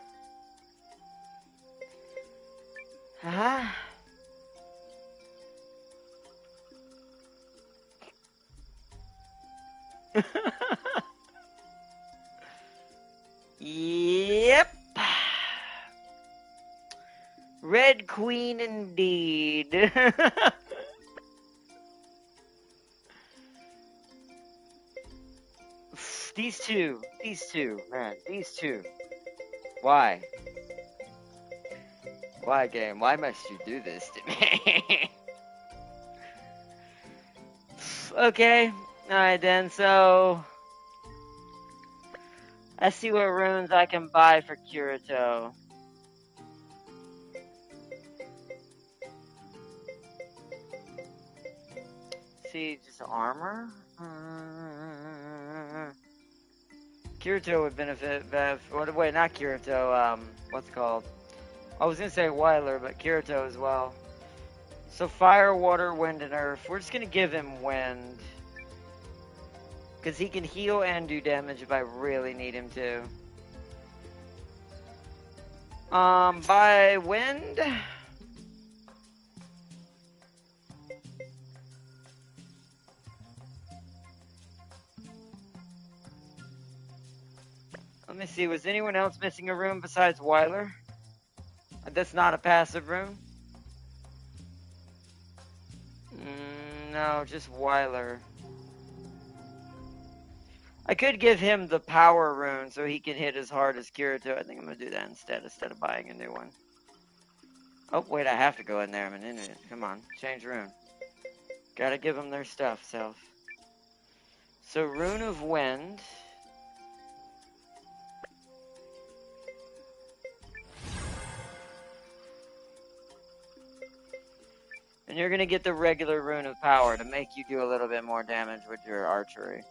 Huh? Yep. Red Queen indeed. These two, man, these two. Why? Why, game? Why must you do this to me? Okay, alright then, so... Let's see what runes I can buy for Kirito. See, just armor? Kirito would benefit, wait, not Kirito, what's it called? I was gonna say Weiler, but Kirito as well. So fire, water, wind, and earth. We're just gonna give him wind. Because he can heal and do damage if I really need him to. By wind? Let me see, was anyone else missing a room besides Weiler? That's not a passive room? No, just Weiler. I could give him the power rune so he can hit as hard as Kirito. I think I'm going to do that instead of buying a new one. Oh, wait, I have to go in there. I'm an idiot. Come on, change rune. Gotta give them their stuff, self. So, Rune of Wind. And you're going to get the regular Rune of Power to make you do a little bit more damage with your archery.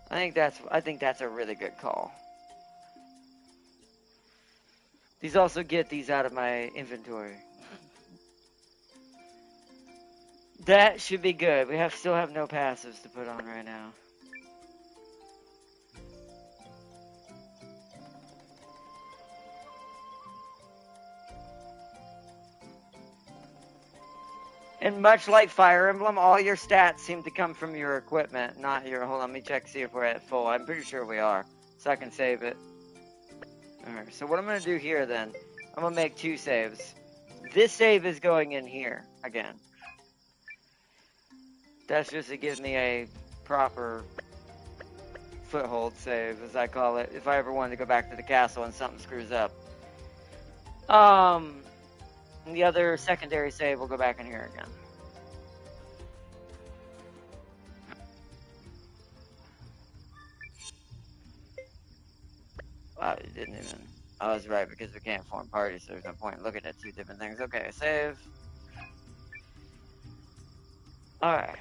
I think that's a really good call. These also get these out of my inventory. That should be good. We still have no passives to put on right now. And much like Fire Emblem, all your stats seem to come from your equipment, not your... Hold on, let me check, see if we're at full. I'm pretty sure we are, so I can save it. Alright, so what I'm going to do here, then, I'm going to make 2 saves. This save is going in here, again. That's just to give me a proper foothold save, as I call it, if I ever wanted to go back to the castle and something screws up. The other secondary save will go back in here again. Wow, it didn't even... I was right, because we can't form parties, so there's no point in looking at two different things. Okay, save. Alright.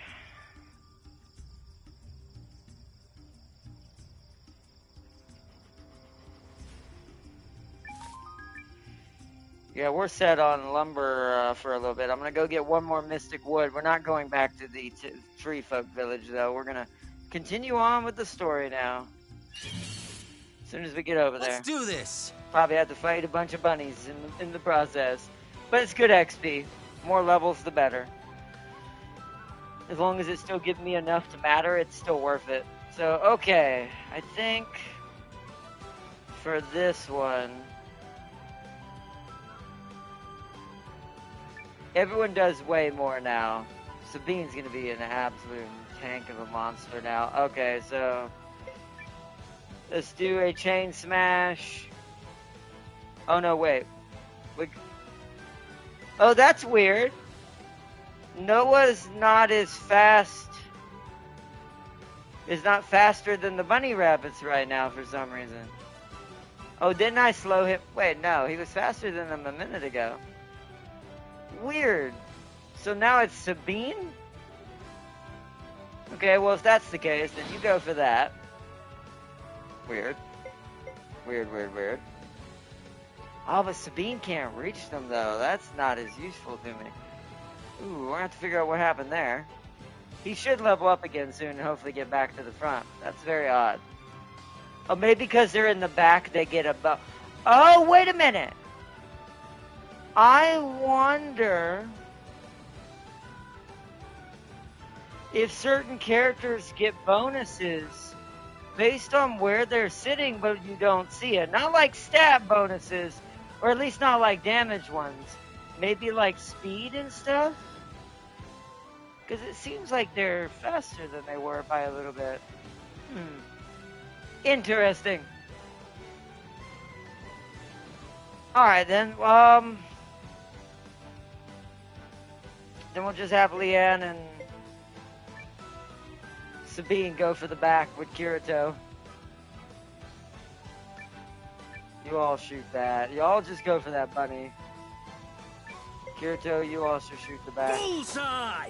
Yeah, we're set on lumber for a little bit. I'm going to go get one more mystic wood. We're not going back to the tree folk village, though. We're going to continue on with the story now. As soon as we get over there. Let's do this! Probably have to fight a bunch of bunnies in the process. But it's good XP. More levels, the better. As long as it still gives me enough to matter, it's still worth it. So, okay. I think for this one... Everyone does way more now. Sabine's gonna be an absolute tank of a monster now. Okay, so let's do a chain smash. Oh no, wait. Oh, that's weird. Noah's not as fast. Is not faster than the bunny rabbits right now for some reason. Oh, didn't I slow him? Wait, no, he was faster than them a minute ago. Weird. So now it's Sabine? Okay, well, if that's the case, then you go for that. Weird. Weird, weird, weird. Oh, but Sabine can't reach them, though. That's not as useful to me. Ooh, we're gonna have to figure out what happened there. He should level up again soon and hopefully get back to the front. That's very odd. Oh, maybe because they're in the back, they get a Oh, wait a minute! I wonder if certain characters get bonuses based on where they're sitting, but you don't see it. Not like stat bonuses, or at least not like damage ones. Maybe like speed and stuff? Because it seems like they're faster than they were by a little bit. Interesting. Alright then, then we'll just have Leanne and Sabine go for the back with Kirito. You all shoot that. You all just go for that bunny. Kirito, you also shoot the back. Bullseye!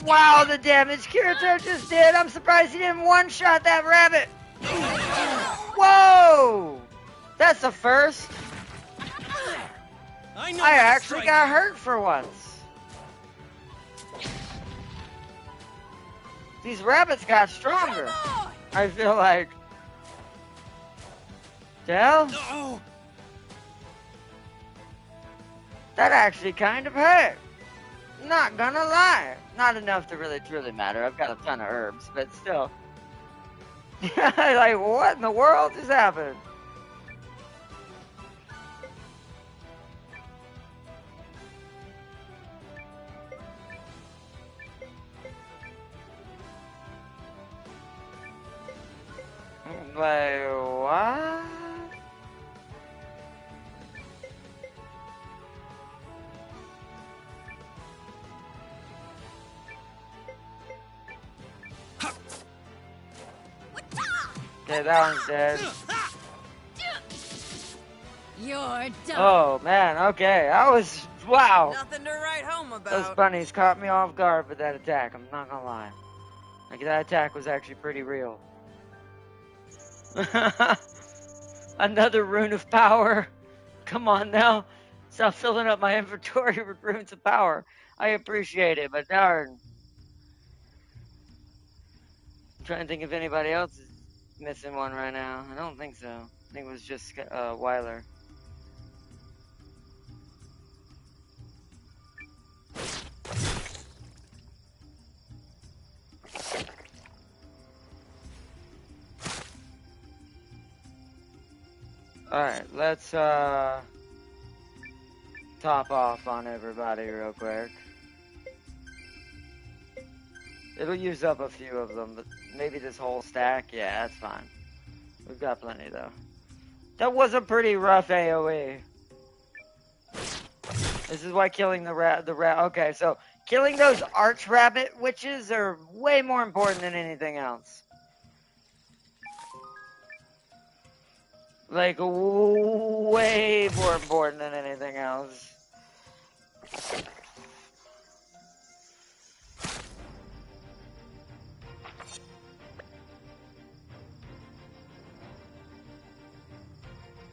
Wow, the damage Kirito just did! I'm surprised he didn't one-shot that rabbit! Whoa! That's a first. I actually got hurt for once. These rabbits got stronger. I feel like. Del? No. That actually kind of hurt. Not gonna lie. Not enough to really truly matter. I've got a ton of herbs, but still. Like, what in the world just happened? Wait, what? Okay, that one's dead. You're done. Oh, man, okay. I was... Wow. Nothing to write home about. Those bunnies caught me off guard with that attack. I'm not gonna lie. Like, that attack was actually pretty real. Another rune of power. Come on now. Stop filling up my inventory with runes of power. I appreciate it, but darn. I'm trying to think if anybody else is missing one right now. I don't think so. I think it was just Weiler. Alright, let's top off on everybody real quick. It'll use up a few of them, but maybe this whole stack? Yeah, that's fine. We've got plenty, though. That was a pretty rough AoE. This is why killing the rat, okay, so killing those arch rabbit witches are way more important than anything else. Like, way more important than anything else.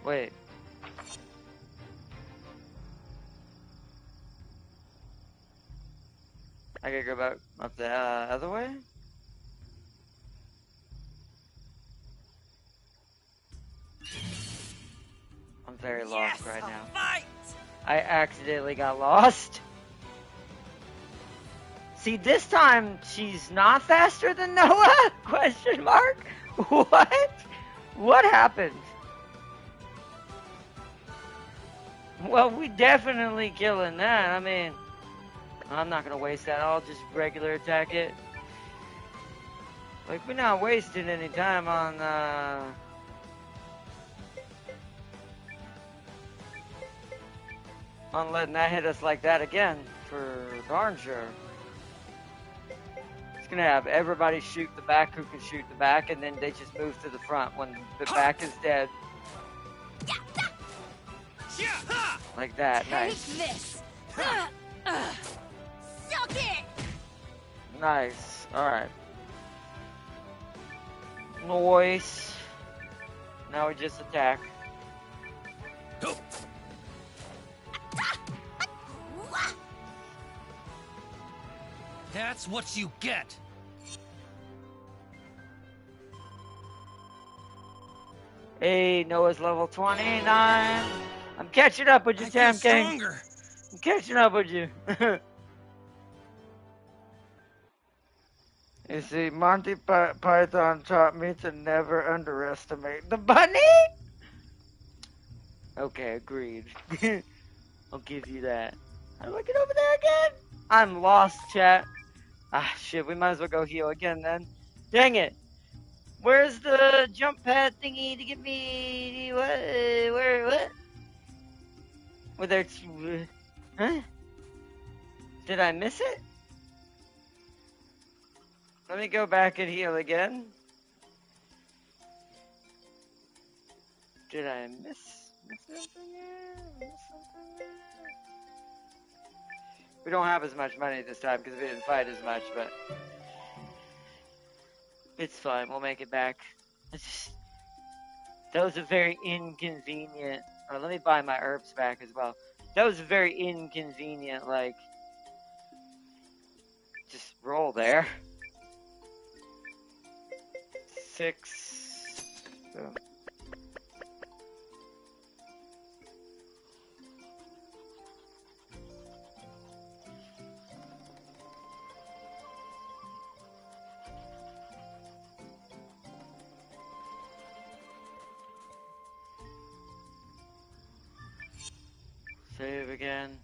Wait. I gotta go back up the other way? I'm very lost right now. I accidentally got lost. See, this time she's not faster than Noah? Question mark? What? What happened? Well, we definitely killing that. I mean, I'm not gonna waste that. I'll just regular attack it. Like, we're not wasting any time on letting that hit us like that again, for darn sure. It's gonna have everybody shoot the back who can shoot the back, and then they just move to the front when the back is dead. Like that, nice. Take this. Suck it. Nice, alright. Noise. Now we just attack. That's what you get. Hey, Noah's level 29. I'm catching up with you, Tam King. I'm catching up with you. You see, Monty Python taught me to never underestimate the bunny. Okay, agreed. I'll give you that. How do I get over there again? I'm lost, chat. Ah, shit, we might as well go heal again then. Dang it. Where's the jump pad thingy to get me? What? What? Well, there's... Huh? Did I miss it? Let me go back and heal again. Did I miss something here? We don't have as much money this time because we didn't fight as much, but it's fine. We'll make it back. That was a very inconvenient. Or let me buy my herbs back as well. That was a very inconvenient, like, just roll there. 6. Boom. Save again.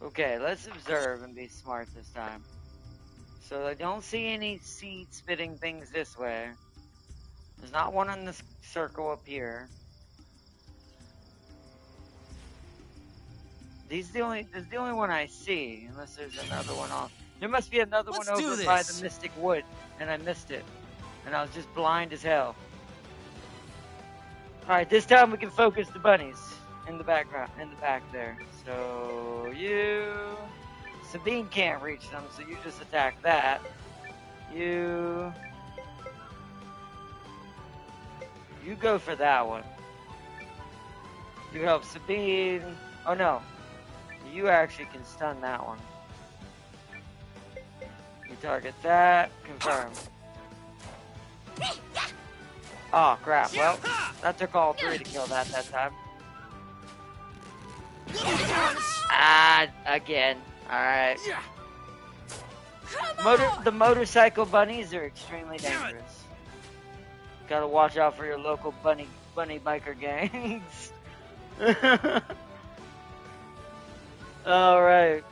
Okay, let's observe and be smart this time. So I don't see any seed spitting things this way. There's not one in this circle up here. This is the only one I see, unless there's another one off. There must be another one over by the Mystic Wood, and I missed it. And I was just blind as hell. Alright, this time we can focus the bunnies in the background, in the back there. So you... Sabine can't reach them, so you just attack that. You go for that one. You help Sabine. Oh no. You actually can stun that one. You target that. Confirm. Oh crap, well, that took all 3 to kill that time. Ah, again. Alright. The motorcycle bunnies are extremely dangerous. Gotta watch out for your local bunny biker gangs. Alright.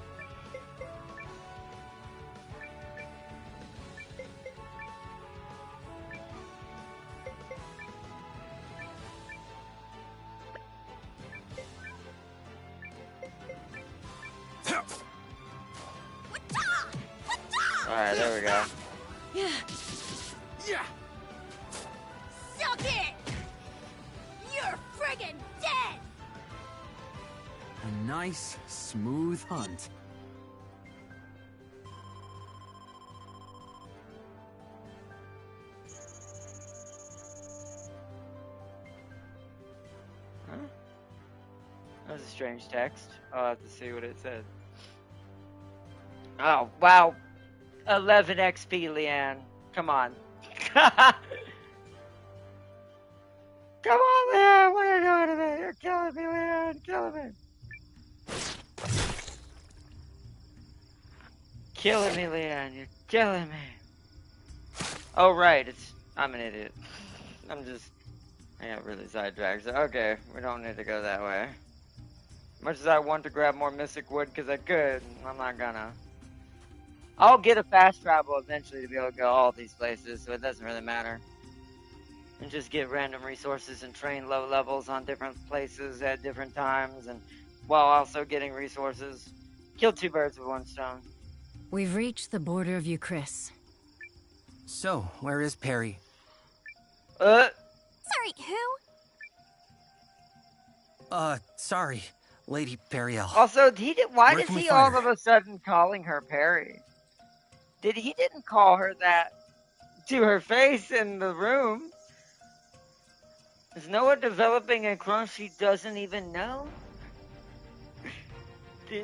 Alright, there we go. Yeah. Yeah. Suck it! You're friggin' dead! A nice, smooth hunt. Huh? That was a strange text. I'll have to see what it said. Oh, wow. 11 XP, Leanne. Come on. Come on, Leanne. What are you doing to me? You're killing me, Leanne. Killing me. Killing me, Leanne. You're killing me. Oh, right. I'm an idiot. I got really sidetracked. So, okay, we don't need to go that way. Much as I want to grab more Mystic Wood because I could, I'm not gonna. I'll get a fast travel eventually to be able to go all these places, so it doesn't really matter. And just get random resources and train low levels on different places at different times, and while also getting resources. Kill two birds with one stone. We've reached the border of Euchris. So, where is Perry? Sorry, who? Sorry, Lady Periel. Also, why Where is can we he find all her? of a sudden calling her Perry? He didn't call her that to her face in the room. Is Noah developing a crush she doesn't even know?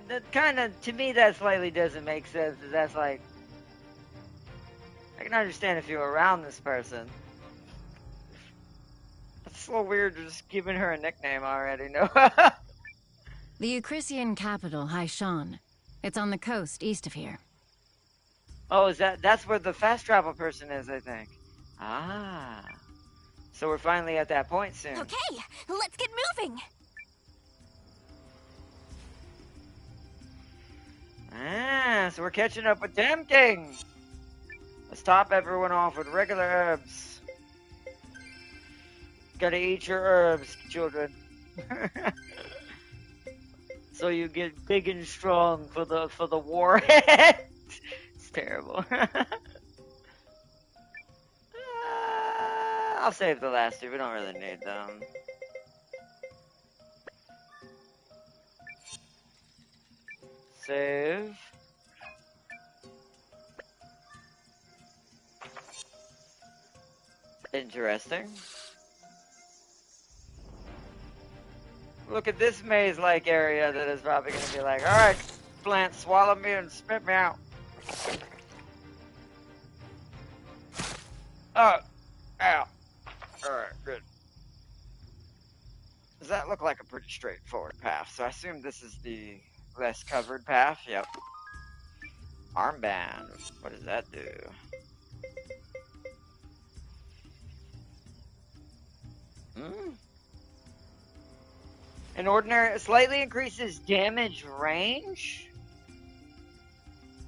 That kind of, to me, that slightly doesn't make sense. That's like, I can understand if you're around this person. It's a little weird just giving her a nickname already, no? The Eucrisian capital, Haishan. It's on the coast east of here. Oh, that's where the fast travel person is, I think. Ah. So we're finally at that point soon. Okay, let's get moving. Ah, so we're catching up with Dem King. Let's top everyone off with regular herbs. Gotta eat your herbs, children. So you get big and strong for the warhead. It's terrible. I'll save the last two. We don't really need them. Save. Interesting. Look at this maze-like area that is probably going to be like, alright, plant, swallow me and spit me out. Oh, ow. Alright, good. Does that look like a pretty straightforward path? So I assume this is the less covered path? Yep. Armband. What does that do? An ordinary, slightly increases damage range?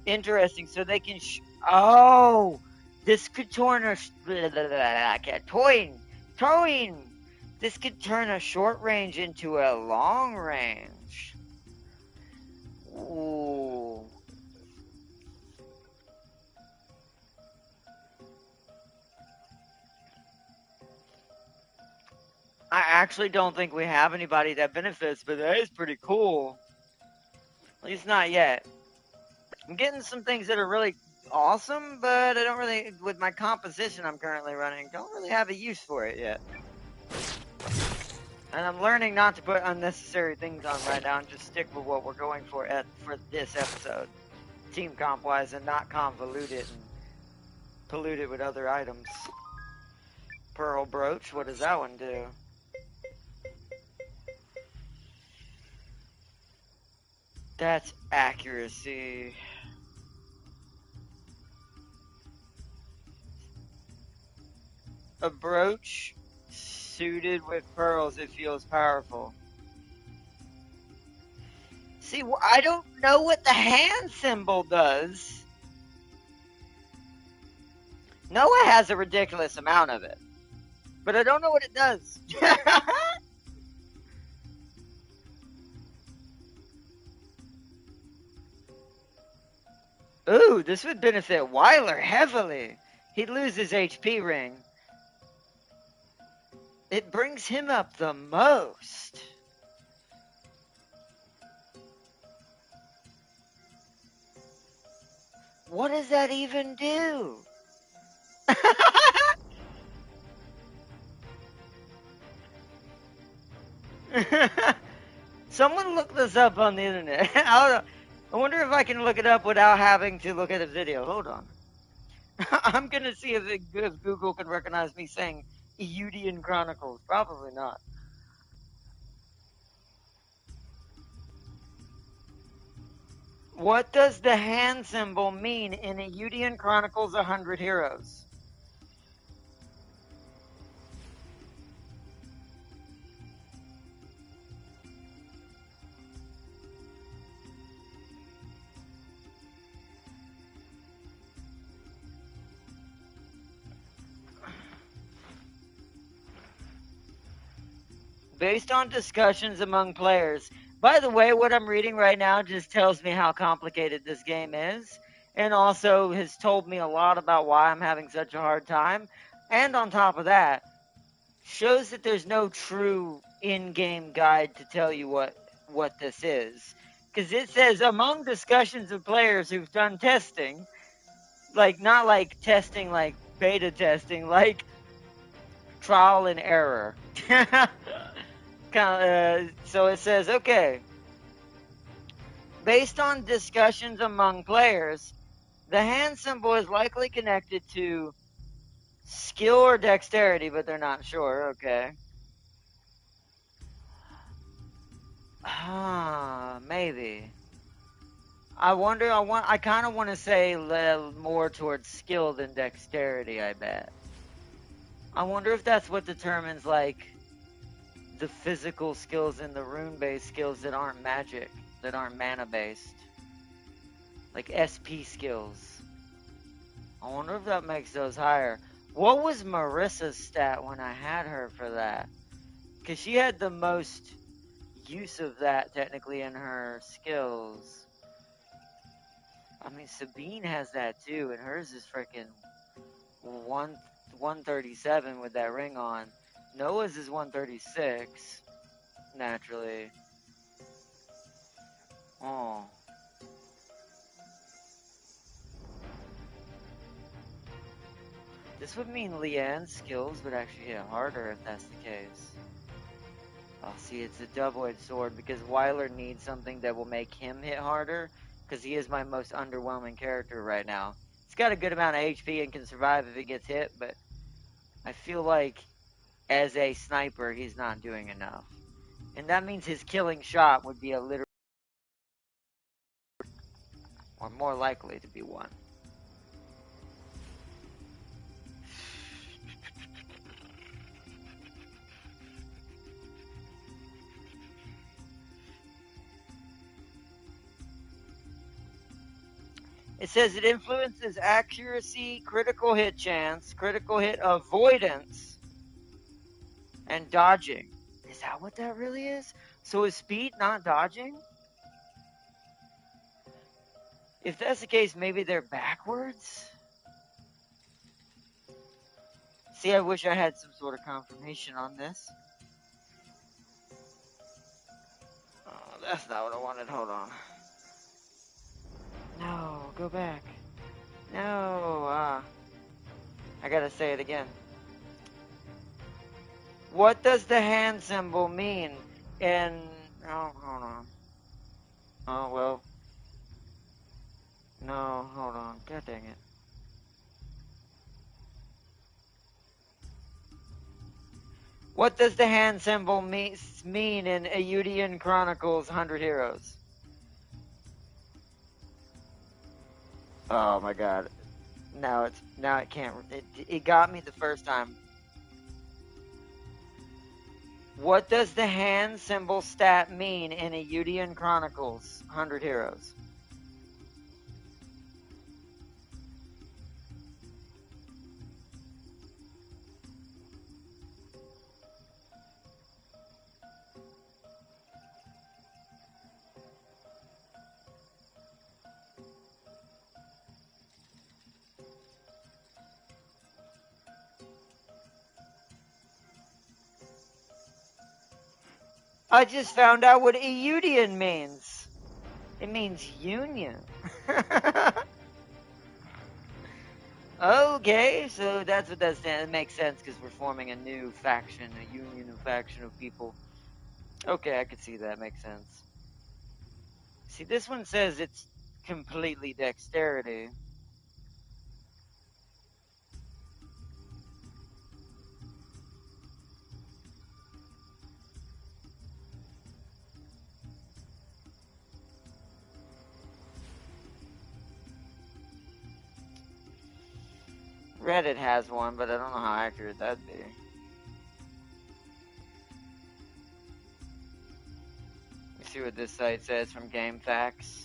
Interesting, so they can oh! This could turn a... Towing! This could turn a short range into a long range. Ooh. I actually don't think we have anybody that benefits, but that is pretty cool. At least not yet. I'm getting some things that are really awesome, but I don't really, with my composition I'm currently running, don't really have a use for it yet. And I'm learning not to put unnecessary things on right now and just stick with what we're going for this episode. Team comp-wise, and not convolute it and pollute it with other items. Pearl brooch, what does that one do? That's accuracy. A brooch suited with pearls, it feels powerful. See, I don't know what the hand symbol does. Noah has a ridiculous amount of it, but I don't know what it does. Ooh, this would benefit Wyler heavily. He'd lose his HP ring. It brings him up the most. What does that even do? Someone look this up on the internet. I wonder if I can look it up without having to look at a video. Hold on. I'm gonna see if Google can recognize me saying Eiyuden Chronicles. Probably not. What does the hand symbol mean in Eiyuden Chronicles 100 Heroes? Based on discussions among players. By the way, what I'm reading right now just tells me how complicated this game is, and also has told me a lot about why I'm having such a hard time. And on top of that, shows that there's no true in-game guide to tell you what this is. Because it says, among discussions of players who've done testing, like, not like testing, like beta testing, like trial and error. So it says, okay, based on discussions among players, the hand symbol is likely connected to skill or dexterity, but they're not sure. Okay. Maybe. I kind of want to say more towards skill than dexterity, I bet. I wonder if that's what determines, like, the physical skills and the rune-based skills that aren't magic, that aren't mana-based. Like SP skills. I wonder if that makes those higher. What was Marissa's stat when I had her for that? Because she had the most use of that, technically, in her skills. I mean, Sabine has that too, and hers is freaking 137 with that ring on. Noah's is 136, naturally. Oh. This would mean Leanne's skills would actually hit harder if that's the case. Oh, see, it's a double-edged sword because Wyler needs something that will make him hit harder because he is my most underwhelming character right now. He's got a good amount of HP and can survive if he gets hit, but I feel like as a sniper, he's not doing enough. And that means his killing shot would be a literal, or more likely to be one. It says it influences accuracy, critical hit chance, critical hit avoidance, and dodging. Is that what that really is? So is speed not dodging? If that's the case, maybe they're backwards? See, I wish I had some sort of confirmation on this. Oh, that's not what I wanted. Hold on. No, go back. No, I gotta say it again. What does the hand symbol mean in... Oh, hold on. Oh, well. No, hold on. God dang it. What does the hand symbol mean in Eiyuden Chronicles 100 Heroes? Oh my god. Now it can't. It got me the first time. What does the hand symbol stat mean in Eiyuden Chronicles 100 Heroes? I just found out what Eiyuden means. It means union. Okay, so that's what that stands. It makes sense because we're forming a new faction, a union, a faction of people. Okay, I could see that. Makes sense. See, this one says it's completely dexterity. Reddit has one, but I don't know how accurate that'd be. Let's see what this site says from GameFAQs.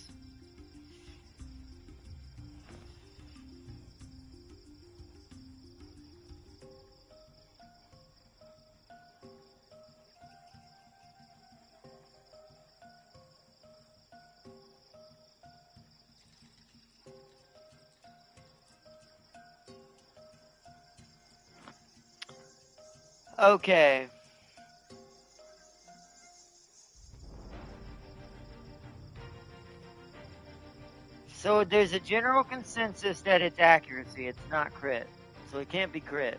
Okay. So there's a general consensus that it's accuracy, it's not crit. So it can't be crit.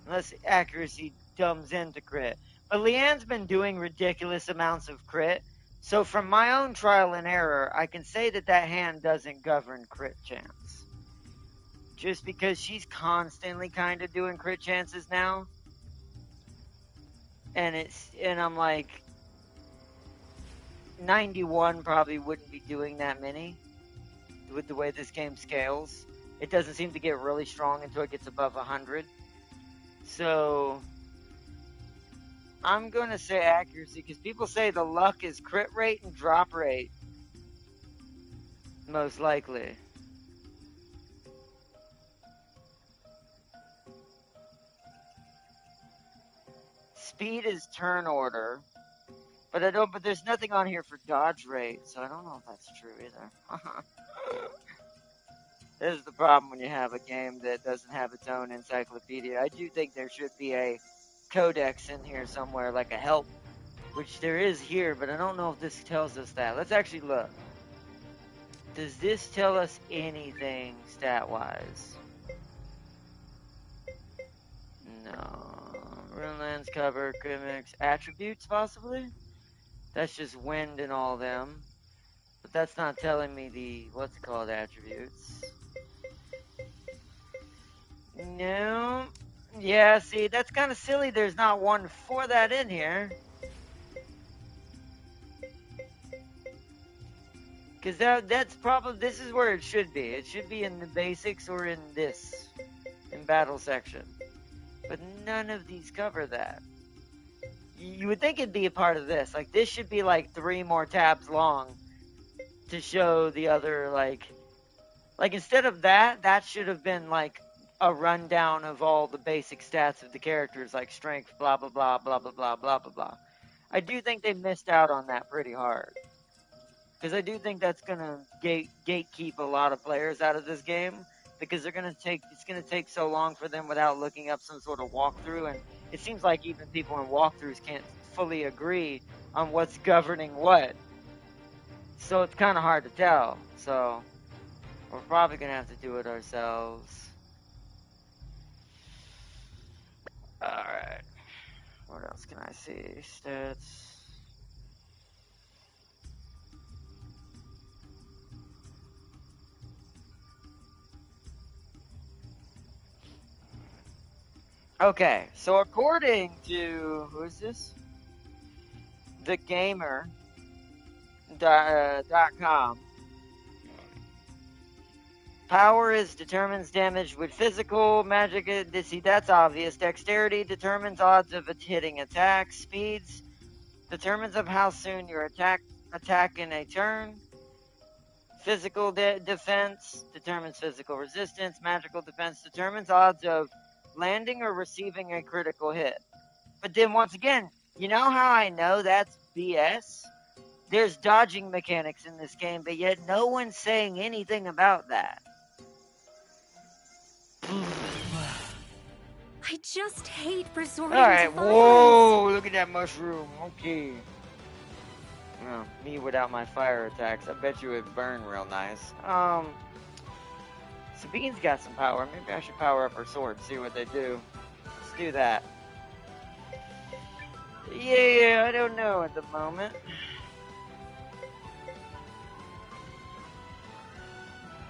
Unless accuracy dumbs into crit. But Leanne's been doing ridiculous amounts of crit. So from my own trial and error, I can say that that hand doesn't govern crit chance. Just because she's constantly kind of doing crit chances now. And I'm like, 91 probably wouldn't be doing that many with the way this game scales. It doesn't seem to get really strong until it gets above 100. So I'm going to say accuracy because people say the luck is crit rate and drop rate. Most likely. Speed is turn order. But there's nothing on here for dodge rate, so I don't know if that's true either. This is the problem when you have a game that doesn't have its own encyclopedia. I do think there should be a codex in here somewhere, like a help, which there is here, but I don't know if this tells us that. Let's actually look. Does this tell us anything stat-wise? No. Runelands cover, gimmicks, attributes possibly? That's just wind and all them. But that's not telling me the, what's it called, attributes. No. Yeah, see, that's kind of silly there's not one for that in here. Because that's probably, this is where it should be. It should be in the basics or in this, in battle section. But none of these cover that. You would think it'd be a part of this. Like, this should be like 3 more tabs long to show the other, like instead of that should have been like a rundown of all the basic stats of the characters, like strength, blah, blah, blah, blah, blah, blah, blah, blah, blah. I do think they missed out on that pretty hard. Because I do think that's going to gatekeep a lot of players out of this game. Because it's going to take so long for them without looking up some sort of walkthrough. And it seems like even people in walkthroughs can't fully agree on what's governing what. So it's kind of hard to tell. So we're probably going to have to do it ourselves. Alright. What else can I see? Stats. Okay, so according to, who is this? TheGamer.com. Power determines damage with physical, magic, see that's obvious. Dexterity determines odds of it hitting attacks. Speeds determines of how soon you attack in a turn. Physical defense determines physical resistance. Magical defense determines odds of landing or receiving a critical hit. But then once again, you know how I know that's BS? There's dodging mechanics in this game, but yet no one's saying anything about that. I just hate resorting Alright, to violence. whoa, look at that mushroom. Okay. Well, me without my fire attacks. I bet you it'd burn real nice. Sabine's got some power. Maybe I should power up her sword, see what they do. Let's do that. Yeah, I don't know at the moment.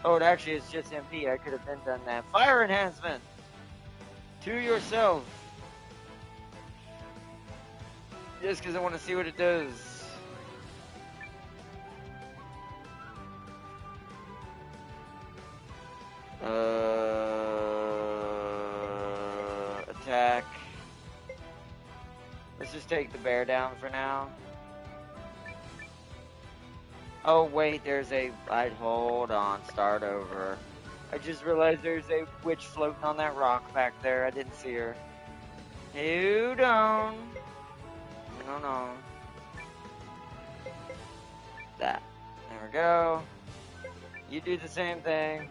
Oh, actually, it's just MP. I could have been done that. Fire enhancement! To yourself. Just because I want to see what it does. Attack. Let's just take the bear down for now. Oh wait, there's a... hold on, start over. I just realized there's a witch floating on that rock back there. I didn't see her. Hold on. No. That. There we go. You do the same thing.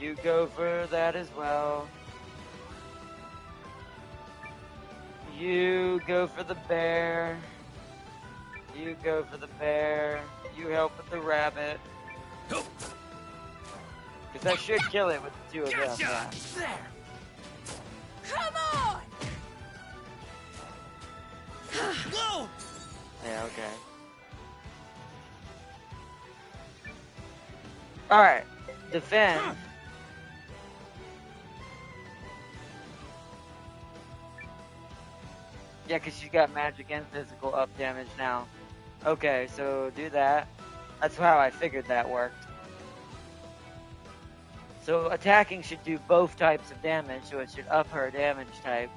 You go for that as well. You go for the bear. You go for the bear. You help with the rabbit. Because I should kill it with the two of them. Yeah. Come on! Go! Yeah, okay. Alright. Defend. Yeah, because she's got magic and physical up damage now. Okay, so do that. That's how I figured that worked. So attacking should do both types of damage, so it should up her damage type.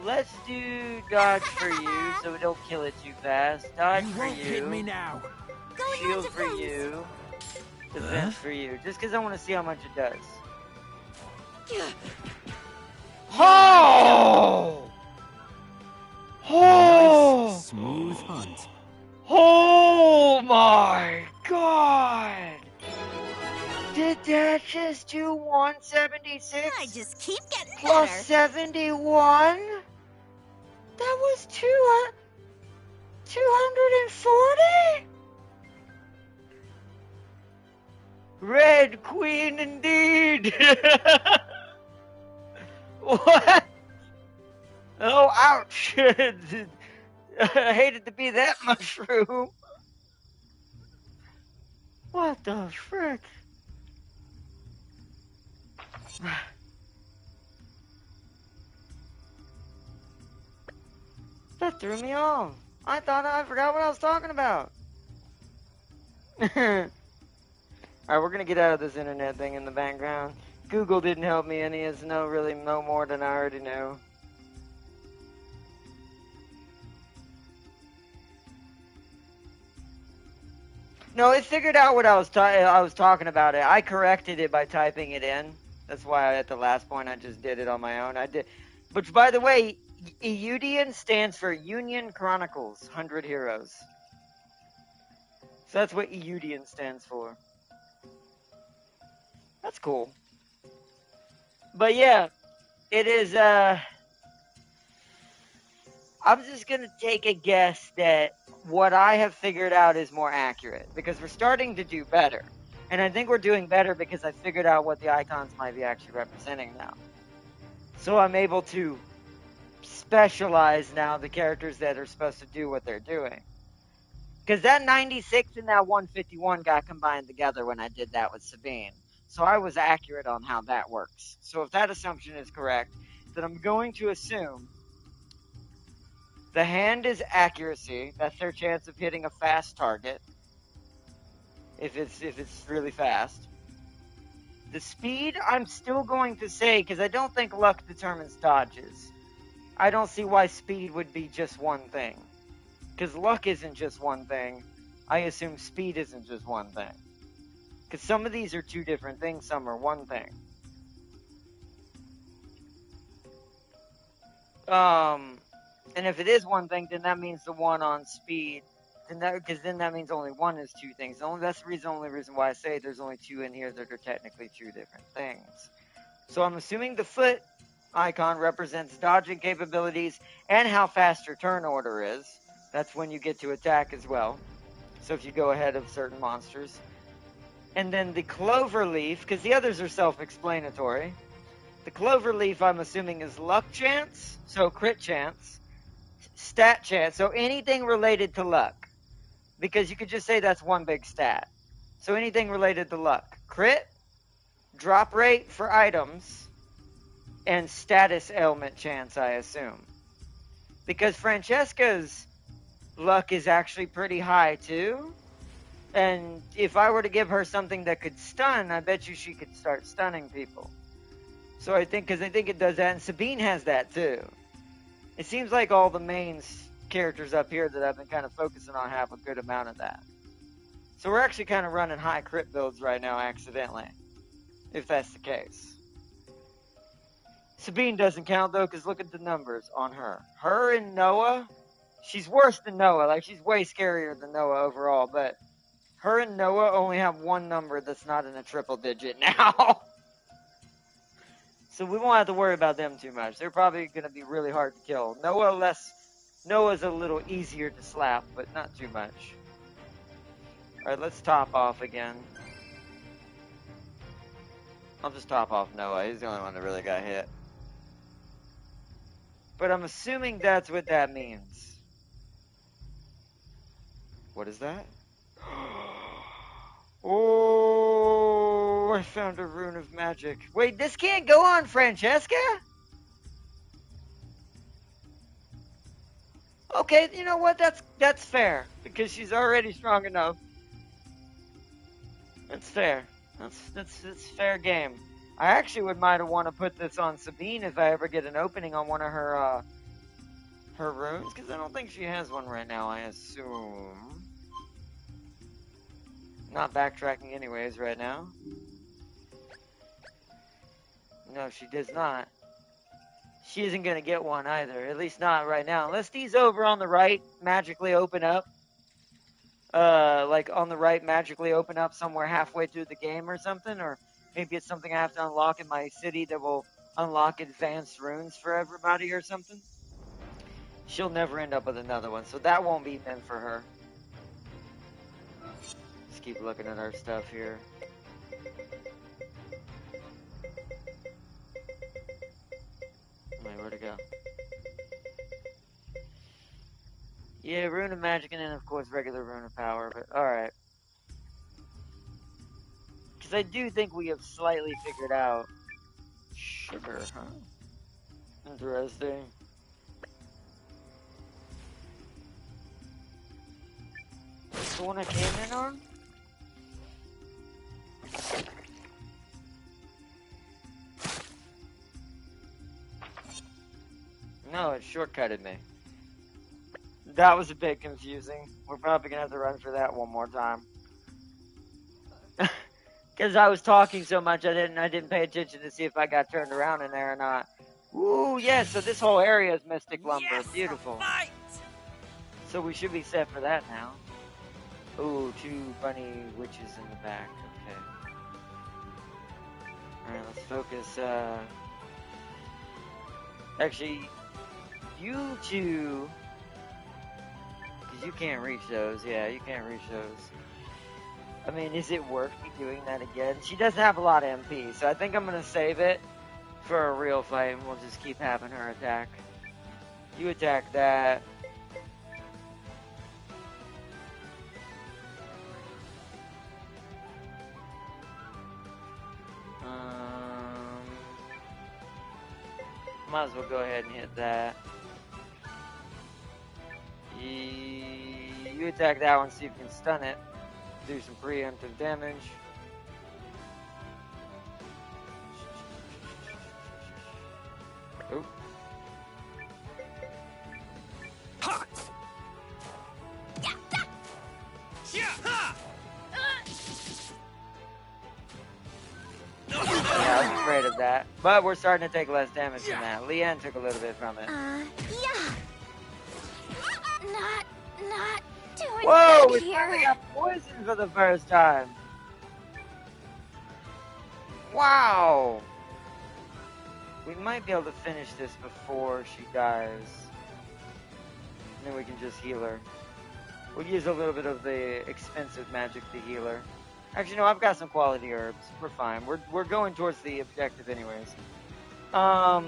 Let's do dodge for you, so we don't kill it too fast. Dodge for you. Hit me now. Shield for you. Defense for you. Just because I want to see how much it does. Oh! Oh! Nice, smooth hunt. Oh my god! Did that just do 176? I just keep getting plus better. 71? That was 240? Red Queen indeed! What? Oh, ouch! I hated to be that mushroom. What the frick? That threw me off. I forgot what I was talking about. Alright, we're gonna get out of this internet thing in the background. Google didn't help me any. It's really no more than I already know. No, it figured out what I was talking about. I corrected it by typing it in. That's why at the last point I just did it on my own. I did, which by the way, Eiyuden stands for Union Chronicles 100 Heroes. So that's what Eiyuden stands for. That's cool. But yeah, it is. I'm just gonna take a guess that what I have figured out is more accurate, because we're starting to do better. And I think we're doing better because I figured out what the icons might be actually representing now. So I'm able to specialize now the characters that are supposed to do what they're doing. Because that 96 and that 151 got combined together when I did that with Sabine. So I was accurate on how that works. So if that assumption is correct, then I'm going to assume the hand is accuracy. That's their chance of hitting a fast target. If it's really fast. The speed, I'm still going to say, because I don't think luck determines dodges. I don't see why speed would be just one thing. Because luck isn't just one thing. I assume speed isn't just one thing. Because some of these are two different things, some are one thing. And if it is one thing, then that means the one on speed. Because then that means only one is two things. That's the only reason why I say there's only two in here that are technically two different things. So I'm assuming the foot icon represents dodging capabilities and how fast your turn order is. That's when you get to attack as well. So if you go ahead of certain monsters. And then the clover leaf, because the others are self-explanatory. The clover leaf, I'm assuming, is luck chance, so crit chance, stat chance, so anything related to luck. Because you could just say that's one big stat. So anything related to luck. Crit, drop rate for items, and status ailment chance, I assume. Because Francesca's luck is actually pretty high, too. And if I were to give her something that could stun, I bet you she could start stunning people. So I think it does that, and Sabine has that too. It seems like all the main characters up here that I've been kind of focusing on have a good amount of that. So we're actually kind of running high crit builds right now accidentally, if that's the case. Sabine doesn't count though, because look at the numbers on her. Her and Noah, she's worse than Noah. Like, she's way scarier than Noah overall, but her and Noah only have one number that's not in a triple digit now. So we won't have to worry about them too much. They're probably going to be really hard to kill. Noah's a little easier to slap, but not too much. Alright, let's top off again. I'll just top off Noah. He's the only one that really got hit. But I'm assuming that's what that means. What is that? Oh, I found a rune of magic. Wait, this can't go on Francesca? Okay, you know what? That's fair, because she's already strong enough. That's fair. That's fair game. I actually might want to put this on Sabine if I ever get an opening on one of her runes, because I don't think she has one right now, I assume. Not backtracking anyways right now. No, she does not. She isn't going to get one either. At least not right now. Unless these over on the right magically open up. Like on the right magically open up somewhere halfway through the game or something. Or maybe it's something I have to unlock in my city that will unlock advanced runes for everybody or something. She'll never end up with another one. So that won't be meant for her. Just keep looking at our stuff here. Wait, where'd it go? Yeah, Rune of Magic and then, of course, regular Rune of Power, but alright. Because I do think we have slightly figured out sugar, huh? Interesting. That's the one I came in on? No, it shortcutted me. That was a bit confusing. We're probably gonna have to run for that one more time. Because I was talking so much, I didn't pay attention to see if I got turned around in there or not. Ooh, yes, so this whole area is Mystic Lumber. Yes, beautiful. So we should be set for that now. Ooh, 2 bunny witches in the back. Okay. Alright, let's focus, actually, you two... Because you can't reach those. Yeah, you can't reach those. I mean, is it worth me doing that again? She doesn't have a lot of MP, so I think I'm going to save it for a real fight, and we'll just keep having her attack. You attack that. Might as well go ahead and hit that. You attack that one, see if you can stun it. Do some preemptive damage. Oop. Ha! Yeah, ha! Yeah, I was afraid of that. But we're starting to take less damage from that. Leanne took a little bit from it. Yeah. Not doing Whoa, good we here. finally got poisoned for the first time. Wow. We might be able to finish this before she dies. And then we can just heal her. We'll use a little bit of the expensive magic to heal her. Actually, no, I've got some quality herbs. We're fine. We're going towards the objective anyways. Yeah,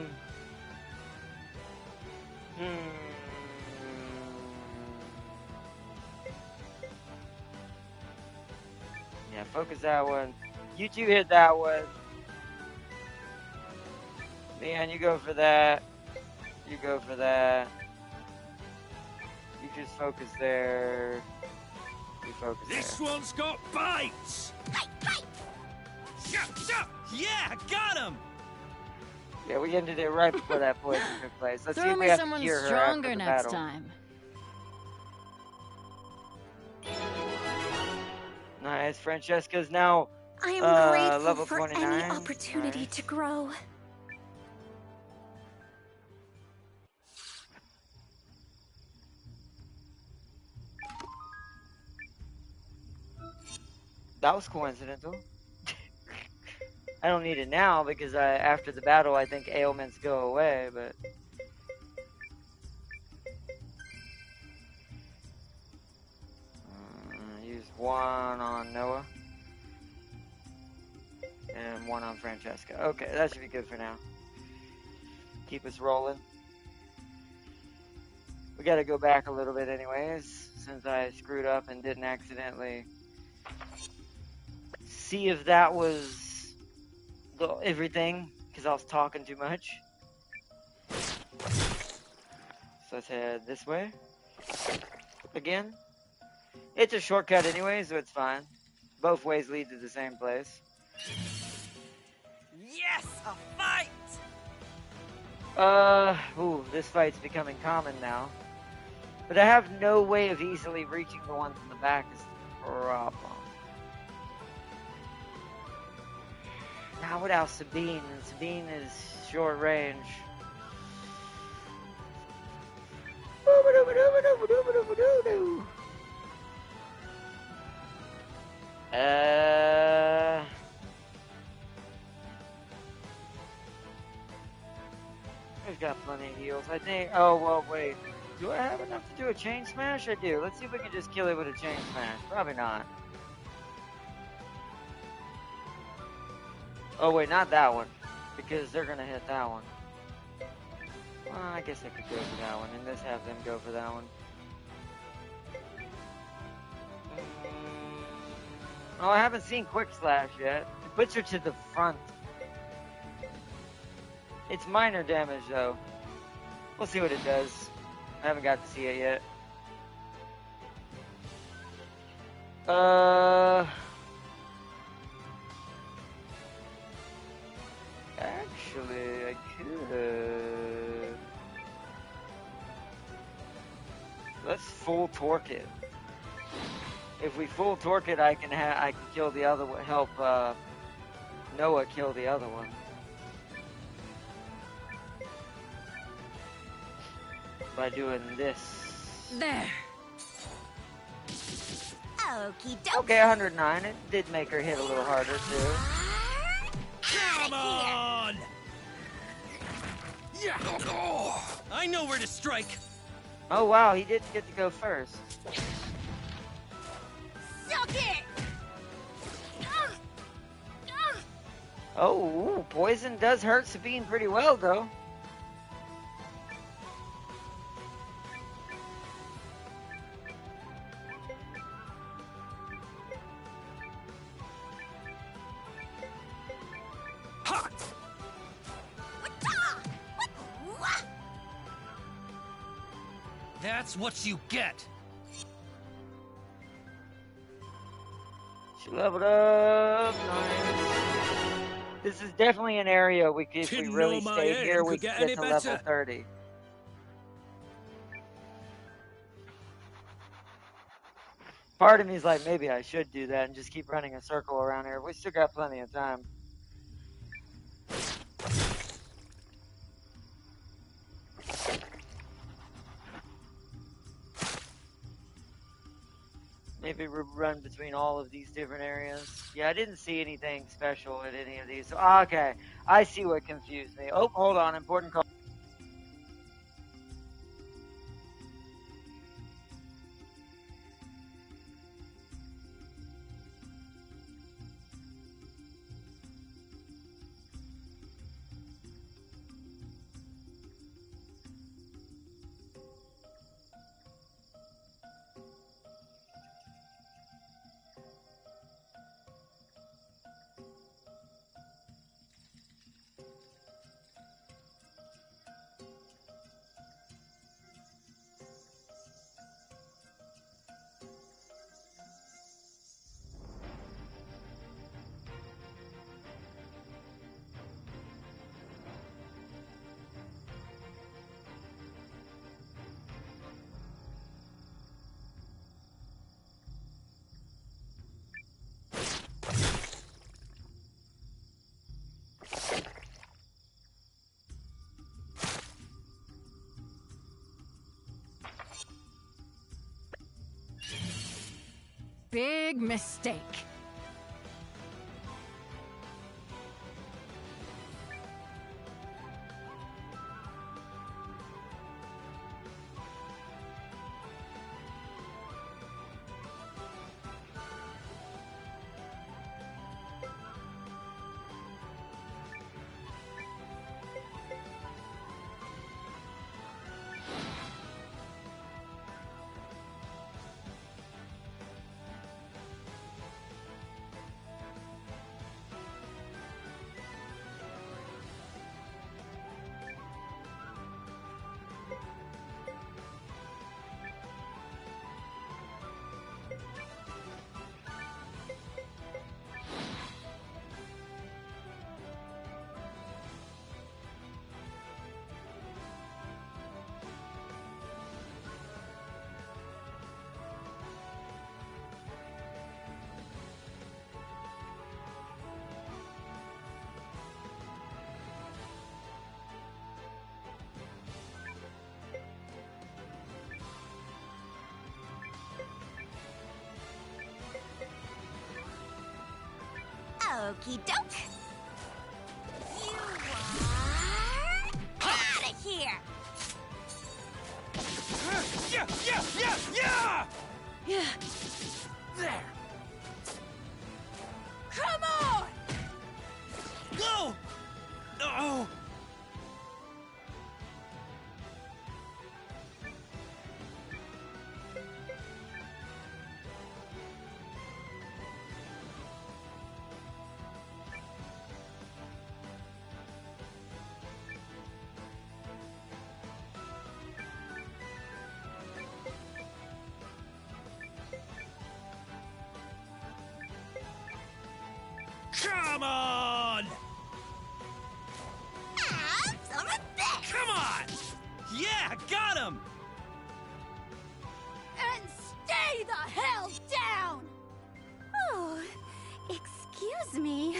focus that one. You two hit that one. Leon, you go for that. You go for that. You just focus there. You focus This there. one's got bites! Yeah, got him! Yeah, we ended it right before that poison took place. Let's see Throw if we me have to someone cure her stronger after the next battle. time. Nice. Francesca's now I am grateful level for 29. any opportunity Nice. to grow. That was coincidental. I don't need it now because after the battle, I think ailments go away, but... use one on Noah. And one on Francesca. Okay, that should be good for now. Keep us rolling. We gotta go back a little bit anyways, since I screwed up and didn't accidentally see if that was everything, because I was talking too much. So let's head this way. Again. It's a shortcut anyway, so it's fine. Both ways lead to the same place. Yes, a fight! Ooh, this fight's becoming common now. But I have no way of easily reaching the ones in the back is the problem. Not without Sabine, and Sabine is short range. I've got plenty of heals. I think. Oh, well, wait. Do I have enough to do a chain smash? I do. Let's see if we can just kill it with a chain smash. Probably not. Oh, wait, not that one. Because they're going to hit that one. Well, I guess I could go for that one. And just have them go for that one. Oh, I haven't seen Quick Slash yet. It puts her to the front. It's minor damage, though. We'll see what it does. I haven't got to see it yet. Actually, I could. Let's full torque it. If we full torque it, I can kill the other one. Help Noah kill the other one. By doing this. There. Okie dokie. Okay, 109. It did make her hit a little harder too. Come on! Yeah. I know where to strike. Oh wow, he did get to go first. Suck it! Oh, ooh, poison does hurt Sabine pretty well though. That's what you get. She leveled up. Nice. This is definitely an area we could, if we Didn't really know my stayed aim here, could we could get get any to level better. 30. Part of me is like, maybe I should do that and just keep running a circle around here. We still got plenty of time. Maybe run between all of these different areas. Yeah, I didn't see anything special at any of these. So, okay, I see what confused me. Oh, hold on, important call. Big mistake. Okie doke. You are out of here. Yeah, yeah, yeah, yeah! Yeah. There. Come on! Go! Oh! Come on! Have some of this! Come on! Yeah, got him! And stay the hell down! Oh, excuse me.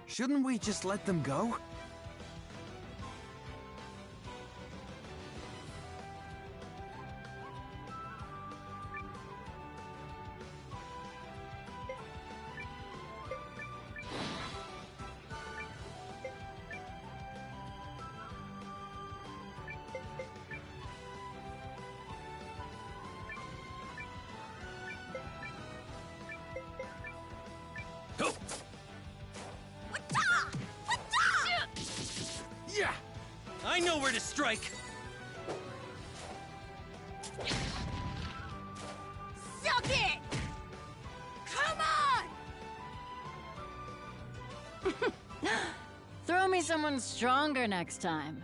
Shouldn't we just let them go? Yeah! I know where to strike! Suck it! Come on! Throw me someone stronger next time.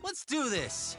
Let's do this!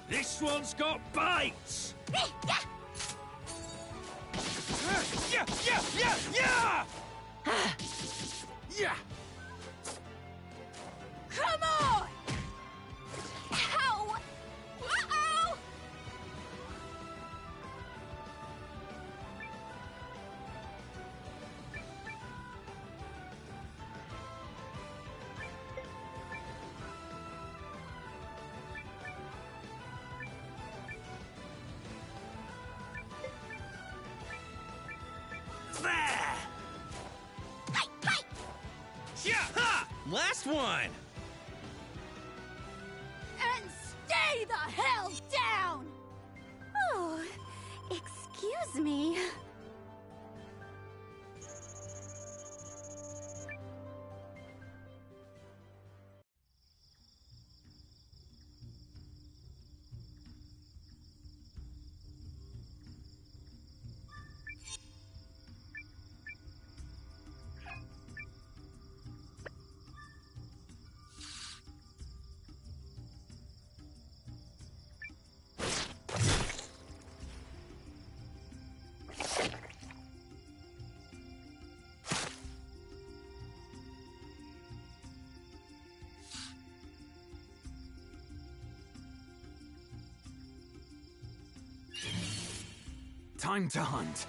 This one's got bites! Yeah! Yeah! Come on! Ow! Uh-oh! Last one! And stay the hell down! Oh, excuse me. Time to hunt.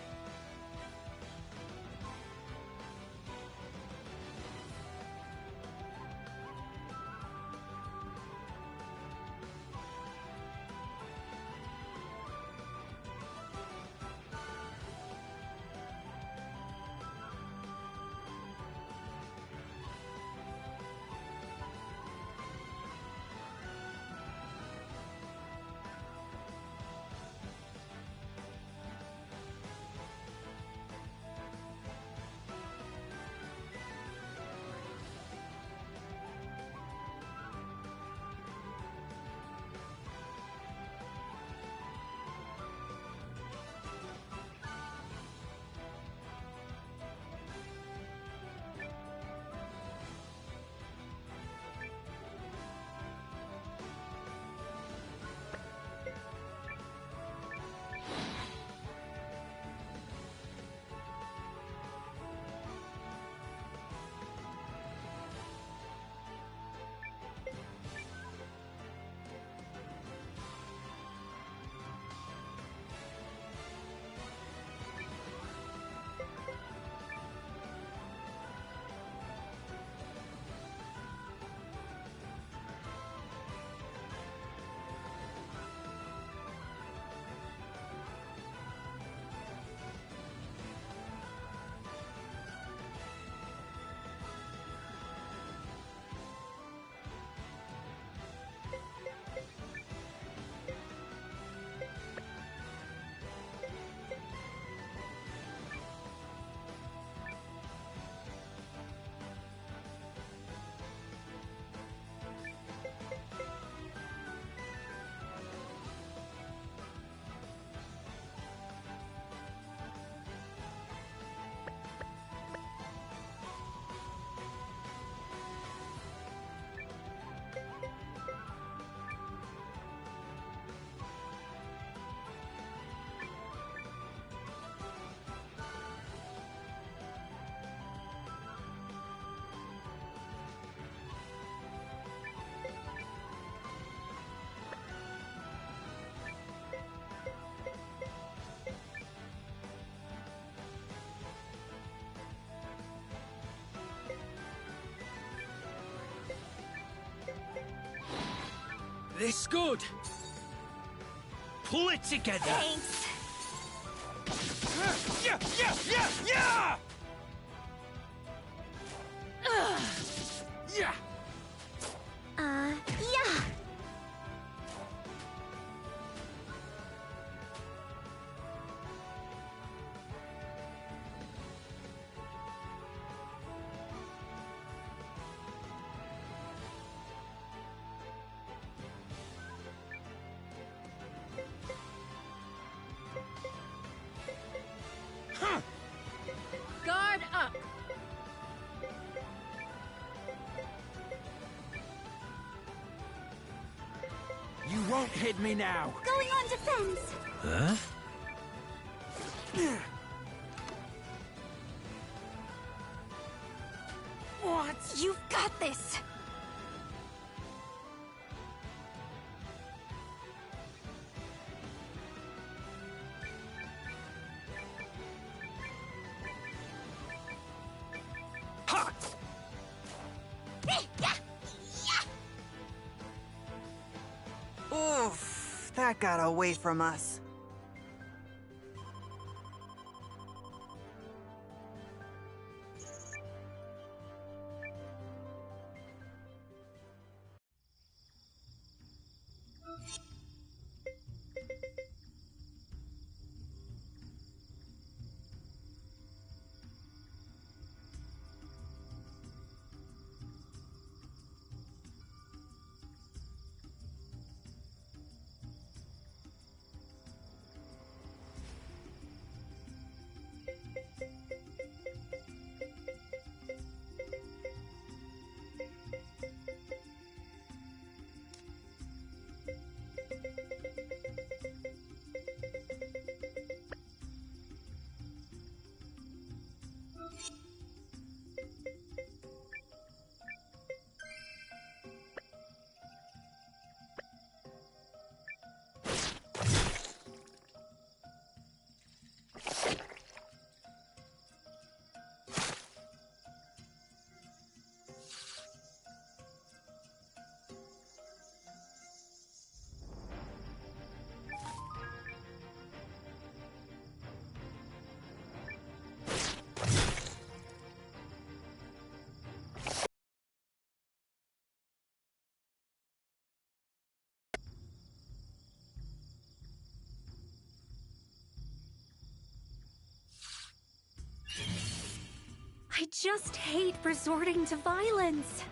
This good. Pull it together. Thanks. Yeah, yeah, yeah, yeah! Yeah. Yeah. Guard up! You won't hit me now. Going on defense. Huh? What? You've got this. Ha! Oof, that got away from us. I just hate resorting to violence.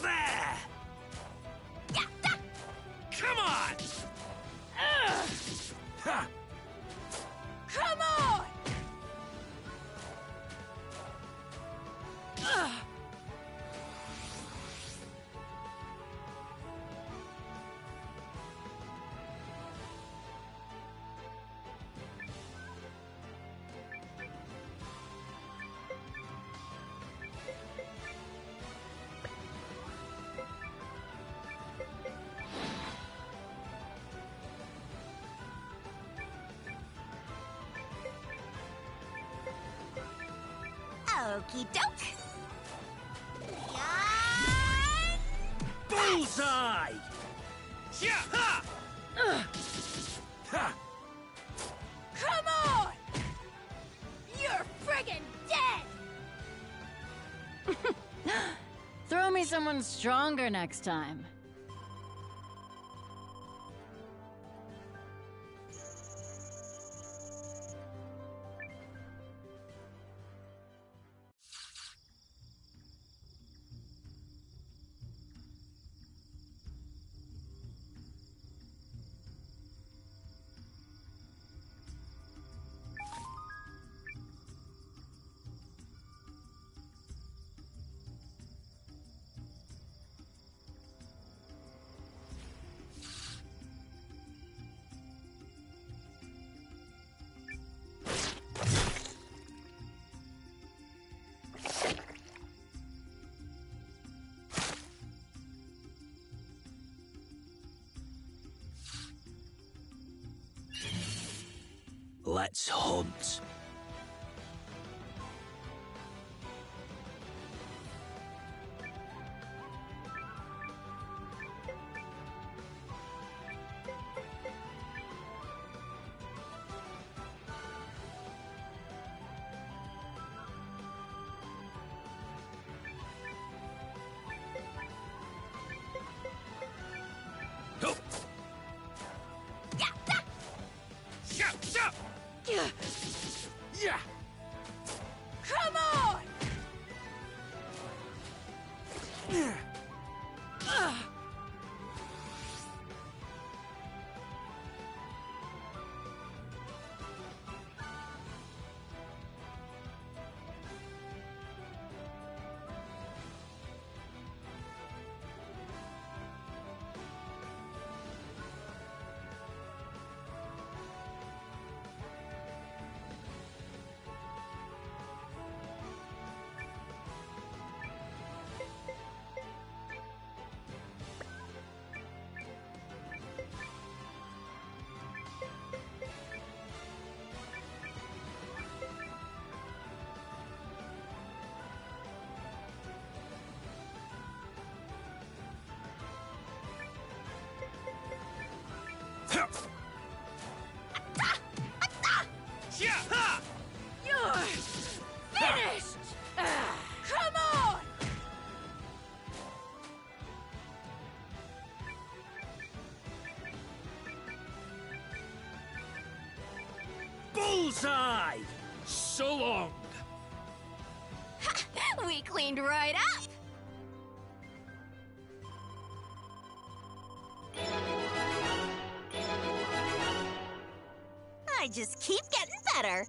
There! Come on! Ha! Come on! Okie doke. Bullseye! Yeah! Ha! Ha! Come on! You're friggin' dead! Throw me someone stronger next time. Let's hunt. Yeah. Come on! You're finished! Come on! Bullseye! So long! We cleaned right up! I just keep getting better.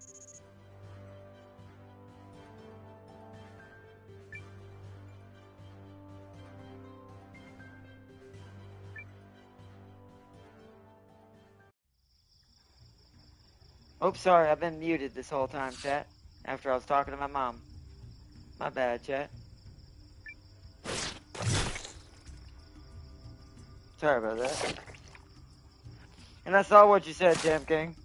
Oops, sorry, I've been muted this whole time, chat. After I was talking to my mom. My bad, chat. Sorry about that. And I saw what you said, Jam King.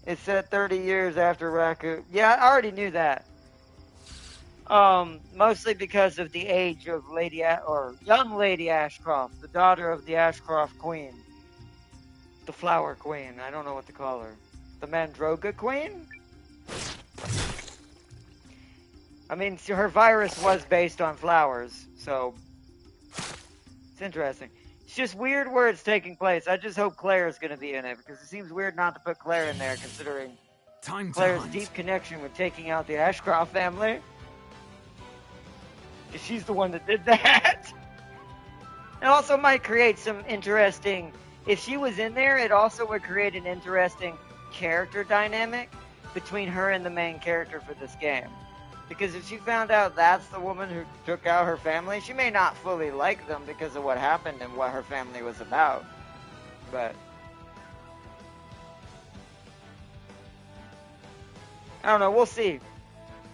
It said 30 years after Raccoon. Yeah, I already knew that. Mostly because of the age of young Lady Ashcroft, the daughter of the Ashcroft Queen. The Flower Queen. I don't know what to call her. The Mandroga Queen? I mean, her virus was based on flowers, so it's interesting. It's just weird where it's taking place. I just hope Claire is going to be in it, because it seems weird not to put Claire in there, considering Claire's deep connection with taking out the Ashcroft family. Because she's the one that did that. It also might create some interesting... If she was in there, it also would create an interesting character dynamic between her and the main character for this game. Because if she found out that's the woman who took out her family, she may not fully like them because of what happened and what her family was about. But I don't know, we'll see.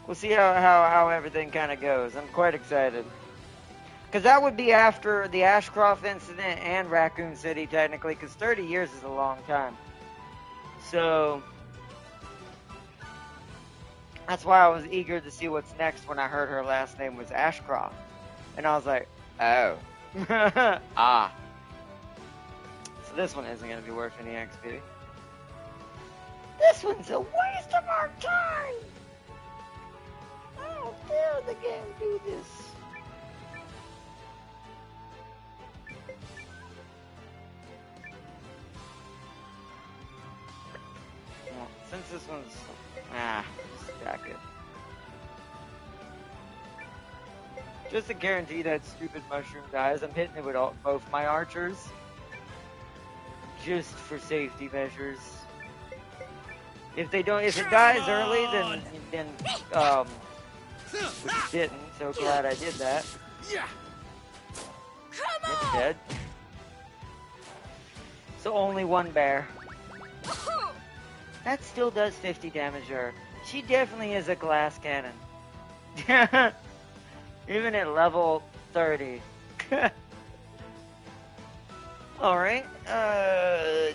We'll see how everything kind of goes. I'm quite excited. Because that would be after the Ashcroft incident and Raccoon City, technically, because 30 years is a long time. So that's why I was eager to see what's next when I heard her last name was Ashcroft. And I was like, oh. Ah. So this one isn't going to be worth any XP. This one's a waste of our time! How dare the game do this? Well, since this one's... just stack it. Just to guarantee that stupid mushroom dies, I'm hitting it with both my archers. Just for safety measures. If it dies early, then which it didn't, so glad I did that. Yeah. It's dead. So only one bear. That still does 50 damage to her. She definitely is a glass cannon. Even at level 30. Alright,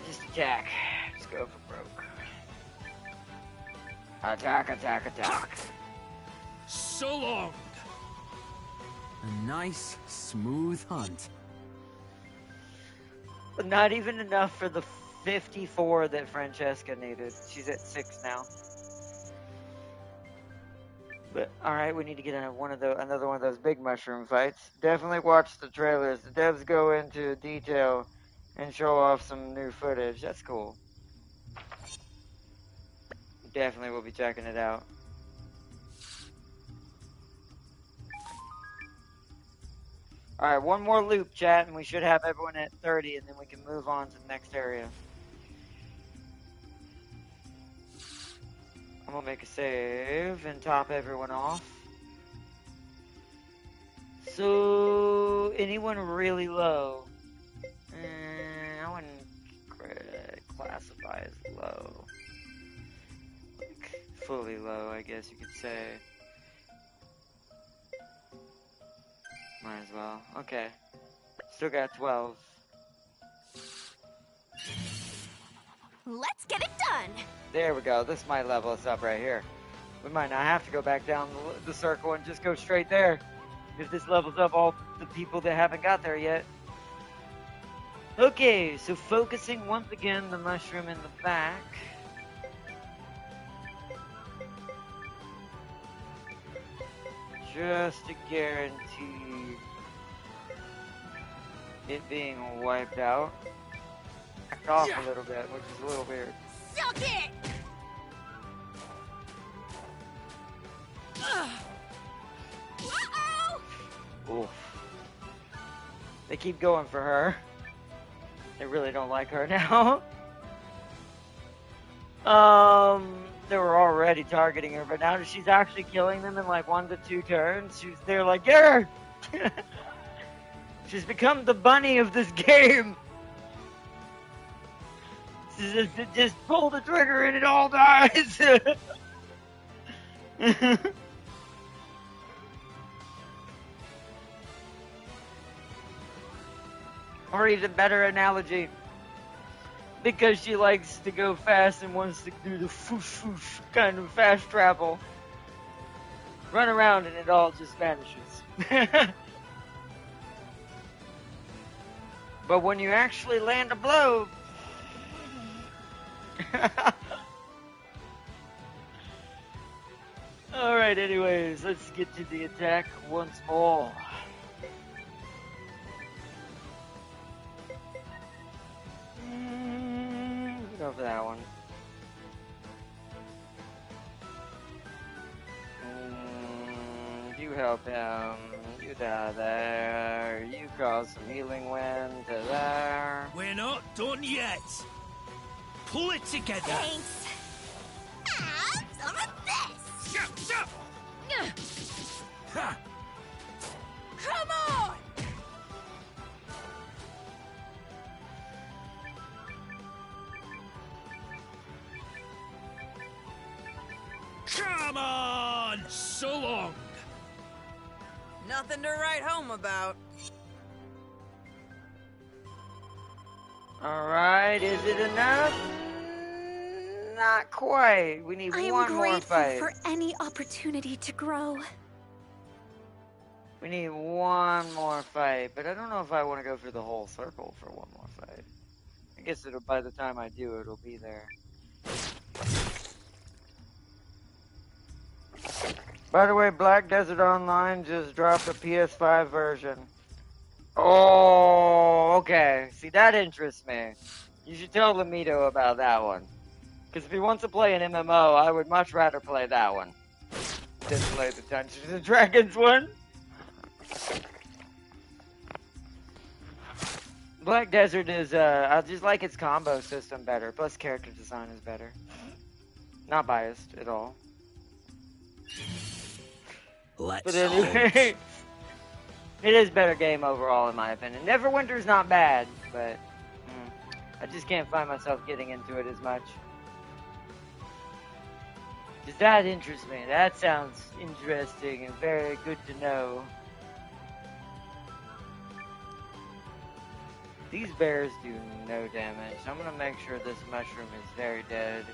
just attack. Just go for broke. Attack, attack, attack. So long. A nice, smooth hunt. But not even enough for the 54 that Francesca needed. She's at 6 now. But alright, we need to get another one of those big mushroom fights. Definitely watch the trailers. The devs go into detail and show off some new footage. That's cool. Definitely will be checking it out. Alright, one more loop, chat, and we should have everyone at 30, and then we can move on to the next area. I'm gonna make a save and top everyone off. So, anyone really low? I wouldn't classify as low. Like, fully low, I guess you could say. Might as well. Okay. Still got 12. Let's get it done. There we go. This might level us up right here. We might not have to go back down the circle and just go straight there. If this levels up all the people that haven't got there yet. Okay, so focusing once again the mushroom in the back. Just to guarantee it being wiped out. Backed off a little bit, which is a little weird. Suck it! Oof. They keep going for her. They really don't like her now. They were already targeting her, but now that she's actually killing them in like 1 to 2 turns, they're like, get her! She's become the bunny of this game. Just pull the trigger and it all dies. Or even better analogy, because she likes to go fast and wants to do the foosh foosh kind of fast travel. Run around and it all just vanishes. But when you actually land a blow, alright, anyways, let's get to the attack once more. Go for that one. You help him. You die there. You cause some healing wind to there. We're not done yet. Pull it together. Thanks. Have some of this. Ha. Come on! Come on! So long. Nothing to write home about. Alright, is it enough? Not quite. We need one more fight. I am grateful for any opportunity to grow. We need one more fight, but I don't know if I want to go through the whole circle for one more fight. I guess by the time I do, it'll be there. By the way, Black Desert Online just dropped a PS5 version. Oh, okay. See, that interests me. You should tell Lamito about that one. Because if he wants to play an MMO, I would much rather play that one than play the Dungeons and Dragons one. Black Desert is, I just like its combo system better. Plus, character design is better. Not biased at all. Let's But anyway, it is a better game overall in my opinion. Neverwinter's not bad, but I just can't find myself getting into it as much. Does that interest me? That sounds interesting and very good to know. These bears do no damage. I'm gonna make sure this mushroom is very dead.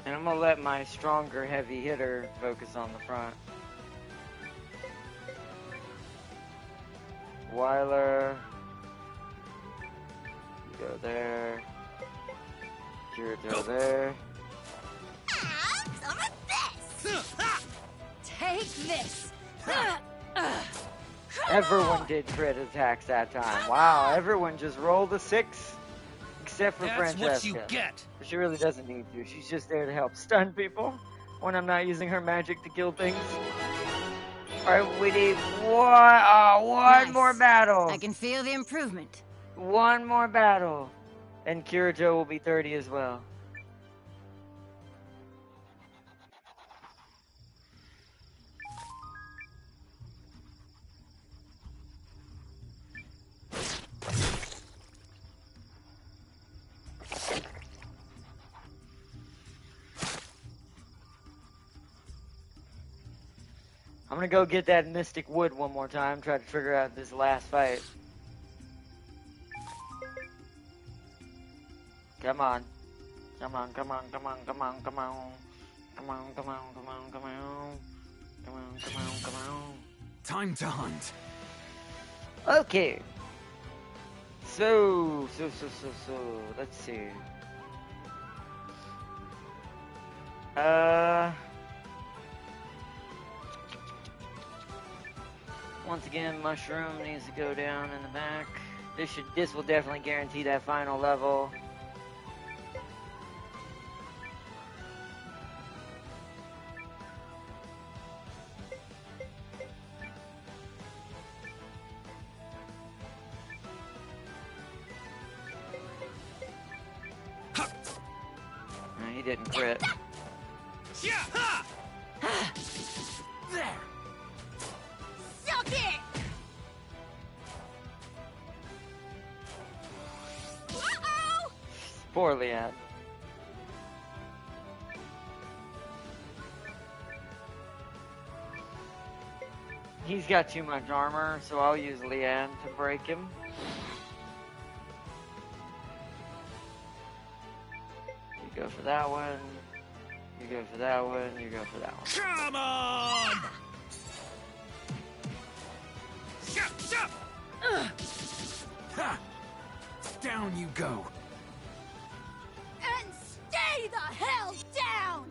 And I'm gonna let my stronger heavy hitter focus on the front. Weiler. Go there. Kirito there. Some of this! Take this! Everyone did crit attacks that time. Wow, everyone just rolled a 6. Except for That's Francesca. what you get. But she really doesn't need to. She's just there to help stun people when I'm not using her magic to kill things. Alright, we need one more battle. I can feel the improvement. One more battle. And Kirito will be 30 as well. I'm gonna go get that mystic wood one more time, try to figure out this last fight. Come on. Come on, come on, come on, come on, come on. Come on, come on, come on, come on. Come on, come on, come on. Time to hunt. Okay. So, let's see. Once again, mushroom needs to go down in the back. This will definitely guarantee that final level. No, he didn't crit. There. Suck it! Uh-oh! Poor Leanne. He's got too much armor, so I'll use Leanne to break him. You go for that one. You go for that one. You go for that one. Come on! Ha! Down you go. And stay the hell down!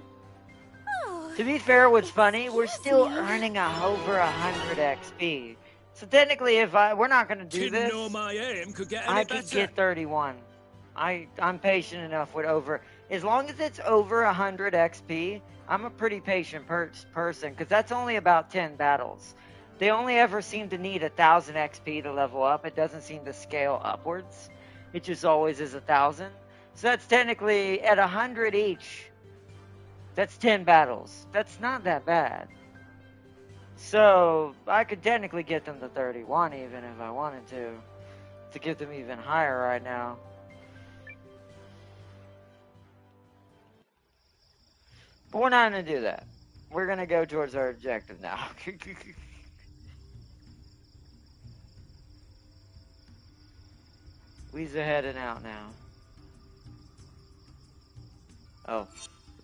To be fair, what's funny, we're still earning over 100 XP. So technically, if we're not gonna do Didn't this, know my aim could get any I could better. get 31. I'm patient enough with as long as it's over 100 XP, I'm a pretty patient person, because that's only about 10 battles. They only ever seem to need 1,000 XP to level up. It doesn't seem to scale upwards. It just always is 1,000. So that's technically at 100 each. That's 10 battles. That's not that bad. So I could technically get them to 31 even if I wanted to get them even higher right now. But we're not going to do that. We're going to go towards our objective now. We's heading out now. Oh,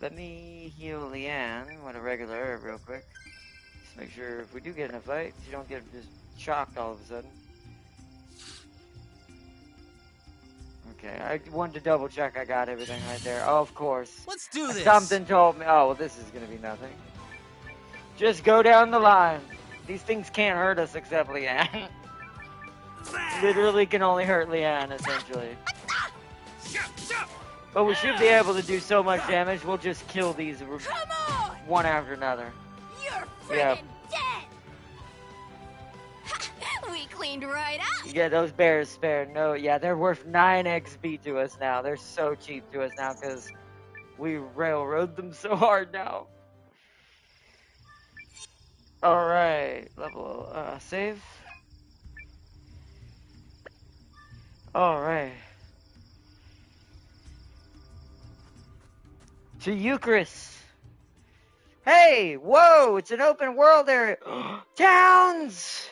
let me heal Leanne with a regular herb real quick. Just make sure if we do get in a fight, you don't get just shocked all of a sudden. Okay, I wanted to double check I got everything right there. Oh, of course. Let's do this. Something told me. Oh, well, this is going to be nothing. Just go down the line. These things can't hurt us except Leanne. Literally can only hurt Leanne, essentially. But we should be able to do so much damage, we'll just kill these one after another. You're friggin' dead! We cleaned right up! Yeah, those bears spared no. Yeah, they're worth 9 XP to us now. They're so cheap to us now because we railroad them so hard now. Alright, level, save. Alright. To Eucharist. Hey, whoa, it's an open world area. Towns!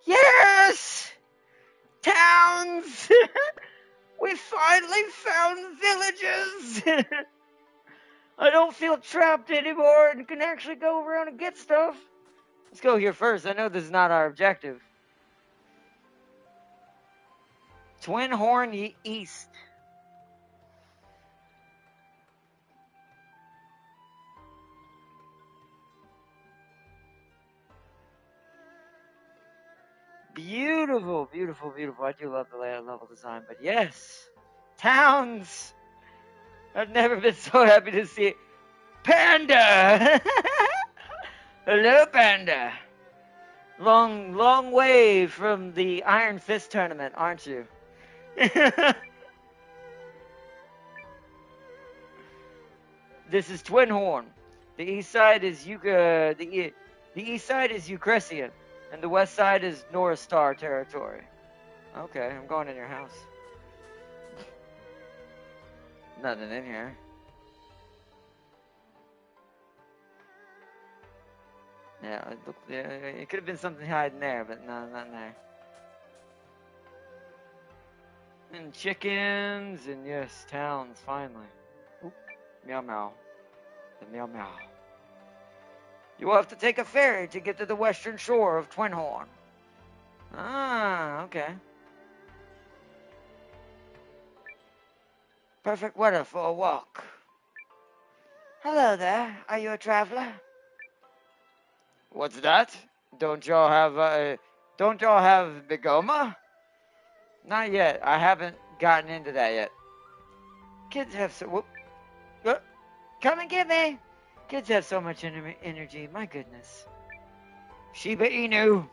Yes! Towns! We finally found villages! I don't feel trapped anymore and can actually go around and get stuff. Let's go here first. I know this is not our objective. Twin Horn East. Beautiful, beautiful, beautiful. I do love the layout level design, but yes, towns. I've never been so happy to see it. Panda. Hello, Panda. Long way from the Iron Fist tournament, aren't you? This is Twin Horn. The east side is the east side is Eucresian, and the west side is North Star territory. Okay, I'm going in your house. Nothing in here. Yeah, it could have been something hiding there, but no, not in there. And chickens, and yes, towns, finally. Oop, meow meow. The meow meow. You will have to take a ferry to get to the western shore of Twin Horn. Ah, okay. Perfect weather for a walk. Hello there. Are you a traveler? What's that? Don't y'all have Bigoma? Not yet. I haven't gotten into that yet. Kids have so... Whoop. Come and get me. Kids have so much energy. My goodness. Shiba Inu.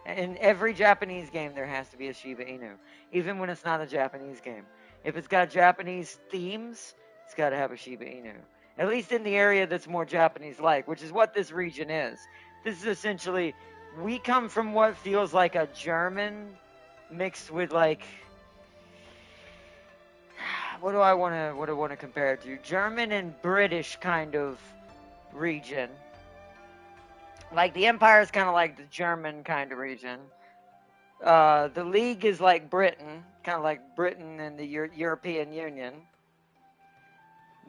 In every Japanese game, there has to be a Shiba Inu. Even when it's not a Japanese game. If it's got Japanese themes, it's got to have a Shiba Inu. At least in the area that's more Japanese-like, which is what this region is. This is essentially... We come from what feels like a German mixed with like... What do I want to compare it to? German and British kind of region. Like the Empire is kind of like the German kind of region. The League is like Britain, kind of like Britain and the European Union.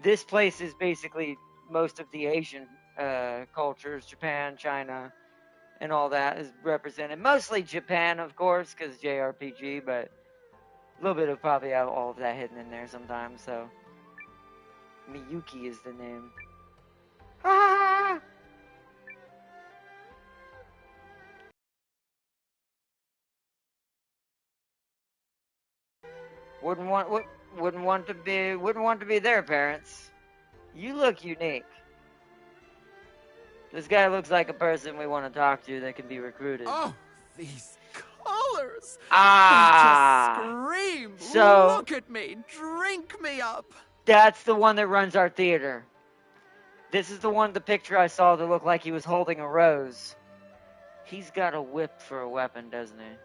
This place is basically most of the Asian cultures, Japan, China, and all that is represented. Mostly Japan, of course, because JRPG, but a little bit of probably all of that hidden in there sometimes, so. Miyuki is the name. Ah! Wouldn't want to be their parents. You look unique. This guy looks like a person we want to talk to that can be recruited. Oh, these colors! Ah! They just scream! So, look at me! Drink me up! That's the one that runs our theater. This is the picture I saw that looked like he was holding a rose. He's got a whip for a weapon, doesn't he?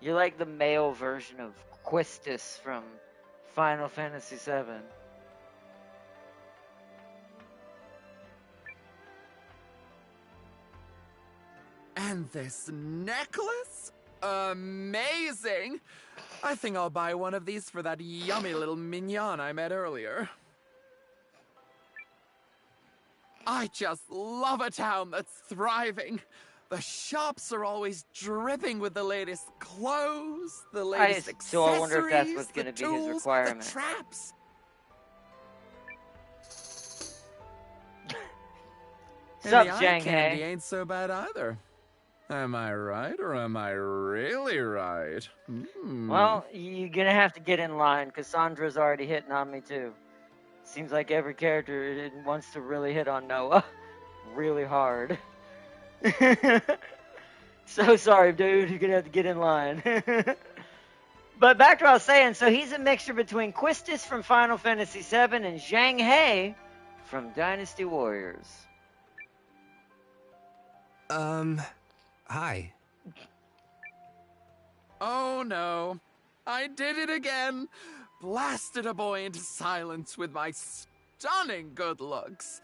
You're like the male version of Quistis from Final Fantasy VII. And this necklace? Amazing! I think I'll buy one of these for that yummy little mignon I met earlier. I just love a town that's thriving. The shops are always dripping with the latest clothes, the latest accessories, so I wonder if that's what's going to be tools, his requirement. The traps. Sup, and the eye Zhang candy He? ain't so bad either. Am I right, or am I really right? Well, you're going to have to get in line. Cassandra's already hitting on me, too. Seems like every character wants to really hit on Noah. Really hard. So sorry, dude. You're going to have to get in line. But back to what I was saying. So he's a mixture between Quistis from Final Fantasy VII and Zhang He from Dynasty Warriors. Hi. Oh no, I did it again. Blasted a boy into silence with my stunning good looks.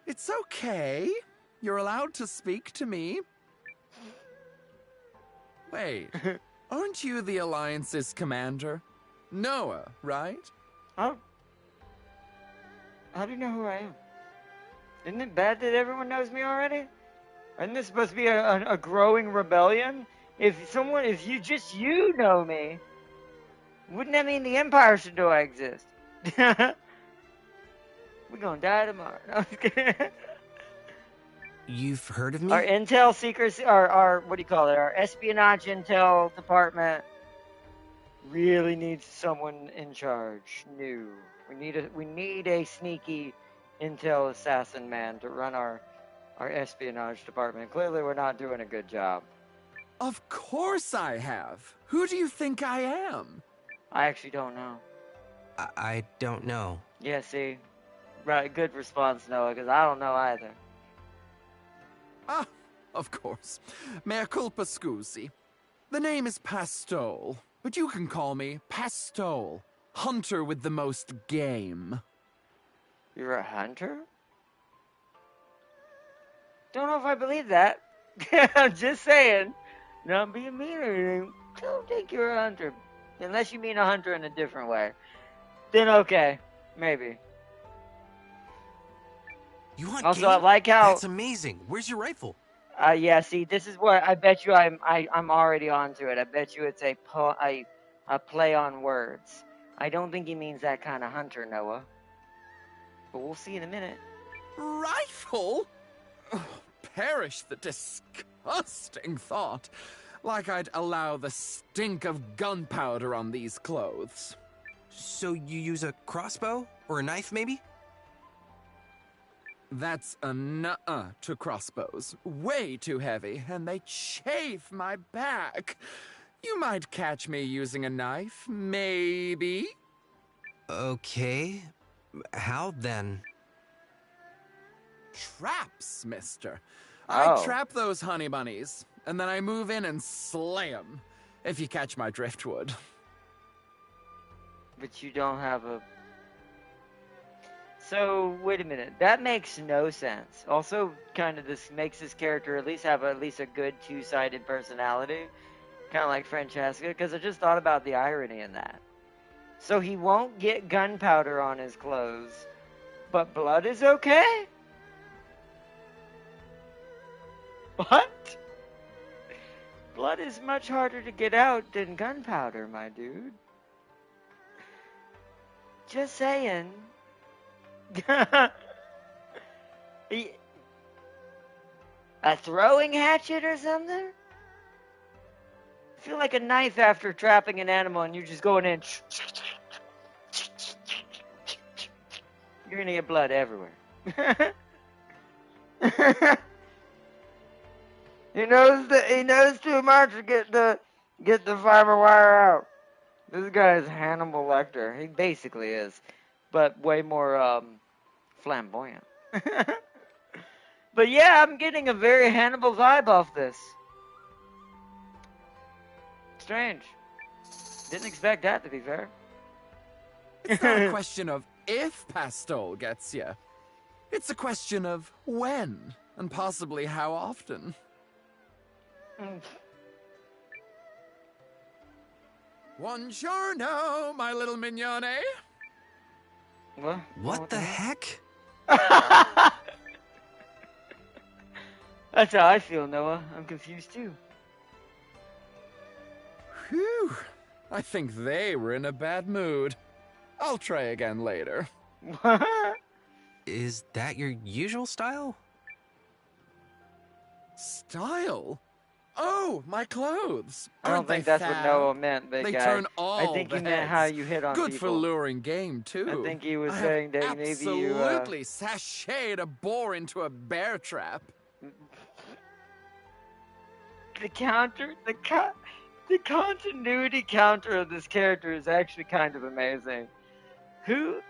It's okay. You're allowed to speak to me. Wait, aren't you the Alliance's commander? Noah, right? Oh. How do you know who I am? Isn't it bad that everyone knows me already? Isn't this supposed to be a growing rebellion? If you know me, wouldn't that mean the Empire should know I exist? We're gonna die tomorrow. No, I'm just kidding. You've heard of me? Our intel secrecy, our what do you call it? Our espionage intel department really needs someone in charge. New. We need a sneaky intel assassin man to run our espionage department. Clearly, we're not doing a good job. Of course I have. Who do you think I am? I actually don't know. I don't know. Yeah, see? Right, good response, Noah, because I don't know either. Ah, of course. Mea culpa scusi. The name is Pastole, but you can call me Pastole, hunter with the most game. You're a hunter? Don't know if I believe that. I'm just saying. Not being mean or anything. Don't think you're a hunter. Unless you mean a hunter in a different way. Then okay. Maybe. You hunt also, game? I like how... That's amazing. Where's your rifle? Yeah, see, this is what... I bet you I'm already onto it. I bet you it's a play on words. I don't think he means that kind of hunter, Noah. But we'll see in a minute. Rifle? Oh, perish the disgusting thought. Like I'd allow the stink of gunpowder on these clothes. So you use a crossbow? Or a knife, maybe? That's a nuh-uh to crossbows. Way too heavy, and they chafe my back. You might catch me using a knife, maybe? Okay. How then? Traps, mister. Oh. I trap those honey bunnies, and then I move in and slay them, if you catch my driftwood. But you don't have a... So, wait a minute. That makes no sense. Also, kind of this makes this character at least have a good two-sided personality. Kind of like Francesca, because I just thought about the irony in that. So he won't get gunpowder on his clothes, but blood is okay? What? Blood is much harder to get out than gunpowder, my dude. Just saying. A throwing hatchet or something? I feel like a knife after trapping an animal and you're just going in. You're gonna get blood everywhere. He knows too much to get the fiber wire out. This guy is Hannibal Lecter. He basically is, but way more flamboyant. But yeah, I'm getting a very Hannibal vibe off this. Strange. Didn't expect that, to be fair. It's not a question of if Pastole gets you. It's a question of when, and possibly how often. Buongiorno, my little mignone. What the heck? That's how I feel, Noah. I'm confused too. Whew. I think they were in a bad mood. I'll try again later. Is that your usual style? Style? Oh, my clothes. I don't think that's what Noah meant, big they guy. Turn all I think he meant how you hit on Good people. for luring game, too. I think he was saying that maybe you... absolutely sashayed a boar into a bear trap. The continuity counter of this character is actually kind of amazing. Who...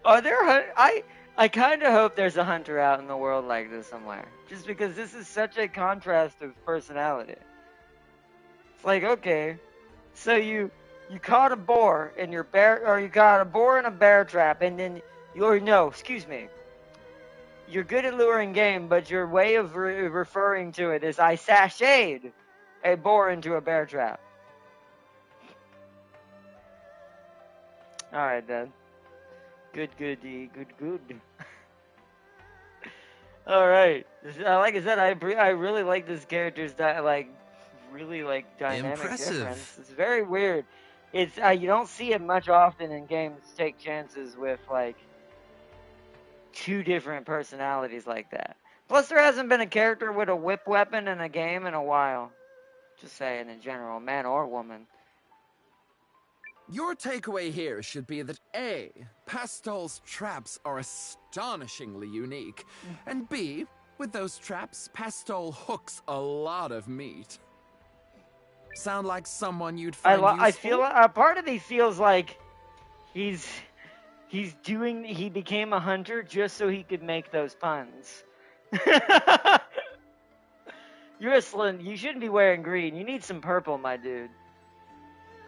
Are there... I kind of hope there's a hunter out in the world like this somewhere. Just because this is such a contrast of personality. It's like, okay, so you caught a boar in your bear... Or you got a boar in a bear trap, and then... excuse me. You're good at luring game, but your way of referring to it is I sashayed a boar into a bear trap. Alright then. Good. Alright. Like I said, I really like this character's really dynamic Impressive. difference. It's very weird. It's you don't see it much often in games take chances with like two different personalities like that. Plus there hasn't been a character with a whip weapon in a game in a while. Just saying in general, man or woman. Your takeaway here should be that A, Pastol's traps are astonishingly unique, and B, with those traps, Pastol hooks a lot of meat. Sound like someone you'd find useful? I feel a part of me feels like he became a hunter just so he could make those puns. You shouldn't be wearing green. You need some purple, my dude.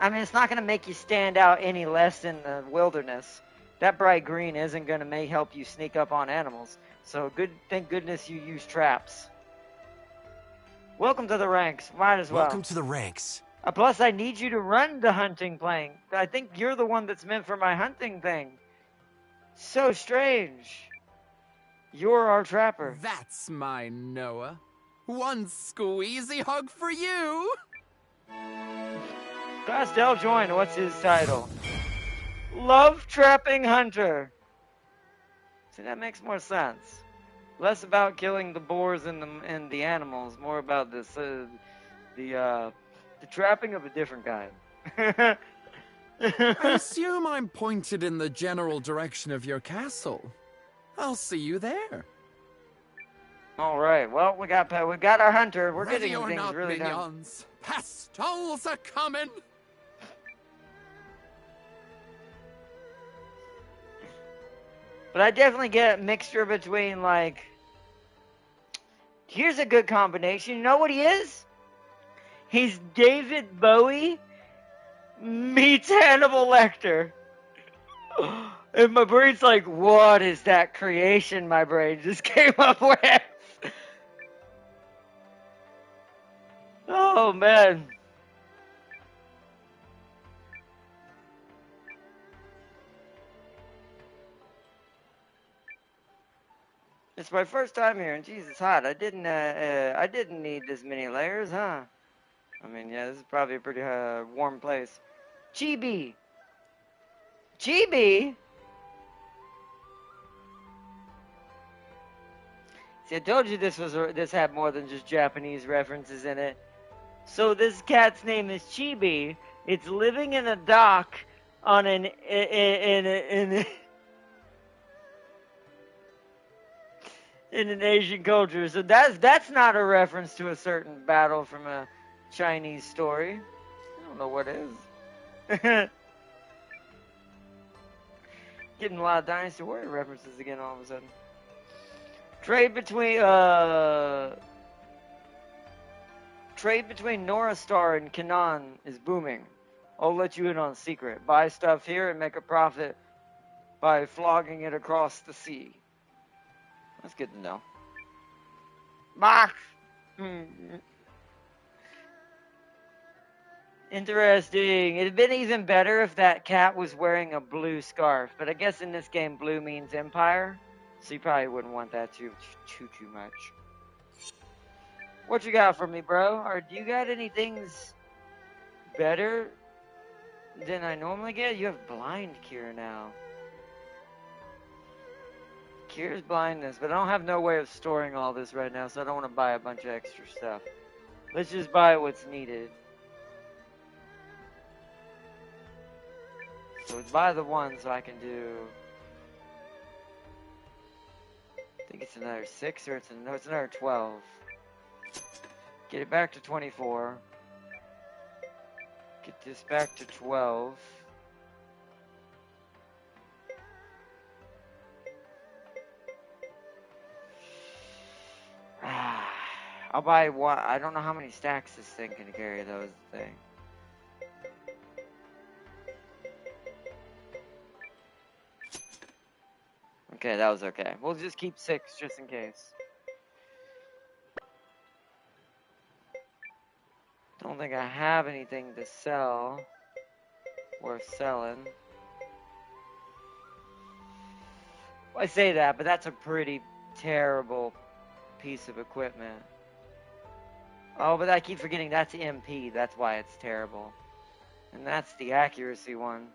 I mean, it's not going to make you stand out any less in the wilderness. That bright green isn't going to help you sneak up on animals. So thank goodness you use traps. Welcome to the ranks. Might as well. Welcome to the ranks. Plus, I need you to run the hunting plane. I think you're the one that's meant for my hunting thing. So strange. You're our trapper. That's my Noah. One squeezy hug for you. Pastel joined. What's his title? Love Trapping Hunter. See, that makes more sense. Less about killing the boars and the animals, more about this the trapping of a different kind. I assume I'm pointed in the general direction of your castle. I'll see you there. All right. Well, we got our hunter. We're Ready getting or things not, really done. minions. Pastols are coming. But I definitely get a mixture between, like... Here's a good combination. You know what he is? He's David Bowie meets Hannibal Lecter. And my brain's like, what is that creation my brain just came up with? Oh, man. It's my first time here, and geez, it's hot. I didn't need this many layers, huh? I mean, yeah, this is probably a pretty warm place. Chibi! Chibi! See, I told you this had more than just Japanese references in it. So this cat's name is Chibi. It's living in a dock on in an Asian culture. So that's not a reference to a certain battle from a Chinese story. I don't know what is. Getting a lot of Dynasty Warrior references again all of a sudden. Trade between Nora Star and Kanan is booming. I'll let you in on a secret. Buy stuff here and make a profit by flogging it across the sea. That's good to know. Max! Interesting. It'd been even better if that cat was wearing a blue scarf. But I guess in this game, blue means Empire. So you probably wouldn't want that too much. What you got for me, bro? Or do you got any things better than I normally get? You have blind cure now. Cure's blindness, but I don't have no way of storing all this right now, so I don't want to buy a bunch of extra stuff. Let's just buy what's needed. So buy the one so I can do... I think it's another 6 or it's another 12. Get it back to 24. Get this back to 12. I'll buy what? I don't know how many stacks this thing can carry, though, is the thing. Okay, that was okay. We'll just keep 6 just in case. Don't think I have anything to sell worth selling. I say that, but that's a pretty terrible piece of equipment. Oh, but I keep forgetting that's MP. That's why it's terrible. And that's the accuracy one.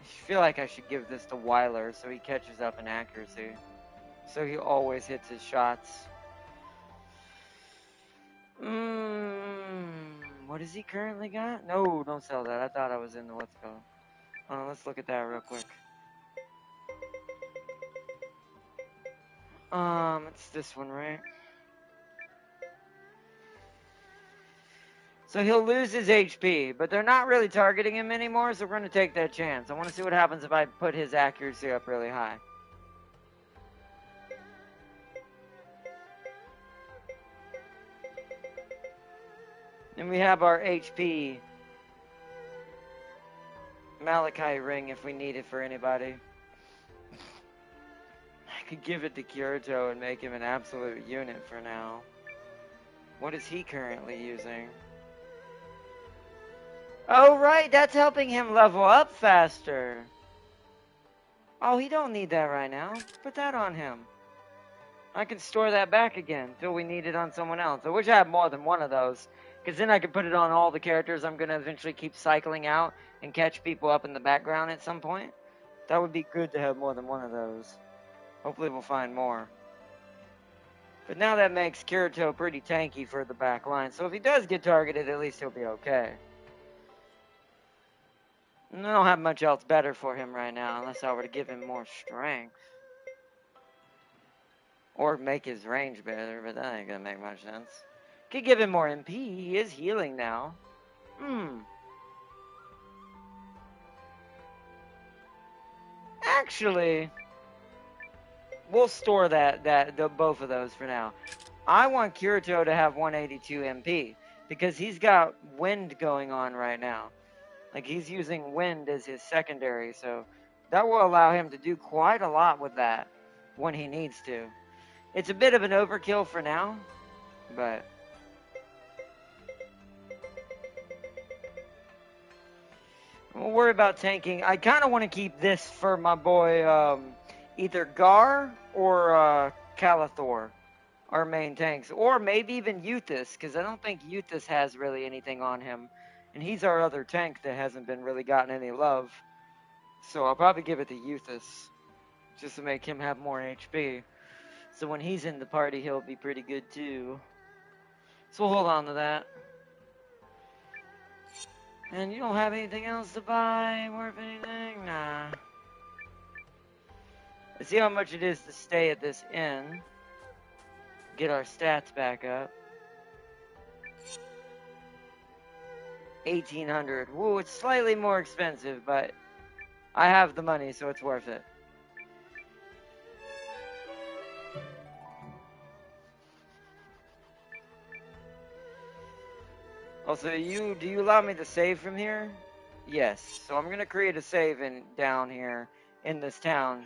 I feel like I should give this to Weiler so he catches up in accuracy. So he always hits his shots. What has he currently got? No, don't sell that. I thought I was in the what's it called. Let's look at that real quick. It's this one, right? So he'll lose his HP, but they're not really targeting him anymore, so we're going to take that chance. I want to see what happens if I put his accuracy up really high. And we have our HP Malachi ring if we need it for anybody. I could give it to Kirito and make him an absolute unit for now. What is he currently using? Oh, right, that's helping him level up faster. Oh, he don't need that right now. Put that on him. I can store that back again until we need it on someone else. I wish I had more than one of those, because then I could put it on all the characters I'm going to eventually keep cycling out and catch people up in the background at some point. That would be good to have more than one of those. Hopefully we'll find more. But now that makes Kirito pretty tanky for the back line, so if he does get targeted, at least he'll be okay. And I don't have much else better for him right now, unless I were to give him more strength. Or make his range better, but that ain't gonna make much sense. Could give him more MP, he is healing now. Actually, we'll store both of those for now. I want Kirito to have 182 MP, because he's got wind going on right now. Like, he's using wind as his secondary, so that will allow him to do quite a lot with that when he needs to. It's a bit of an overkill for now, but we'll worry about tanking. I kind of want to keep this for my boy, either Gar or Calathor, our main tanks, or maybe even Euthus, because I don't think Euthus has really anything on him. And he's our other tank that hasn't been really gotten any love. So I'll probably give it to Euthus, just to make him have more HP. So when he's in the party, he'll be pretty good too. So we'll hold on to that. And you don't have anything else to buy worth anything? Nah. Let's see how much it is to stay at this inn. Get our stats back up. 1,800. Woo, it's slightly more expensive, but I have the money, so it's worth it. Also, do you allow me to save from here? Yes. So I'm going to create a save down here in this town,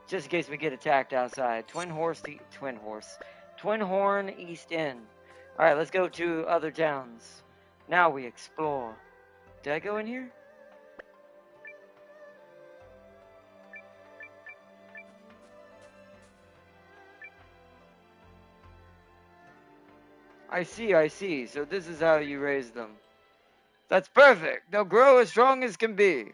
just in case we get attacked outside. Twin Horn East End. Alright, let's go to other towns. Now we explore. Did I go in here? I see. So this is how you raise them. That's perfect. They'll grow as strong as can be.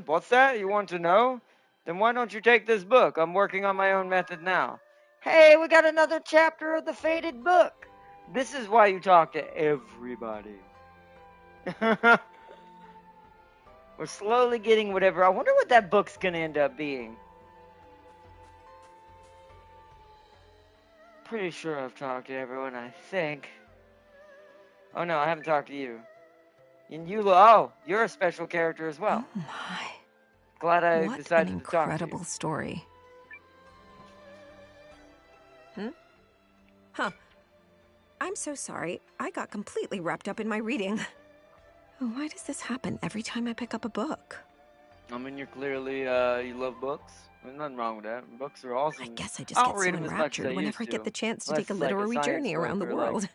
What's that? You want to know? Then why don't you take this book? I'm working on my own method now. Hey, we got another chapter of the Fated Book. This is why you talk to everybody. We're slowly getting whatever. I wonder what that book's gonna end up being. Pretty sure I've talked to everyone, I think. Oh no, I haven't talked to you. And you're a special character as well. Oh my. Glad I What decided an to talk to you. incredible story. Huh. I'm so sorry. I got completely wrapped up in my reading. Why does this happen every time I pick up a book? I mean, you're clearly, you love books. There's nothing wrong with that. Books are awesome. I guess I just get so enraptured whenever I get the chance to take a literary journey around the world. Like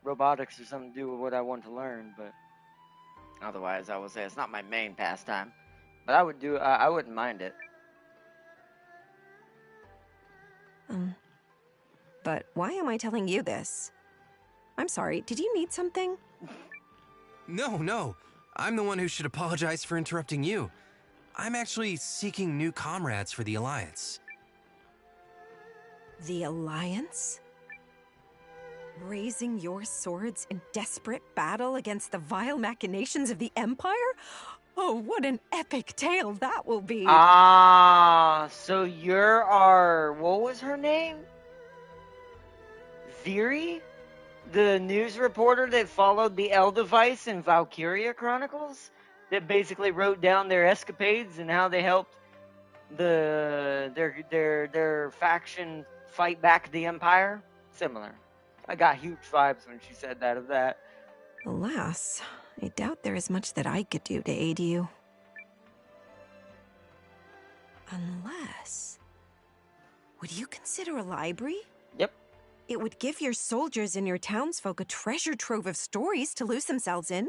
robotics or something to do with what I want to learn, but otherwise, I would say it's not my main pastime. But I would I wouldn't mind it. But why am I telling you this? I'm sorry, did you need something? No. I'm the one who should apologize for interrupting you. I'm actually seeking new comrades for the Alliance. The Alliance? Raising your swords in desperate battle against the vile machinations of the Empire? Oh, what an epic tale that will be! Ah, so you're our... What was her name? Viri? The news reporter that followed the Eldevice in Valkyria Chronicles? That basically wrote down their escapades and how they helped their faction fight back the Empire? Similar. I got huge vibes when she said that of that. Alas, I doubt there is much that I could do to aid you. Unless... Would you consider a library? Yep. It would give your soldiers and your townsfolk a treasure trove of stories to lose themselves in.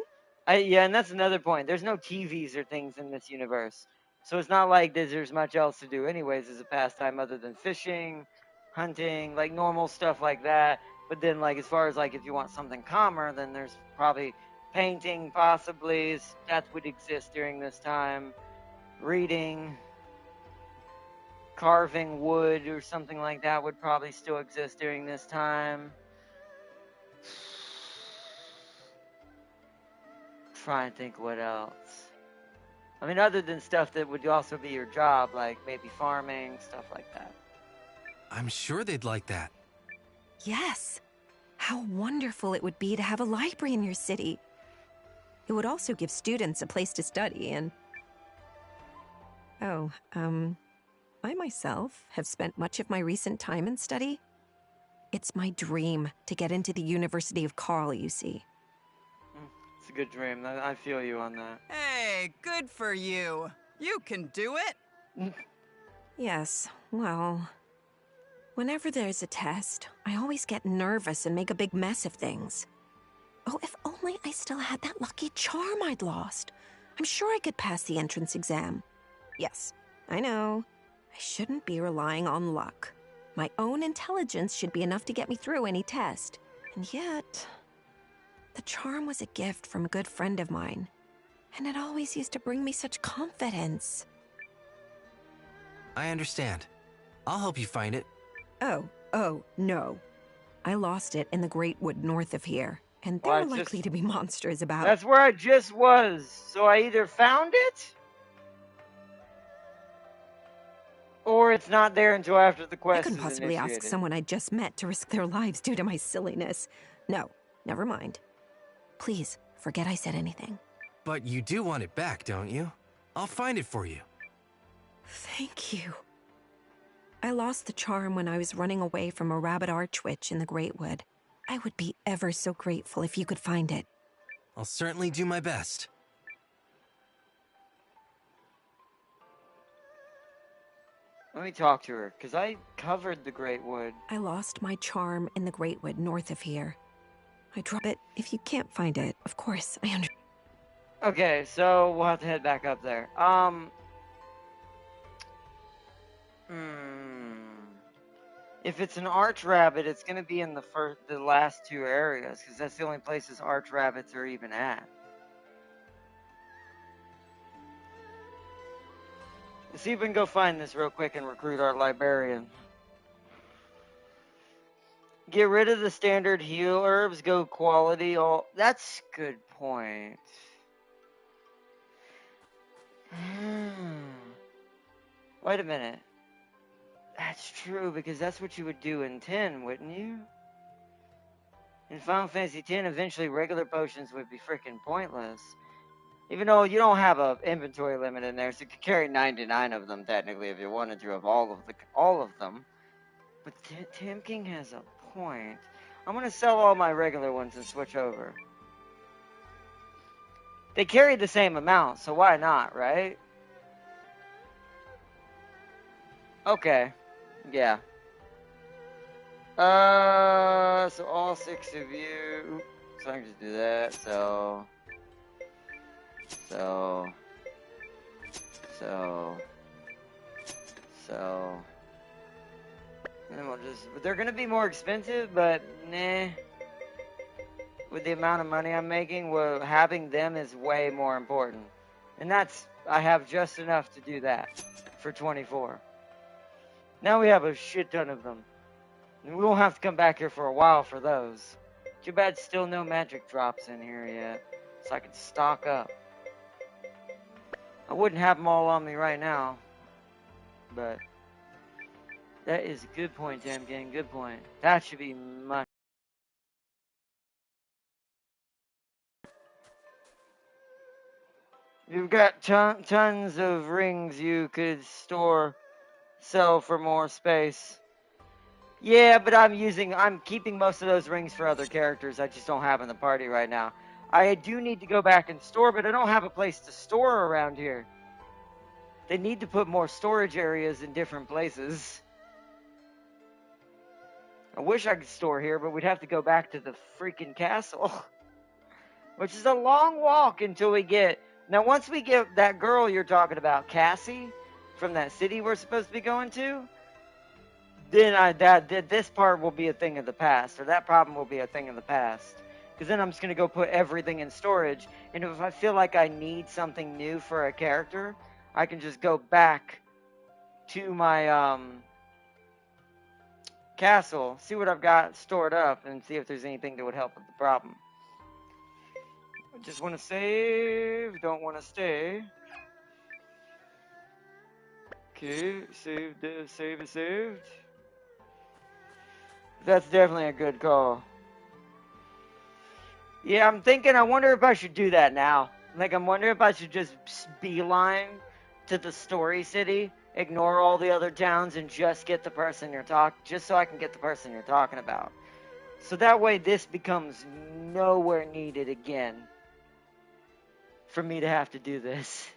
Yeah, and that's another point. There's no TVs or things in this universe. So it's not like there's much else to do anyways as a pastime other than fishing, hunting, like normal stuff like that. But then like as far as like if you want something calmer, then there's probably painting possibly. That would exist during this time. Reading, carving wood or something like that would probably still exist during this time. Try and think what else. I mean, other than stuff that would also be your job, like maybe farming, stuff like that. I'm sure they'd like that. Yes. How wonderful it would be to have a library in your city. It would also give students a place to study and... Oh, I myself have spent much of my recent time in study. It's my dream to get into the University of Karl, you see. It's a good dream. I feel you on that. Hey, good for you. You can do it. Yes, well... Whenever there's a test, I always get nervous and make a big mess of things. Oh, if only I still had that lucky charm I'd lost. I'm sure I could pass the entrance exam. Yes, I know. I shouldn't be relying on luck. My own intelligence should be enough to get me through any test. And yet... The charm was a gift from a good friend of mine. And it always used to bring me such confidence. I understand. I'll help you find it. Oh, no. I lost it in the Great Wood north of here. And there are likely to be monsters about. That's where I just was. So I either found it... or it's not there until after the quest I couldn't is possibly initiated. ask someone I just met to risk their lives due to my silliness. No, never mind. Please, forget I said anything. But you do want it back, don't you? I'll find it for you. Thank you. I lost the charm when I was running away from a rabbit archwitch in the Great Wood. I would be ever so grateful if you could find it. I'll certainly do my best. Let me talk to her, because I covered the Great Wood. I lost my charm in the Great Wood north of here. I drop it if you can't find it. Of course, I understand. Okay, so we'll have to head back up there. If it's an arch rabbit, it's going to be in the last two areas, because that's the only places arch rabbits are even at. Let's see if we can go find this real quick and recruit our librarian. Get rid of the standard heal herbs, go quality. That's a good point. Wait a minute. That's true, because that's what you would do in 10, wouldn't you? In Final Fantasy X, eventually regular potions would be freaking pointless. Even though you don't have an inventory limit in there, so you could carry 99 of them technically if you wanted to, of all of them. But Tim King has a point. I'm gonna sell all my regular ones and switch over. They carry the same amount, so why not, right? Okay. Yeah. So all 6 of you. So I can just do that. So. And then we'll just. They're gonna be more expensive, but nah. With the amount of money I'm making, well, having them is way more important. And that's. I have just enough to do that for 24. Now we have a shit ton of them. And we won't have to come back here for a while for those. Too bad still no magic drops in here yet. So I can stock up. I wouldn't have them all on me right now. But that is a good point, Tamkin. Good point. That should be much. You've got tons of rings you could sell for more space. Yeah, but I'm keeping most of those rings for other characters I just don't have in the party right now. I do need to go back and store, but I don't have a place to store around here. They need to put more storage areas in different places. I wish I could store here, but we'd have to go back to the freaking castle. Which is a long walk until we get... Now, once we get that girl you're talking about, Cassie, from that city we're supposed to be going to, then this part will be a thing of the past, or that problem will be a thing of the past. Because then I'm just going to go put everything in storage, and if I feel like I need something new for a character, I can just go back to my castle, see what I've got stored up, and see if there's anything that would help with the problem. I just want to save, don't want to stay. Okay, save is saved. That's definitely a good call. Yeah, I'm thinking, I wonder if I should do that now. Like, I'm wondering if I should just beeline to the story city, ignore all the other towns, and just get the person just so I can get the person you're talking about. So that way this becomes nowhere needed again for me to have to do this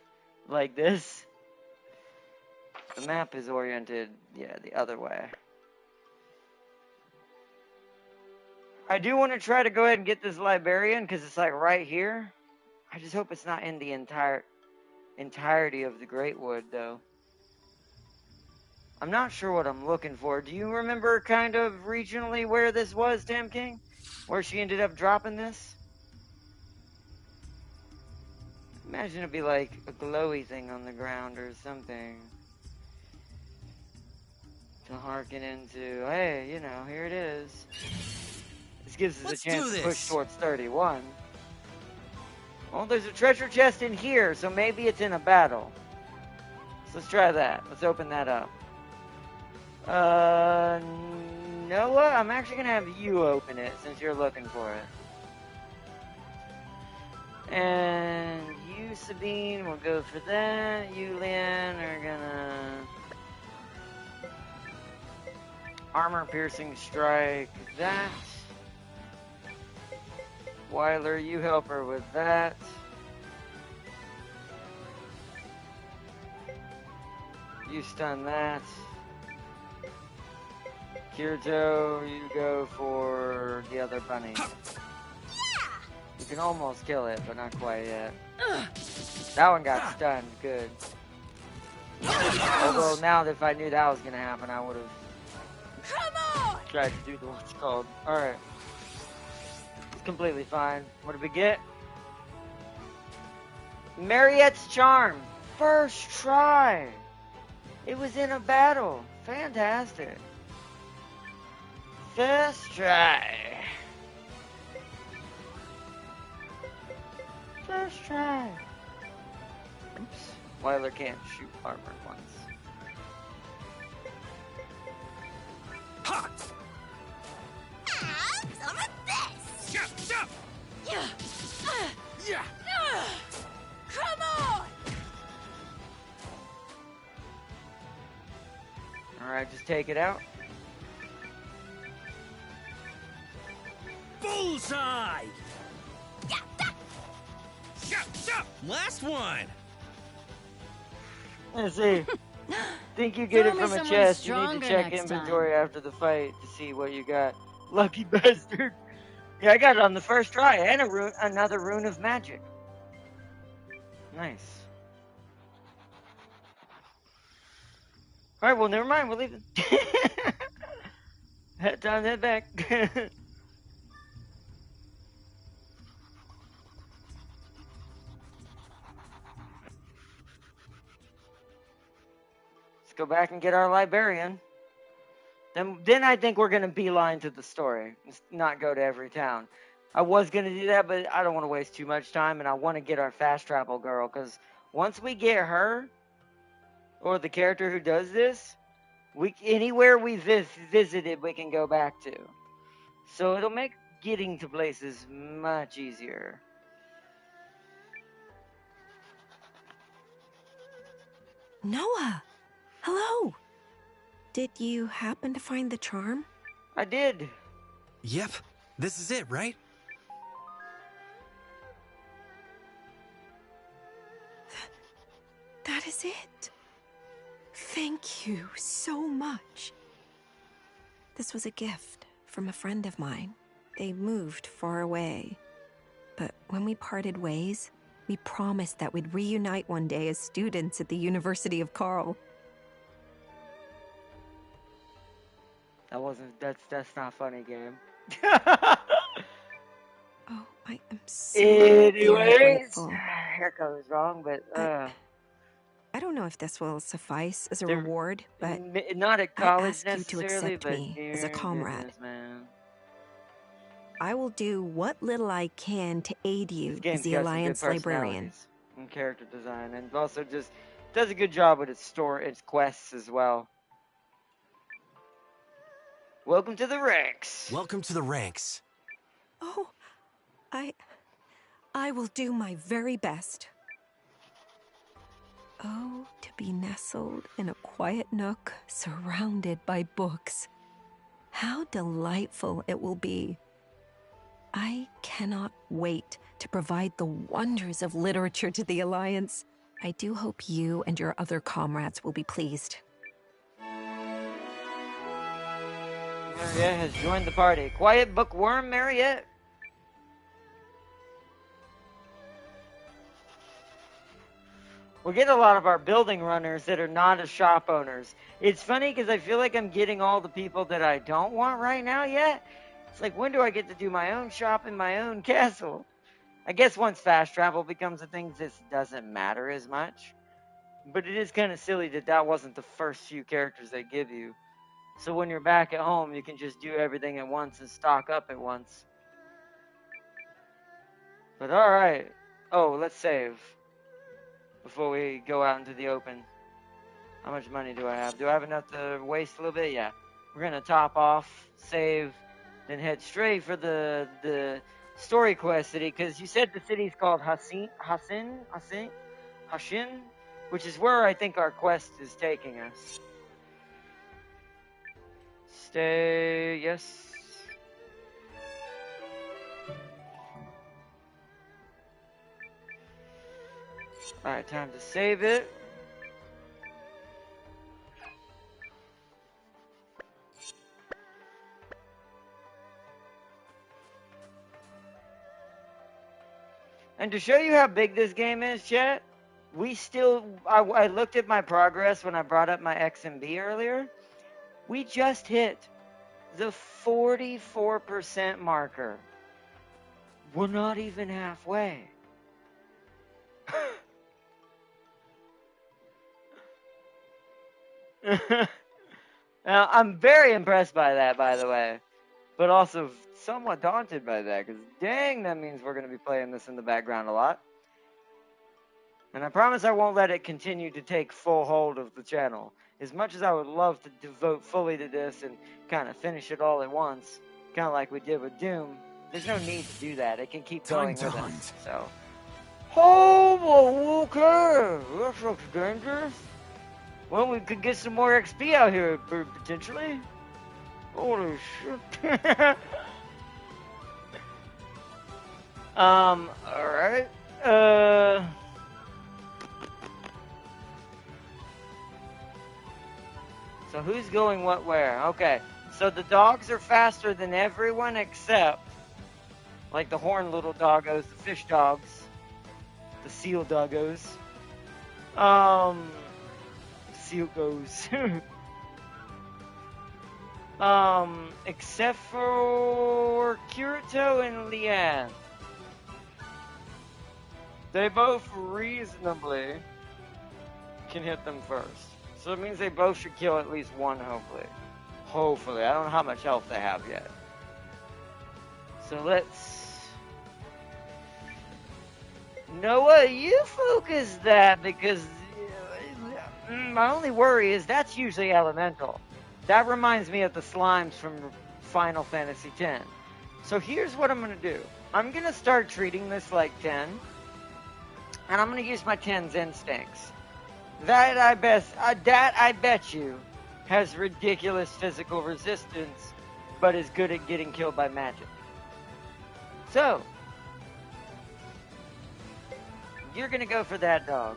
like this. The map is oriented, yeah, the other way. I do want to try to go ahead and get this librarian because it's like right here. I just hope it's not in the entirety of the Great Wood, though. I'm not sure what I'm looking for. Do you remember kind of regionally where this was, Tam King? Where she ended up dropping this? Imagine it'd be like a glowy thing on the ground or something. To harken into, hey, you know, here it is. This gives us a chance to push towards 31. Well, there's a treasure chest in here, so maybe it's in a battle. So let's try that. Let's open that up. Noah, I'm actually going to have you open it since you're looking for it. And you, Sabine, will go for that. You, Leanne, are gonna... Armor-piercing strike that. Weiler, you help her with that. You stun that. Kirito, you go for the other bunny. You can almost kill it, but not quite yet. That one got stunned. Good. Although now, if I knew that was gonna happen, I would have tried to do what's called. All right. It's completely fine. What did we get? Mariette's charm. First try. It was in a battle. Fantastic. First try. First try. Oops. Weiler can't shoot armor once. Ha! Some of this! Yeah! Yeah! Come on! Alright, just take it out. Bullseye! Yeah! last one. Let's see. Think you get it Throw me from a someone chest. You need to stronger check next inventory after the fight to see what you got. Lucky bastard. Yeah, I got it on the first try, and another rune of magic. Nice. Alright, well, never mind. We're leaving. Time to head back. Let's go back and get our librarian. Then I think we're going to beeline to the story. Not go to every town. I was going to do that, but I don't want to waste too much time, and I want to get our fast travel girl, because once we get her, or the character who does this, anywhere we visited, we can go back to. So it'll make getting to places much easier. Noah! Hello! Did you happen to find the charm? I did. Yep, this is it, right? That is it. Thank you so much. This was a gift from a friend of mine. They moved far away. But when we parted ways, we promised that we'd reunite one day as students at the University of Carl. That's not funny, game. Oh, I am so very Anyways, grateful. haircut was wrong, but I don't know if this will suffice as a reward, but not at I college ask you to necessarily, accept but me as a dear comrade. goodness, man. I will do what little I can to aid you This as game's the got some good Alliance librarian. personalities and character design, and also just does a good job with its quests as well. Welcome to the ranks. Welcome to the ranks. Oh, I will do my very best. Oh, to be nestled in a quiet nook, surrounded by books. How delightful it will be. I cannot wait to provide the wonders of literature to the Alliance. I do hope you and your other comrades will be pleased. Mariette has joined the party. Quiet bookworm, Mariette. We're getting a lot of our building runners that are not as shop owners. It's funny because I feel like I'm getting all the people that I don't want right now yet. It's like, when do I get to do my own shop in my own castle? I guess once fast travel becomes a thing, this doesn't matter as much. But it is kind of silly that that wasn't the first few characters they give you. So when you're back at home, you can just do everything at once and stock up at once. But alright. Oh, let's save before we go out into the open. How much money do I have? Do I have enough to waste a little bit? Yeah. We're going to top off, save, then head straight for the story quest city, because you said the city's called Hashin, which is where I think our quest is taking us. Stay, yes. Alright, time to save it. And to show you how big this game is, chat, I looked at my progress when I brought up my XMB earlier. We just hit the 44% marker. We're not even halfway. Now, I'm very impressed by that, by the way, but also somewhat daunted by that, because dang, that means we're going to be playing this in the background a lot. And I promise I won't let it continue to take full hold of the channel. As much as I would love to devote fully to this and kind of finish it all at once, kind of like we did with Doom, there's no need to do that. It can keep going with us. So, oh, okay, that looks dangerous. Well, we could get some more XP out here, potentially. Holy shit. Alright. So who's going what where? Okay. So the dogs are faster than everyone except, like, the horned little doggos, the fish dogs, the seal doggos. Seal goes. Except for Kirito and Leanne. They both reasonably can hit them first. So it means they both should kill at least one, hopefully. Hopefully. I don't know how much health they have yet. So let's... Noah, you focus that, because my only worry is that's usually elemental. That reminds me of the slimes from Final Fantasy X. So here's what I'm going to do. I'm going to start treating this like 10. And I'm going to use my 10's instincts. That I bet you has ridiculous physical resistance, but is good at getting killed by magic. So, you're going to go for that dog,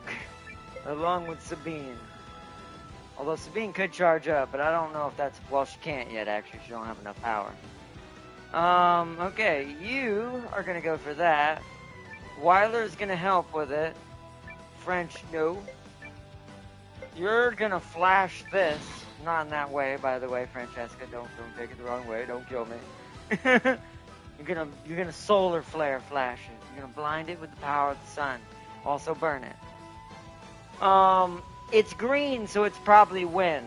along with Sabine. Although Sabine could charge up, but I don't know if that's... Well, she can't yet, actually. She don't have enough power. Okay, you are going to go for that. Weiler's going to help with it. French, no. You're going to flash this. Not in that way, by the way, Francesca. Don't take it the wrong way. Don't kill me. You're gonna solar flare flash it. You're going to blind it with the power of the sun. Also burn it. It's green, so it's probably wind.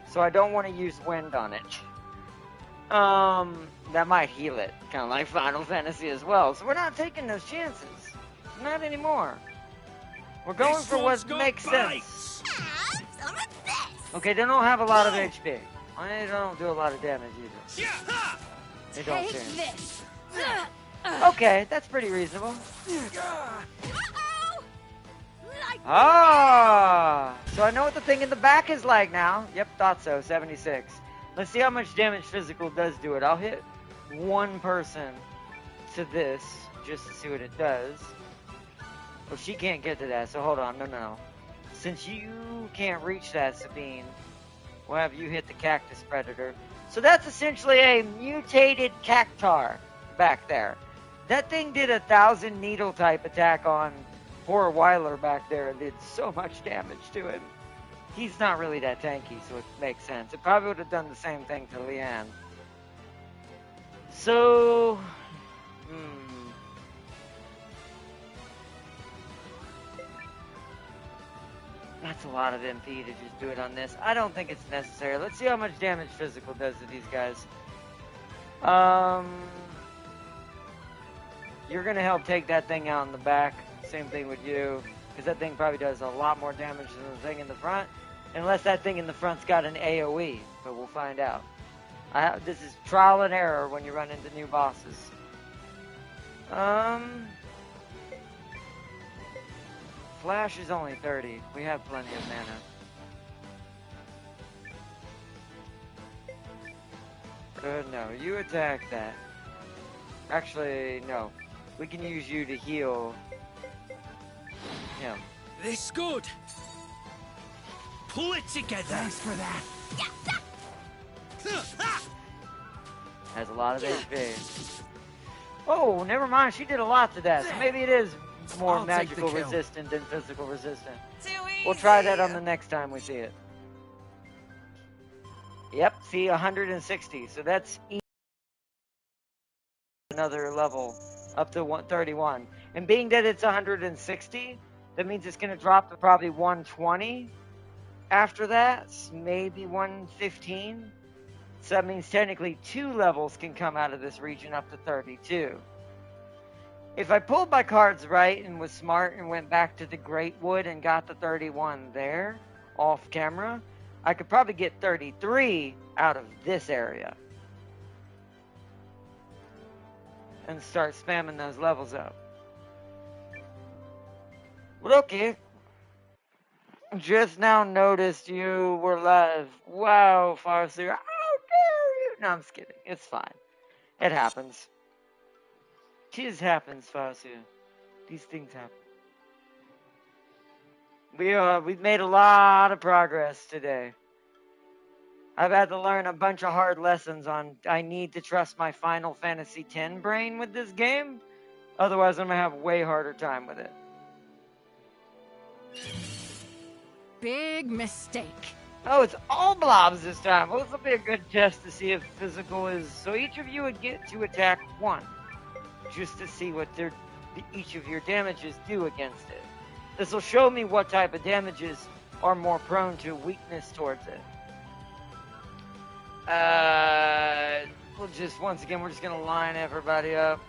So I don't want to use wind on it. That might heal it. Kind of like Final Fantasy as well. So we're not taking those chances. Not anymore. We're going for what makes sense. Okay, they don't have a lot of HP. They don't do a lot of damage either. They don't change. This. Okay, that's pretty reasonable. Ah! So I know what the thing in the back is like now. Yep, thought so. 76. Let's see how much damage physical does do it. I'll hit one person to this just to see what it does. Well, she can't get to that, so hold on. No. Since you can't reach that, Sabine, we'll have you hit the cactus predator. So that's essentially a mutated cactar back there. That thing did 1,000 needle type attack on poor Weiler back there and did so much damage to him. He's not really that tanky, so it makes sense. It probably would have done the same thing to Leanne. So... That's a lot of MP to just do it on this. I don't think it's necessary. Let's see how much damage physical does to these guys. You're going to help take that thing out in the back. Same thing with you. Because that thing probably does a lot more damage than the thing in the front. Unless that thing in the front's got an AoE. But we'll find out. This is trial and error when you run into new bosses. Flash is only 30. We have plenty of mana. No, you attack that. Actually, no. We can use you to heal him. This good. Pull it together. Thanks for that. Has a lot of HP. Oh, never mind. She did a lot to that. So maybe it is more magical resistant than physical resistant. We'll try that on the next time we see it. Yep, see, 160. So that's another level up to 131. And being that it's 160, that means it's going to drop to probably 120 after that, maybe 115. So that means technically 2 levels can come out of this region up to 32. If I pulled my cards right and was smart and went back to the Great Wood and got the 31 there, off camera, I could probably get 33 out of this area. And start spamming those levels up. But okay. Just now noticed you were live. Wow, Farseer. How dare you? No, I'm just kidding. It's fine. It happens. This happens, Farseer. These things happen. We've made a lot of progress today. I've had to learn a bunch of hard lessons on I need to trust my Final Fantasy X brain with this game. Otherwise, I'm going to have a way harder time with it. Big mistake. Oh, it's all blobs this time. Well, this will be a good test to see if physical is... So each of you would get to attack 1. Just to see what each of your damages do against it. This will show me what type of damages are more prone to weakness towards it. We'll just, once again, we're just going to line everybody up.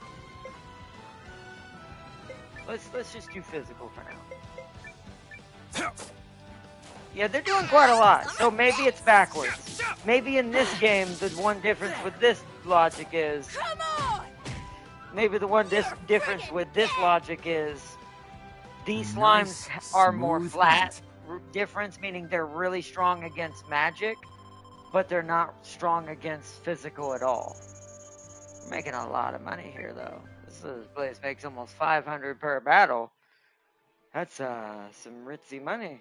Let's just do physical for now. Yeah, they're doing quite a lot, so maybe it's backwards. Maybe in this game, the one difference with this logic is... Maybe the one difference with this logic is... These slimes are more flat. Difference, meaning they're really strong against magic, but they're not strong against physical at all. We're making a lot of money here, though. This place makes almost 500 per battle. That's some ritzy money.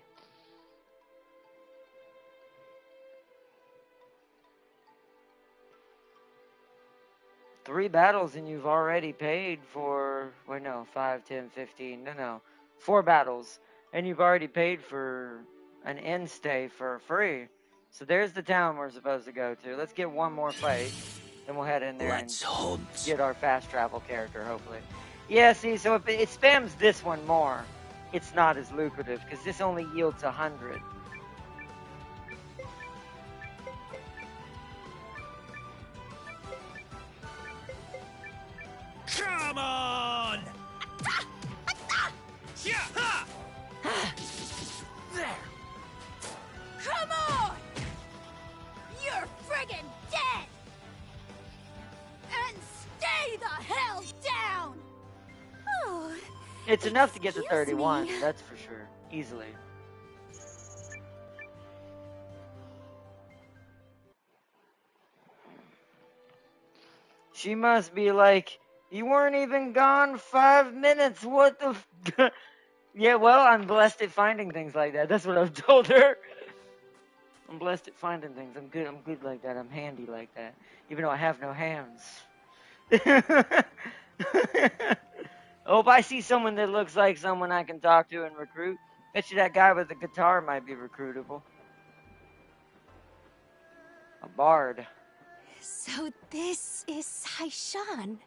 Three battles and you've already paid for, wait, no, 5, 10, 15, no, 4 battles. And you've already paid for an end stay for free. So there's the town we're supposed to go to. Let's get one more fight. Then we'll head in there and get our fast travel character, hopefully. Yeah, see, so if it spams this one more, it's not as lucrative, because this only yields 100. Come on! There! Come on! You're friggin' dead! And stay the hell down! Oh, It's enough to get to 31, that's for sure. Easily. She must be like, you weren't even gone 5 minutes, what the f... Yeah, well, I'm blessed at finding things like that. That's what I've told her. I'm blessed at finding things. I'm good like that. I'm handy like that. Even though I have no hands. Oh, if I see someone that looks like someone I can talk to and recruit, bet you that guy with the guitar might be recruitable. A bard. so this is Haishan.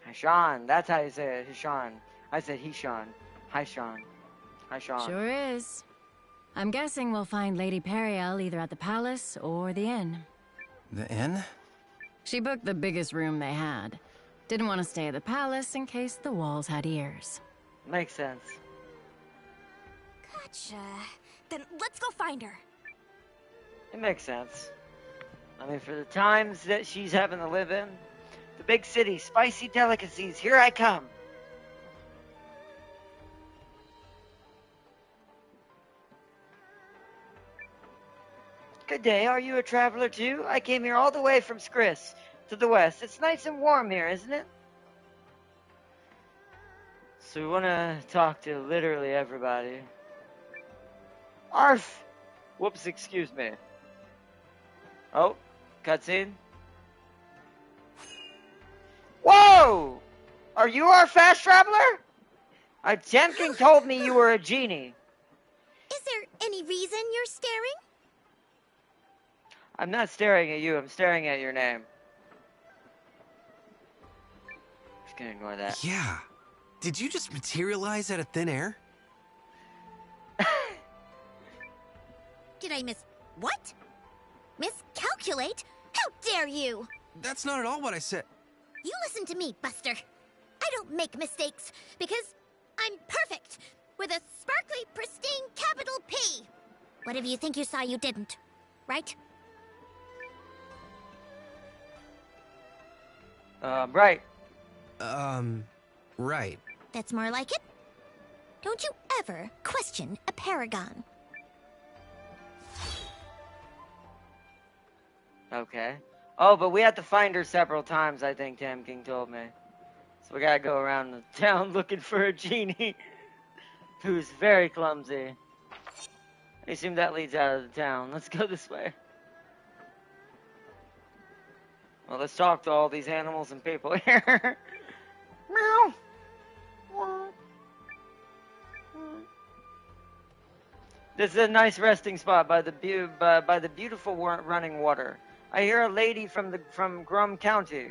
Haishan, that's how you say it, Haishan. I said Haishan. Haishan. Haishan. Sure is. I'm guessing we'll find Lady Periel either at the palace or the inn. The inn? She booked the biggest room they had. Didn't want to stay at the palace in case the walls had ears. Makes sense. Gotcha. Then let's go find her. It makes sense. I mean, for the times that she's having to live in, the big city, spicy delicacies, here I come. Good day, are you a traveler too? I came here all the way from Skris, to the west. It's nice and warm here, isn't it? So we want to talk to literally everybody. Arf! Whoops, excuse me. Oh, cutscene. Whoa! Are you our fast traveler? Temking told me you were a genie. Is there any reason you're staring? I'm not staring at you, I'm staring at your name. Just gonna ignore that. Yeah. Did you just materialize out of thin air? Did I what? Miscalculate? How dare you? That's not at all what I said. You listen to me, Buster. I don't make mistakes because I'm perfect with a sparkly, pristine capital P. Whatever you think you saw, you didn't, right? Right. Right. That's more like it. Don't you ever question a paragon. Okay. Oh, but we have to find her several times, I think Tam King told me. So we gotta go around the town looking for a genie who's very clumsy. I assume that leads out of the town. Let's go this way. Well, let's talk to all these animals and people here. Meow. This is a nice resting spot by the beautiful running water. I hear a lady from Grum County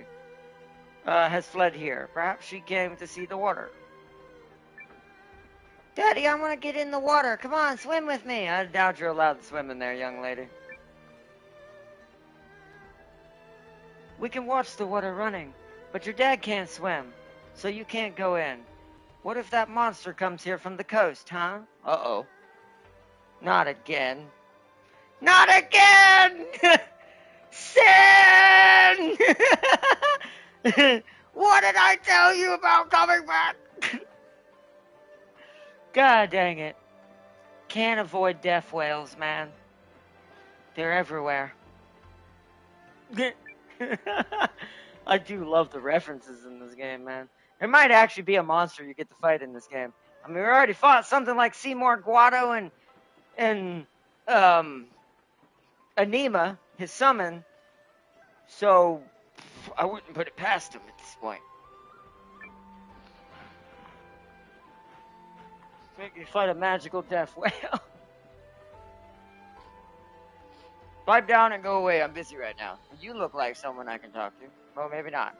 has fled here. Perhaps she came to see the water. Daddy, I want to get in the water. Come on, swim with me. I doubt you're allowed to swim in there, young lady. We can watch the water running, but your dad can't swim, so you can't go in. What if that monster comes here from the coast, huh? Uh-oh. Not again. Not again! Sin! What did I tell you about coming back? God dang it. Can't avoid death whales, man. They're everywhere. I do love the references in this game, man. There might actually be a monster you get to fight in this game. I mean, we already fought something like Seymour Guado and Anima, his summon. So, I wouldn't put it past him at this point. Make me fight a magical death whale. Pipe down and go away. I'm busy right now. You look like someone I can talk to. Well, maybe not.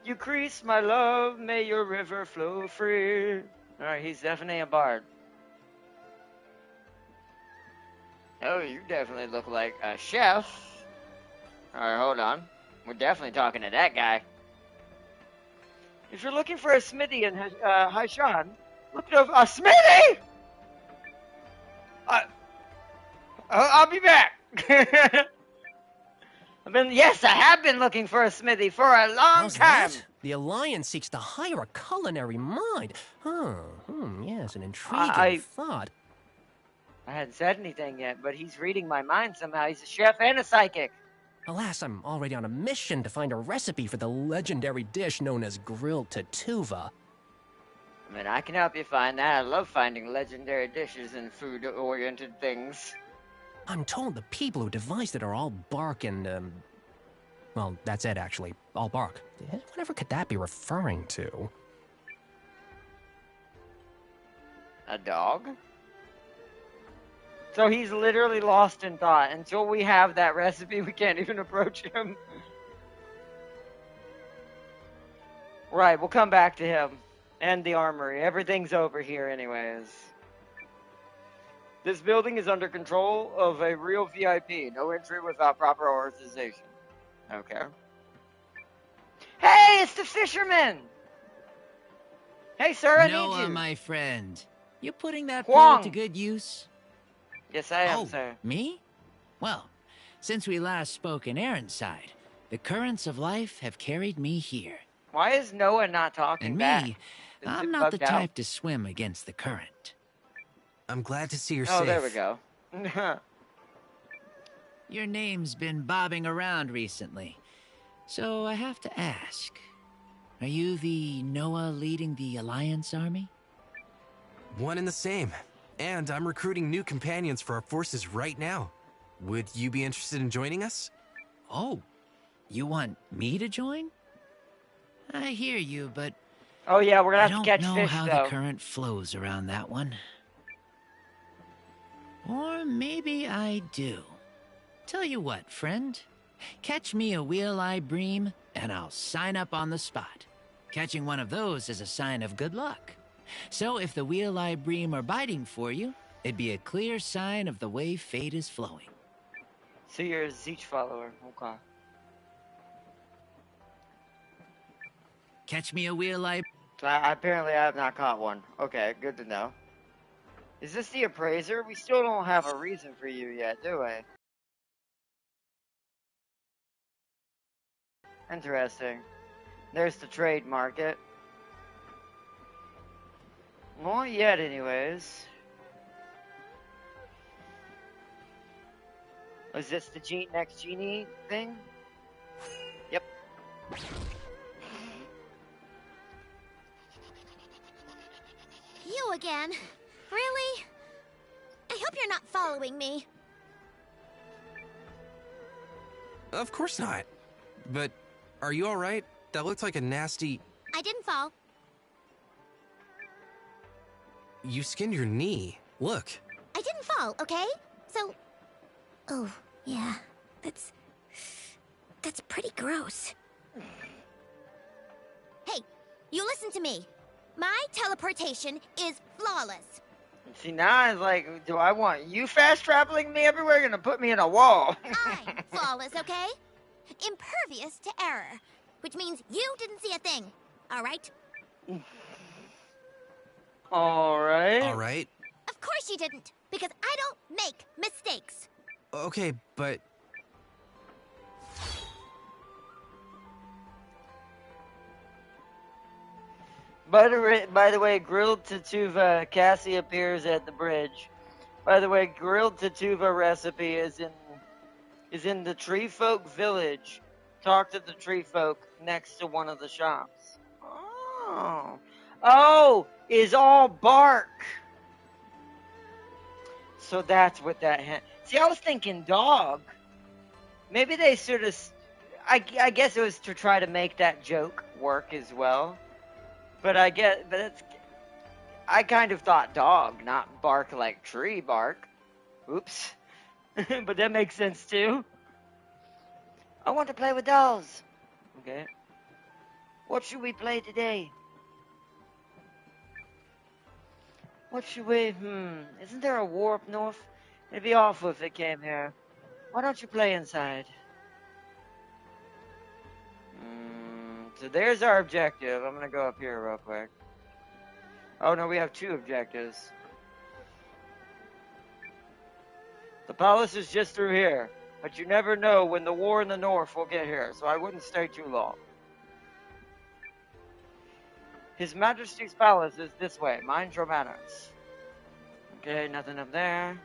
You crease, my love, may your river flow free. Alright, he's definitely a bard. Oh, you definitely look like a chef. Alright, hold on. We're definitely talking to that guy. If you're looking for a smithy in Haishan, look over a smithy! I'll be back. Yes, I have been looking for a smithy for a long How's time. that? The Alliance seeks to hire a culinary mind. Yes, an intriguing thought. I hadn't said anything yet, but he's reading my mind somehow. He's a chef and a psychic. Alas, I'm already on a mission to find a recipe for the legendary dish known as grilled tatuva. I mean, I can help you find that. I love finding legendary dishes and food-oriented things. I'm told the people who devised it are all bark and, well, that's it, actually. All bark. Whatever could that be referring to? A dog? So he's literally lost in thought. Until we have that recipe, we can't even approach him. Right, we'll come back to him. And the armory. Everything's over here anyways. This building is under control of a real VIP. No entry without proper authorization. Okay. Hey, it's the fisherman! Hey, sir, I need you. my friend. You putting that Huang. pearl to good use? Yes, I am, sir. Me? Well, since we last spoke in Aaronside, the currents of life have carried me here. Why is Noah not talking And back? me, Is I'm it not the bugged out? type to swim against the current. I'm glad to see you're Oh, safe. there we go. Your name's been bobbing around recently, so I have to ask. Are you the Noah leading the Alliance army? One and the same. And I'm recruiting new companions for our forces right now. Would you be interested in joining us? Oh, you want me to join? I hear you, but Oh yeah, we're gonna have to catch I don't know fish how though. the current flows around that one. Or maybe I do. Tell you what, friend. Catch me a wheel-eye bream, and I'll sign up on the spot. Catching one of those is a sign of good luck. So if the wheel-eye bream are biting for you, it'd be a clear sign of the way fate is flowing. So you're a Zeech follower. Okay. Catch me a wheel-eye... Apparently I have not caught one. Okay, good to know. Is this the appraiser? We still don't have a reason for you yet, do we? Interesting. There's the trade market. Not yet, anyways. Is this the next genie thing? Yep. You again? Really? I hope you're not following me. Of course not. But Are you alright? That looked like a nasty... I didn't fall. You skinned your knee. Look. I didn't fall, okay? So... Oh, yeah. That's pretty gross. Hey, you listen to me. My teleportation is flawless. See, now it's like, do I want you fast traveling me everywhere? You're gonna put me in a wall. I'm flawless, okay? Impervious to error, which means you didn't see a thing. All right? Alright. Alright. Of course you didn't, because I don't make mistakes. Okay, but... By the way, grilled Tatuva, Cassie appears at the bridge. By the way, grilled Tatuva recipe is in the Tree Folk village. Talk to the Tree Folk next to one of the shops. Oh, is all bark. So that's what that See, I was thinking dog. Maybe they sort of... I guess it was to try to make that joke work as well. But I kind of thought dog, not bark like tree bark. Oops. But that makes sense too. I want to play with dolls. Okay. What should we play today? What should we... Isn't there a war up north? It'd be awful if it came here. Why don't you play inside? So there's our objective. I'm gonna go up here real quick. Oh no, we have 2 objectives. The palace is just through here, but you never know when the war in the north will get here, so I wouldn't stay too long. His Majesty's palace is this way. Mind your manners. Okay, nothing up there.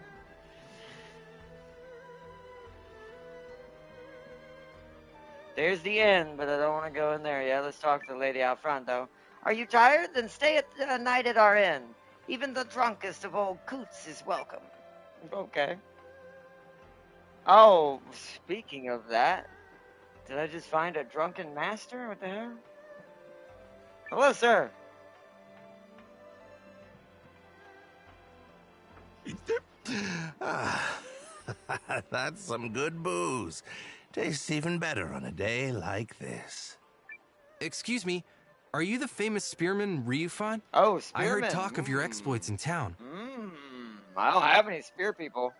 There's the inn, but I don't want to go in there yet. Let's talk to the lady out front, though. Are you tired? Then stay a night at our inn. Even the drunkest of old coots is welcome. Okay. Oh, speaking of that, did I just find a drunken master? What the hell? Hello, sir. That's some good booze. Tastes even better on a day like this. Excuse me, are you the famous spearman Ryufan? Oh, spearman. I heard talk of your exploits in town. I don't have any spear people.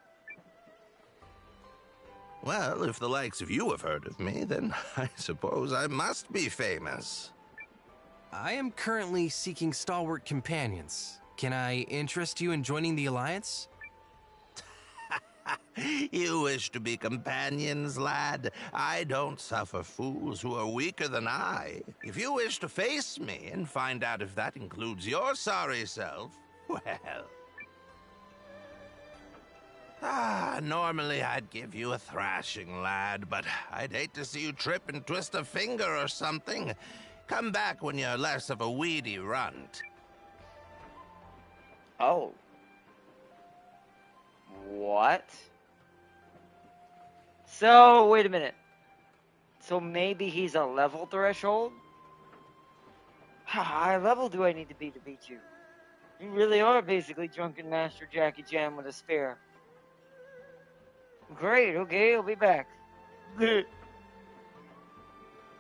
Well, if the likes of you have heard of me, then I suppose I must be famous. I am currently seeking stalwart companions. Can I interest you in joining the Alliance? You wish to be companions, lad? I don't suffer fools who are weaker than I. If you wish to face me and find out if that includes your sorry self, well... normally I'd give you a thrashing, lad, but I'd hate to see you trip and twist a finger or something. Come back when you're less of a weedy runt. Oh. What? So, wait a minute. So maybe he's a level threshold? How high level do I need to beat you? You really are basically Drunken Master Jackie Chan with a spear. Great, okay, I'll be back.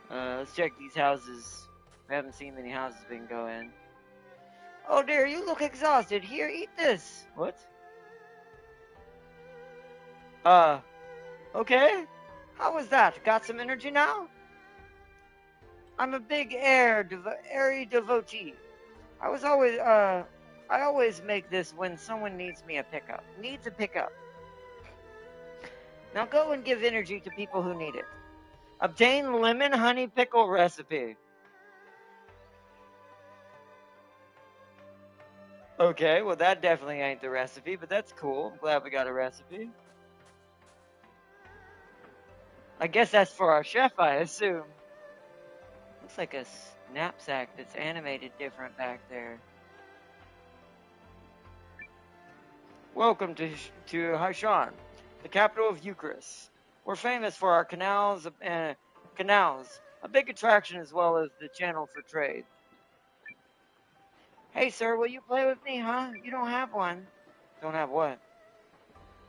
Let's check these houses. We haven't seen many houses we can go in. Oh dear, you look exhausted. Here, eat this. What? Okay. How was that? Got some energy now? I'm a big airy devotee. I always make this when someone needs a pickup. Now go and give energy to people who need it. Obtain lemon honey pickle recipe. Okay, well that definitely ain't the recipe, but that's cool. I'm glad we got a recipe. I guess that's for our chef, I assume. Looks like a knapsack that's animated different back there. Welcome to Haishan, the capital of Eucharis. We're famous for our canals a big attraction as well as the channel for trade. Hey, sir, will you play with me, huh? You don't have one. Don't have what?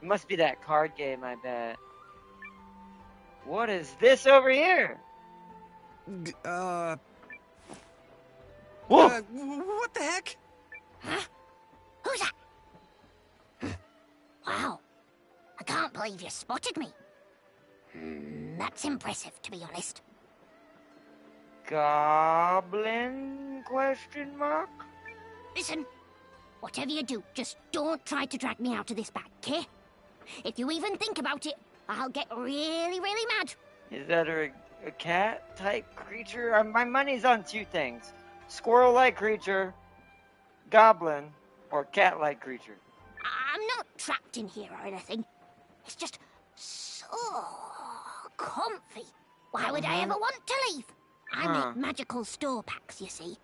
It must be that card game, I bet. What is this over here? Whoa! What the heck? Huh? Who's that? Wow. I can't believe you spotted me. That's impressive, to be honest. Goblin? Question mark? Listen, whatever you do, just don't try to drag me out of this bag, okay? If you even think about it, I'll get really, really mad. Is that a cat-type creature? My money's on two things. Squirrel-like creature, goblin, or cat-like creature. I'm not trapped in here or anything. It's just so comfy. Why would I ever want to leave? I make magical store packs, you see.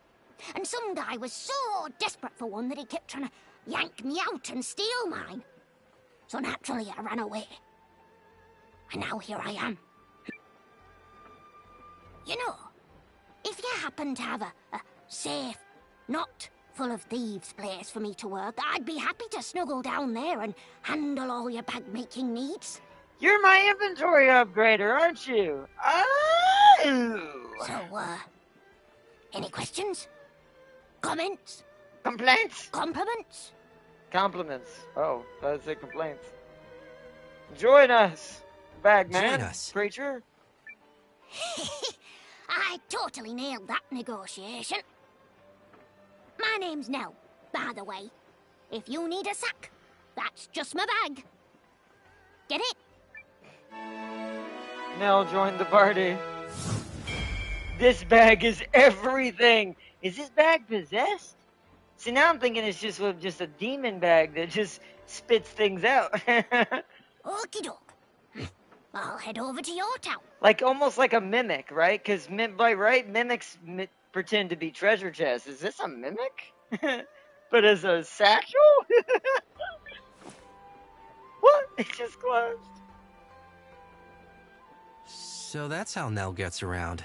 And some guy was so desperate for one that he kept trying to yank me out and steal mine. So naturally I ran away. And now here I am. You know, if you happen to have a safe, not full of thieves place for me to work, I'd be happy to snuggle down there and handle all your bag-making needs. You're my inventory upgrader, aren't you? Oh! So, any questions? Comments? Complaints? Compliments? Compliments. Oh, that's a complaints. Join us, bagman. Join us. Creature. I totally nailed that negotiation. My name's Nell, by the way. If you need a sack, that's just my bag. Get it? Nell joined the party. This bag is everything. Is this bag possessed? See, now I'm thinking it's just a demon bag that just spits things out. Okie doke. I'll head over to your town. Like, almost like a mimic, right? Because, mimics pretend to be treasure chests. Is this a mimic? But as a satchel? What? It just closed. So that's how Nell gets around.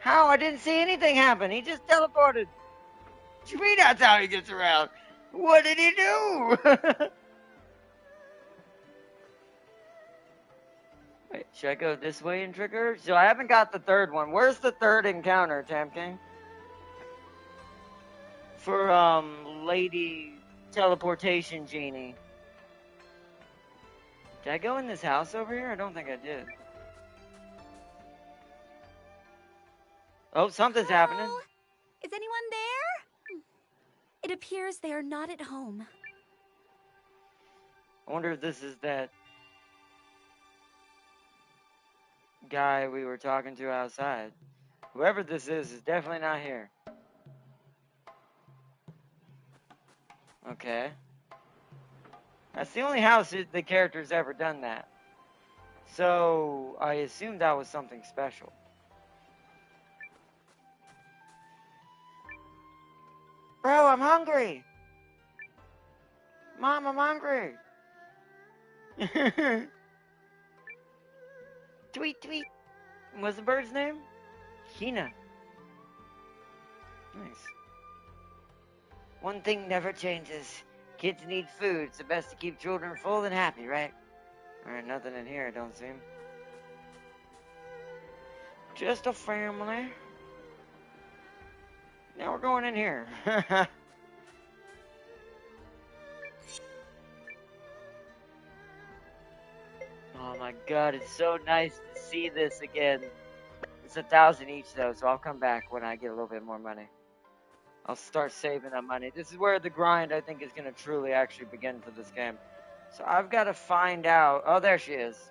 How? I didn't see anything happen. He just teleported. What you mean that's how he gets around? What did he do? Wait, should I go this way and trick her? So I haven't got the third one. Where's the third encounter, Tam King? For, Lady Teleportation Genie. Did I go in this house over here? I don't think I did. Oh, something's happening. Is anyone there? It appears they are not at home. I wonder if this is that guy we were talking to outside. Whoever this is definitely not here. Okay. That's the only house the character's ever done that. So, I assumed that was something special. Bro, I'm hungry! Mom, I'm hungry! Tweet, tweet! What's the bird's name? Hina. Nice. One thing never changes. Kids need food. It's the best to keep children full and happy, right? Alright, nothing in here, don't seem. Just a family. Now we're going in here. Oh my god, it's so nice to see this again. It's 1,000 each though, so I'll come back when I get a little bit more money. I'll start saving that money. This is where the grind, I think, is going to truly actually begin for this game. So I've got to find out. Oh, there she is.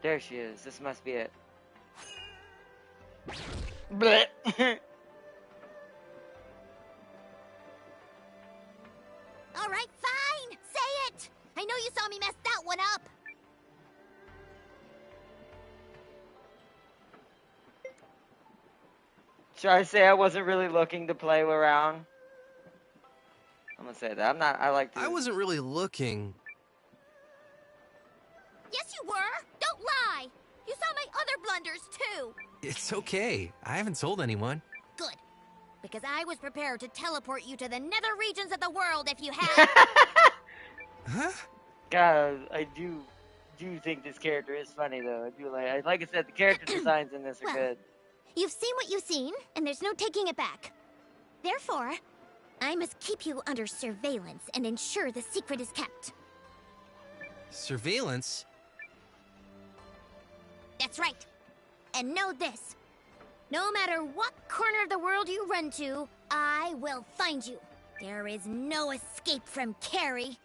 There she is. This must be it. Blech. All right, fine. Say it. I know you saw me mess that one up. Should I say I wasn't really looking to play around? I'm gonna say that. I'm not. I like to. I wasn't really looking. Yes, you were. Don't lie. You saw my other blunders, too. It's okay. I haven't told anyone. Good. Because I was prepared to teleport you to the nether regions of the world if you had. Huh? God, I do think this character is funny though. I do like I said, the character designs in this are good. You've seen what you've seen, and there's no taking it back. Therefore, I must keep you under surveillance and ensure the secret is kept. Surveillance? That's right. And know this. No matter what corner of the world you run to, I will find you. There is no escape from Carrie.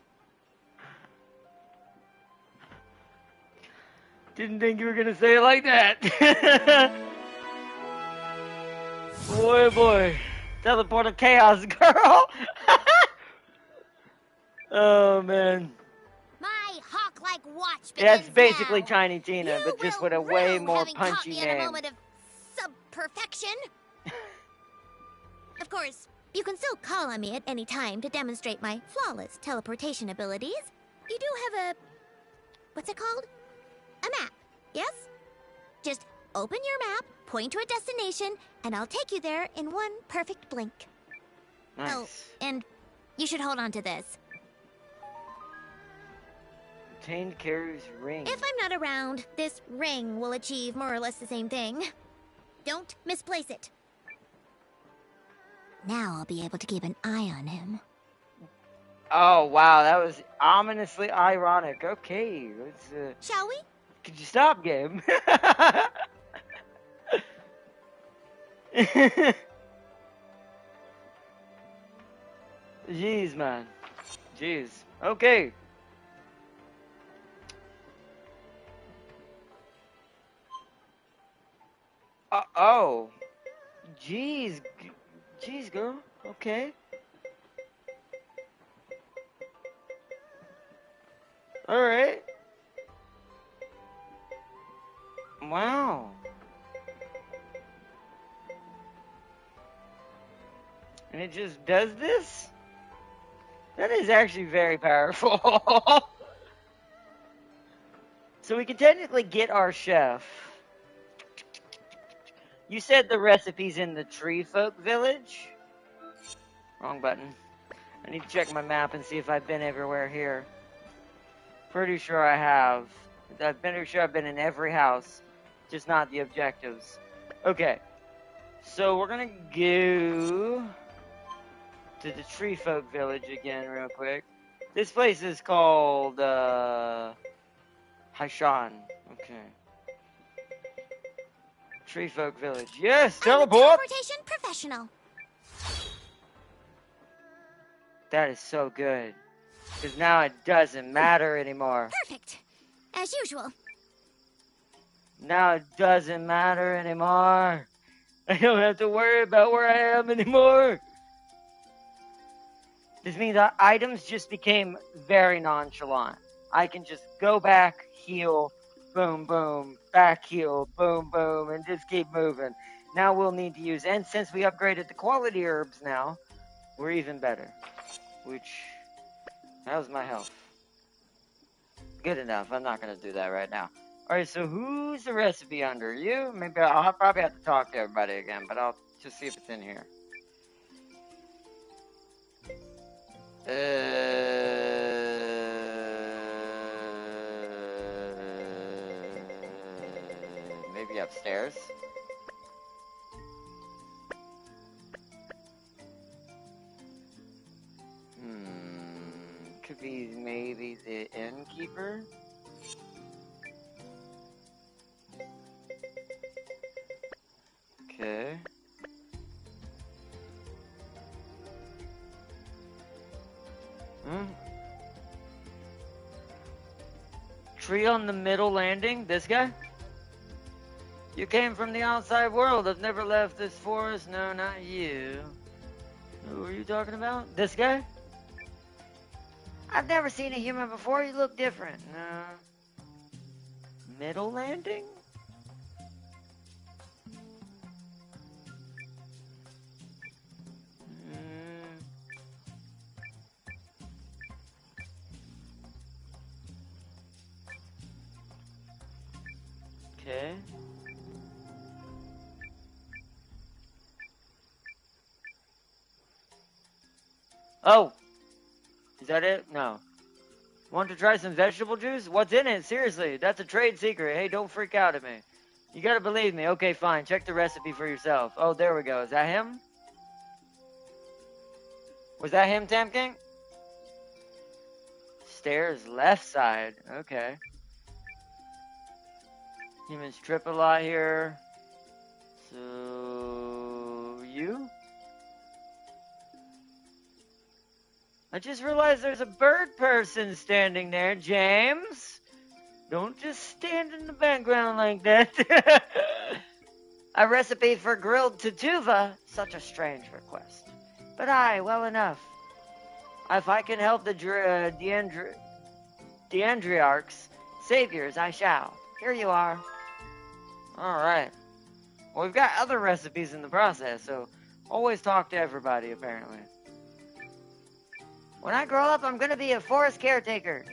Didn't think you were gonna say it like that. Boy, boy. Teleporter chaos, girl. Oh, man. My hawk-like watch begins That's basically now. Tiny Tina, but just with a way more punchy in a name. moment of sub-perfection. Of course, you can still call on me at any time to demonstrate my flawless teleportation abilities. You do have a... what's it called? A map, yes? Just open your map, point to a destination, and I'll take you there in one perfect blink. Nice. Oh, and you should hold on to this. Obtained Carrie's ring. If I'm not around, this ring will achieve more or less the same thing. Don't misplace it. Now I'll be able to keep an eye on him. Oh, wow, that was ominously ironic. Okay, let's, Shall we? Could you stop, game? Jeez, man. Jeez. Okay. Oh. Jeez. Jeez, girl. Okay. Alright. Wow. And it just does this? That is actually very powerful. So we can technically get our chef. You said the recipe's in the Tree Folk Village? Wrong button. I need to check my map and see if I've been everywhere here. Pretty sure I have. Pretty sure I've been in every house. Just not the objectives. Okay. So we're gonna go to the Tree Folk Village again real quick. This place is called Haishan. Okay. Tree Folk Village. Yes, teleport! Teleportation professional. That is so good. Because now it doesn't matter anymore. Perfect. As usual. Now it doesn't matter anymore. I don't have to worry about where I am anymore. This means that items just became very nonchalant. I can just go back, heal, boom, boom, back heal, boom, boom, and just keep moving. Now we'll need to use, and since we upgraded the quality herbs now, we're even better. Which, how's my health? Good enough. I'm not going to do that right now. Alright, so who's the recipe under? You? Maybe I'll probably have to talk to everybody again, but I'll just see if it's in here. Maybe upstairs? Could be maybe the innkeeper? Okay. Tree on the middle landing? This guy? You came from the outside world. I've never left this forest. No, not you. Who are you talking about? This guy? I've never seen a human before. You look different. No. Middle landing? Okay. Oh! Is that it? No. Want to try some vegetable juice? What's in it? Seriously, that's a trade secret. Hey, don't freak out at me. You gotta believe me. Okay, fine. Check the recipe for yourself. Oh, there we go. Is that him? Was that him, Tam King? Stairs left side. Okay. Humans trip a lot here. So... you? I just realized there's a bird person standing there, James. Don't just stand in the background like that. A recipe for grilled tatuva. Such a strange request. But well enough. If I can help the Deandriarch's saviors, I shall. Here you are. Alright. Well, we've got other recipes in the process, so always talk to everybody, apparently. When I grow up, I'm gonna be a forest caretaker.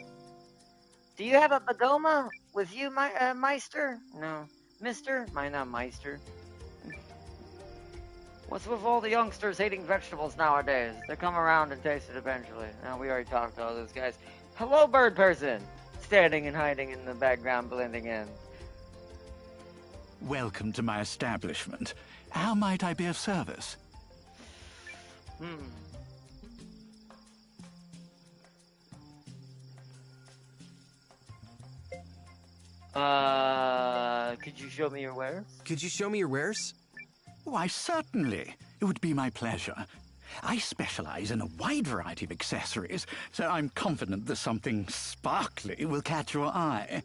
Do you have a pagoma with you, Meister? No. Mister? Not Meister. What's with all the youngsters hating vegetables nowadays? They come around and taste it eventually. Now, we already talked to all those guys. Hello, bird person! Standing and hiding in the background, blending in. Welcome to my establishment. How might I be of service? Could you show me your wares? Could you show me your wares? Why, certainly. It would be my pleasure. I specialize in a wide variety of accessories, so I'm confident that something sparkly will catch your eye.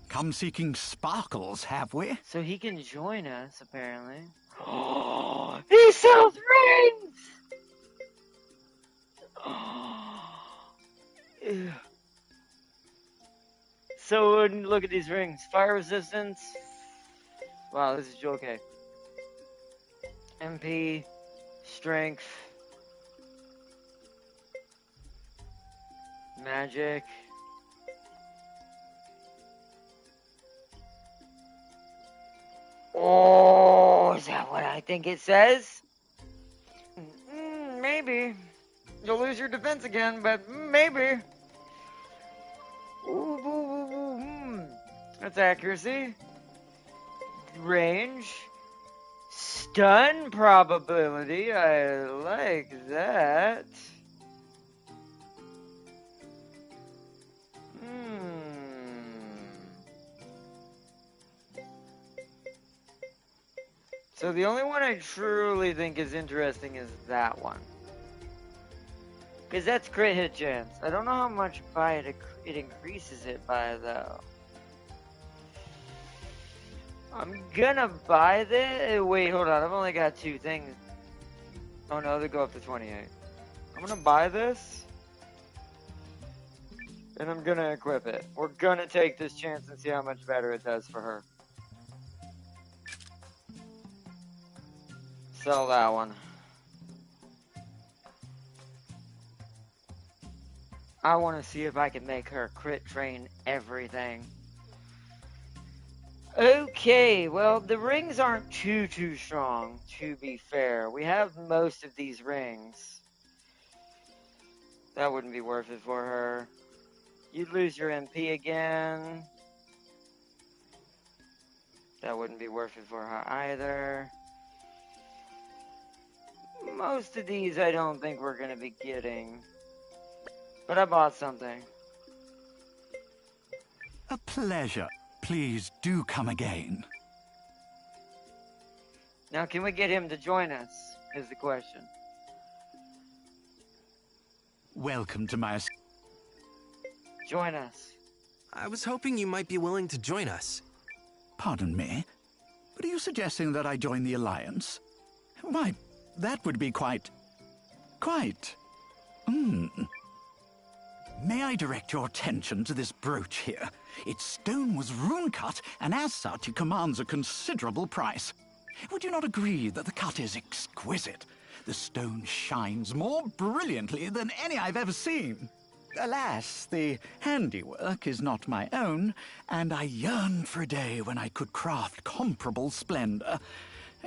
Come seeking sparkles, have we? So he can join us, apparently. Oh, he sells rings! Ew. So look at these rings. Fire resistance. Wow, this is okay. MP, strength, magic. Oh, is that what I think it says? Maybe. You'll lose your defense again, but maybe. Ooh, That's accuracy. Range. Stun probability. I like that. So the only one I truly think is interesting is that one. Because that's crit hit chance. I don't know how much by it increases it by, though. I'm gonna buy this. Wait, hold on. I've only got 2 things. Oh no, they go up to 28. I'm gonna buy this. And I'm gonna equip it. We're gonna take this chance and see how much better it does for her. Sell that one. I want to see if I can make her crit train everything. Okay, well, the rings aren't too strong, to be fair. We have most of these rings. That wouldn't be worth it for her. You'd lose your MP again. That wouldn't be worth it for her either. Most of these I don't think we're going to be getting. But I bought something. A pleasure. Please do come again. Now, can we get him to join us, is the question. Welcome to my... Join us. I was hoping you might be willing to join us. Pardon me? But are you suggesting that I join the Alliance? Why, that would be quite... May I direct your attention to this brooch here? Its stone was rune-cut, and as such it commands a considerable price. Would you not agree that the cut is exquisite? The stone shines more brilliantly than any I've ever seen. Alas, the handiwork is not my own, and I yearn for a day when I could craft comparable splendor.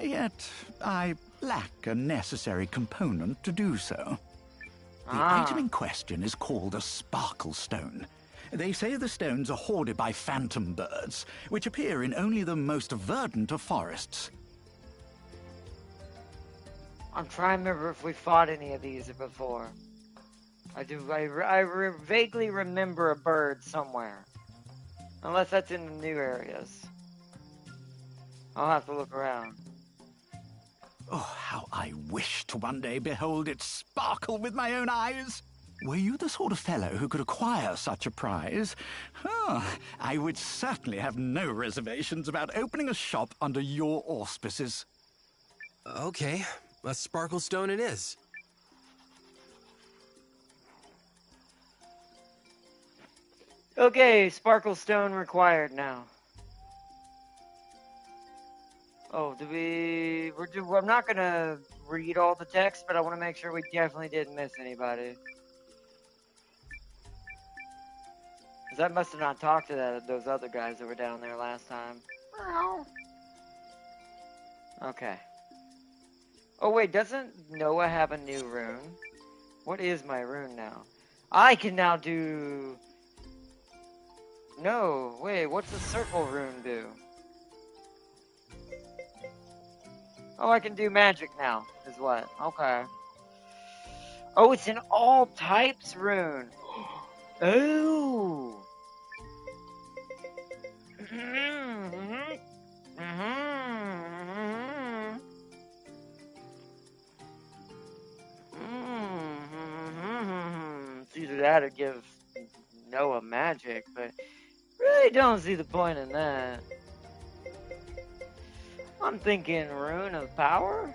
Yet I lack a necessary component to do so. The item in question is called a sparkle stone. They say the stones are hoarded by phantom birds, which appear in only the most verdant of forests. I'm trying to remember if we fought any of these before. I vaguely remember a bird somewhere. Unless that's in the new areas. I'll have to look around. Oh, how I wish to one day behold it sparkle with my own eyes! Were you the sort of fellow who could acquire such a prize? Oh, I would certainly have no reservations about opening a shop under your auspices. Okay, a sparkle stone it is. Okay, sparkle stone required now. Oh, I'm not gonna read all the text, but I want to make sure we definitely didn't miss anybody. Because I must have not talked to those other guys that were down there last time. Okay. Oh wait, doesn't Noah have a new rune? What is my rune now? I can now do... No, wait, what's the circle rune do? Oh, I can do magic now, is what? Okay. Oh, it's an all types rune. Oh. It's either that or give Noah magic, but really don't see the point in that. I'm thinking Rune of Power?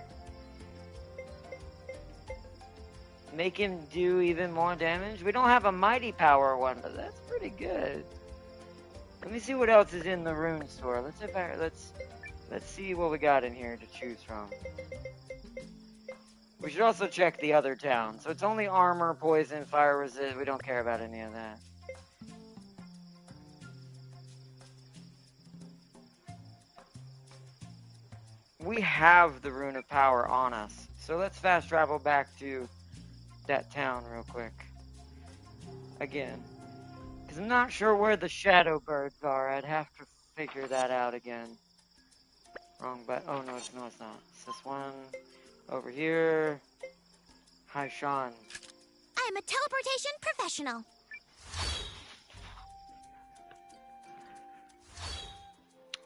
Make him do even more damage? We don't have a Mighty Power one, but that's pretty good. Let me see what else is in the rune store. Let's see what we got in here to choose from. We should also check the other town. So it's only armor, poison, fire resist. We don't care about any of that. We have the Rune of Power on us. So let's fast travel back to that town real quick. Again. Because I'm not sure where the shadow birds are. I'd have to figure that out again. Wrong button. Oh, no, it's not. It's this one. Over here. Hi, Sean. I'm a teleportation professional.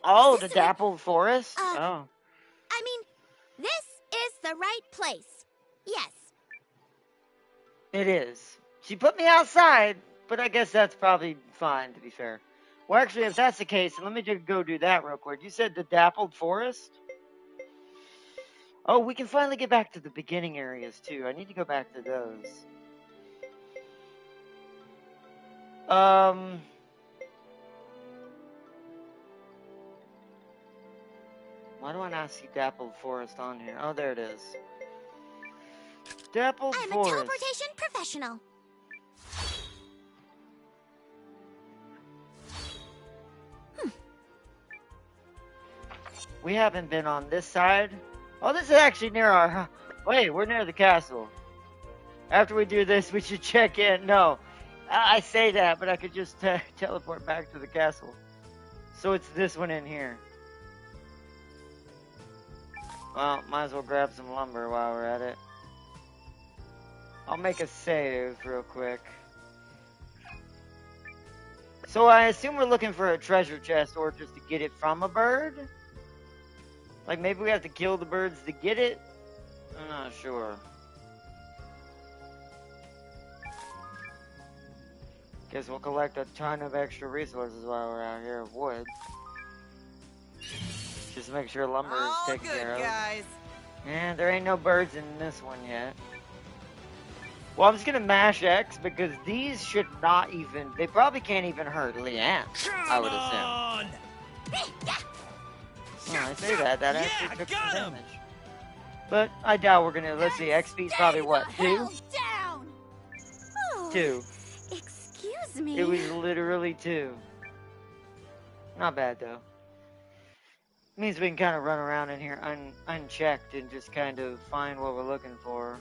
Oh, the dappled forest? Oh. I mean, this is the right place. Yes. It is. She put me outside, but I guess that's probably fine, to be fair. Well, actually, if that's the case, let me just go do that real quick. You said the dappled forest? Oh, we can finally get back to the beginning areas, too. I need to go back to those. Why do I not see dappled forest on here? Oh, there it is. Dappled forest. I'm a teleportation professional. We haven't been on this side. Oh, this is actually near our... Wait, we're near the castle. After we do this, we should check in. No, I say that, but I could just teleport back to the castle. So it's this one in here. Well, might as well grab some lumber while we're at it. I'll make a save real quick. So I assume we're looking for a treasure chest or just to get it from a bird? Like maybe we have to kill the birds to get it? I'm not sure. Guess we'll collect a ton of extra resources while we're out here of wood. Just make sure lumber is taken care of. Guys. And there ain't no birds in this one yet. Well, I'm just gonna mash X because these should not even... They probably can't even hurt Leanne, I would assume. Oh, I say that actually took some damage. But I doubt we're gonna... Let's see, XP's probably what, 2? Down. Oh, 2. Excuse me. It was literally 2. Not bad, though. Means we can kind of run around in here unchecked and just kind of find what we're looking for.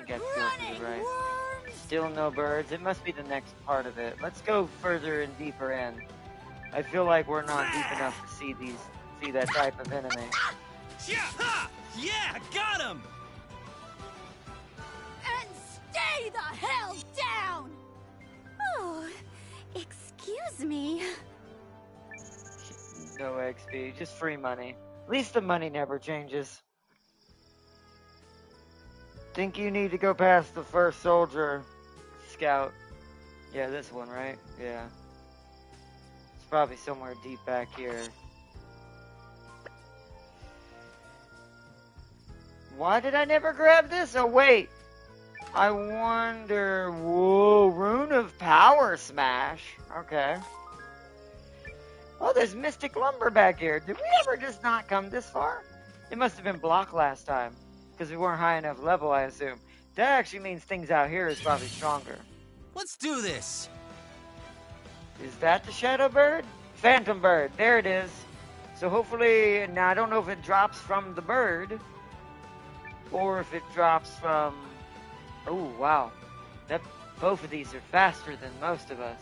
Start running, right. worms! Still no birds. It must be the next part of it. Let's go further and deeper in. I feel like we're not deep enough to see that type of enemy. Yeah, got him! And stay the hell down! Oh, excuse me. No XP, just free money. At least the money never changes. Think you need to go past the first soldier scout. Yeah, this one, right? Yeah. It's probably somewhere deep back here. Why did I never grab this? Oh, wait. I wonder... Whoa, Rune of Power Smash. Okay. Oh, there's Mystic Lumber back here. Did we ever just not come this far? It must have been blocked last time. Because we weren't high enough level, I assume. That actually means things out here is probably stronger. Let's do this. Is that the Shadow Bird? Phantom Bird. There it is. So hopefully... Now, I don't know if it drops from the bird. Or if it drops from... Oh, wow. Both of these are faster than most of us.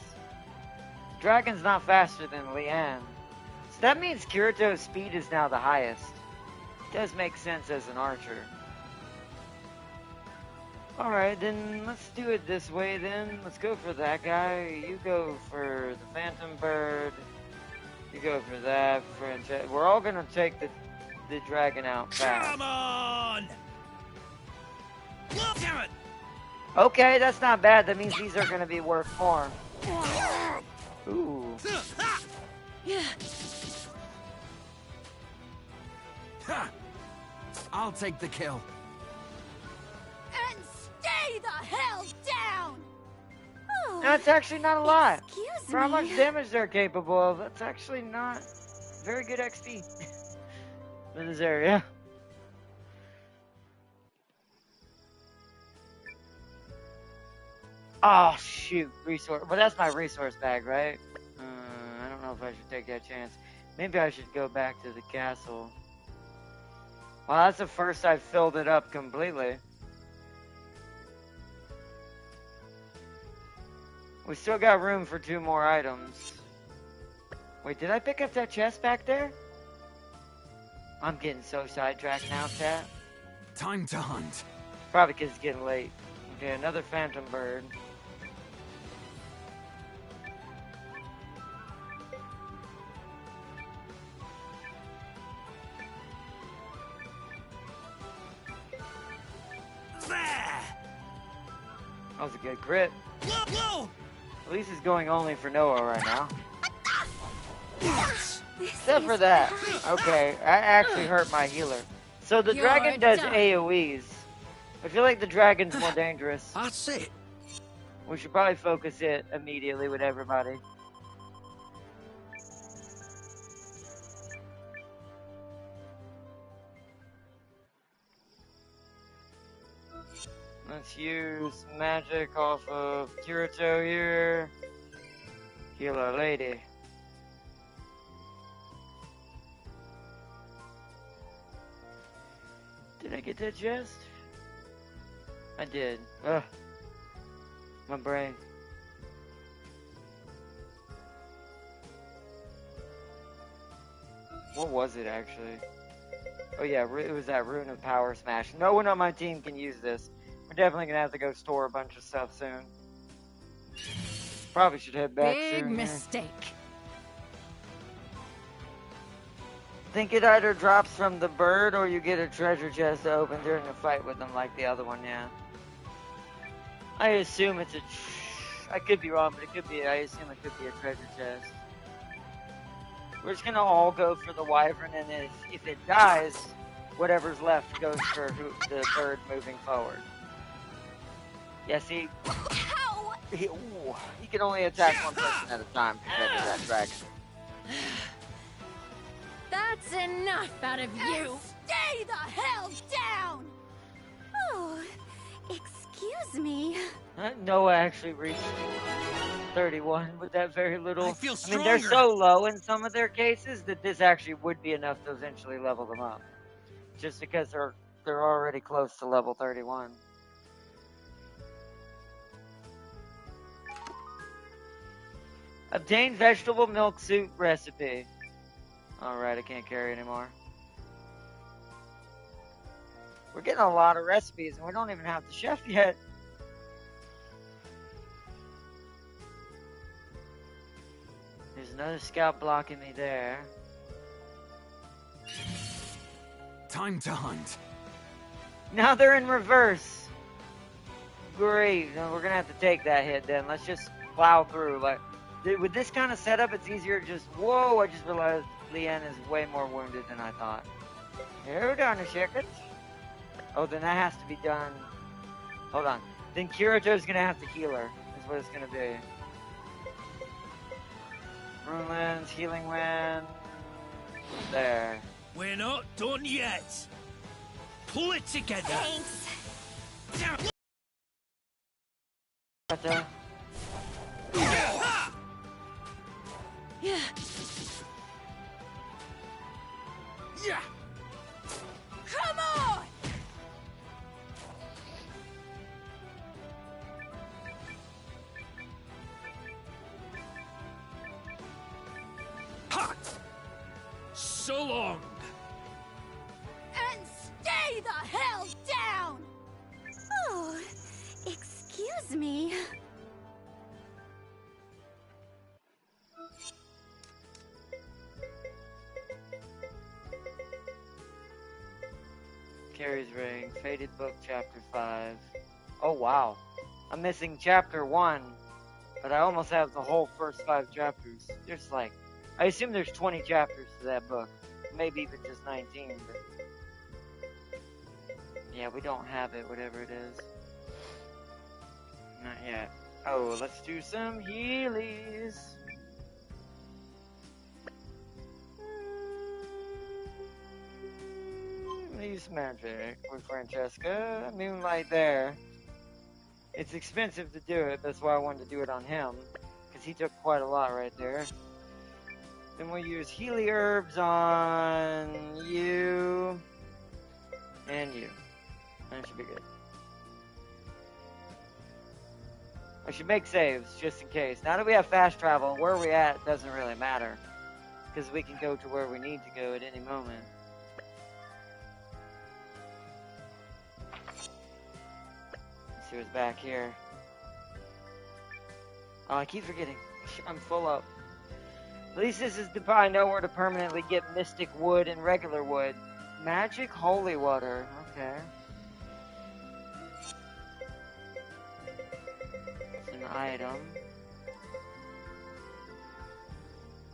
Dragon's not faster than Leanne. So that means Kirito's speed is now the highest. Does make sense as an archer. Alright, then let's do it this way then. Let's go for that guy. You go for the Phantom Bird. You go for that. We're all gonna take the dragon out fast. Come on! Damn it! Okay, that's not bad. That means these are gonna be worth more. Ooh. I'll take the kill. And stay the hell down! Oh, That's actually not a lot. excuse For how me. much damage they're capable of, that's actually not very good XP in this area. Oh, shoot. Resource. Well, that's my resource bag, right? I don't know if I should take that chance. Maybe I should go back to the castle. Well, that's the first I've filled it up completely. We still got room for 2 more items. Wait, did I pick up that chest back there? I'm getting so sidetracked now, chat. Time to hunt. Probably because it's getting late. Okay, another Phantom Bird. That was a good crit. Whoa! At least it's going only for Noah right now. Except for that. Okay, I actually hurt my healer. So the dragon does AoEs. I feel like the dragon's more dangerous. That's it. We should probably focus it immediately with everybody. Let's use magic off of Kirito here. Heal our lady. Did I get that chest? I did. Ugh. My brain. What was it actually? Oh yeah, it was that Rune of Power Smash. No one on my team can use this. We're definitely gonna have to go store a bunch of stuff soon. Probably should head back soon. Big mistake. Think it either drops from the bird or you get a treasure chest to open during a fight with them like the other one, yeah. I assume it's I could be wrong, but I assume it could be a treasure chest. We're just gonna all go for the wyvern, and if it dies, whatever's left goes for the bird moving forward. Yeah, see? He can only attack one person at a time compared to that dragon. That's enough out of you! Stay the hell down! Oh, excuse me. Noah actually reached 31 with that very little. I feel I mean, they're stronger. so low in some of their cases that this actually would be enough to eventually level them up. Just because they're already close to level 31. Obtain vegetable milk soup recipe. Alright, I can't carry anymore. We're getting a lot of recipes and we don't even have the chef yet. There's another scout blocking me there. Time to hunt. Now they're in reverse. Great. No, we're gonna have to take that hit then. Let's just plow through. Like with this kind of setup, it's easier to just. Whoa! I just realized Leanne is way more wounded than I thought. Here, down the chickens. Oh, then that has to be done. Hold on. Then Kirito's gonna have to heal her. Is what it's gonna be. Runelands, healing wind. There. We're not done yet. Pull it together. Thanks. Yeah. Come on! Ha! So long. And stay the hell down! Oh, excuse me. Carrie's Ring, Faded Book, Chapter 5. Oh, wow. I'm missing Chapter 1, but I almost have the whole first 5 chapters. There's like, I assume there's 20 chapters to that book. Maybe even just 19, but... Yeah, we don't have it, whatever it is. Not yet. Oh, let's do some Heelys. Use magic with Francesca. Moonlight there. It's expensive to do it, that's why I wanted to do it on him. Because he took quite a lot right there. Then we'll use Healy Herbs on you. And you. That should be good. I should make saves, just in case. Now that we have fast travel, where we're at doesn't really matter. Because we can go to where we need to go at any moment. Let's see what's back here. Oh, I keep forgetting. I'm full up. At least this is the I know where to permanently get Mystic Wood and regular wood. Magic Holy Water. Okay. It's an item.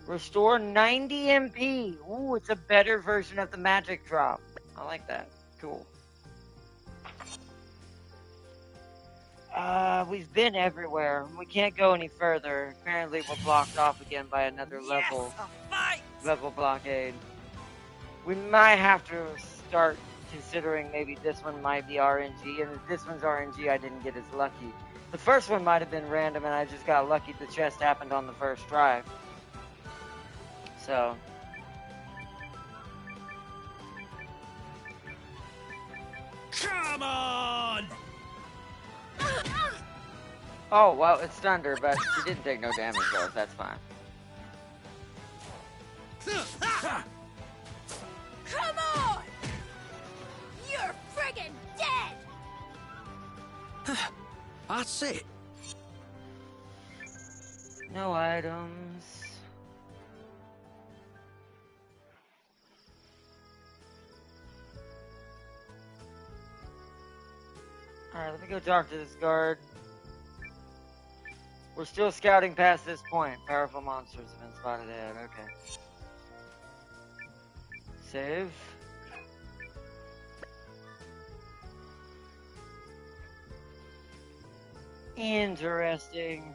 Restore 90 MP. Ooh, it's a better version of the magic drop. I like that. Cool. We've been everywhere. We can't go any further. Apparently we're blocked off again by another level. Level blockade. We might have to start considering maybe this one might be RNG, and if this one's RNG, I didn't get as lucky. The first one might have been random, and I just got lucky the chest happened on the first try. So... Come on! Oh, well, it's thunder, but she didn't take no damage, though. That's fine. Come on! You're friggin' dead! That's it. No items. Alright, let me go talk to this guard. We're still scouting past this point. Powerful monsters have been spotted ahead. Okay. Save. Interesting.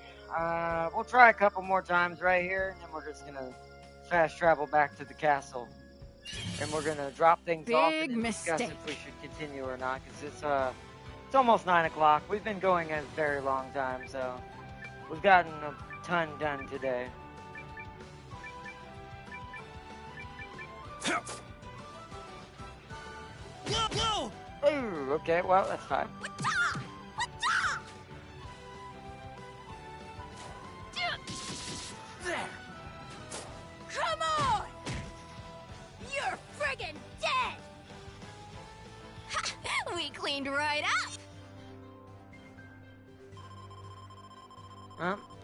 We'll try a couple more times right here, and then we're just gonna fast travel back to the castle. And we're gonna drop things off and Big discuss mistake. if we should continue or not, because it's almost 9 o'clock. We've been going a very long time, so we've gotten a ton done today. Whoa! Ooh, okay, well, that's fine. There! Come on! You're friggin' dead! We cleaned right up.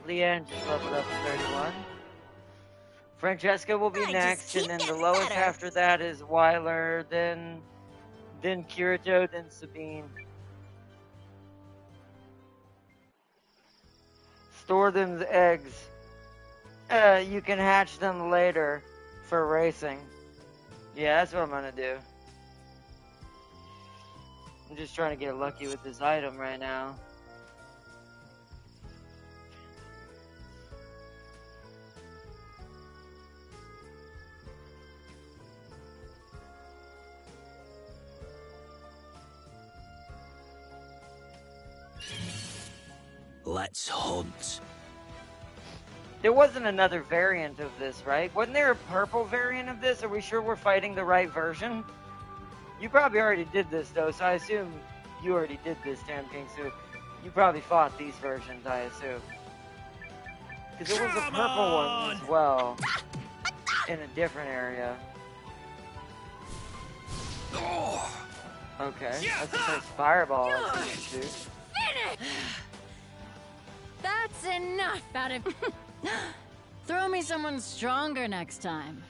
Leanne just leveled up to 31. Francesca will be next, and then the lowest better. after that is Weiler, then Kirito, then Sabine. Store them the eggs. You can hatch them later for racing. Yeah, that's what I'm gonna do. I'm just trying to get lucky with this item right now. Let's hunt. There wasn't another variant of this, right? Wasn't there a purple variant of this? Are we sure we're fighting the right version? You probably already did this, though, so I assume you already did this, Tam King, so you probably fought these versions, I assume. Because there was a purple one as well, in a different area. Okay, that's a nice fireball I can shoot. That's enough out of... Throw me someone stronger next time.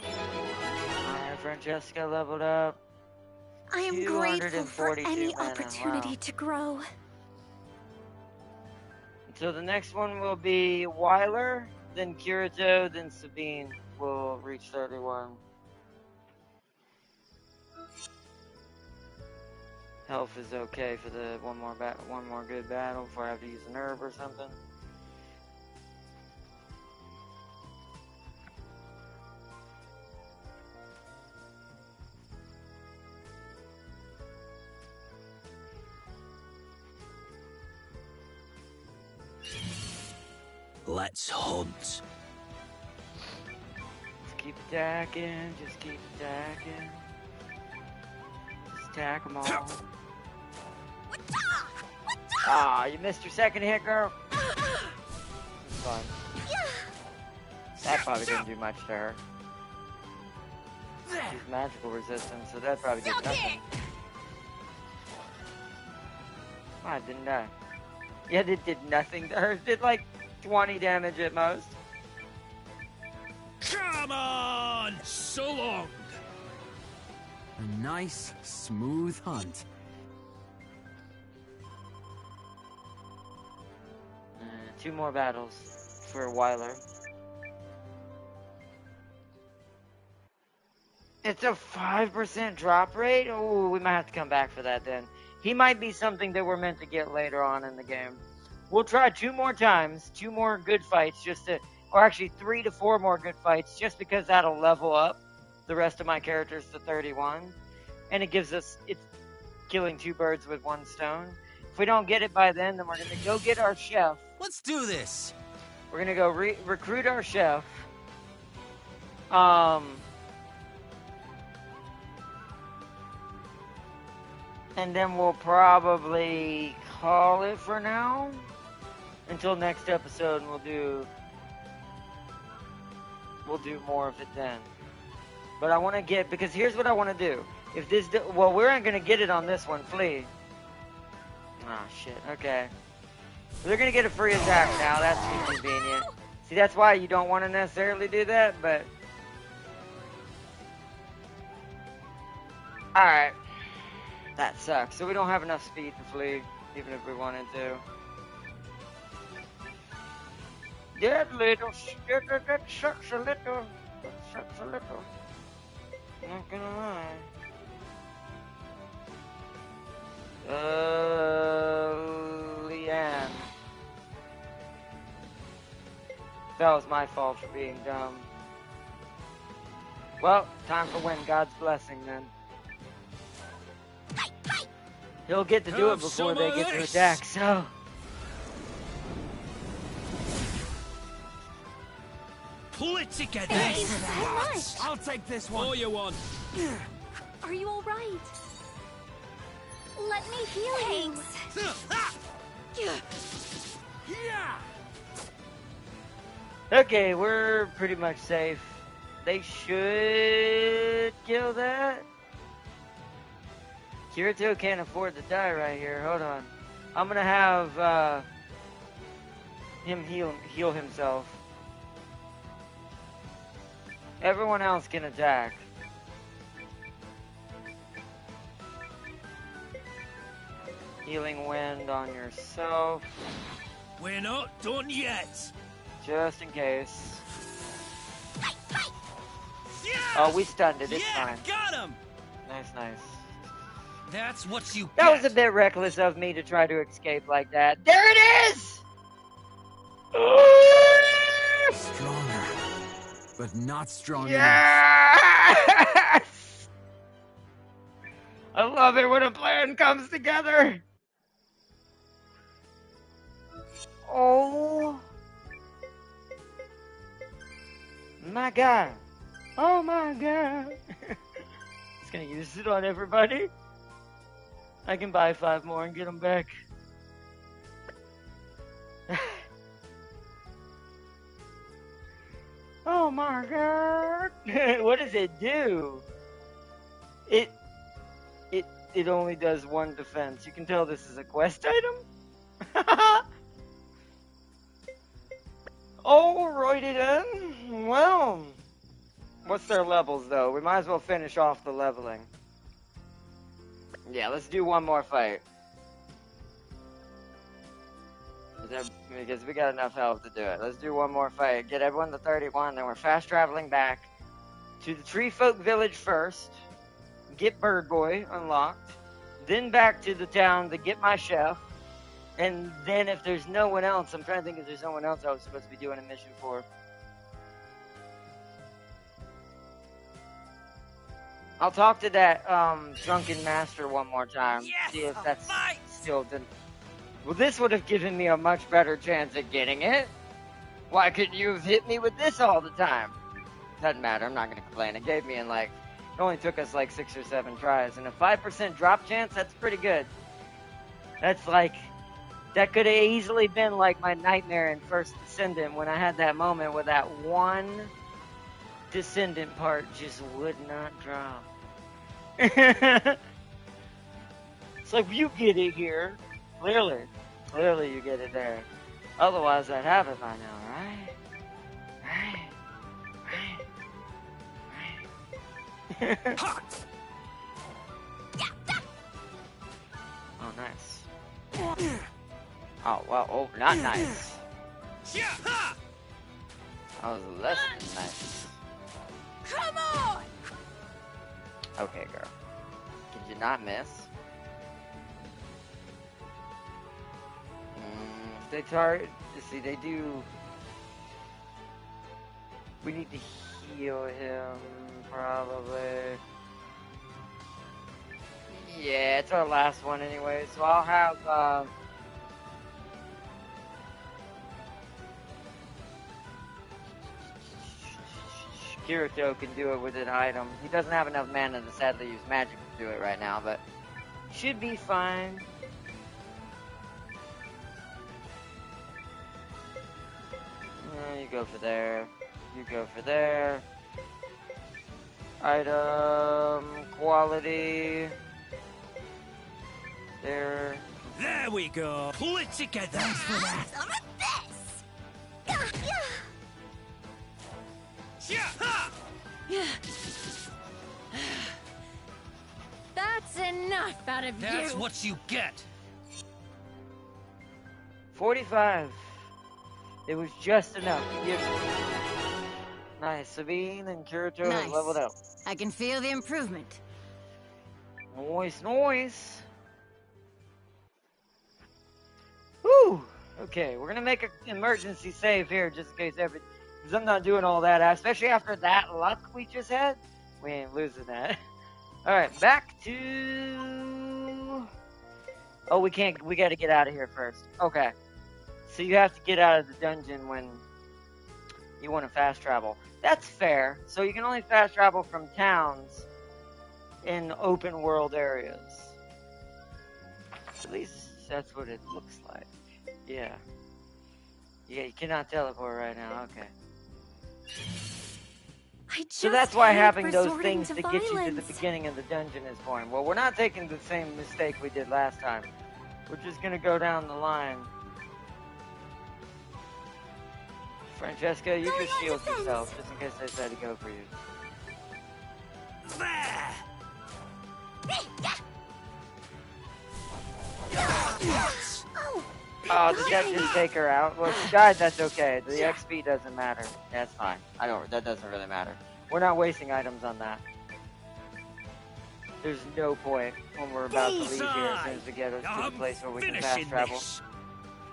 Alright, Francesca leveled up. I am grateful for 242 any mana, opportunity wow. to grow. So the next one will be Weiler, then Kirito, then Sabine will reach 31. Health is okay for the one more good battle before I have to use an herb or something. Let's hunt. Just keep attacking, just keep attacking. Just attack them all. Ah, you missed your second hit, girl. It's fun. That probably didn't do much to her. She's magical resistance, so that probably did nothing. Ah, it didn't die. Yeah, it did nothing to her. It did like 20 damage at most. Come on! So long! A nice, smooth hunt. 2 more battles for Weiler. It's a 5% drop rate? Oh, we might have to come back for that then. He might be something that we're meant to get later on in the game. We'll try 2 more times, 2 more good fights, or actually 3 to 4 more good fights, just because that'll level up the rest of my characters to 31. And it gives us, it's killing 2 birds with 1 stone. If we don't get it by then we're going to go get our chef. Let's do this. We're going to go recruit our chef. And then we'll probably call it for now until next episode, and we'll do more of it then. But I want to get, because here's what I want to do. If this, well, we aren't going to get it on this one, Flea. Ah, shit, okay. They're going to get a free attack now, that's inconvenient. See, that's why you don't want to necessarily do that, but... Alright. That sucks. So we don't have enough speed to flee, even if we wanted to. That little, that sucks a little. That sucks a little. Not gonna lie. Leanne. That was my fault for being dumb. Well, time for win God's blessing then. He'll get to do it before they get to attack, so... Pull it together. Hey, how much? I'll take this one. All you want. Are you all right? Let me heal you. Okay, we're pretty much safe. They should kill that. Kirito can't afford to die right here. Hold on. I'm gonna have him heal himself. Everyone else can attack. Healing wind on yourself. We're not done yet. Just in case. Oh, we stunned it. It's fine. Got him. Nice. That's what you That get. was a bit reckless of me to try to escape like that. There it is! Stronger, but not strong enough. Yes! I love it when a plan comes together. Oh my god. Oh my god. It's gonna use it on everybody. I can buy 5 more and get them back. Oh my god. What does it do? It only does 1 defense. You can tell this is a quest item. Alrighty then. Well, what's their levels though? We might as well finish off the leveling. Yeah, let's do 1 more fight. Because we got enough health to do it. Let's do 1 more fight. Get everyone to 31, then we're fast traveling back to the Tree Folk Village first. Get Bird Boy unlocked. Then back to the town to get my chef. And then if there's no one else, I'm trying to think if there's no one else I was supposed to be doing a mission for. I'll talk to that drunken master 1 more time. Yes, see if that's still didn't. Well, this would have given me a much better chance at getting it. Why couldn't you have hit me with this all the time? Doesn't matter, I'm not going to complain. It gave me in it only took us 6 or 7 tries. And a 5% drop chance, that's pretty good. That's that could have easily been my nightmare in First Descendant when I had that moment where that 1 Descendant part just would not drop. It's you get it here. Clearly you get it there. Otherwise, I'd have it by now, right? Oh, nice. Oh, well, oh, not nice. That was less than nice. Come on! Okay, girl. Did you not miss? If they target, see, they do. We need to heal him, probably. Yeah, it's our last one anyway, so I'll have, Kirito can do it with an item. He doesn't have enough mana to sadly use magic to do it right now, but should be fine. You go for there. You go for there. Item quality. There. There we go. Pull it together. Thanks for that. Some of this! That's enough out of you. That's what you get. 45. It was just enough to give. Nice. Sabine and Kirito have leveled up. I can feel the improvement. Noise. Woo! Okay, we're gonna make an emergency save here just in case because I'm not doing all that, especially after that luck we just had. We ain't losing that. Alright, back to... Oh, we can't, we gotta get out of here first. Okay. So you have to get out of the dungeon when you want to fast travel. That's fair. So you can only fast travel from towns in open world areas. At least that's what it looks like. Yeah. Yeah, you cannot teleport right now. Okay. So that's why having those things to get you to the beginning of the dungeon is important. Well, we're not taking the same mistake we did last time. We're just gonna go down the line. Francesca, you just shield yourself, just in case they try to go for you. Oh, did that just take her out? Well, if she died, that's okay. The XP doesn't matter. That's fine. That doesn't really matter. We're not wasting items on that. There's no point when we're about to leave here as soon as we get us to the place where we can fast travel.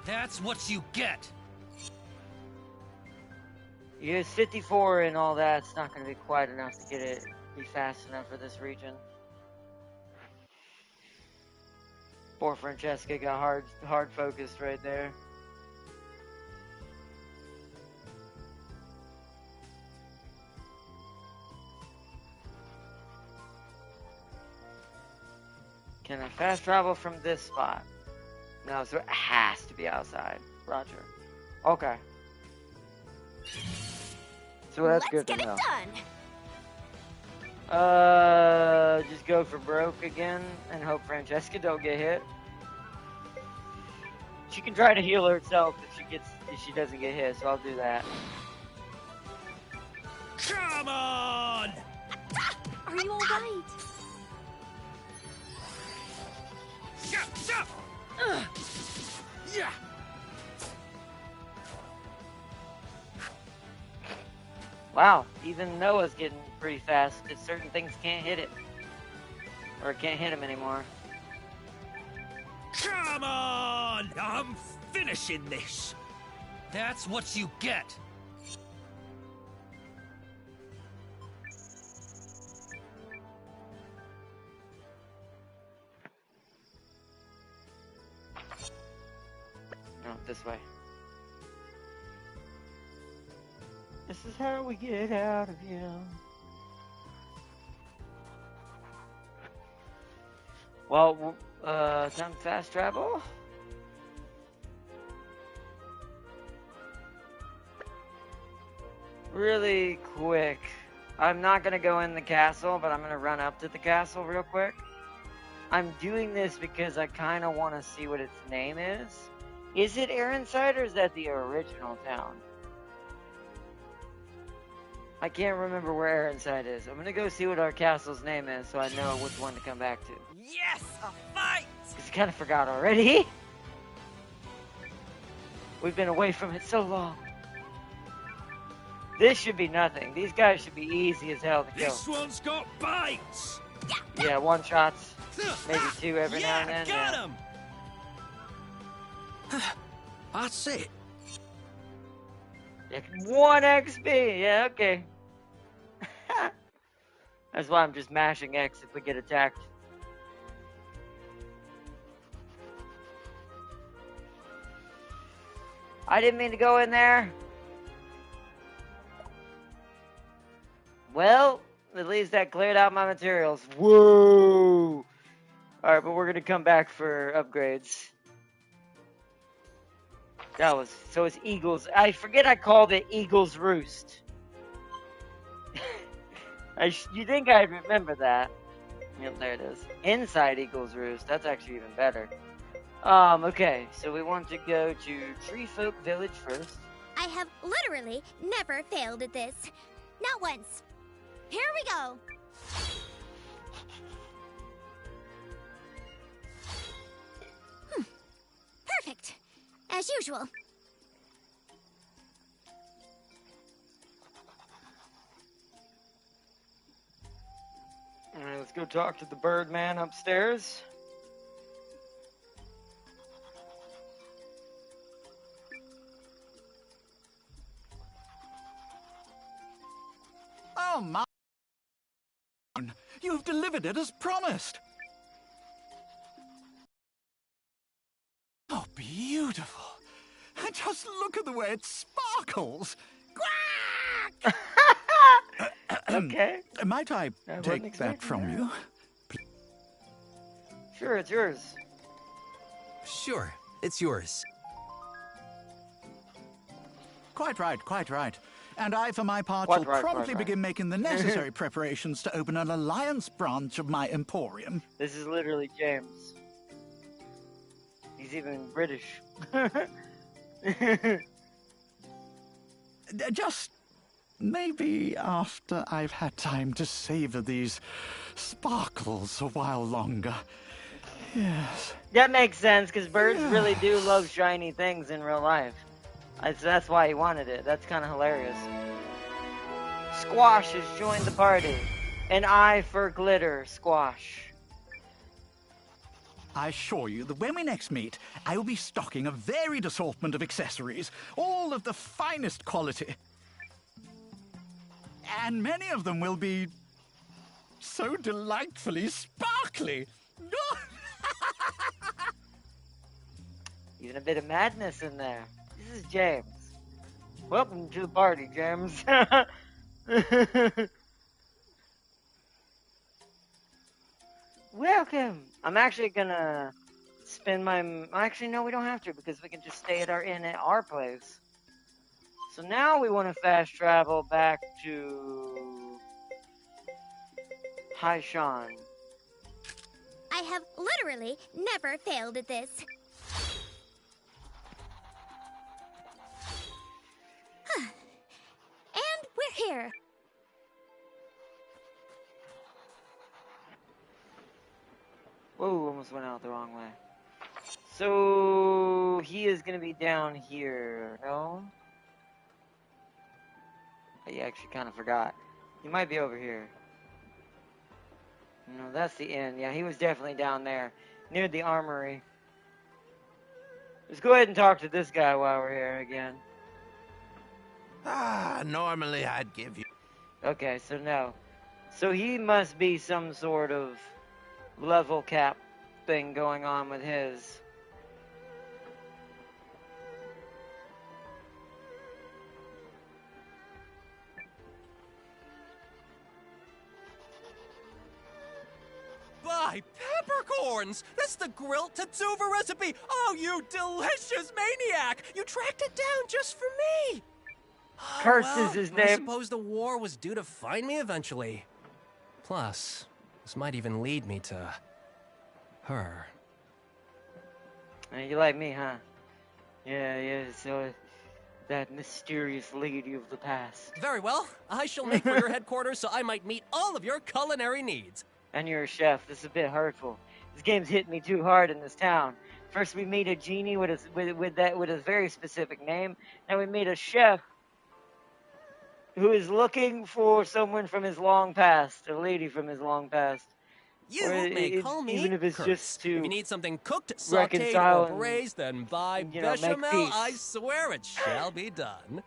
That's what you get. You use 54 and all that. It's not going to be quite enough to get it be fast enough for this region. Poor Francesca got hard focused right there. Can I fast travel from this spot? No, so it has to be outside. Roger. Okay. So that's good to know. Let's get it done. Just go for broke again and hope Francesca don't get hit. She can try to heal herself if she doesn't get hit, so I'll do that. Come on! Are you alright? Yeah. Wow, even Noah's getting pretty fast because certain things can't hit it. Or can't hit him anymore. Come on! I'm finishing this. That's what you get. No, this way. This is how we get out of here. Well, time to fast travel. Really quick. I'm not gonna go in the castle, but I'm gonna run up to the castle real quick. I'm doing this because I kind of want to see what its name is. Is it Aronside or is that the original town? I can't remember where Aronside is. I'm gonna go see what our castle's name is so I know which one to come back to. Yes, a fight! Because I kind of forgot already. We've been away from it so long. This should be nothing. These guys should be easy as hell to kill. This one's got bites! Yeah, one shots. Maybe two every now and then. Got yeah. him! That's it. Yeah, 1 XP. Yeah, okay. That's why I'm just mashing X if we get attacked. I didn't mean to go in there. Well, at least that cleared out my materials. Whoa! Alright, but we're gonna come back for upgrades. So it's Eagles. I forget I called it Eagles Roost. You think I'd remember that. Yep, there it is. Inside Eagles Roost. That's actually even better. Okay, so we want to go to Treefolk Village first. I have literally never failed at this. Not once. Here we go. Perfect. As usual. Alright, let's go talk to the Birdman upstairs. Oh, my... You have delivered it as promised. Oh, beautiful. And just look at the way it sparkles. Okay. Might I take that from you? Sure, it's yours. Sure, it's yours. Quite right, quite right. And I, for my part, shall promptly begin making the necessary preparations to open an alliance branch of my emporium. This is literally James. He's even British. Just maybe after I've had time to savor these sparkles a while longer. Yes. That makes sense, because birds really do love shiny things in real life. That's why he wanted it. That's kind of hilarious. Squash has joined the party. An eye for glitter, Squash. I assure you that when we next meet, I will be stocking a varied assortment of accessories, all of the finest quality. And many of them will be so delightfully sparkly. Even a bit of madness in there. This is James. Welcome to the party, James. Welcome. I'm actually gonna spend my... Actually, no, we don't have to, because we can just stay at our inn at our place. So now we want to fast travel back to... Haishan. I have literally never failed at this. And we're here. Whoa, almost went out the wrong way. So he is gonna be down here, no? I actually kind of forgot. He might be over here. No, that's the inn. Yeah, he was definitely down there, near the armory. Let's go ahead and talk to this guy while we're here again. Normally I'd give you... Okay, so no. So he must be some sort of level cap thing going on with his. By peppercorns! That's the grilled Tatsuva recipe! Oh, you delicious maniac! You tracked it down just for me! Curse is his name. I suppose the war was due to find me eventually. Plus, this might even lead me to... her. You like me, huh? Yeah, so... that mysterious lady of the past. Very well. I shall make for your headquarters so I might meet all of your culinary needs. And you're a chef. This is a bit hurtful. This game's hitting me too hard in this town. First we meet a genie with a very specific name. Now we meet a chef who is looking for someone from his long past, a lady from his long past. You may call me even if it's Curse. just to If you need something cooked, sautéed, reconcile or braised, then by make bechamel, peace. I swear it shall be done.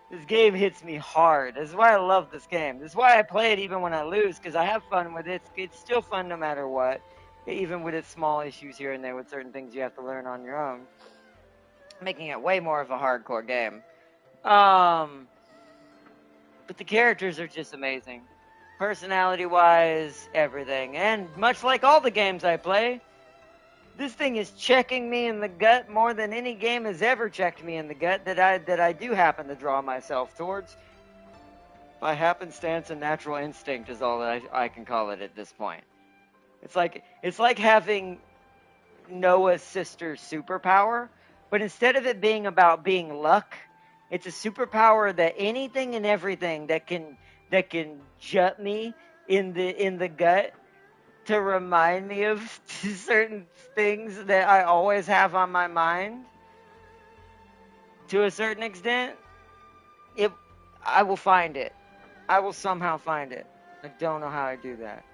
This game hits me hard. This is why I love this game. This is why I play it even when I lose, because I have fun with it. It's still fun no matter what, even with its small issues here and there with certain things you have to learn on your own, making it way more of a hardcore game. But the characters are just amazing. Personality-wise, everything. And much like all the games I play, this thing is checking me in the gut more than any game has ever checked me in the gut that I do happen to draw myself towards. By happenstance and natural instinct is all that I can call it at this point. It's like having Noah's sister's superpower, but instead of it being about being luck, it's a superpower that anything and everything that can jut me in the gut to remind me of certain things that I always have on my mind. To a certain extent, I will find it. I will somehow find it. I don't know how I do that.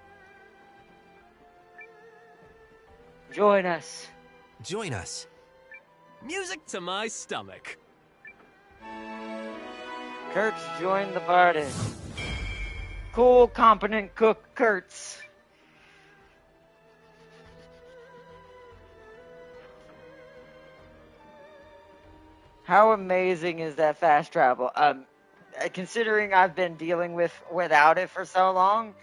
Join us. Join us. Music to my stomach. Kurt's joined the party. Cool, competent cook Kurtz. How amazing is that fast travel? Considering I've been dealing without it for so long,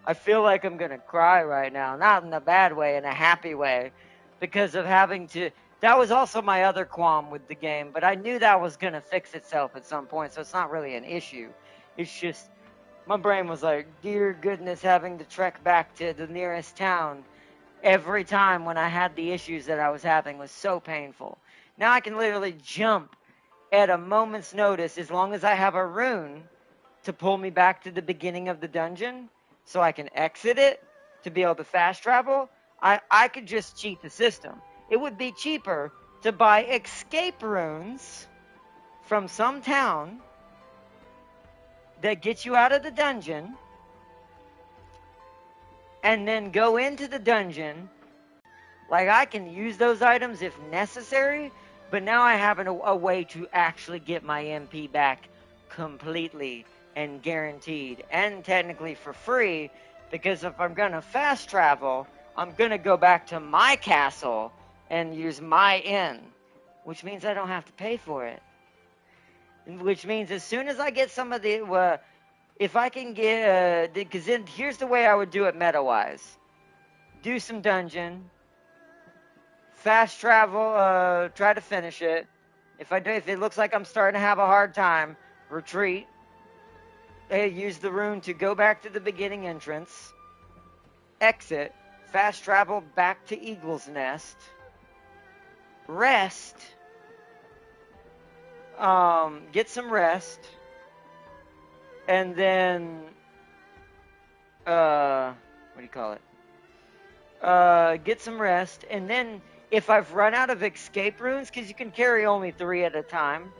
I feel like I'm gonna cry right now. Not in a bad way, in a happy way, because of having to. That was also my other qualm with the game, but I knew that was gonna fix itself at some point, so it's not really an issue. It's just my brain was like, dear goodness, having to trek back to the nearest town every time when I had the issues that I was having was so painful. Now I can literally jump at a moment's notice as long as I have a rune to pull me back to the beginning of the dungeon so I can exit it to be able to fast travel. I could just cheat the system. It would be cheaper to buy escape runes from some town that get you out of the dungeon and then go into the dungeon. Like, I can use those items if necessary, but now I have a way to actually get my MP back completely and guaranteed, and technically for free, because if I'm going to fast travel, I'm going to go back to my castle and use my inn, which means I don't have to pay for it. Which means as soon as I get some of the, if I can get, because then here's the way I would do it meta-wise. Do some dungeon, fast travel, try to finish it. If it looks like I'm starting to have a hard time, retreat. Use the rune to go back to the beginning entrance. Exit. Fast travel back to Eagle's Nest. Rest. Get some rest. And then, what do you call it? Get some rest, and then if I've run out of escape runes, because you can carry only 3 at a time,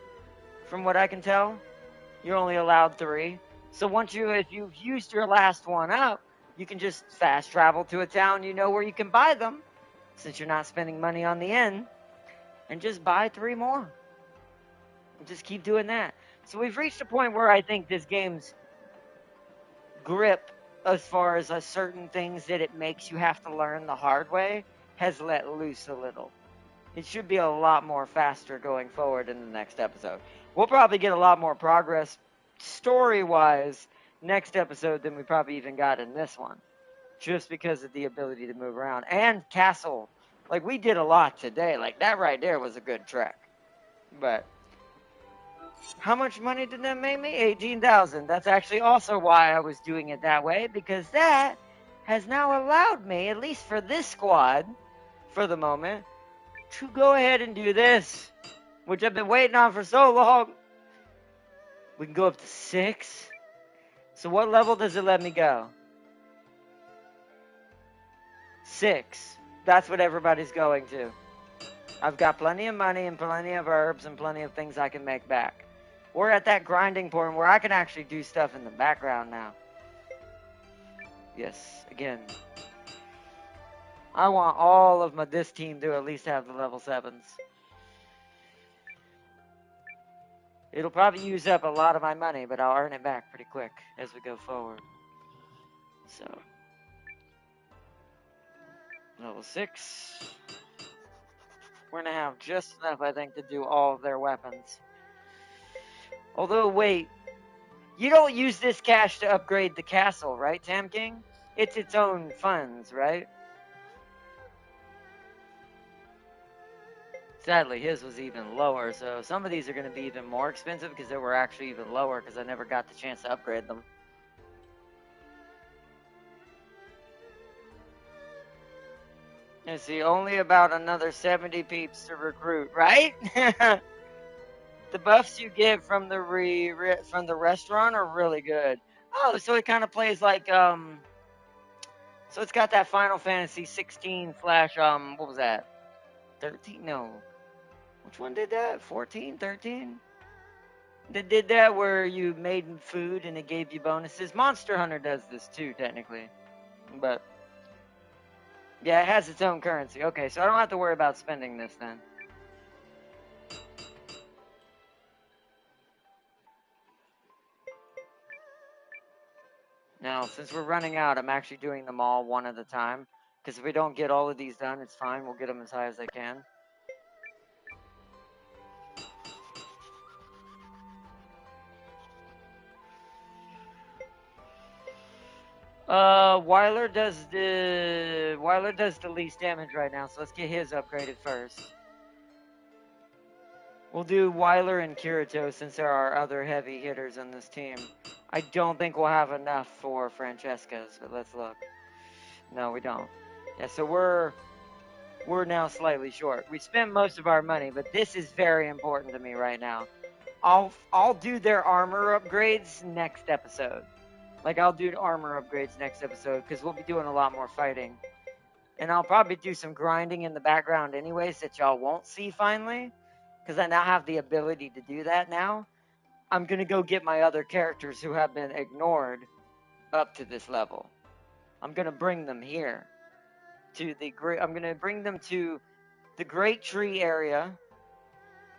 from what I can tell, you're only allowed 3. So if you've used your last one up, you can just fast travel to a town you know where you can buy them, since you're not spending money on the inn, and just buy 3 more. And just keep doing that. So we've reached a point where I think this game's grip, as far as certain things that it makes you have to learn the hard way, has let loose a little. It should be a lot more faster going forward in the next episode. We'll probably get a lot more progress story-wise next episode than we probably even got in this one. Just because of the ability to move around. And castle. Like, we did a lot today. Like, that right there was a good trek. But how much money did that make me? 18,000. That's actually also why I was doing it that way, because that has now allowed me, at least for this squad, for the moment, to go ahead and do this, which I've been waiting on for so long. We can go up to 6. So what level does it let me go? 6. That's what everybody's going to. I've got plenty of money and plenty of herbs and plenty of things I can make back. We're at that grinding point where I can actually do stuff in the background now. Yes, again. I want all of this team to at least have the level 7s. It'll probably use up a lot of my money, but I'll earn it back pretty quick as we go forward. So, level 6. We're going to have just enough, I think, to do all of their weapons. Although, wait. You don't use this cash to upgrade the castle, right, Tam King? It's its own funds, right? Sadly, his was even lower, so some of these are going to be even more expensive because they were actually even lower because I never got the chance to upgrade them. Let's see, only about another 70 peeps to recruit, right? The buffs you get from the restaurant are really good. Oh, so it kind of plays like so it's got that Final Fantasy 16 slash what was that? 13? No. Which one did that? 14? 13? That did that where you made food and it gave you bonuses. Monster Hunter does this too, technically. But yeah, it has its own currency. Okay, so I don't have to worry about spending this then. Now, since we're running out, I'm actually doing them all one at a time. Because if we don't get all of these done, it's fine. We'll get them as high as I can. Weiler does the least damage right now, so let's get his upgraded first. We'll do Weiler and Kirito since there are other heavy hitters on this team. I don't think we'll have enough for Francesca's, but let's look. No, we don't. Yeah, so we're now slightly short. We spent most of our money, but this is very important to me right now. I'll do their armor upgrades next episode. Like, I'll do armor upgrades next episode, because we'll be doing a lot more fighting. And I'll probably do some grinding in the background anyways that y'all won't see finally, because I now have the ability to do that now. I'm going to go get my other characters who have been ignored up to this level. I'm going to bring them here. I'm going to bring them to the Great Tree area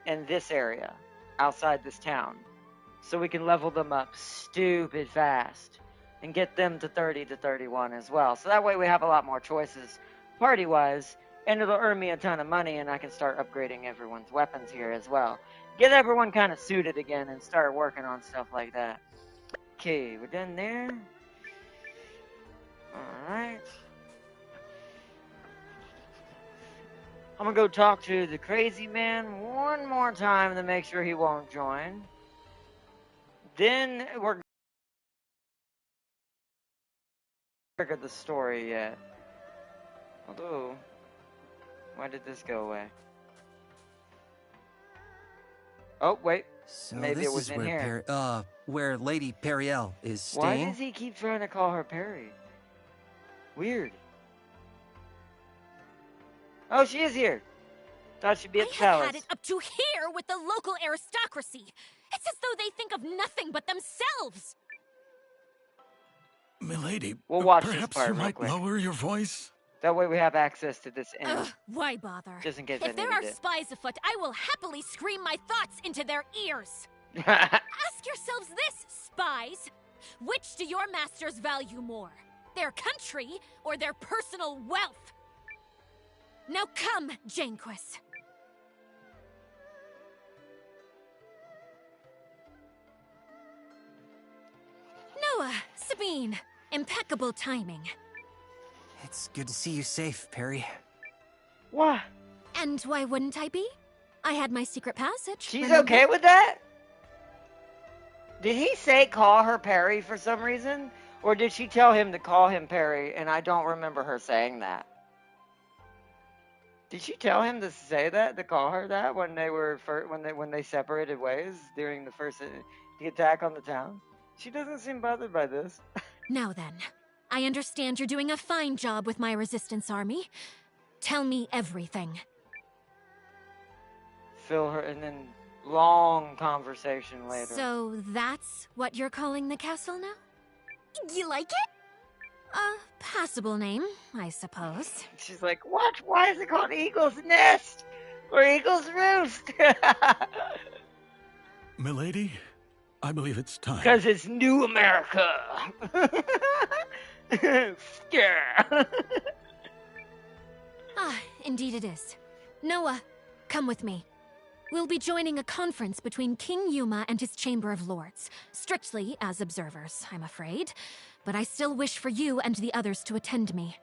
and this area outside this town. So we can level them up stupid fast and get them to 30 to 31 as well. So that way we have a lot more choices party-wise, and it'll earn me a ton of money, and I can start upgrading everyone's weapons here as well. Get everyone kind of suited again and start working on stuff like that. Okay, we're done there. Alright. I'm gonna go talk to the crazy man one more time to make sure he won't join. Then we're gonna at the story yet. Although, why did this go away? Oh, wait. So Maybe this it was is in here. where Lady Periel is Why staying? does he keep trying to call her Perry? Weird. Oh, she is here. Thought she'd be at the I have palace. had it up to here with the local aristocracy. It's as though they think of nothing but themselves. Milady, We'll watch perhaps this part you real might quick. lower your voice? That way we have access to this end. Ugh, why bother? Just in case I If there needed are it. spies afoot, I will happily scream my thoughts into their ears. Ask yourselves this, spies. Which do your masters value more? Their country or their personal wealth? Now come, Janquis. Noah, Sabine, impeccable timing. It's good to see you safe, Perry. What? And why wouldn't I be? I had my secret passage. She's remember? okay with that? Did he say call her Perry for some reason? Or did she tell him to call him Perry, and I don't remember her saying that? Did she tell him to say that, to call her that when they were when they separated ways during the attack on the town? She doesn't seem bothered by this. Now then, I understand you're doing a fine job with my resistance army. Tell me everything. Fill her, and then long conversation later. So that's what you're calling the castle now? You like it? A passable name, I suppose. She's like, what? Why is it called Eagle's Nest? Or Eagle's Roost? Milady, I believe it's time. Because it's New America. Yeah. Ah, indeed it is. Noah, come with me. We'll be joining a conference between King Yuma and his Chamber of Lords. Strictly as observers, I'm afraid. But I still wish for you and the others to attend me.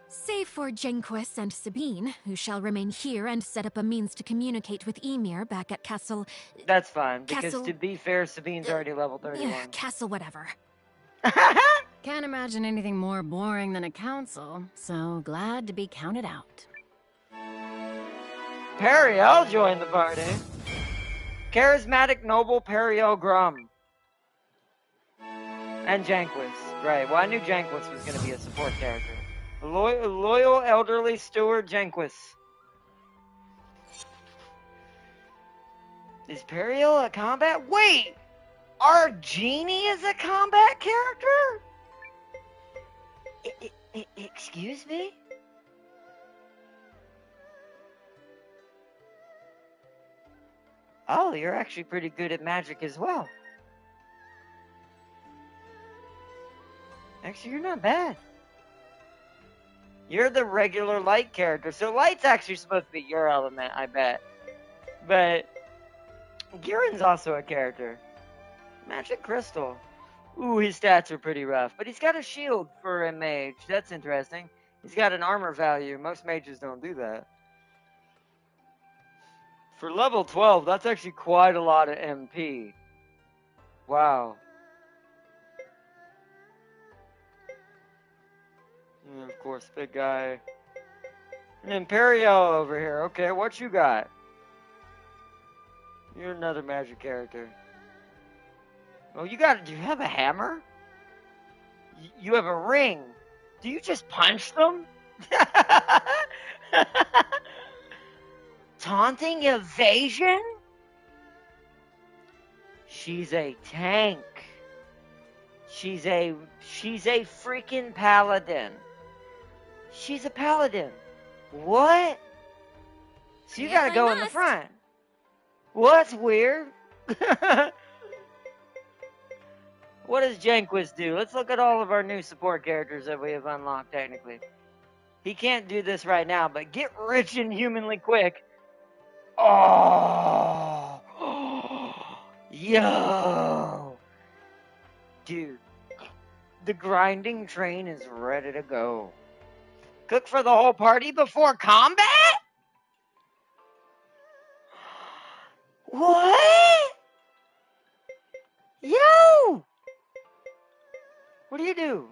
Save for Janquis and Sabine, who shall remain here and set up a means to communicate with Ymir back at Castle... That's fine, because Castle... to be fair, Sabine's already level 31. Castle whatever. Can't imagine anything more boring than a council, so glad to be counted out. Periel joined the party. Charismatic noble Periel Grum. And Janquis. Right, well I knew Janquis was going to be a support character. Loyal elderly steward Janquis. Is Periel a combat? Wait! Our genie is a combat character? Excuse me? Oh, you're actually pretty good at magic as well. Actually, you're not bad. You're the regular light character. So light's actually supposed to be your element, I bet. But Girin's also a character. Magic Crystal. Ooh, his stats are pretty rough. But he's got a shield for a mage. That's interesting. He's got an armor value. Most mages don't do that. For level 12, that's actually quite a lot of MP. Wow. And of course, big guy. And Imperial over here. Okay, what you got? You're another magic character. Oh, do you have a hammer? You have a ring. Do you just punch them? Taunting evasion? She's a tank. She's a freaking paladin. She's a paladin. What? So you gotta go in the front. Well, that's weird. What does Janquist do? Let's look at all of our new support characters that we have unlocked, technically. He can't do this right now, but get rich inhumanly quick. Oh! Yo! Dude, the grinding train is ready to go. Cook for the whole party before combat? What? Yo! What do you do?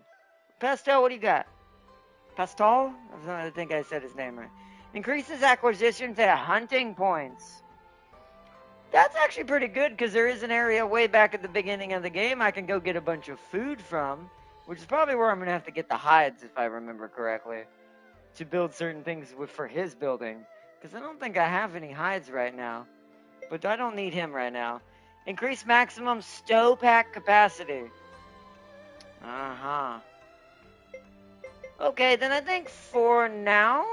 Pastel, what do you got? Pastel? I think I said his name right. Increases acquisition to hunting points. That's actually pretty good because there is an area way back at the beginning of the game I can go get a bunch of food from, which is probably where I'm going to have to get the hides if I remember correctly to build certain things for his building, because I don't think I have any hides right now, but I don't need him right now. Increase maximum stow pack capacity. Uh-huh. Okay, then I think for now,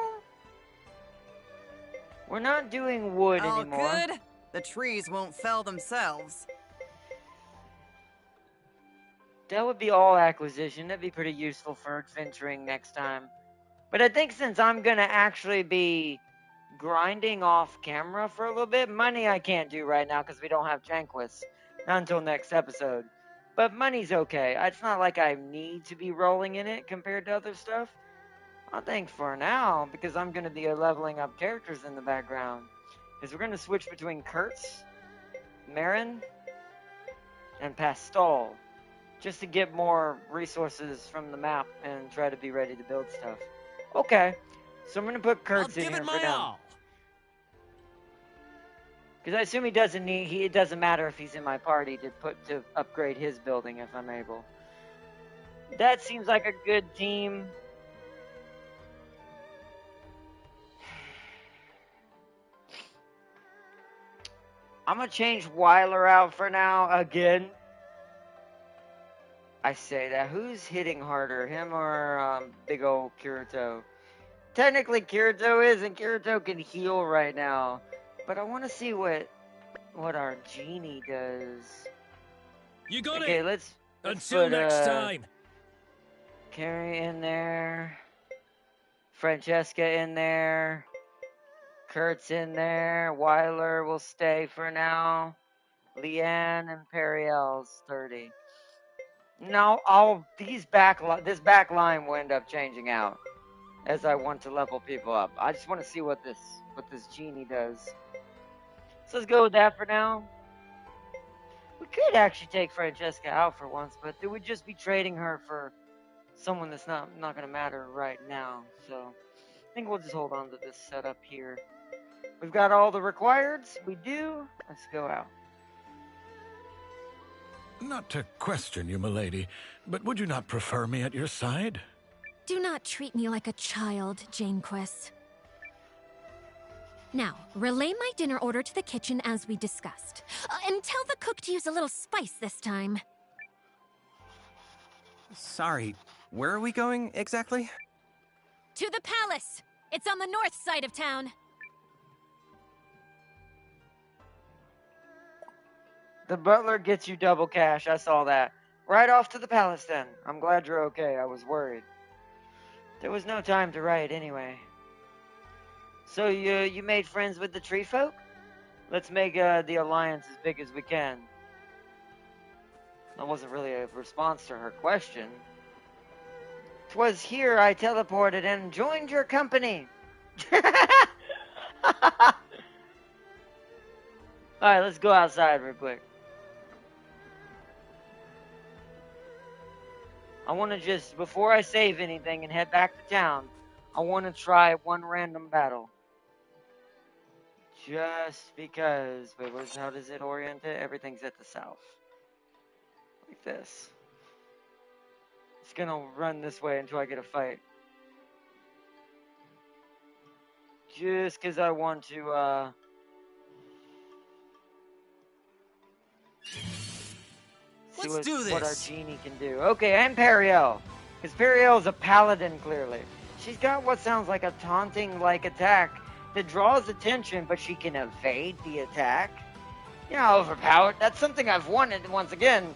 we're not doing wood anymore. All good? The trees won't fell themselves. That would be all acquisition. That'd be pretty useful for adventuring next time. But I think since I'm going to actually be grinding off camera for a little bit, money I can't do right now because we don't have Janquist. Not until next episode. But money's okay. It's not like I need to be rolling in it compared to other stuff. I think for now, because I'm going to be leveling up characters in the background, is we're going to switch between Kurtz, Marin, and Pastel, just to get more resources from the map and try to be ready to build stuff. Okay, so I'm going to put Kurtz in here for now. Because I assume it doesn't matter if he's in my party to upgrade his building if I'm able. That seems like a good team. I'm going to change Weiler out for now again. I say that. Who's hitting harder, him or big old Kirito? Technically, Kirito is, and Kirito can heal right now. But I want to see what our genie does. You got okay, it. Let's Until put, next time. Carrie in there. Francesca in there. Kurt's in there. Weiler will stay for now. Leanne and Periel's 30. No, this back line will end up changing out as I want to level people up. I just want to see what this genie does. So let's go with that for now. We could actually take Francesca out for once, but we would just be trading her for someone that's not going to matter right now. So I think we'll just hold on to this setup here. We've got all the requireds. We do. Let's go out. Not to question you, milady, but would you not prefer me at your side? Do not treat me like a child, Janquist. Now, relay my dinner order to the kitchen as we discussed. And tell the cook to use a little spice this time. Sorry, where are we going exactly? To the palace! It's on the north side of town. The butler gets you double cash. I saw that. Right off to the palace then. I'm glad you're okay. I was worried. There was no time to write anyway. So you made friends with the tree folk? Let's make the alliance as big as we can. That wasn't really a response to her question. 'Twas here I teleported and joined your company. Alright, let's go outside real quick. I want to just, before I save anything and head back to town, I want to try one random battle. Just because, wait, how does it orient it? Everything's at the south. Like this. It's gonna run this way until I get a fight. Just because I want to, see what our genie can do. Okay, and Periel. Because Periel's a paladin, clearly. She's got what sounds like a taunting-like attack that draws attention, but she can evade the attack. You know, overpowered. That's something I've wanted once again.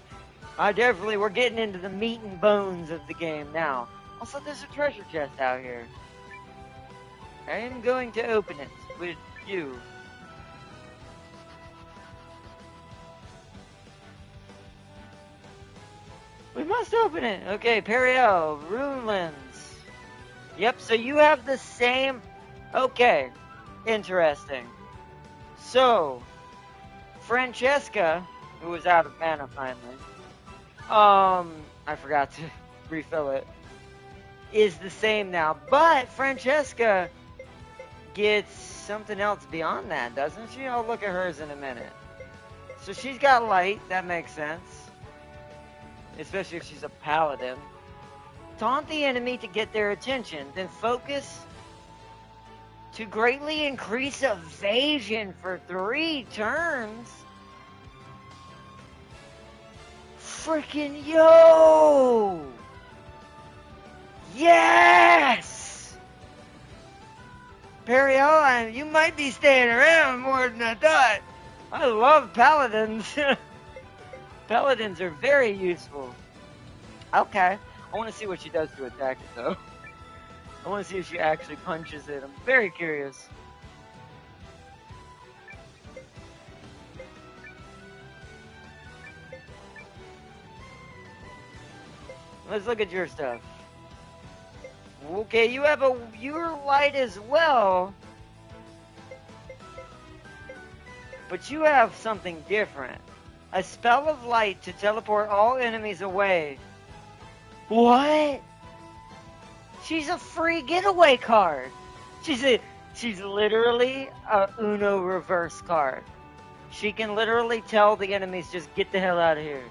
We're getting into the meat and bones of the game now. Also, there's a treasure chest out here. I am going to open it with you. We must open it. Okay, Periel, Runelands. Yep, so you have the same... Okay, interesting. So, Francesca, who was out of mana finally, I forgot to refill it, is the same now. But Francesca gets something else beyond that, doesn't she? I'll look at hers in a minute. So she's got light, that makes sense. Especially if she's a paladin. Taunt the enemy to get their attention, then focus to greatly increase evasion for 3 turns. Freaking yo! Yes! Periel, you might be staying around more than I thought. I love paladins. Paladins are very useful. Okay. I want to see what she does to attack it, though. I want to see if she actually punches it. I'm very curious. Let's look at your stuff. Okay, you're light as well. But you have something different. A spell of light to teleport all enemies away. What? She's a free getaway card. She's literally a Uno reverse card. She can literally tell the enemies just get the hell out of here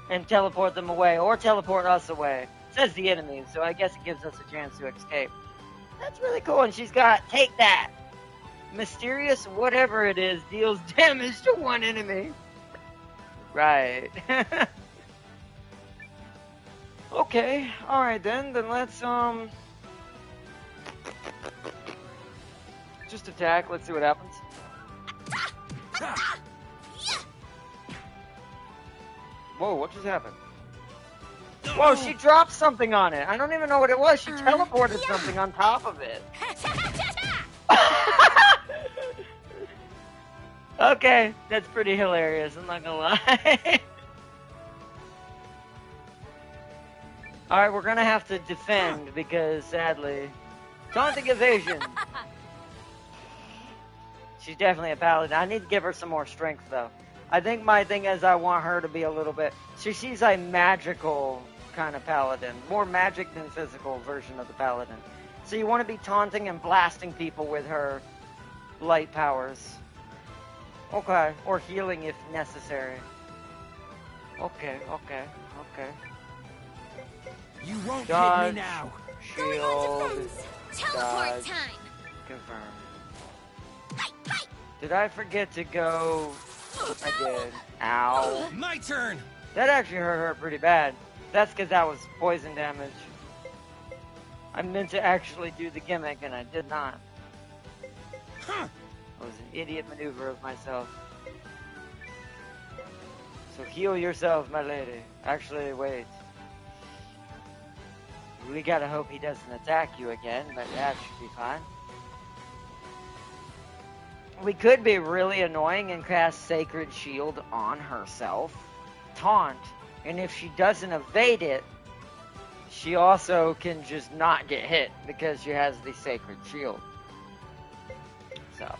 and teleport them away or teleport us away. It says the enemies, so I guess it gives us a chance to escape. That's really cool. And she's got take that. Mysterious whatever it is deals damage to one enemy. Right. Okay, alright then let's, just attack, let's see what happens. Whoa, what just happened? Whoa, she dropped something on it. I don't even know what it was. She teleported something on top of it. Okay, that's pretty hilarious, I'm not gonna lie. Alright, we're gonna have to defend because, sadly... Taunting evasion! She's definitely a paladin. I need to give her some more strength, though. I think my thing is I want her to be a little bit... She's a magical kind of paladin. More magic than physical version of the paladin. So you want to be taunting and blasting people with her light powers. Okay. Or healing if necessary. Okay. You won't Dodge, hit me now. Shield. Teleport Dodge. time. Confirm. Did I forget to go? I did. Ow. My turn. That actually hurt her pretty bad. That's because that was poison damage. I meant to actually do the gimmick and I did not. It was an idiot maneuver of myself. So heal yourself, my lady. Actually, wait. We gotta hope he doesn't attack you again, but that should be fine. We could be really annoying and cast Sacred Shield on herself. Taunt. And if she doesn't evade it, she also can just not get hit because she has the Sacred Shield. So.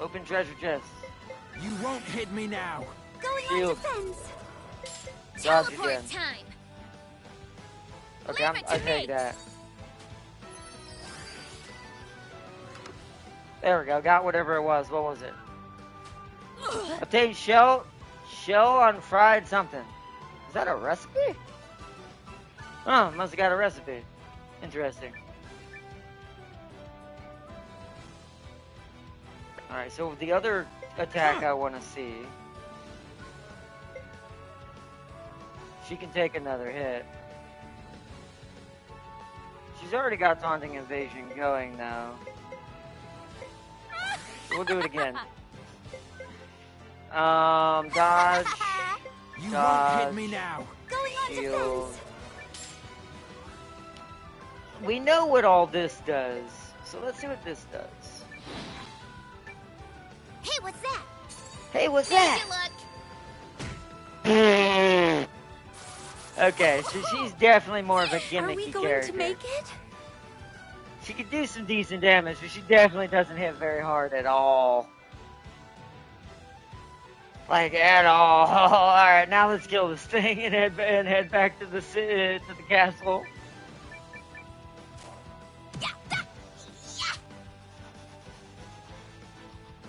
Open treasure chest. You won't hit me now. Going Shield. on defense. Dodge Teleport again. time. Okay, Leave it to I take me. that. There we go. Got whatever it was. What was it? Obtain shell on fried something. Is that a recipe? Oh, must have got a recipe. Interesting. Alright, so the other attack I want to see. She can take another hit. She's already got Taunting Invasion going, though. We'll do it again. Dodge. You Dodge. won't hit me now. Going on Shield. defense. We know what all this does, so let's see what this does. Hey, what's that? Hey, what's There that? you look. Okay, so she's definitely more of a gimmicky Are we going character. to make it? She could do some decent damage, but she definitely doesn't hit very hard at all. Like, at all. Alright, now let's kill this thing and head back to the castle.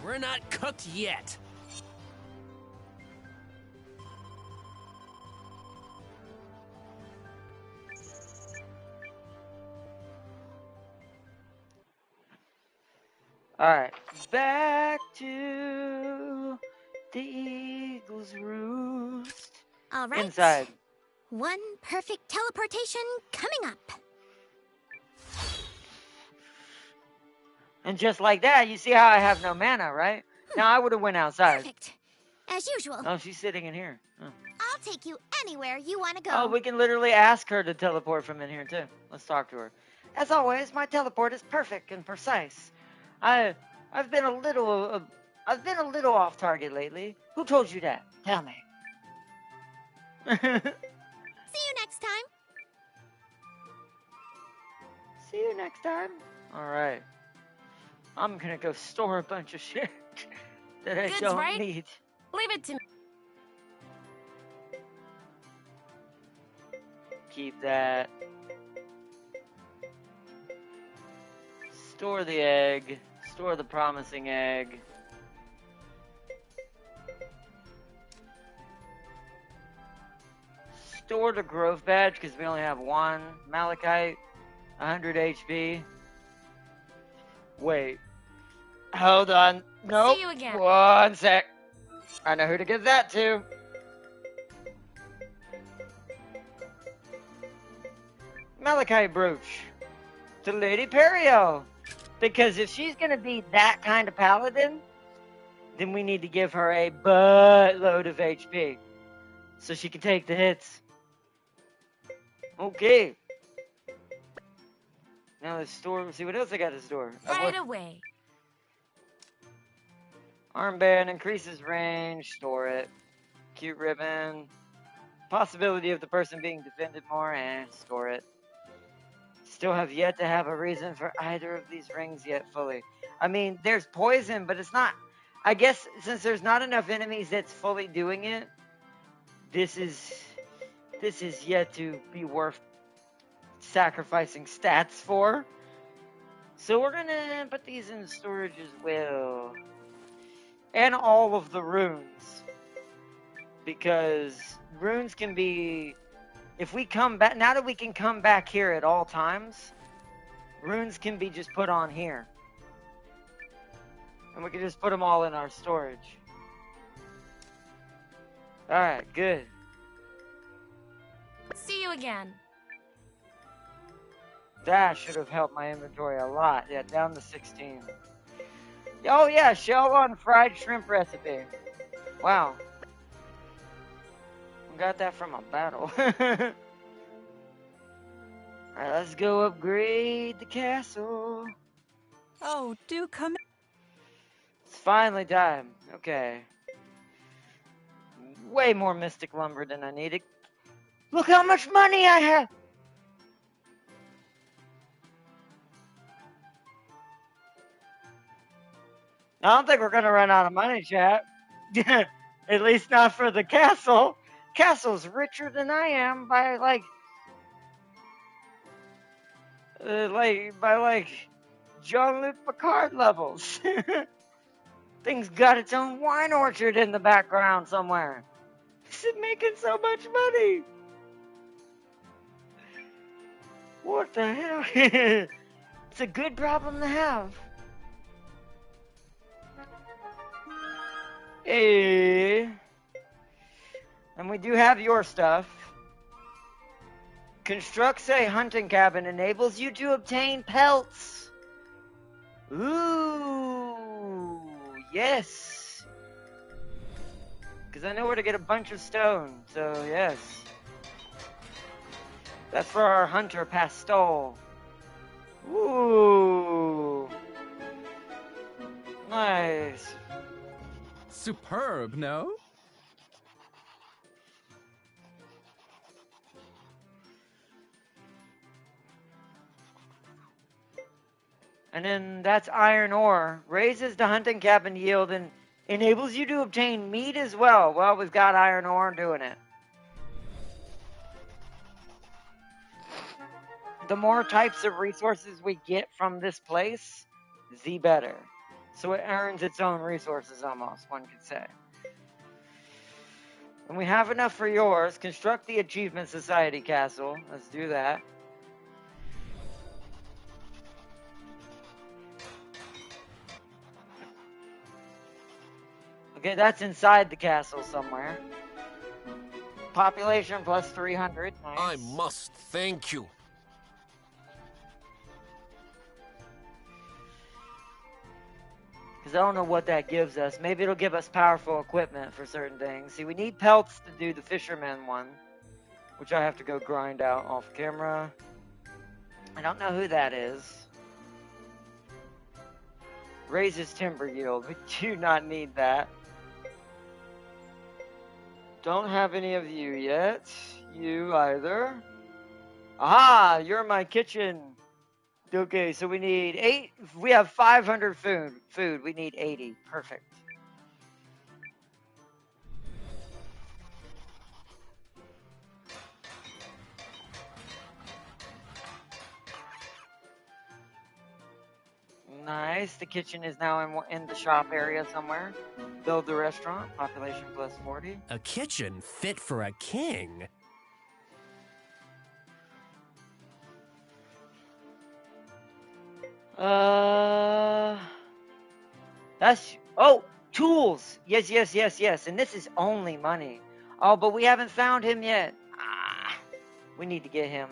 We're not cooked yet. Alright, back to the Eagle's Roost. All right. Inside. One perfect teleportation coming up. And just like that, you see how I have no mana, right? Now I would have went outside. Perfect. As usual. Oh, she's sitting in here. Oh. I'll take you anywhere you want to go. Oh, we can literally ask her to teleport from in here too. Let's talk to her. As always, my teleport is perfect and precise. I've been a little off target lately. Who told you that? Tell me. See you next time. See you next time. All right. I'm gonna go store a bunch of shit that I Goods, don't right? need. Leave it to me. Keep that. Store the egg. Store the promising egg. Store the growth badge because we only have one. Malachite, 100 HP. Wait. Hold on. Nope. See you again. One sec. I know who to give that to. Malachite brooch. To Lady Perio. Because if she's going to be that kind of paladin, then we need to give her a buttload of HP. So she can take the hits. Okay. Now the store, let's see what else I got to store. Right away. Armband increases range, store it. Cute ribbon. Possibility of the person being defended more, store it. Still have yet to have a reason for either of these rings yet fully. I mean, there's poison, but it's not... I guess since there's not enough enemies that's fully doing it, this is yet to be worth sacrificing stats for. So we're gonna put these in storage as well. And all of the runes. Because runes can be... If we come back... Now that we can come back here at all times, runes can be just put on here. And we can just put them all in our storage. Alright, good. See you again. That should have helped my inventory a lot. Yeah, down to 16. Oh yeah, shell on fried shrimp recipe. Wow. Got that from a battle. Alright, let's go upgrade the castle. Oh, do come. It's finally time. Okay. Way more mystic lumber than I needed. Look how much money I have! I don't think we're gonna run out of money, chat. At least not for the castle. Castle's richer than I am by like Jean-Luc Picard levels. Thing's got its own wine orchard in the background somewhere. It's making so much money. What the hell? It's a good problem to have. Hey. And we do have your stuff. Constructs a hunting cabin, enables you to obtain pelts. Ooh, yes. Because I know where to get a bunch of stone, so yes. That's for our hunter pastole. Ooh. Nice. Superb, no? And then that's iron ore. Raises the hunting cabin yield and enables you to obtain meat as well. Well, we've got iron ore doing it. The more types of resources we get from this place, the better. So it earns its own resources almost, one could say. And we have enough for yours. Construct the Achievement Society Castle. Let's do that. Okay, that's inside the castle somewhere. Population plus 300. Nice. I must thank you. Because I don't know what that gives us. Maybe it'll give us powerful equipment for certain things. See, we need pelts to do the fisherman one, which I have to go grind out off camera. I don't know who that is. Raises timber yield. We do not need that. Don't have any of you yet. You either. Aha! You're my kitchen. Okay, so we need 8. We have 500 food. We need 80. Perfect. Nice. The kitchen is now in the shop area somewhere. Build the restaurant. Population plus 40. A kitchen fit for a king? That's... Oh! Tools! Yes. And this is only money. Oh, but we haven't found him yet. Ah, we need to get him.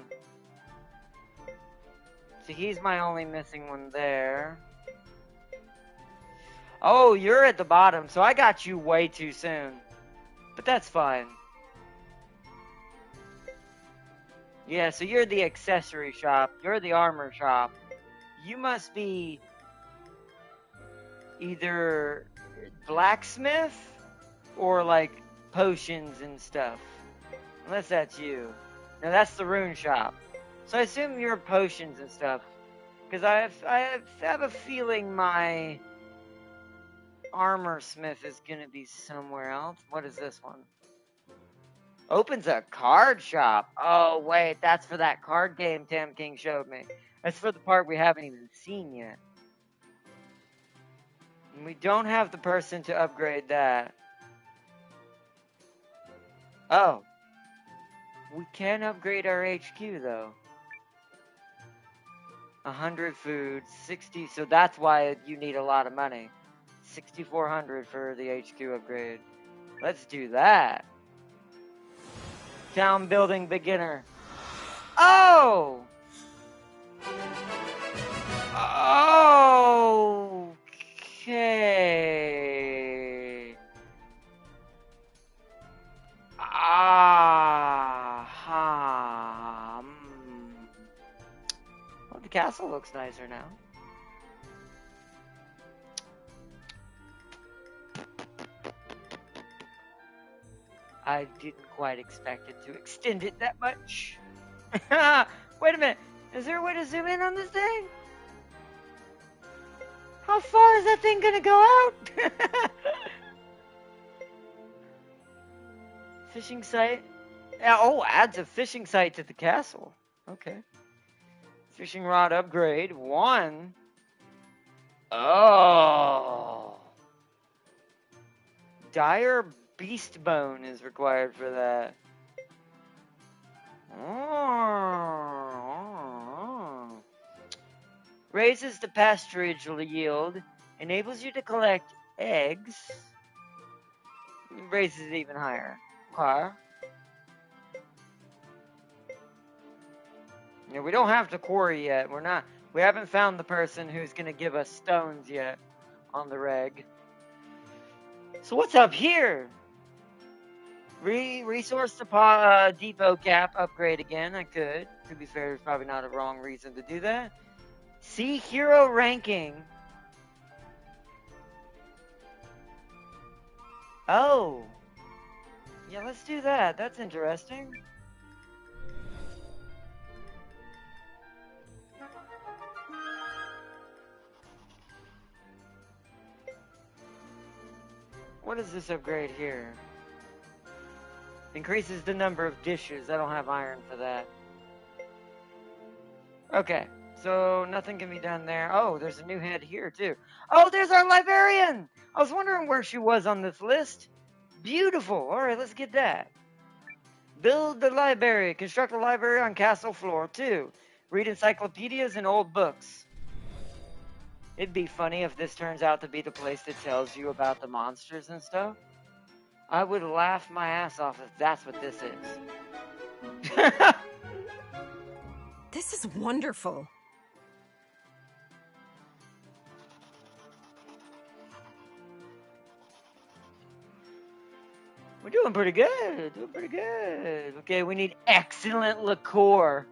So he's my only missing one there. Oh, you're at the bottom, so I got you way too soon. But that's fine. Yeah, so you're the accessory shop. You're the armor shop. You must be either blacksmith or like potions and stuff. Unless that's you. No, that's the rune shop. So I assume you're potions and stuff. Because I have a feeling my armor smith is going to be somewhere else. What is this one? Opens a card shop. Oh, wait. That's for that card game Tam King showed me. That's for the part we haven't even seen yet. And we don't have the person to upgrade that. Oh. We can upgrade our HQ, though. 100 food, 60... So that's why you need a lot of money. 6,400 for the HQ upgrade. Let's do that. Town building beginner. Oh! Okay. castle looks nicer now. I didn't quite expect it to extend it that much. Wait a minute. Is there a way to zoom in on this thing? How far is that thing gonna go out? Fishing site. Yeah, oh, adds a fishing site to the castle. Okay. Fishing rod upgrade. 1. Oh. Dire beast bone is required for that. Oh. Raises the pasturage yield. Enables you to collect eggs. Raises it even higher. Okay. Yeah, we don't have to quarry yet. We haven't found the person who's going to give us stones yet on the reg. So what's up here? Resource depot cap upgrade again. I could. To be fair, there's probably not a wrong reason to do that. See hero ranking. Oh. Yeah, let's do that. That's interesting. What is this upgrade here? Increases the number of dishes. I don't have iron for that. Okay, so nothing can be done there. Oh, there's a new head here too. Oh, there's our librarian! I was wondering where she was on this list. Beautiful. Alright, let's get that. Build the library. Construct a library on castle floor 2. Read encyclopedias and old books. It'd be funny if this turns out to be the place that tells you about the monsters and stuff. I would laugh my ass off if that's what this is. This is wonderful. We're doing pretty good. Doing pretty good. Okay, we need excellent liqueur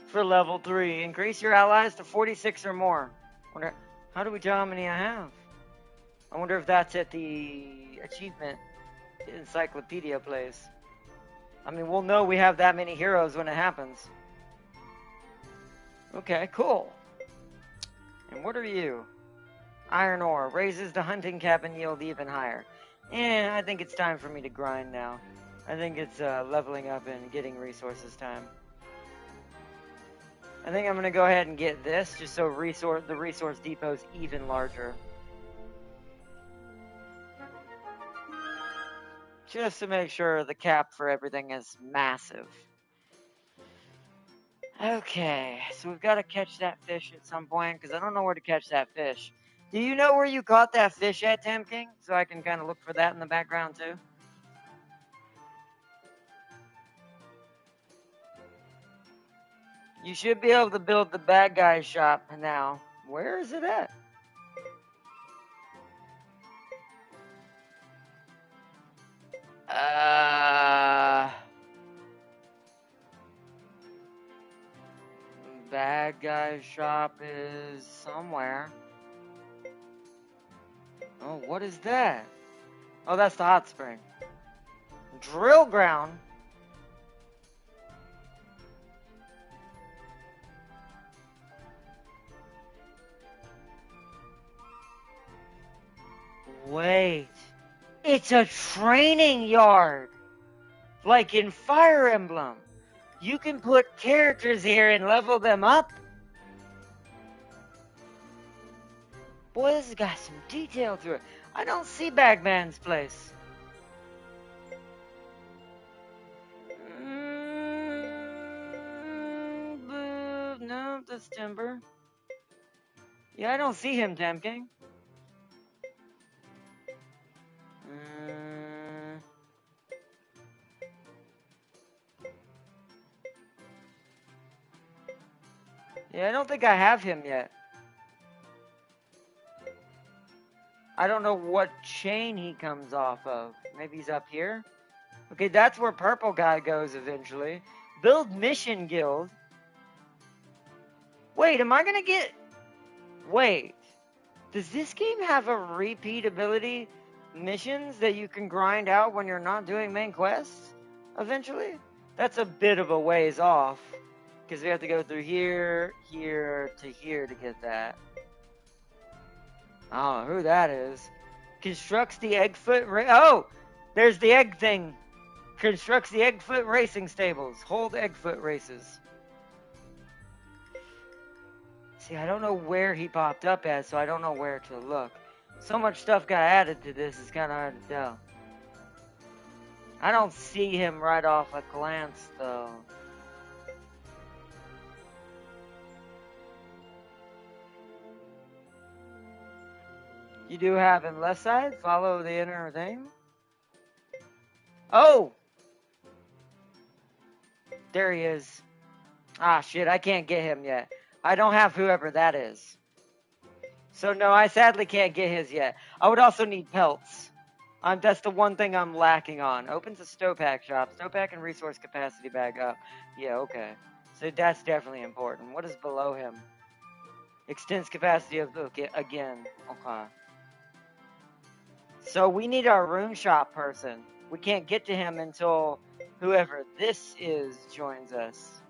for level 3. Increase your allies to 46 or more. Wonder, how do we tell how many I have? I wonder if that's at the achievement encyclopedia place. I mean, we'll know we have that many heroes when it happens. Okay, cool. And what are you? Iron ore. Raises the hunting cabin yield even higher. I think it's time for me to grind now. I think it's leveling up and getting resources time. I think I'm going to go ahead and get this, just so the resource depot's even larger. Just to make sure the cap for everything is massive. Okay, so we've got to catch that fish at some point, because I don't know where to catch that fish. Do you know where you caught that fish at, Tam King? So I can kind of look for that in the background, too. You should be able to build the bad guy shop now. Where is it at? Bad guy shop is somewhere. Oh, what is that? Oh, that's the hot spring. Drill ground. Wait. It's a training yard. Like in Fire Emblem. You can put characters here and level them up. Boy, this has got some detail to it. I don't see Bagman's place. No, that's Timber. Yeah, I don't see him, Tam King. Yeah, I don't think I have him yet. I don't know what chain he comes off of. Maybe he's up here? Okay, that's where Purple Guy goes eventually. Build Mission Guild. Wait, am I gonna get... Wait. Does this game have a repeatability missions that you can grind out when you're not doing main quests? Eventually? That's a bit of a ways off. Because we have to go through here, here, to here to get that. I don't know who that is. Constructs the Eggfoot... Oh! There's the egg thing. Constructs the Eggfoot racing stables. Hold Eggfoot races. See, I don't know where he popped up at, so I don't know where to look. So much stuff got added to this, it's kind of hard to tell. I don't see him right off a glance, though. You do have him left side. Follow the inner thing. Oh! There he is. Ah, shit, I can't get him yet. I don't have whoever that is. So, no, I sadly can't get his yet. I would also need pelts. That's the one thing I'm lacking on. Opens a Stopack shop. Stopack and resource capacity back up. Yeah, okay. So that's definitely important. What is below him? Extends capacity of... Okay, again. Okay. So we need our rune shop person. We can't get to him until whoever this is joins us.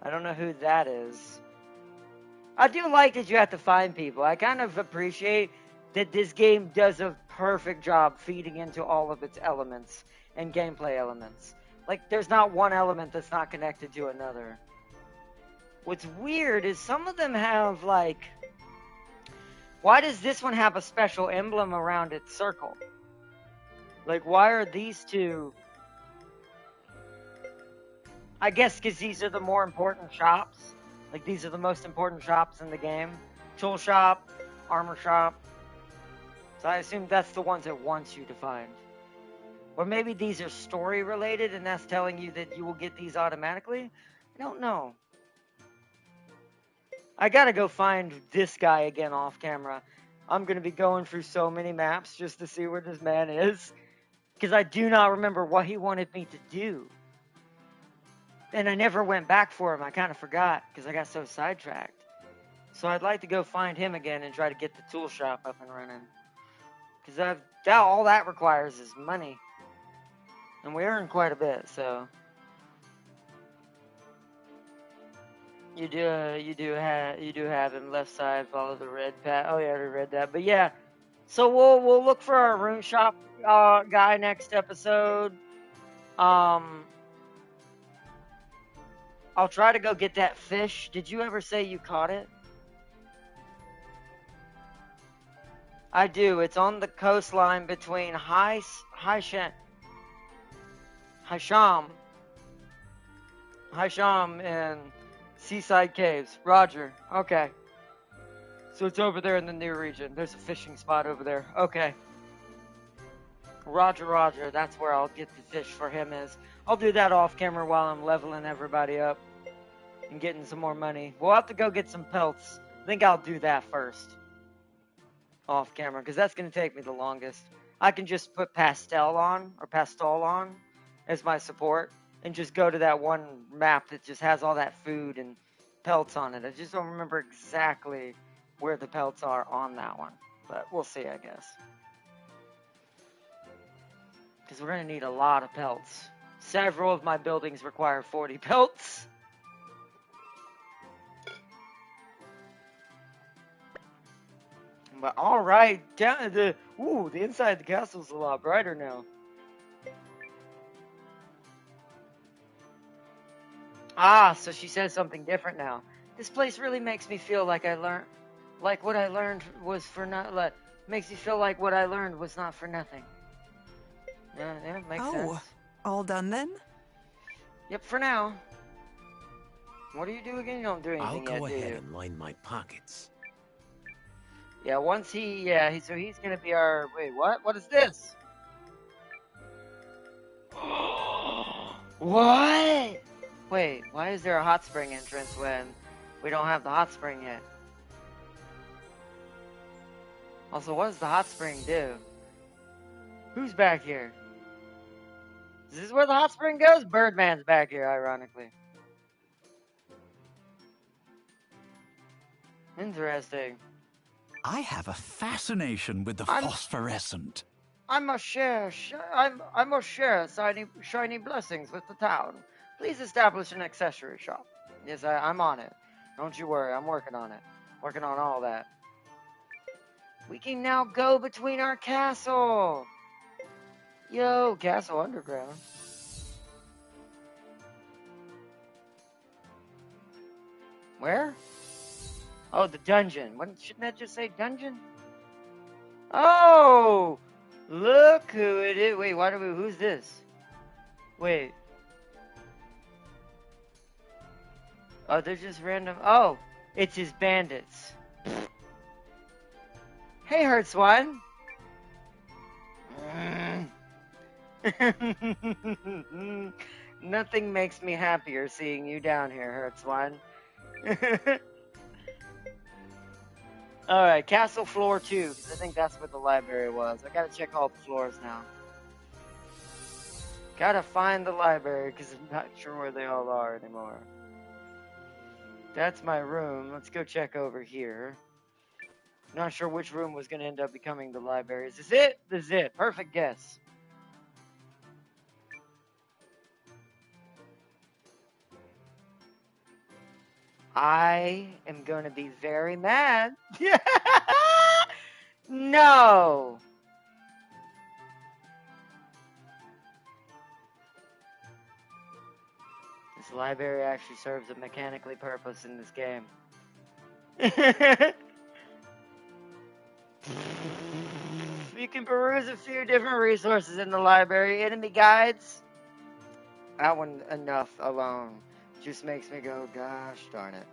I don't know who that is. I do like that you have to find people. I kind of appreciate that this game does a perfect job feeding into all of its elements and gameplay elements. Like, there's not one element that's not connected to another. What's weird is some of them have, like... Why does this one have a special emblem around its circle? Like, why are these two... I guess because these are the more important shops. Like, these are the most important shops in the game. Tool shop, armor shop. So I assume that's the ones it wants you to find. Or maybe these are story related and that's telling you that you will get these automatically? I don't know. I gotta go find this guy again off camera. I'm gonna be going through so many maps just to see where this man is. Because I do not remember what he wanted me to do. And I never went back for him. I kind of forgot because I got so sidetracked. So I'd like to go find him again and try to get the tool shop up and running. Because all that requires is money. And we earn quite a bit, so... You do have him left side, follow the red path. Oh yeah, I already read that. But yeah, so we'll look for our rune shop guy next episode. I'll try to go get that fish. Did you ever say you caught it? I do. It's on the coastline between Haisham and Seaside Caves. Roger. Okay. So it's over there in the new region. There's a fishing spot over there. Okay. Roger, roger. That's where I'll get the fish for him is. I'll do that off camera while I'm leveling everybody up and getting some more money. We'll have to go get some pelts. I think I'll do that first. Off camera, because that's going to take me the longest. I can just put Pastel on as my support and just go to that one map that just has all that food and pelts on it. I just don't remember exactly where the pelts are on that one, but we'll see, I guess. Because we're going to need a lot of pelts. Several of my buildings require 40 pelts. But alright, the inside of the castle's a lot brighter now. Ah, so she says something different now. This place really makes me feel like what I learned was for not, makes me feel like what I learned was not for nothing. Yeah, makes sense. Oh, all done then? Yep, for now. What do you do again? You don't do anything I'll yet, go do ahead you? and line my pockets. Yeah, once so he's gonna be our, wait, what? What is this? What? Wait, why is there a hot spring entrance when we don't have the hot spring yet? Also, what does the hot spring do? Who's back here? Is this where the hot spring goes? Birdman's back here, ironically. Interesting. I have a fascination with the phosphorescent. I must share shiny blessings with the town. Please establish an accessory shop. Yes, I'm on it. Don't you worry, I'm working on it. Working on all that. We can now go between our castle. Yo, Castle Underground. Where? Oh, the dungeon. Shouldn't that just say dungeon? Oh! Look who it is. Wait, who's this? Wait. Oh, they're just random. Oh, it's his bandits. Hey, Hertzwan. Nothing makes me happier seeing you down here, Hertzwan. Alright, Castle Floor 2, because I think that's what the library was. I gotta check all the floors now. Gotta find the library, because I'm not sure where they all are anymore. That's my room. Let's go check over here. Not sure which room was gonna end up becoming the library. Is this it? This is it. Perfect guess. I am going to be very mad. No. This library actually serves a mechanically purpose in this game. You can peruse a few different resources in the library. Enemy guides. That one enough alone just makes me go, gosh darn it.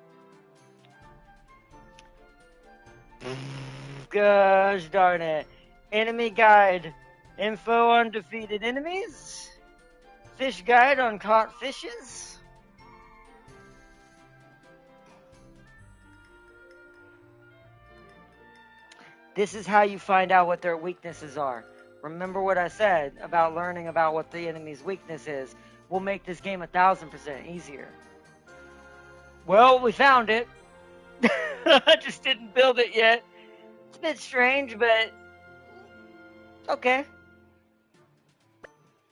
Gosh darn it. Enemy guide. Info on defeated enemies. Fish guide on caught fishes. This is how you find out what their weaknesses are. Remember what I said about learning about what the enemy's weakness is. Will make this game 1,000% easier. Well, we found it. I just didn't build it yet. It's a bit strange, but okay.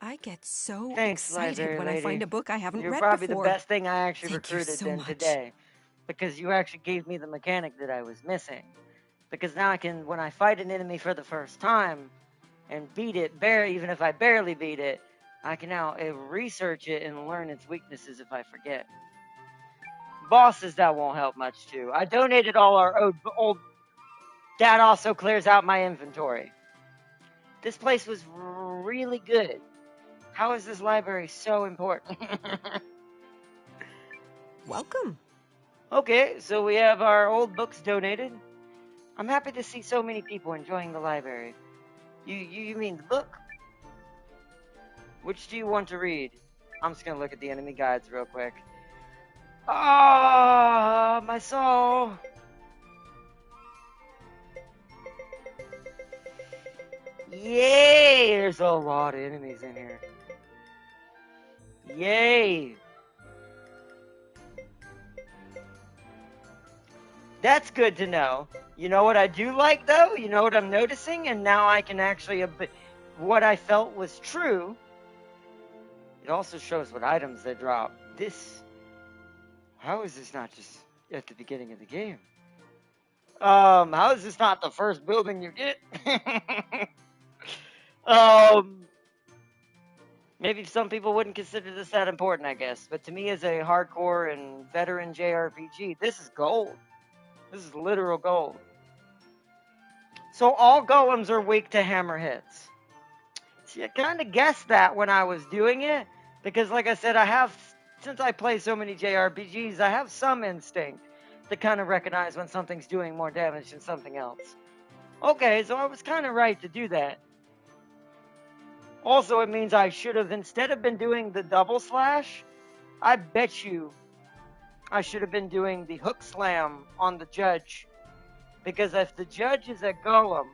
I get so Thanks, excited when I find a book I haven't You're read probably before. the best thing I actually Thank you recruited so in much. today. Because you actually gave me the mechanic that I was missing. Because now I can, when I fight an enemy for the first time and beat it, even if I barely beat it, I can now research it and learn its weaknesses if I forget. Bosses, that won't help much too. I donated all our old. That also clears out my inventory. This place was really good. How is this library so important? Welcome. Okay, so we have our old books donated. I'm happy to see so many people enjoying the library. You mean the book? Which do you want to read? I'm just gonna look at the enemy guides real quick. Ah, my soul. Yay! There's a lot of enemies in here. Yay! That's good to know. You know what I do like, though? You know what I'm noticing? And now I can actually... what I felt was true. It also shows what items they drop. This... How is this not just at the beginning of the game? How is this not the first building you get? Maybe some people wouldn't consider this that important, I guess. But to me, as a hardcore and veteran JRPG, this is gold. This is literal gold. So all golems are weak to hammer hits. See, I kind of guessed that when I was doing it. Because like I said, since I play so many JRPGs, I have some instinct to kind of recognize when something's doing more damage than something else. Okay, so I was kind of right to do that. Also, it means I should have, instead of been doing the double slash, I bet you I should have been doing the hook slam on the judge. Because if the judge is a golem,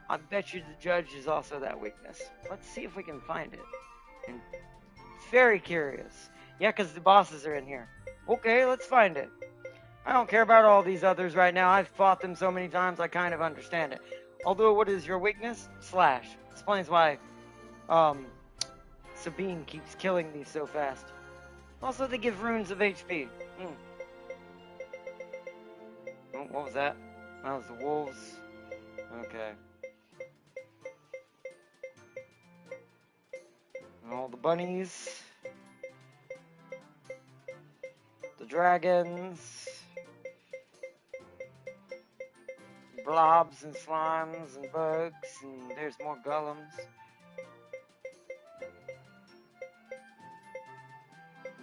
I bet you the judge is also that weakness. Let's see if we can find it. And very curious. Yeah, because the bosses are in here. Okay, let's find it. I don't care about all these others right now. I've fought them so many times, I kind of understand it. Although, what is your weakness? Slash. Explains why, Sabine keeps killing me so fast. Also, they give runes of HP. Oh, what was that? That was the wolves. Okay. All the bunnies. The dragons. Blobs and slimes and bugs. And there's more golems.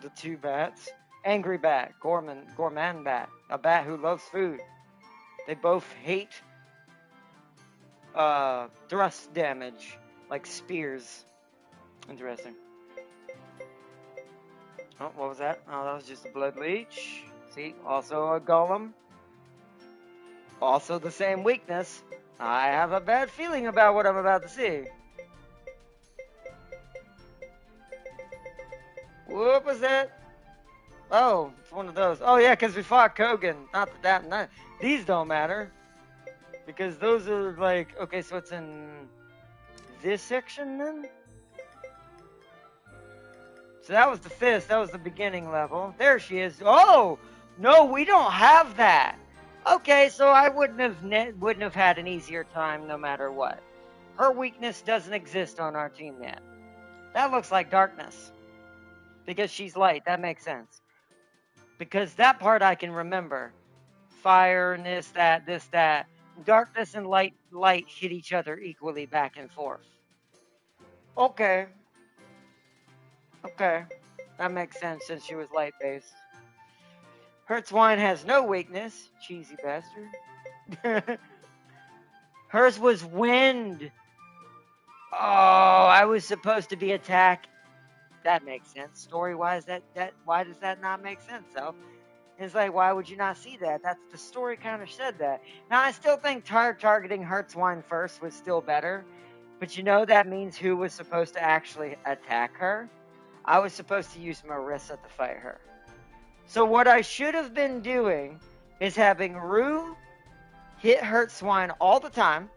The two bats. Angry bat. Gourmand bat. A bat who loves food. They both hate thrust damage. Like spears. Interesting. Oh, what was that? Oh, that was just a blood leech. See, also a golem. Also the same weakness. I have a bad feeling about what I'm about to see. What was that? Oh, it's one of those. Oh yeah, because we fought Kogan. Not that. These don't matter. Because those are like, okay, so it's in this section then? So that was the fist. That was the beginning level. There she is. Oh! No, we don't have that. Okay, so I wouldn't have had an easier time no matter what. Her weakness doesn't exist on our team yet. That looks like darkness. Because she's light. That makes sense. Because that part I can remember. Fire and this, that. Darkness and light hit each other equally back and forth. Okay. Okay. That makes sense since she was light-based. Hertzwine has no weakness. Cheesy bastard. Hers was wind. Oh, I was supposed to be attack. That makes sense. Story-wise, why does that not make sense, though? It's like, why would you not see that? That's the story kind of said that. Now, I still think targeting Hertzwine first was still better. But you know that means who was supposed to actually attack her? I was supposed to use Marissa to fight her. So what I should have been doing is having Rue hit Hertzwine all the time.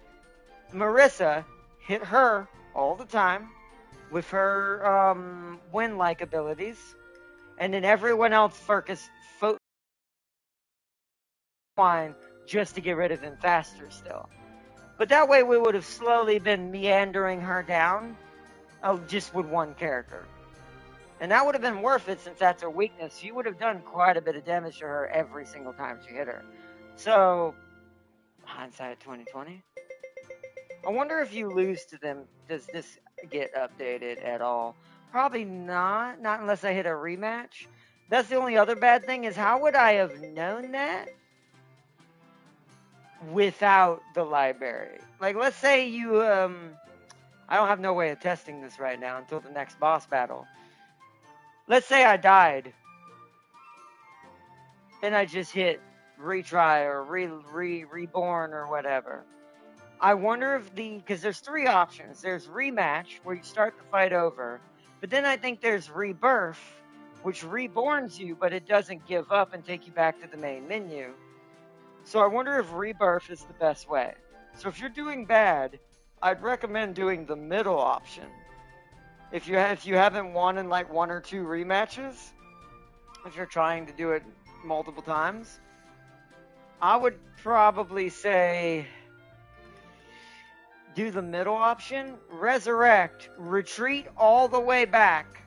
Marissa hit her all the time with her wind-like abilities. And then everyone else focus just to get rid of him faster still. But that way we would have slowly been meandering her down just with one character. And that would have been worth it since that's her weakness. She would have done quite a bit of damage to her every single time she hit her. So, hindsight 2020. I wonder if you lose to them, does this get updated at all? Probably not. Not unless I hit a rematch. That's the only other bad thing is how would I have known that without the library? Like, let's say you, I don't have no way of testing this right now until the next boss battle. Let's say I died, and I just hit retry or reborn or whatever. I wonder if because there's three options. There's rematch, where you start the fight over, but then I think there's rebirth, which reborns you, but it doesn't give up and take you back to the main menu. So I wonder if rebirth is the best way. So if you're doing bad, I'd recommend doing the middle option. If you haven't won in like 1 or 2 rematches, if you're trying to do it multiple times, I would probably say do the middle option, resurrect, retreat all the way back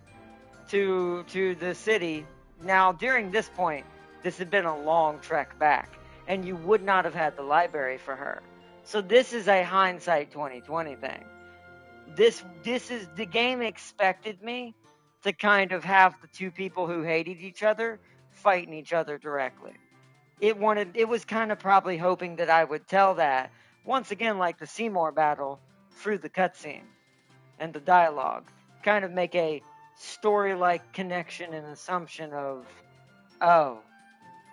to the city. Now, during this point, this had been a long trek back, and you would not have had the library for her. So this is a hindsight 2020 thing. This is the game expected me to kind of have the two people who hated each other fighting each other directly. It was kind of probably hoping that I would tell that once again, like the Seymour battle, through the cutscene and the dialogue, kind of make a story-like connection and assumption of, oh,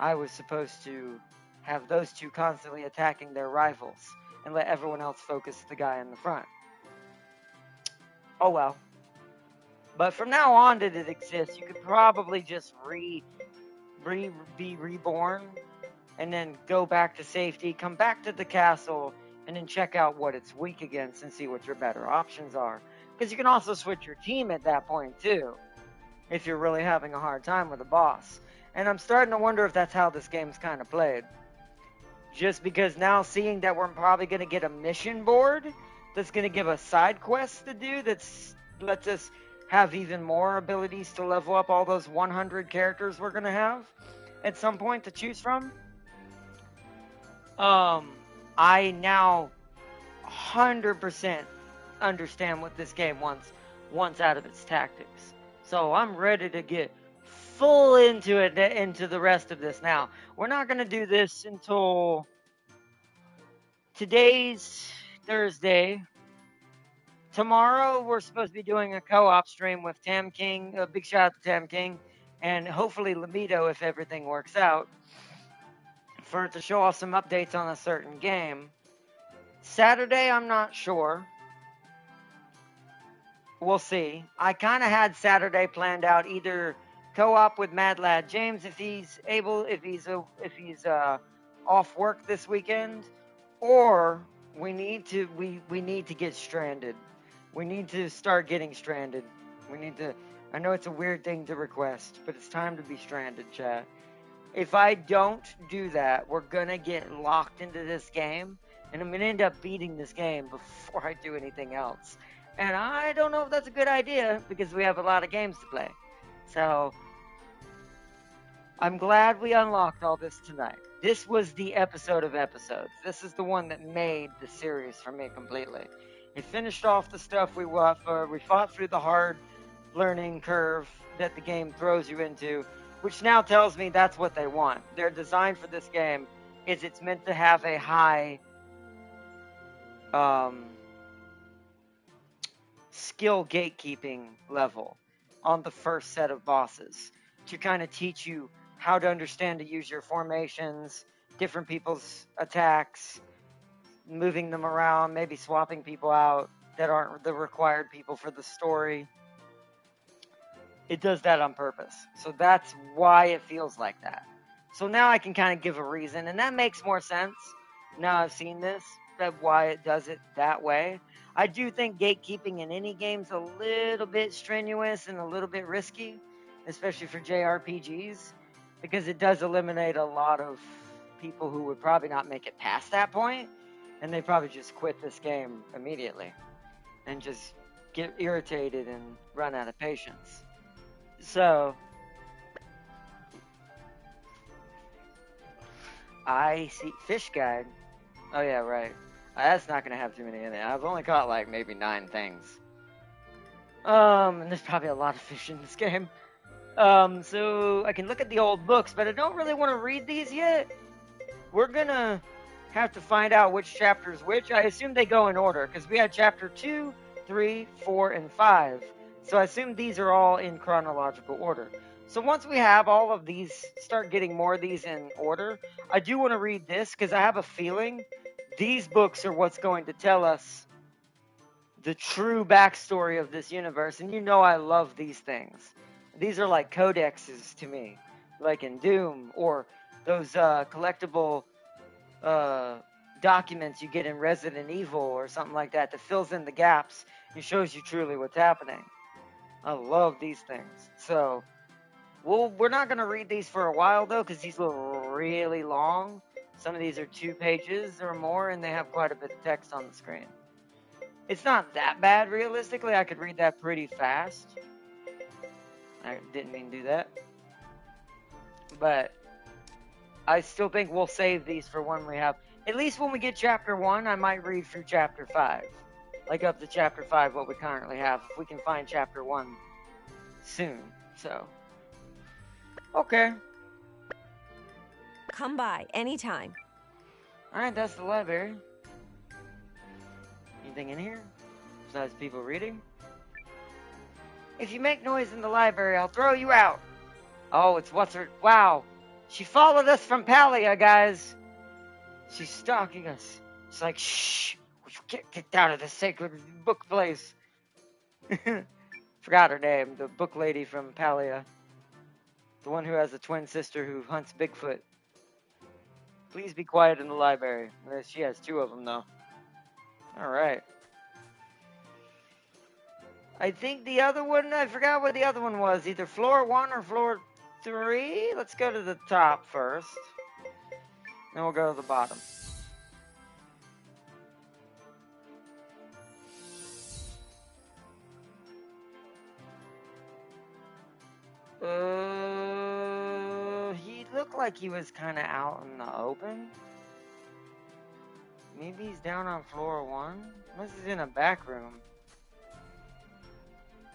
I was supposed to have those two constantly attacking their rivals and let everyone else focus the guy in the front. Oh well. But from now on that it exists, you could probably just be reborn and then go back to safety, come back to the castle, and then check out what it's weak against and see what your better options are. Because you can also switch your team at that point too, if you're really having a hard time with a boss. And I'm starting to wonder if that's how this game's kind of played. Just because now seeing that we're probably going to get a mission board that's going to give us side quests to do that's lets us have even more abilities to level up all those 100 characters we're going to have at some point to choose from. I now 100% understand what this game wants out of its tactics. So I'm ready to get full into it, into the rest of this now. We're not going to do this until today's Thursday. Tomorrow we're supposed to be doing a co-op stream with Tam King. A big shout out to Tam King, and hopefully Lamito if everything works out, for to show off some updates on a certain game. Saturday, I'm not sure. We'll see. I kind of had Saturday planned out, either co-op with Mad Lad James if he's able, if he's off work this weekend, or we need to get stranded. We need to start getting stranded. We need to. I know it's a weird thing to request, but it's time to be stranded, chat. If I don't do that, we're gonna get locked into this game, and I'm gonna end up beating this game before I do anything else. And I don't know if that's a good idea, because we have a lot of games to play. So, I'm glad we unlocked all this tonight. This was the episode of episodes. This is the one that made the series for me completely. It finished off the stuff we fought through the hard learning curve that the game throws you into, which now tells me that's what they want. Their design for this game is it's meant to have a high skill gatekeeping level on the first set of bosses to kind of teach you how to understand to use your formations, different people's attacks, moving them around, maybe swapping people out that aren't the required people for the story. It does that on purpose. So that's why it feels like that. So now I can kind of give a reason, and that makes more sense. Now I've seen this, that why it does it that way. I do think gatekeeping in any game's a little bit strenuous and a little bit risky, especially for JRPGs, because it does eliminate a lot of people who would probably not make it past that point, and they probably just quit this game immediately and just get irritated and run out of patience. So, I see fish guide. Oh yeah, right. That's not gonna have too many in it. I've only caught like maybe 9 things. And there's probably a lot of fish in this game. So I can look at the old books, but I don't really want to read these yet. We're gonna have to find out which chapter's which. I assume they go in order, because we had chapter 2, 3, 4, and 5. So I assume these are all in chronological order. So once we have all of these, start getting more of these in order, I do want to read this, because I have a feeling these books are what's going to tell us the true backstory of this universe. And you know I love these things. These are like codexes to me, like in Doom, or those collectible documents you get in Resident Evil or something like that fills in the gaps and shows you truly what's happening. I love these things. So, we're not going to read these for a while, though, because these look really long. Some of these are 2 pages or more, and they have quite a bit of text on the screen. It's not that bad, realistically. I could read that pretty fast. I didn't mean to do that. But I still think we'll save these for when we have... At least when we get chapter 1, I might read through chapter 5. Like up to chapter 5, what we currently have. If we can find chapter 1 soon. So... Okay. Come by anytime. Alright, that's the library. Anything in here? Besides people reading? If you make noise in the library, I'll throw you out. Oh, it's what's her... Wow. She followed us from Palia, guys. She's stalking us. It's like, shh. We get kicked out of the sacred book place. Forgot her name. The book lady from Palia. The one who has a twin sister who hunts Bigfoot. Please be quiet in the library. She has 2 of them, though. Alright. I think the other one, I forgot what the other one was. Either floor 1 or floor 3. Let's go to the top first. Then we'll go to the bottom. He looked like he was kind of out in the open. Maybe he's down on floor 1? Unless he's in a back room.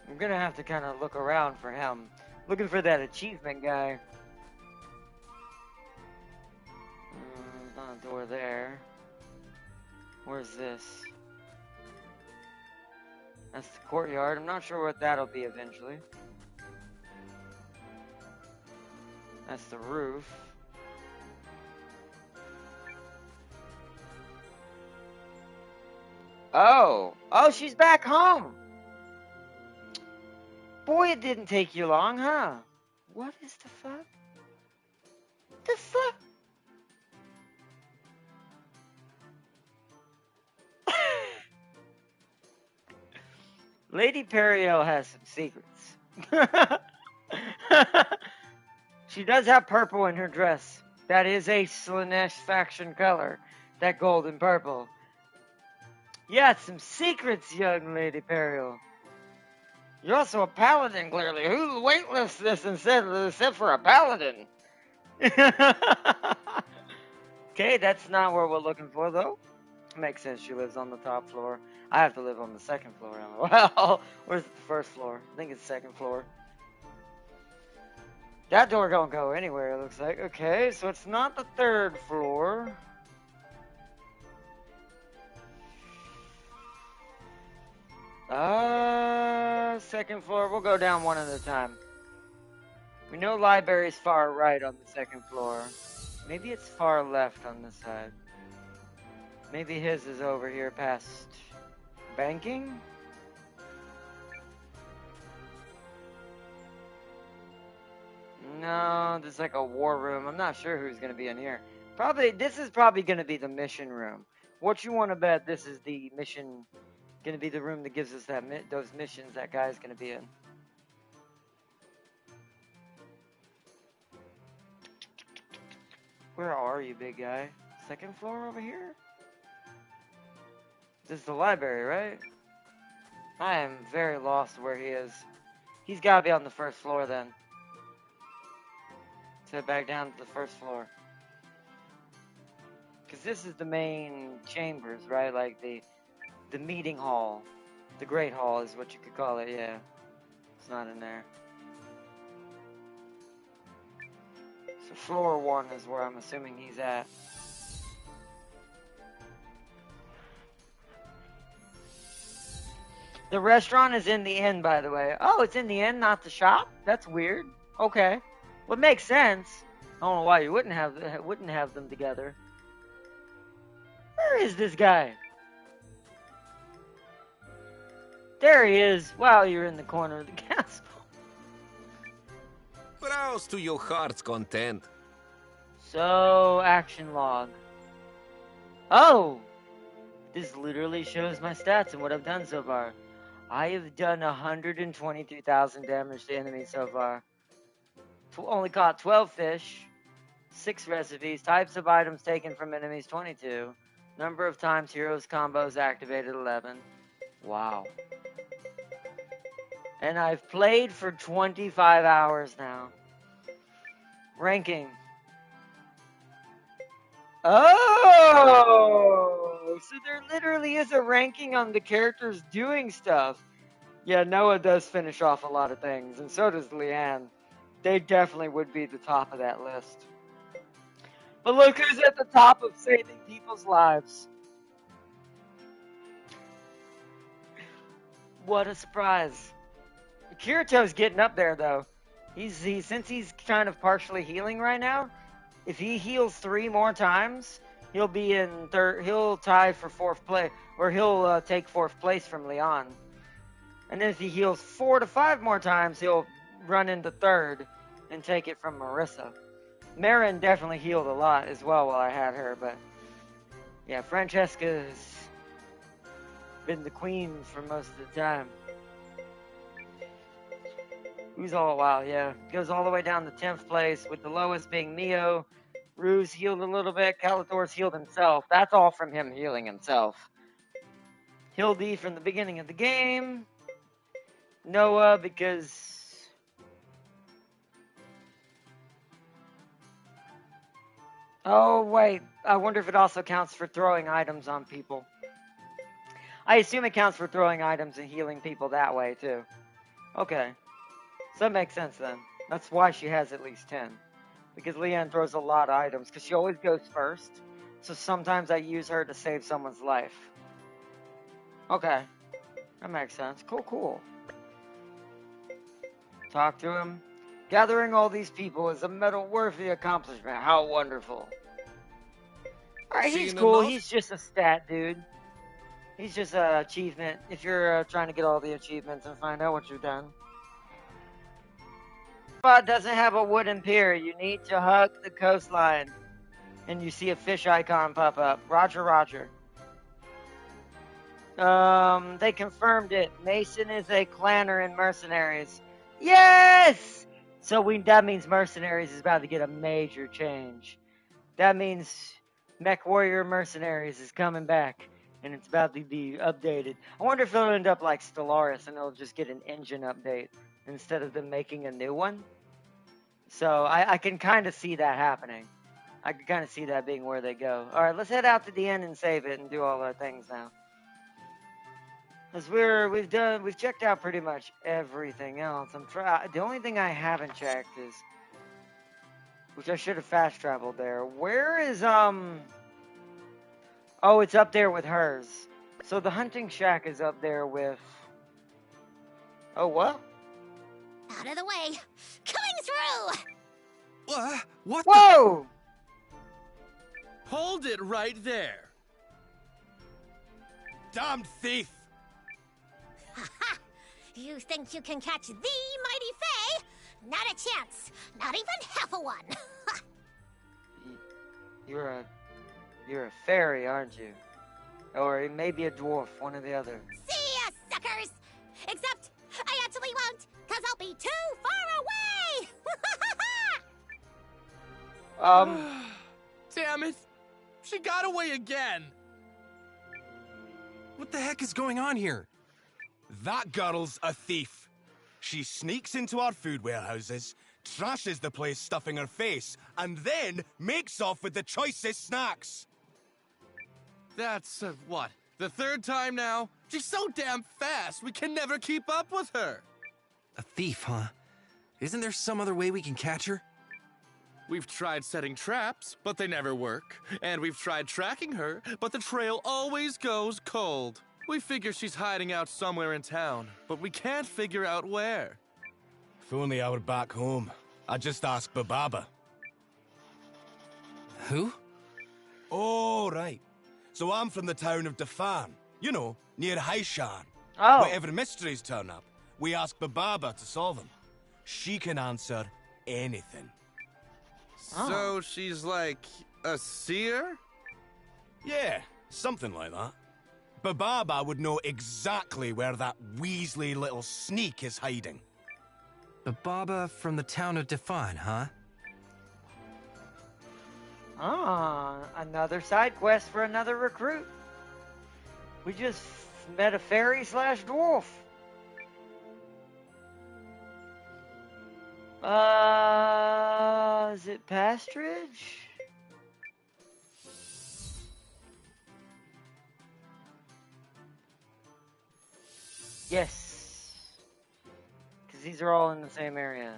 I'm gonna have to kind of look around for him. Looking for that achievement guy. Not a door there. Where's this? That's the courtyard. I'm not sure what that'll be eventually. That's the roof. Oh! Oh, she's back home! Boy, it didn't take you long, huh? What is the fuck? The fuck? Lady Periel has some secrets. She does have purple in her dress. That is a Slanesh faction color. That golden purple. Yeah, some secrets, young Lady Periel. You're also a paladin, clearly. Who weightlifts this except for a paladin? Okay, that's not what we're looking for, though. Makes sense, she lives on the top floor. I have to live on the second floor. Well, where's the first floor? I think it's second floor. That door don't go anywhere, it looks like. Okay, so it's not the third floor. Second floor. We'll go down one at a time. We know library's far right on the second floor. Maybe it's far left on this side. Maybe his is over here past banking? No, there's like a war room. I'm not sure who's going to be in here. This is probably going to be the mission room. What you want to bet this is the mission, going to be the room that gives us those missions that guy's going to be in. Where are you, big guy? Second floor over here? This is the library, right? I am very lost where he is. He's got to be on the first floor then. Let's head back down to the first floor. Because this is the main chambers, right? Like the meeting hall. The Great Hall is what you could call it, yeah. It's not in there. So floor 1 is where I'm assuming he's at. The restaurant is in the inn, by the way. Oh, it's in the inn, not the shop? That's weird. Okay. Well, it makes sense. I don't know why you wouldn't have them together. Where is this guy? There he is. Wow, you're in the corner of the castle. Browse to your heart's content. So, action log. Oh! This literally shows my stats and what I've done so far. I have done 123,000 damage to enemies so far. Only caught 12 fish, 6 recipes, types of items taken from enemies 22, number of times heroes combos activated 11. Wow. And I've played for 25 hours now. Ranking. Oh! So there literally is a ranking on the characters doing stuff. Yeah, Noah does finish off a lot of things, and so does Leanne. They definitely would be the top of that list. But look who's at the top of saving people's lives. What a surprise. Kirito's getting up there, though. Since he's kind of partially healing right now, if he heals 3 more times, he'll be in third. He'll tie for 4th place, or he'll take 4th place from Leon. And then if he heals 4 to 5 more times, he'll run into 3rd and take it from Marissa. Marin definitely healed a lot as well while I had her, but yeah, Francesca's been the queen for most of the time. Who's all a while, yeah. Goes all the way down to 10th place, with the lowest being Neo. Ruse healed a little bit. Calator's healed himself. That's all from him healing himself. Hildy from the beginning of the game. Noah because... Oh, wait. I wonder if it also counts for throwing items on people. I assume it counts for throwing items and healing people that way, too. Okay. So that makes sense, then. That's why she has at least 10. Because Leanne throws a lot of items, because she always goes first. So sometimes I use her to save someone's life. Okay. That makes sense. Cool, cool. Talk to him. Gathering all these people is a medal-worthy accomplishment. How wonderful. Alright, he's cool. He's just a stat, dude. He's just an achievement. If you're trying to get all the achievements and find out what you've done. Spot doesn't have a wooden pier. You need to hug the coastline. And you see a fish icon pop up. Roger, roger. They confirmed it. Mason is a clanner in Mercenaries. Yes! So that means Mercenaries is about to get a major change. That means Mech Warrior Mercenaries is coming back. And it's about to be updated. I wonder if it'll end up like Stellaris and it'll just get an engine update instead of them making a new one. So I can kind of see that happening. I can kind of see that being where they go. Alright, let's head out to the end and save it and do all our things now. Because we've checked out pretty much everything else. The only thing I haven't checked is, which I should have fast traveled there. Where is, oh, it's up there with hers. So the hunting shack is up there with, oh, what? Out of the way. Coming through! What Whoa! Hold it right there. Damned thief! Ha! You think you can catch the mighty Fae? Not a chance. Not even half a one. You're a fairy, aren't you? Or maybe a dwarf, one or the other. See ya, suckers! Except, I actually won't, because I'll be too far away! Damn it! She got away again! What the heck is going on here? That girl's a thief. She sneaks into our food warehouses, trashes the place stuffing her face, and then makes off with the choicest snacks. That's, what? The third time now? She's so damn fast, we can never keep up with her. A thief, huh? Isn't there some other way we can catch her? We've tried setting traps, but they never work. And we've tried tracking her, but the trail always goes cold. We figure she's hiding out somewhere in town, but we can't figure out where. If only I were back home. I'd just ask Bababa. Who? Oh, right. So I'm from the town of Defan. You know, near Haishan. Oh. Whenever mysteries turn up, we ask Bababa to solve them. She can answer anything. So she's like a seer? Yeah, something like that. Bababa would know exactly where that Weasley little sneak is hiding. Bababa from the town of Defan, huh? Another side quest for another recruit. We just met a fairy / dwarf. Is it Pastridge? Yes. Because these are all in the same area.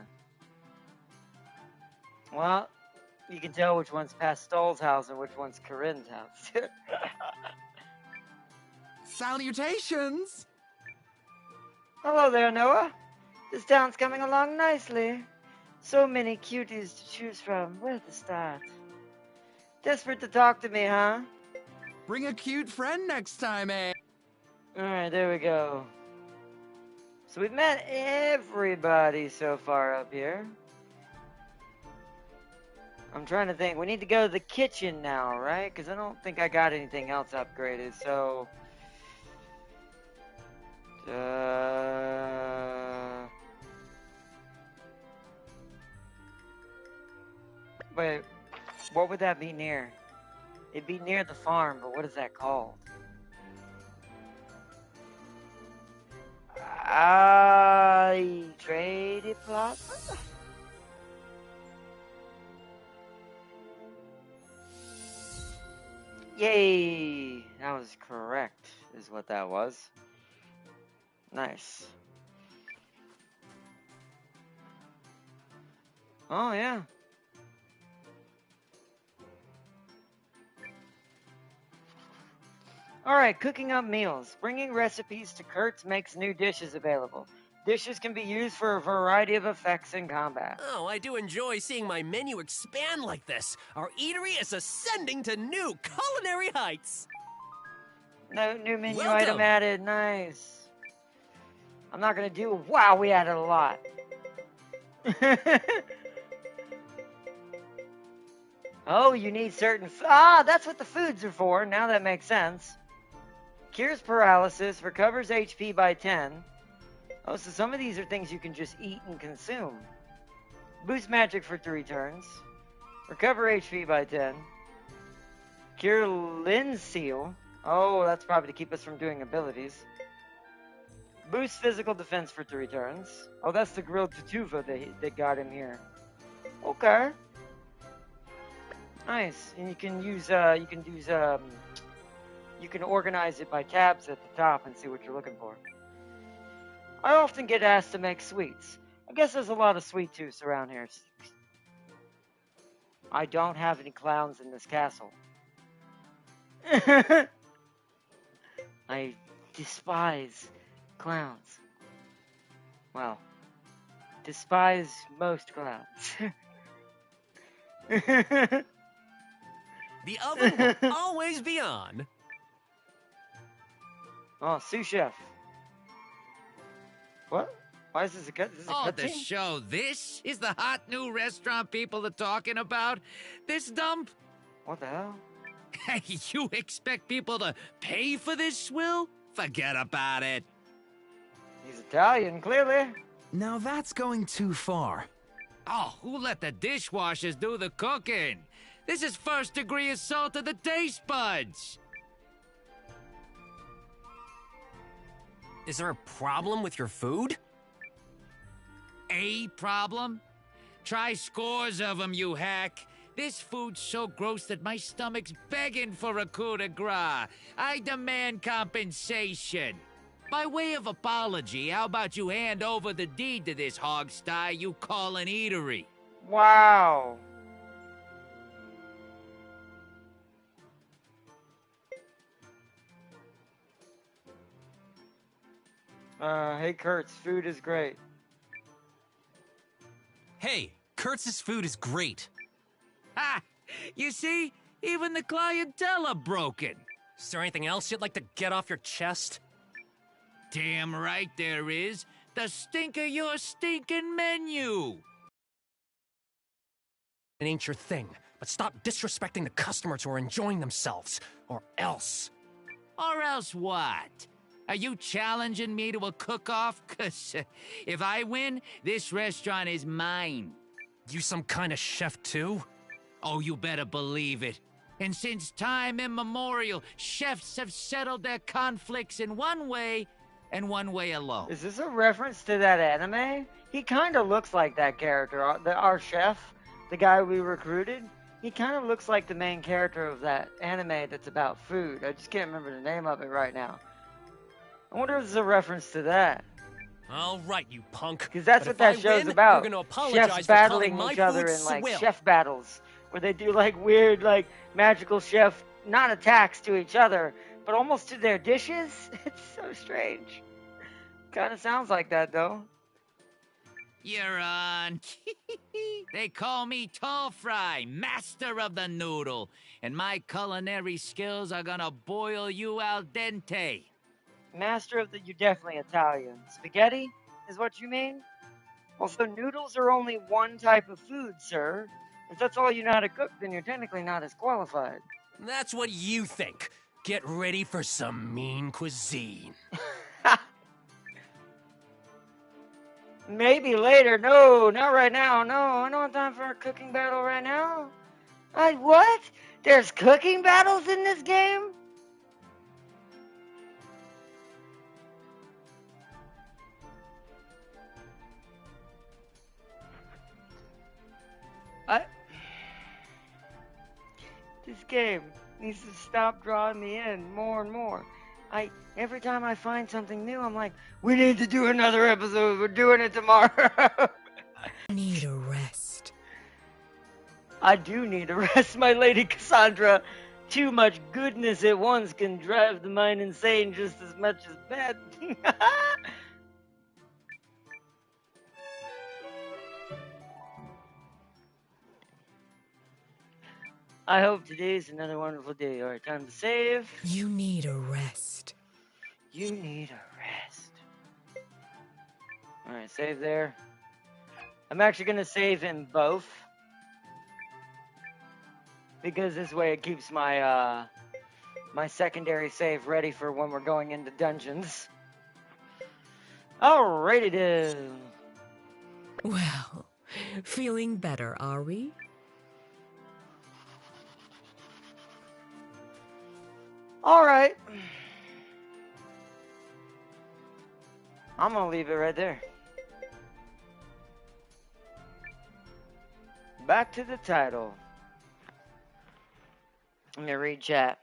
Well, you can tell which one's Pastel's house and which one's Corinne's house. Salutations! Hello there, Noah. This town's coming along nicely. So many cuties to choose from. Where to start? Desperate to talk to me, huh? Bring a cute friend next time, eh? Alright, there we go. So we've met everybody so far up here. I'm trying to think. We need to go to the kitchen now, right? Because I don't think I got anything else upgraded, so... Wait, what would that be near? It'd be near the farm, but what is that called? Traded plaza? Yay! That was correct, is what that was. Nice. Oh, yeah. Alright, cooking up meals. Bringing recipes to Kurtz makes new dishes available. Dishes can be used for a variety of effects in combat. Oh, I do enjoy seeing my menu expand like this. Our eatery is ascending to new culinary heights. No new menu Welcome. item added. Nice. I'm not gonna do. Wow, we added a lot. Oh, you need certain. That's what the foods are for. Now that makes sense. Cures paralysis, recovers HP by 10. Oh, so some of these are things you can just eat and consume. Boost magic for 3 turns. Recover HP by 10. Cure lens seal. Oh, that's probably to keep us from doing abilities. Boost physical defense for 3 turns. Oh, that's the grilled tatuva that got him here. Okay. Nice. And you can organize it by tabs at the top and see what you're looking for. I often get asked to make sweets. I guess there's a lot of sweet tooths around here. I don't have any clowns in this castle. I despise clowns. Well, despise most clowns. The oven will always be on. Oh, sous chef. What? Why is this a cut? This is a Oh, the cutscene? show. This is the hot new restaurant people are talking about? This dump? What the hell? Hey, you expect people to pay for this swill? Forget about it. He's Italian, clearly. Now that's going too far. Oh, who let the dishwashers do the cooking? This is first-degree assault of the taste buds. Is there a problem with your food? A problem? Try scores of them, you hack. This food's so gross that my stomach's begging for a coup de grace. I demand compensation. By way of apology, how about you hand over the deed to this hogsty you call an eatery? Wow. Hey Kurtz, food is great. Hey, Kurtz's food is great. Ha! You see? Even the clientele are broken. Is there anything else you'd like to get off your chest? Damn right there is. The stink of your stinking menu. It ain't your thing, but stop disrespecting the customers who are enjoying themselves, or else. Or else what? Are you challenging me to a cook-off? 'Cause if I win, this restaurant is mine. You some kind of chef too? Oh, you better believe it. And since time immemorial, chefs have settled their conflicts in one way and one way alone. Is this a reference to that anime? He kind of looks like that character, our chef, the guy we recruited. He kind of looks like the main character of that anime that's about food. I just can't remember the name of it right now. I wonder if this is a reference to that. All right, you punk. Because that's But what if that I show's win, about. You're gonna apologize Chefs for battling calling my each other food in like swill. chef battles, where they do like weird like magical chef, not attacks to each other, but almost to their dishes. It's so strange. Kind of sounds like that though. You're on. They call me Tall Fry, master of the noodle, and my culinary skills are gonna boil you al dente. Master of the, you're definitely Italian. Spaghetti is what you mean? Also, noodles are only one type of food, sir. If that's all you know how to cook, then you're technically not as qualified. That's what you think. Get ready for some mean cuisine. Maybe later. No, not right now. No, I don't have time for a cooking battle right now. What? There's cooking battles in this game? This game needs to stop drawing me in more and more. Every time I find something new, I'm like, we need to do another episode. We're doing it tomorrow. Need a rest. I do need a rest, my lady Cassandra. Too much goodness at once can drive the mind insane just as much as bad. I hope today's another wonderful day. Alright, time to save. You need a rest. You need a rest. Alright, save there. I'm actually going to save in both. Because this way it keeps my my secondary save ready for when we're going into dungeons. Alrighty then. Well, feeling better, are we? Alright. I'm gonna leave it right there. Back to the title. Let me read chat.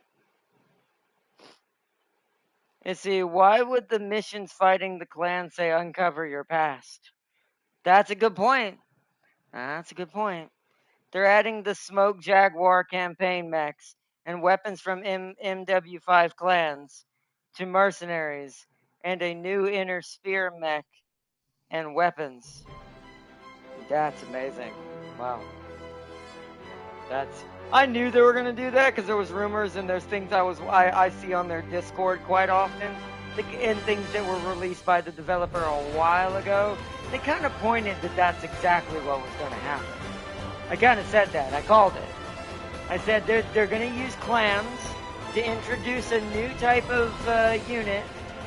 Let's see, why would the missions fighting the clan say uncover your past? That's a good point. That's a good point. They're adding the Smoke Jaguar campaign mechs and weapons from MW5 clans to mercenaries and a new inner sphere mech and weapons. That's amazing. Wow. I knew they were gonna do that because there was rumors and there's things I see on their Discord quite often, and things that were released by the developer a while ago. They kind of pointed that that's exactly what was gonna happen. I kind of said that. I called it. I said they're gonna use clans to introduce a new type of unit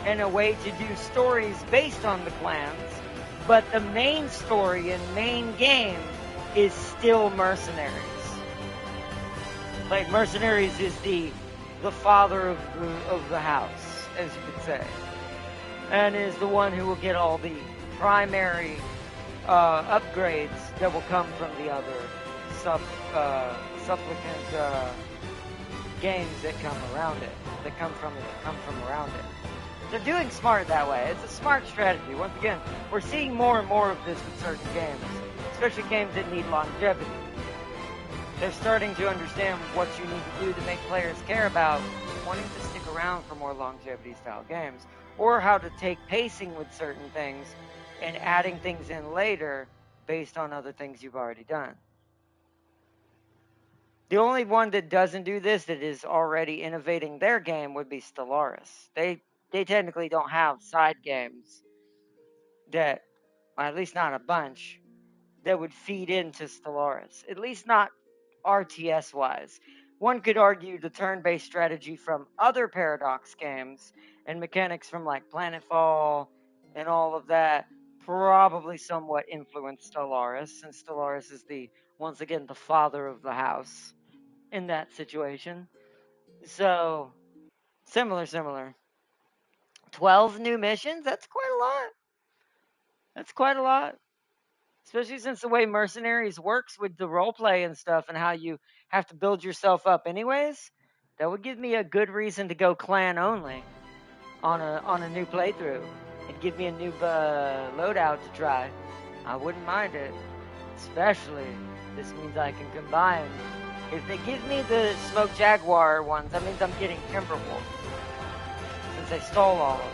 and a way to do stories based on the clans, but the main story and main game is still mercenaries. Like, mercenaries is the father of the house, as you could say, and is the one who will get all the primary upgrades that will come from the other supplicant games that come around it, that come from around it. They're doing smart that way. It's a smart strategy. Once again, we're seeing more and more of this with certain games, especially games that need longevity. They're starting to understand what you need to do to make players care about wanting to stick around for more longevity style games, or how to take pacing with certain things and adding things in later based on other things you've already done. The only one that doesn't do this, that is already innovating their game, would be Stellaris. They technically don't have side games that, or at least not a bunch, that would feed into Stellaris. At least not RTS-wise. One could argue the turn-based strategy from other Paradox games and mechanics from like Planetfall and all of that probably somewhat influenced Stellaris, since Stellaris is once again the father of the house in that situation. So, similar. 12 new missions? That's quite a lot. That's quite a lot. Especially since the way Mercenaries works with the roleplay and stuff and how you have to build yourself up anyways, that would give me a good reason to go clan only on a new playthrough. It'd give me a new loadout to try. I wouldn't mind it. Especially, this means I can combine. If they give me the Smoke Jaguar ones, that means I'm getting Timberwolf. Since they stole all of them.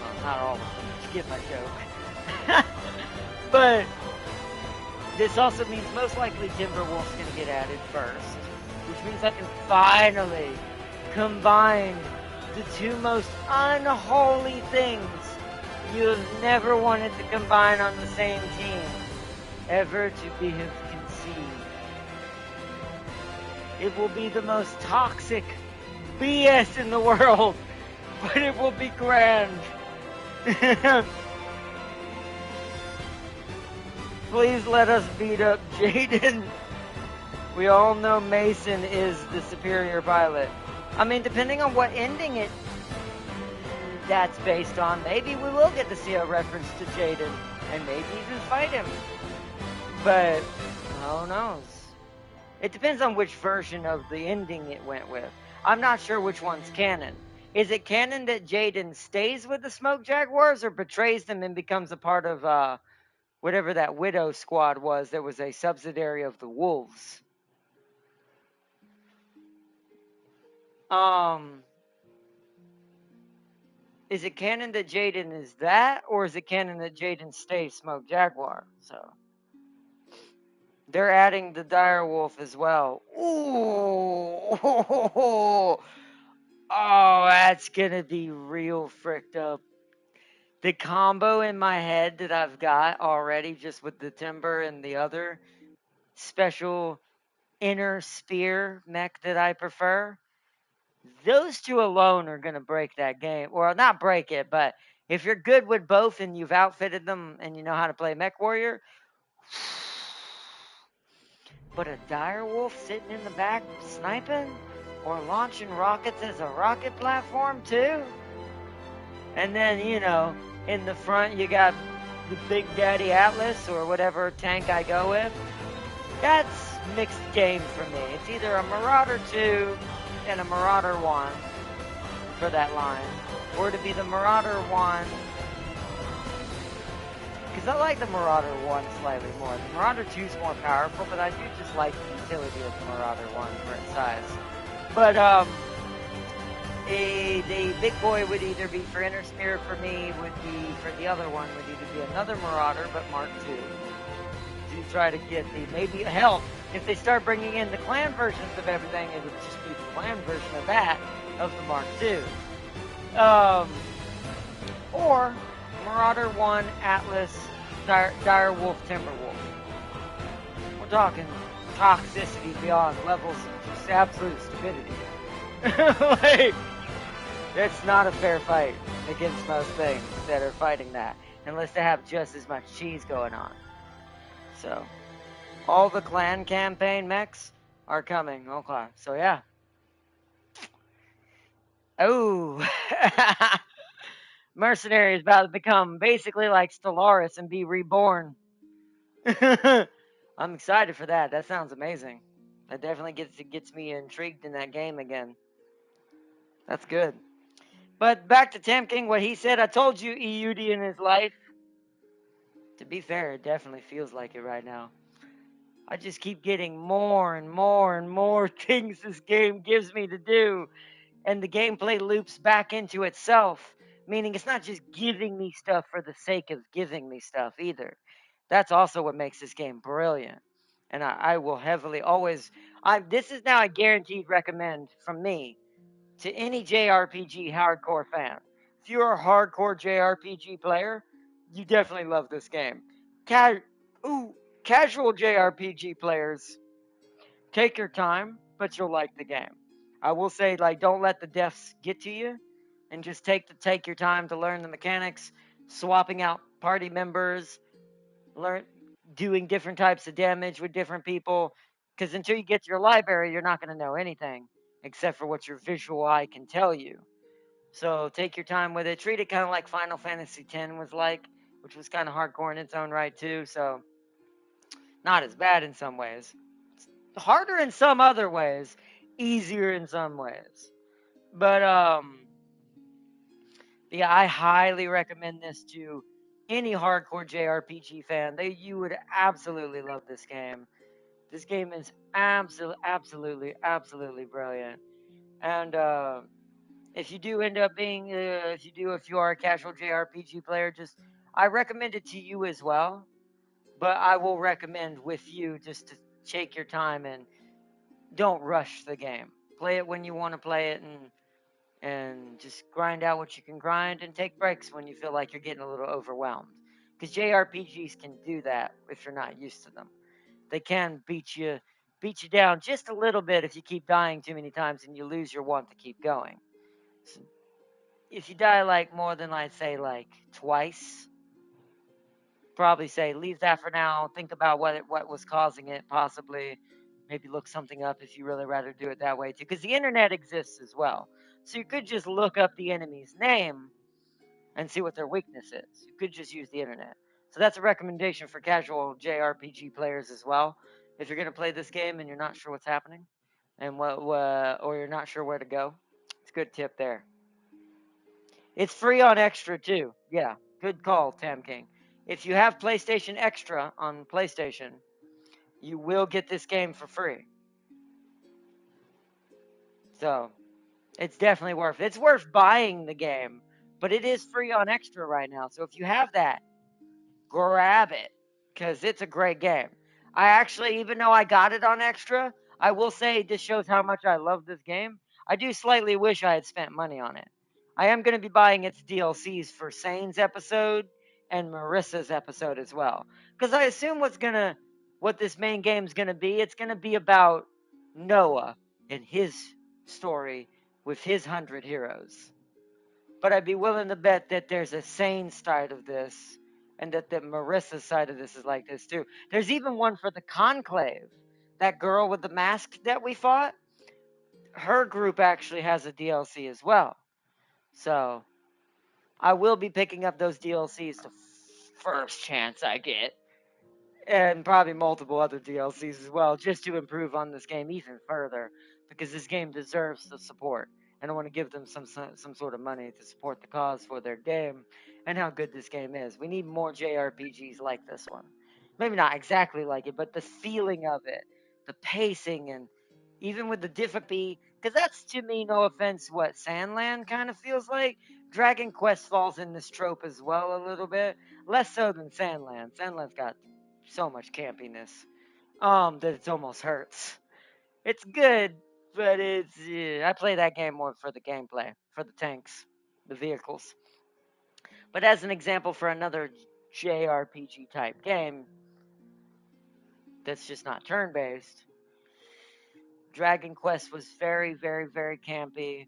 Well, not all of them. You get my joke. But this also means most likely Timberwolf's going to get added first, which means I can finally combine the two most unholy things you have never wanted to combine on the same team ever to be have conceived. It will be the most toxic BS in the world, but it will be grand. Please let us beat up Jaden. We all know Mason is the superior pilot. I mean, depending on what ending that's based on, maybe we will get to see a reference to Jaden and maybe even fight him. But who knows? It depends on which version of the ending it went with. I'm not sure which one's canon. Is it canon that Jaden stays with the Smoke Jaguars or betrays them and becomes a part of whatever that Widow Squad was that was a subsidiary of the Wolves? Is it canon that Jaden is that, or is it canon that Jaden stays Smoke Jaguar? So they're adding the Dire Wolf as well. Ooh, oh, that's gonna be real fricked up. The combo in my head that I've got already, just with the Timber and the other special inner spear mech that I prefer. Those two alone are going to break that game. Well, not break it, but if you're good with both and you've outfitted them and you know how to play Mech Warrior. But a Dire Wolf sitting in the back sniping or launching rockets as a rocket platform too. And then, in the front you got the Big Daddy Atlas or whatever tank I go with. That's mixed game for me. It's either a Marauder 2 and a Marauder 1 for that line, or to be the Marauder 1, because I like the Marauder 1 slightly more. The Marauder 2 is more powerful, but I do just like the utility of the Marauder 1 for its size. But the big boy would either be for Inner Spirit for me, would be for the other one, would either be another Marauder, but Mark 2. To try to get maybe hell, if they start bringing in the clan versions of everything, it would just be the clan version of that, of the Mark II. Or Marauder 1, Atlas, Dire Wolf, Timberwolf. We're talking toxicity beyond levels of just absolute stupidity. Like, it's not a fair fight against most things that are fighting that, unless they have just as much cheese going on. So, all the clan campaign mechs are coming. Okay, so yeah. Oh, Mercenary is about to become basically like Stellaris and be reborn. I'm excited for that. That sounds amazing. That definitely gets me intrigued in that game again. That's good. But back to Temking, what he said, I told you Eiyuden is life. To be fair, it definitely feels like it right now. I just keep getting more and more and more things this game gives me to do. And the gameplay loops back into itself. Meaning it's not just giving me stuff for the sake of giving me stuff either. That's also what makes this game brilliant. And I will heavily always... this is now a guaranteed recommend from me to any JRPG hardcore fan. If you're a hardcore JRPG player, you definitely love this game. Casual JRPG players, take your time, but you'll like the game. I will say, don't let the deaths get to you, and just take your time to learn the mechanics, swapping out party members, doing different types of damage with different people, because until you get to your library, you're not going to know anything, except for what your visual eye can tell you. So take your time with it. Treat it kind of like Final Fantasy X was like, which was kind of hardcore in its own right too, so... not as bad in some ways. It's harder in some other ways. Easier in some ways. But, yeah, I highly recommend this to any hardcore JRPG fan. You would absolutely love this game. This game is absolutely brilliant. And, if you do end up being, if you are a casual JRPG player, I recommend it to you as well. But I will recommend with you just to take your time and don't rush the game. Play it when you want to play it and just grind out what you can grind and take breaks when you feel like you're getting a little overwhelmed. Because JRPGs can do that if you're not used to them. They can beat you beat you down just a little bit if you keep dying too many times and you lose your want to keep going. So if you die like more than, I'd say, like twice, probably say leave that for now. Think about what was causing it, possibly. Maybe look something up if you really rather do it that way too, because the internet exists as well. So you could just look up the enemy's name and see what their weakness is. You could just use the internet. So that's a recommendation for casual JRPG players as well. If you're going to play this game and you're not sure what's happening and or you're not sure where to go, it's a good tip there. It's free on Extra too. Yeah, good call, Tam King. If you have PlayStation Extra on PlayStation, you will get this game for free. So it's definitely worth it. It's worth buying the game, but it is free on Extra right now. So if you have that, grab it because it's a great game. I actually, even though I got it on Extra, I will say this shows how much I love this game. I do slightly wish I had spent money on it. I am going to be buying its DLCs for Sane's episode and Marissa's episode as well, because I assume what this main game is going to be. It's going to be about Noah and his story with his 100 heroes. But I'd be willing to bet that there's a Sane side of this, and that the Marissa side of this is like this too. There's even one for the Conclave. That girl with the mask that we fought, her group actually has a DLC as well. So I will be picking up those DLCs the first chance I get. And probably multiple other DLCs as well, just to improve on this game even further, because this game deserves the support. And I want to give them some sort of money to support the cause for their game and how good this game is. We need more JRPGs like this one. Maybe not exactly like it, but the feeling of it, the pacing, and even with the difficulty, because that's, to me, no offense, what Sandland kind of feels like. Dragon Quest falls in this trope as well a little bit. Less so than Sandland. Sandland's got so much campiness that it almost hurts. It's good, but I play that game more for the gameplay, for the tanks, the vehicles. But as an example for another JRPG type game that's just not turn-based, Dragon Quest was very, very, very campy.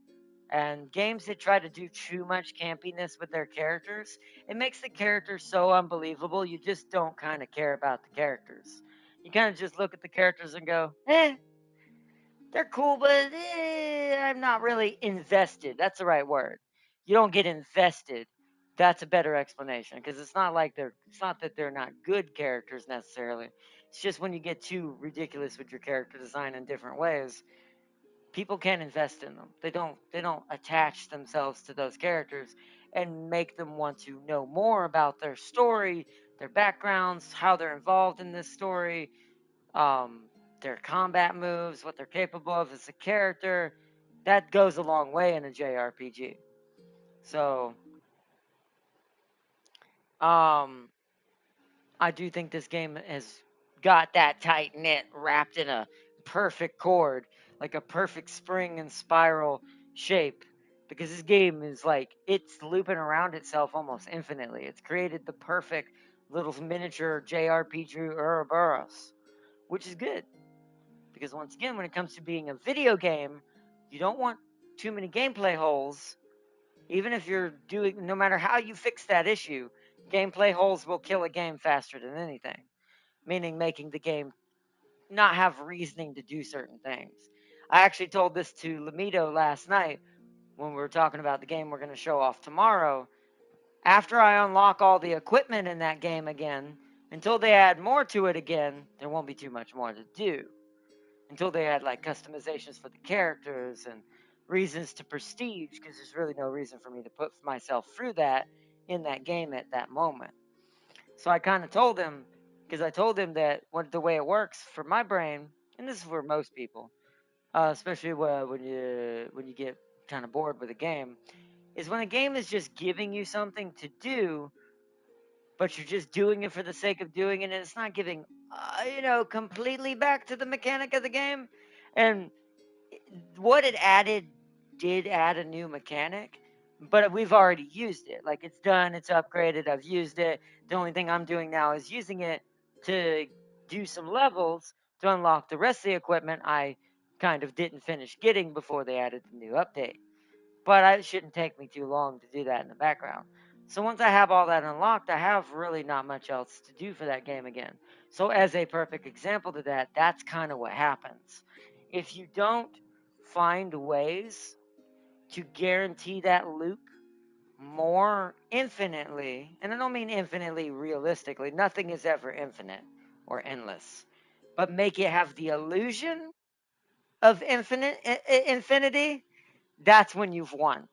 And games that try to do too much campiness with their characters, it makes the characters so unbelievable, you just don't kind of care about the characters. You kind of just look at the characters and go, they're cool, but I'm not really invested. That's the right word. You don't get invested. That's a better explanation, because it's not that they're not good characters necessarily. It's just when you get too ridiculous with your character design in different ways, people can't invest in them. They don't attach themselves to those characters and make them want to know more about their story, their backgrounds, how they're involved in this story, their combat moves, what they're capable of as a character. That goes a long way in a JRPG. So, I do think this game has got that tight knit wrapped in a perfect chord, like a perfect spring and spiral shape. Because this game is like, it's looping around itself almost infinitely. It's created the perfect little miniature JRPG Ouroboros, which is good. Because once again, when it comes to being a video game, you don't want too many gameplay holes. Even if you're doing, no matter how you fix that issue, gameplay holes will kill a game faster than anything. Meaning making the game not have reasoning to do certain things. I actually told this to Lamito last night when we were talking about the game we're going to show off tomorrow. After I unlock all the equipment in that game again, until they add more to it again, there won't be too much more to do. Until they add like customizations for the characters and reasons to prestige, because there's really no reason for me to put myself through that in that game at that moment. So I kind of told him, because I told him that the way it works for my brain, and this is for most people, especially when you get kind of bored with a game, is when a game is just giving you something to do, but you're just doing it for the sake of doing it, and it's not giving, completely back to the mechanic of the game. And what it added did add a new mechanic, but we've already used it. Like, it's done, it's upgraded, I've used it. The only thing I'm doing now is using it to do some levels, to unlock the rest of the equipment I kind of didn't finish getting before they added the new update. But it shouldn't take me too long to do that in the background. So once I have all that unlocked, I have really not much else to do for that game again. So as a perfect example to that, that's kind of what happens. If you don't find ways to guarantee that loop more infinitely, and I don't mean infinitely realistically, nothing is ever infinite or endless, but make it have the illusion of infinity, that's when you've won.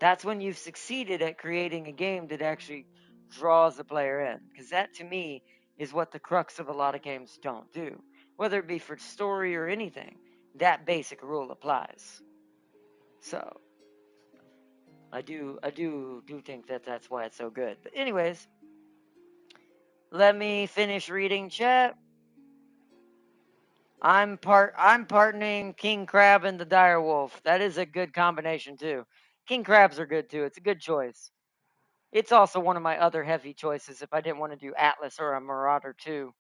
That's when you've succeeded at creating a game that actually draws the player in. Because that, to me, is what the crux of a lot of games don't do. Whether it be for story or anything, that basic rule applies. So, I do think that that's why it's so good. But anyways, let me finish reading chat. I'm partnering King Crab and the Dire Wolf. That is a good combination too. King Crabs are good too. It's a good choice. It's also one of my other heavy choices if I didn't want to do Atlas or a Marauder 2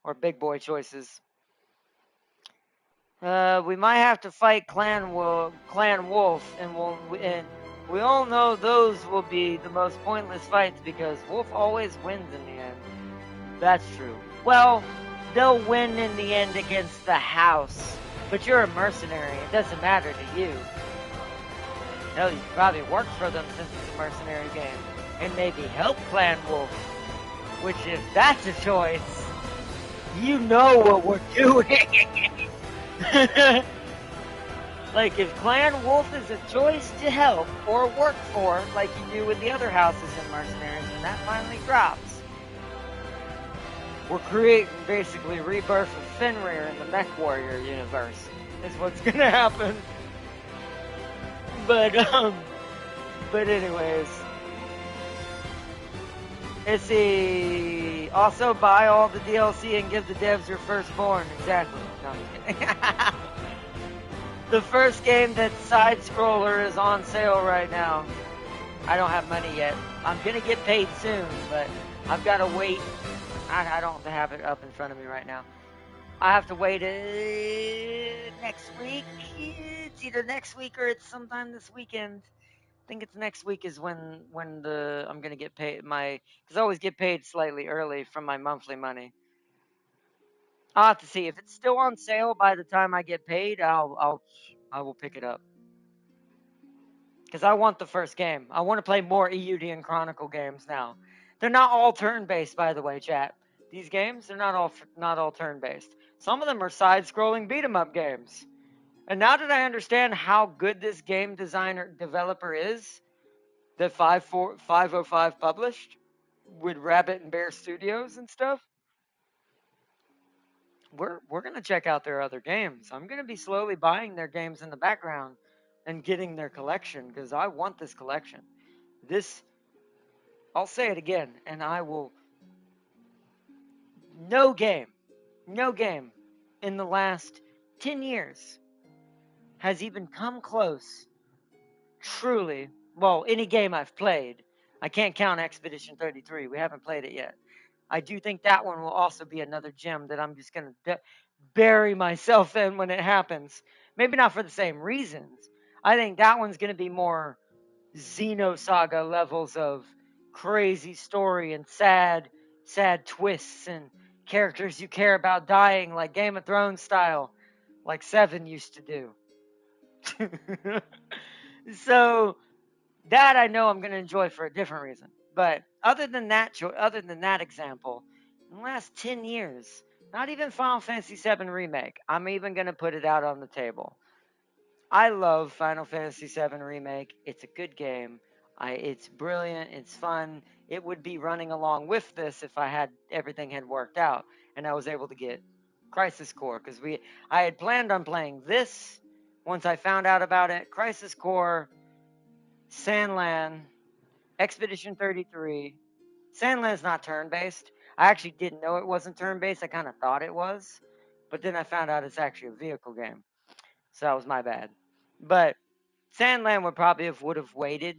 or big boy choices. We might have to fight Clan Wolf, and we all know those will be the most pointless fights because Wolf always wins in the end. That's true. Well, they'll win in the end against the house, but you're a mercenary. It doesn't matter to you. Hell, you could probably work for them since it's a mercenary game, and maybe help Clan Wolf. Which, if that's a choice, you know what we're doing. Like, if Clan Wolf is a choice to help or work for, like you do with the other houses in Mercenaries, when that finally drops, we're creating basically Rebirth of Fenrir in the Mech Warrior universe. Is what's gonna happen. But anyways. Let's see. Also buy all the DLC and give the devs your firstborn. Exactly. No, I'm kidding. The first game that's side-scroller is on sale right now. I don't have money yet. I'm gonna get paid soon, but I've gotta wait. I don't have it up in front of me right now. I have to wait next week. It's either next week or it's sometime this weekend. I think it's next week is when I'm gonna get paid because I always get paid slightly early from my monthly money. I'll have to see if it's still on sale by the time I get paid. I will pick it up because I want the first game. I want to play more Eiyuden Chronicle games now. They're not all turn-based, by the way, chat. These games they're not all turn-based. Some of them are side-scrolling beat-em-up games. And now that I understand how good this game developer is, that 505 published with Rabbit and Bear Studios and stuff, we're gonna check out their other games. I'm gonna be slowly buying their games in the background and getting their collection because I want this collection. I'll say it again, and I will. No game in the last 10 years has even come close. Truly, well, any game I've played. I can't count Expedition 33. We haven't played it yet. I do think that one will also be another gem that I'm just going to bury myself in when it happens. Maybe not for the same reasons. I think that one's going to be more Xenosaga levels of crazy story and sad twists and characters you care about dying like Game of Thrones style, like Seven used to do. So that I know I'm going to enjoy for a different reason. But other than that example, in the last 10 years, not even Final Fantasy VII Remake. I'm even going to put it out on the table. I love Final Fantasy VII Remake. It's a good game. It's brilliant. It's fun. It would be running along with this if everything had worked out and I was able to get Crisis Core because I had planned on playing this once I found out about it. Crisis Core, Sandland, Expedition 33. Sandland's not turn-based. I actually didn't know it wasn't turn-based. I kind of thought it was. But then I found out it's actually a vehicle game. So that was my bad. But Sandland would have waited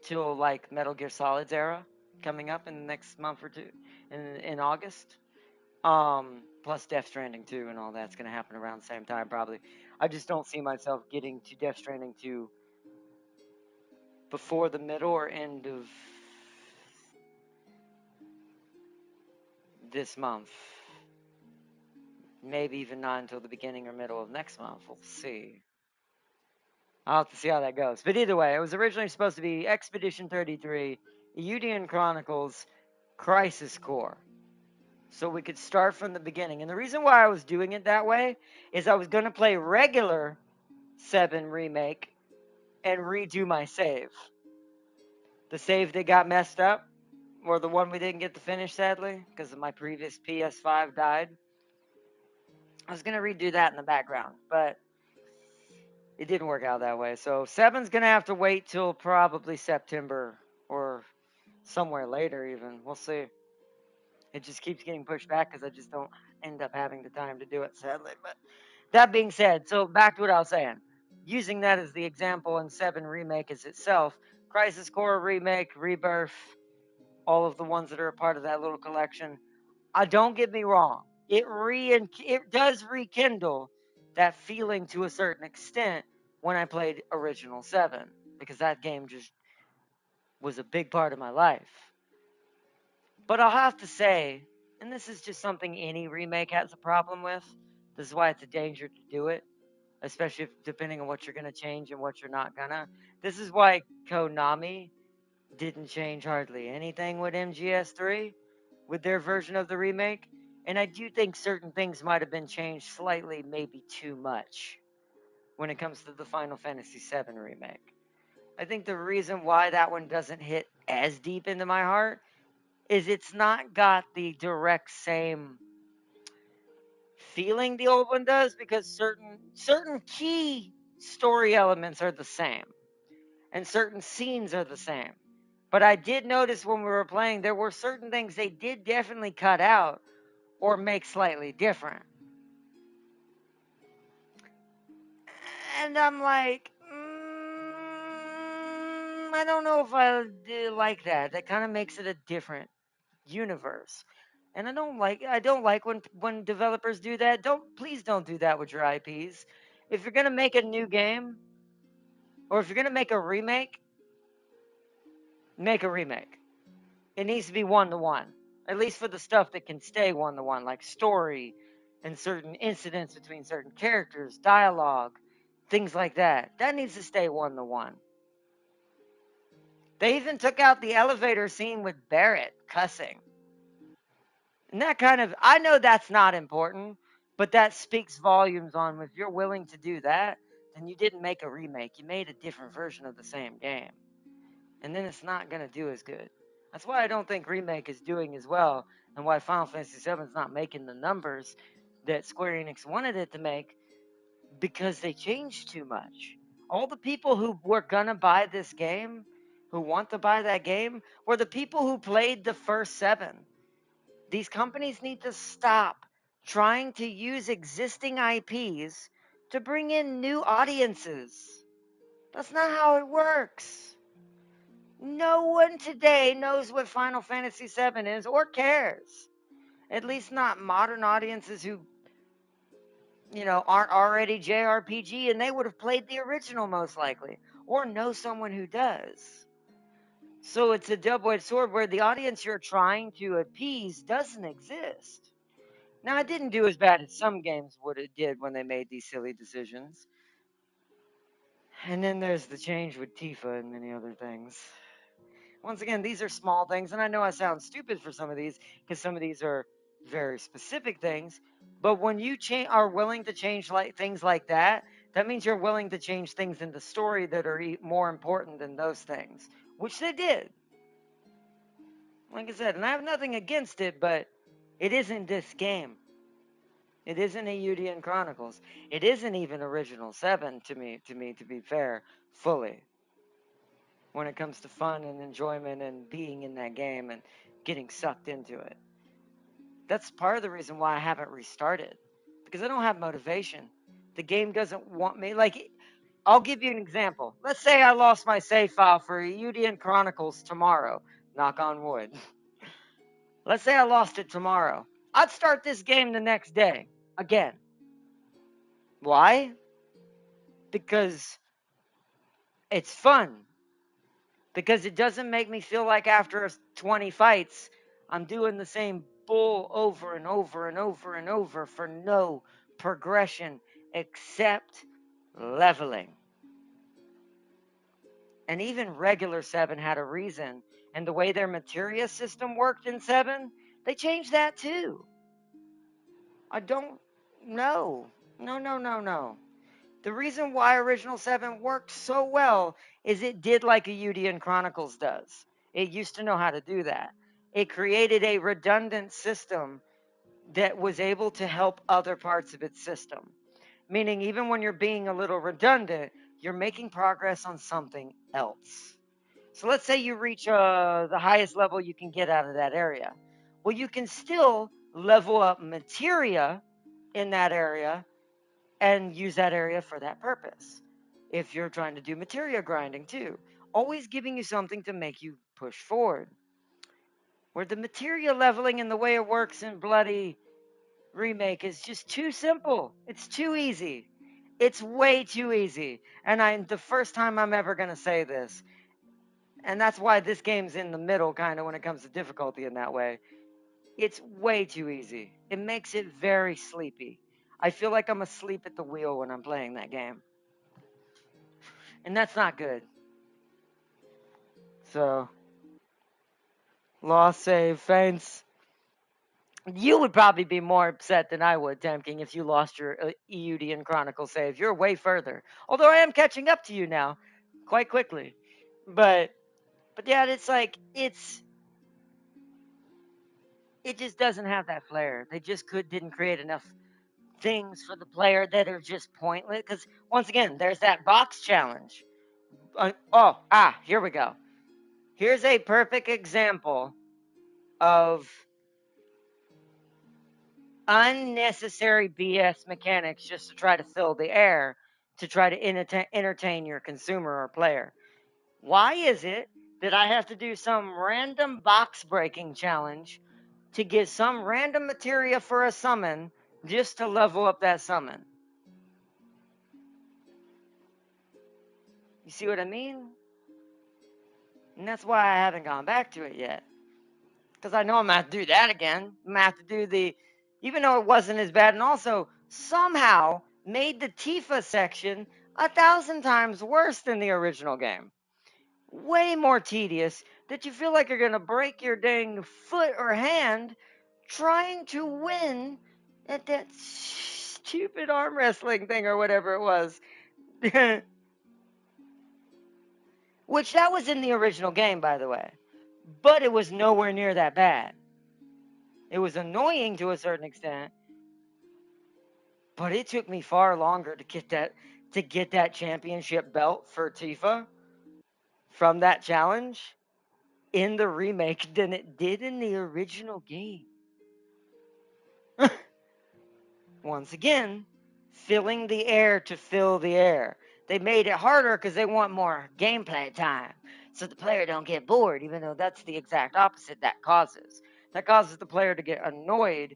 till like Metal Gear Solid's era coming up in the next month or two in August. Plus Death Stranding 2 and all that's going to happen around the same time, probably. I just don't see myself getting to Death Stranding 2 before the middle or end of this month. Maybe even not until the beginning or middle of next month. We'll see. I'll have to see how that goes. But either way, it was originally supposed to be Expedition 33, Eiyuden Chronicles, Crisis Core. So we could start from the beginning. And the reason why I was doing it that way is I was going to play regular 7 Remake and redo my save. The save that got messed up, or the one we didn't get to finish, sadly, because my previous PS5 died. I was going to redo that in the background, but it didn't work out that way. So 7's going to have to wait till probably September or somewhere later even. We'll see. It just keeps getting pushed back because I just don't end up having the time to do it, sadly. But that being said, so back to what I was saying. Using that as the example in 7 Remake as itself, Crisis Core Remake, Rebirth, all of the ones that are a part of that little collection. Don't get me wrong. It does rekindle that feeling to a certain extent when I played Original 7, because that game just was a big part of my life. But I'll have to say, and this is just something any remake has a problem with, this is why it's a danger to do it, especially depending on what you're going to change and what you're not going to. This is why Konami didn't change hardly anything with MGS3, with their version of the remake. And I do think certain things might have been changed slightly, maybe too much, when it comes to the Final Fantasy VII remake. I think the reason why that one doesn't hit as deep into my heart is it's not got the direct same feeling the old one does, because certain key story elements are the same and certain scenes are the same. But I did notice when we were playing, there were certain things they did definitely cut out or make slightly different. And I'm like, I don't know if I do like that. That kind of makes it a different universe. And I don't like when developers do that. Please don't do that with your IPs. If you're gonna make a new game, or if you're gonna make a remake, make a remake. It needs to be 1-to-1. At least for the stuff that can stay 1-to-1, like story and certain incidents between certain characters, dialogue, things like that. That needs to stay 1-to-1. They even took out the elevator scene with Barrett cussing. And that kind of, I know that's not important, but that speaks volumes on if you're willing to do that, then you didn't make a remake. You made a different version of the same game. And then it's not going to do as good. That's why I don't think Remake is doing as well, and why Final Fantasy VII is not making the numbers that Square Enix wanted it to make, because they changed too much. All the people who were going to buy this game, who want to buy that game, were the people who played the first 7. These companies need to stop trying to use existing IPs to bring in new audiences. That's not how it works. No one today knows what Final Fantasy VII is or cares. At least not modern audiences who, aren't already JRPG, and they would have played the original most likely, or know someone who does. So it's a double-edged sword where the audience you're trying to appease doesn't exist. Now, I didn't do as bad as some games would have did when they made these silly decisions. And then there's the change with Tifa and many other things. Once again, these are small things, and I know I sound stupid for some of these, because some of these are very specific things. But when you are willing to change things like that, that means you're willing to change things in the story that are more important than those things, which they did. Like I said, and I have nothing against it, but it isn't this game. It isn't Eiyuden Chronicles. It isn't even Original 7 to me, to be fair, fully. When it comes to fun and enjoyment and being in that game and getting sucked into it. That's part of the reason why I haven't restarted. Because I don't have motivation. The game doesn't want me. Like, I'll give you an example. Let's say I lost my save file for Eiyuden Chronicles tomorrow. Knock on wood. Let's say I lost it tomorrow. I'd start this game the next day again. Why? Because it's fun. Because it doesn't make me feel like after 20 fights, I'm doing the same bull over and over and over and over for no progression except leveling. And even regular 7 had a reason. And the way their materia system worked in 7, they changed that too. I don't know. No. The reason why Original 7 worked so well is it did like Eiyuden Chronicles does. It used to know how to do that. It created a redundant system that was able to help other parts of its system. Meaning, even when you're being a little redundant, you're making progress on something else. So let's say you reach the highest level you can get out of that area. Well, you can still level up materia in that area and use that area for that purpose. If you're trying to do materia grinding too, always giving you something to make you push forward. Where the materia leveling and the way it works in Bloody Remake is just too simple. It's too easy. It's way too easy. And the first time I'm ever going to say this, and that's why this game's in the middle kind of when it comes to difficulty in that way. It's way too easy. It makes it very sleepy. I feel like I'm asleep at the wheel when I'm playing that game. And that's not good. So, lost save, feints. You would probably be more upset than I would, Temking, if you lost your Eiyuden Chronicle save. You're way further. Although I am catching up to you now, quite quickly. But yeah, it's like, it just doesn't have that flair. They just didn't create enough things for the player that are just pointless. Because once again, there's that box challenge. Here we go. Here's a perfect example of unnecessary BS mechanics just to try to fill the air to try to entertain your consumer or player. Why is it that I have to do some random box breaking challenge to get some random materia for a summon just to level up that summon? You see what I mean? And that's why I haven't gone back to it yet. Because I know I'm going to have to do that again. I'm going to have to do even though it wasn't as bad, and also somehow made the Tifa section 1,000 times worse than the original game. Way more tedious that you feel like you're going to break your dang foot or hand trying to win at that stupid arm wrestling thing or whatever it was. Which that was in the original game, by the way. But it was nowhere near that bad. It was annoying to a certain extent, but it took me far longer to get that championship belt for Tifa from that challenge in the remake than it did in the original game. Once again, filling the air to fill the air. They made it harder because they want more gameplay time, so the player don't get bored, even though that's the exact opposite that causes. That causes the player to get annoyed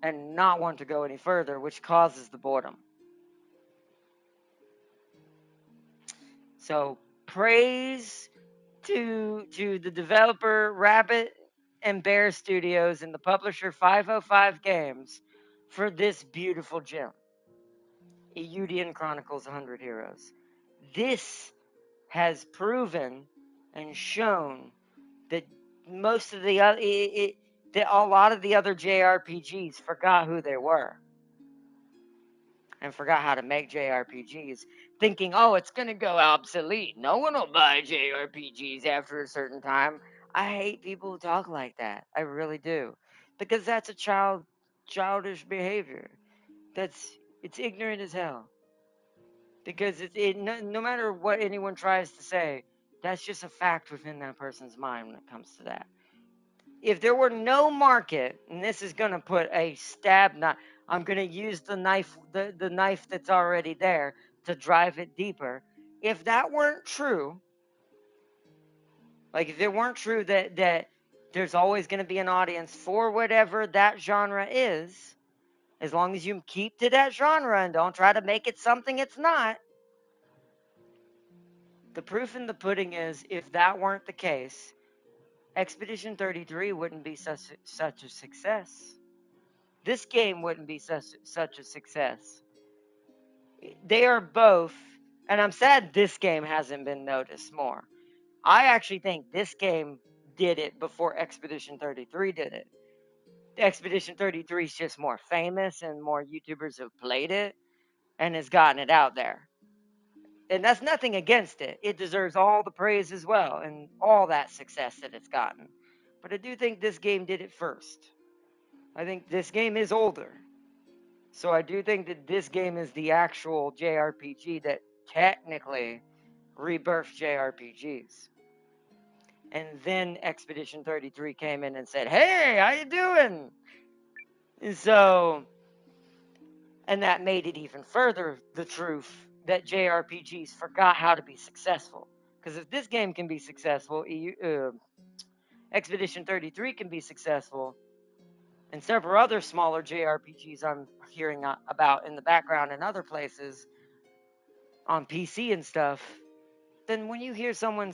and not want to go any further, which causes the boredom. So praise to the developer Rabbit and Bear Studios and the publisher 505 Games for this beautiful gem. Eiyuden Chronicles 100 Heroes. This has proven and shown that most of the that a lot of the other JRPGs forgot who they were and forgot how to make JRPGs, thinking, oh, it's going to go obsolete. No one will buy JRPGs after a certain time. I hate people who talk like that. I really do. Because that's a childish behavior. It's ignorant as hell. Because no matter what anyone tries to say, that's just a fact within that person's mind when it comes to that. If there were no market, and this is going to put a stab knife, I'm going to use the knife that's already there to drive it deeper. If that weren't true, like if it weren't true that There's always going to be an audience for whatever that genre is, as long as you keep to that genre and don't try to make it something it's not. The proof in the pudding is, if that weren't the case, Expedition 33 wouldn't be such a success. This game wouldn't be such a success. They are both, and I'm sad this game hasn't been noticed more. I actually think this game did it before Expedition 33 did it. Expedition 33 is just more famous and more YouTubers have played it and has gotten it out there. And that's nothing against it. It deserves all the praise as well and all that success that it's gotten. But I do think this game did it first. I think this game is older. So I do think that this game is the actual JRPG that technically rebirthed JRPGs. And then Expedition 33 came in and said, "Hey, how you doing?" And so, and that made it even further the truth that JRPGs forgot how to be successful. Because if this game can be successful, Expedition 33 can be successful, and several other smaller JRPGs I'm hearing about in the background in other places on PC and stuff, then when you hear someone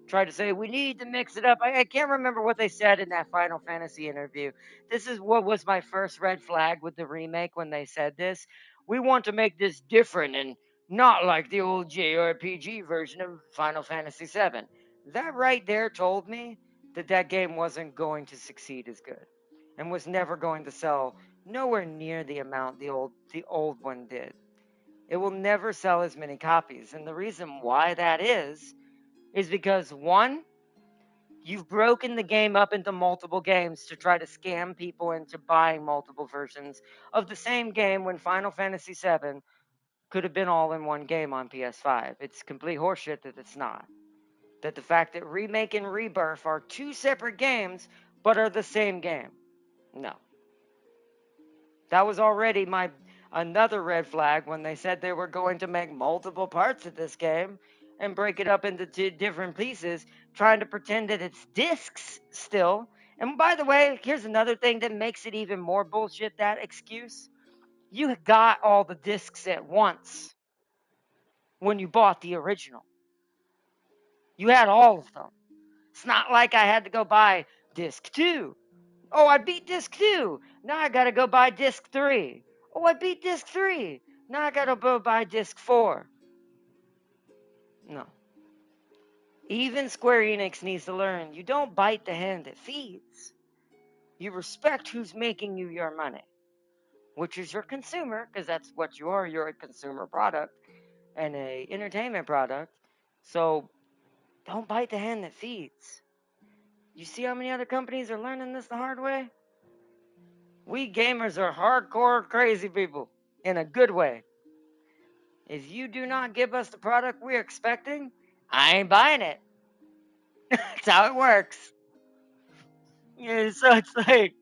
try to say, we need to mix it up, I can't remember what they said in that Final Fantasy interview. This is what was my first red flag with the remake when they said this. We want to make this different and not like the old JRPG version of Final Fantasy VII. That right there told me that that game wasn't going to succeed as good and was never going to sell nowhere near the amount the old one did. It will never sell as many copies. And the reason why that is because one, you've broken the game up into multiple games to try to scam people into buying multiple versions of the same game when Final Fantasy VII could have been all in one game on PS5. It's complete horseshit that it's not. That the fact that Remake and Rebirth are two separate games but are the same game. No. That was already another red flag when they said they were going to make multiple parts of this game and break it up into two different pieces, trying to pretend that it's discs still. And by the way, here's another thing that makes it even more bullshit, that excuse. You got all the discs at once when you bought the original. You had all of them. It's not like I had to go buy disc 2. Oh, I beat disc 2. Now I gotta go buy disc 3. Oh, I beat disc 3. Now I gotta go buy disc 4. No. Even Square Enix needs to learn, you don't bite the hand that feeds. You respect who's making you your money, which is your consumer, because that's what you are. You're a consumer product and a entertainment product. So don't bite the hand that feeds. You see how many other companies are learning this the hard way? We gamers are hardcore crazy people in a good way. If you do not give us the product we're expecting, I ain't buying it. That's how it works. Yeah, so it's like,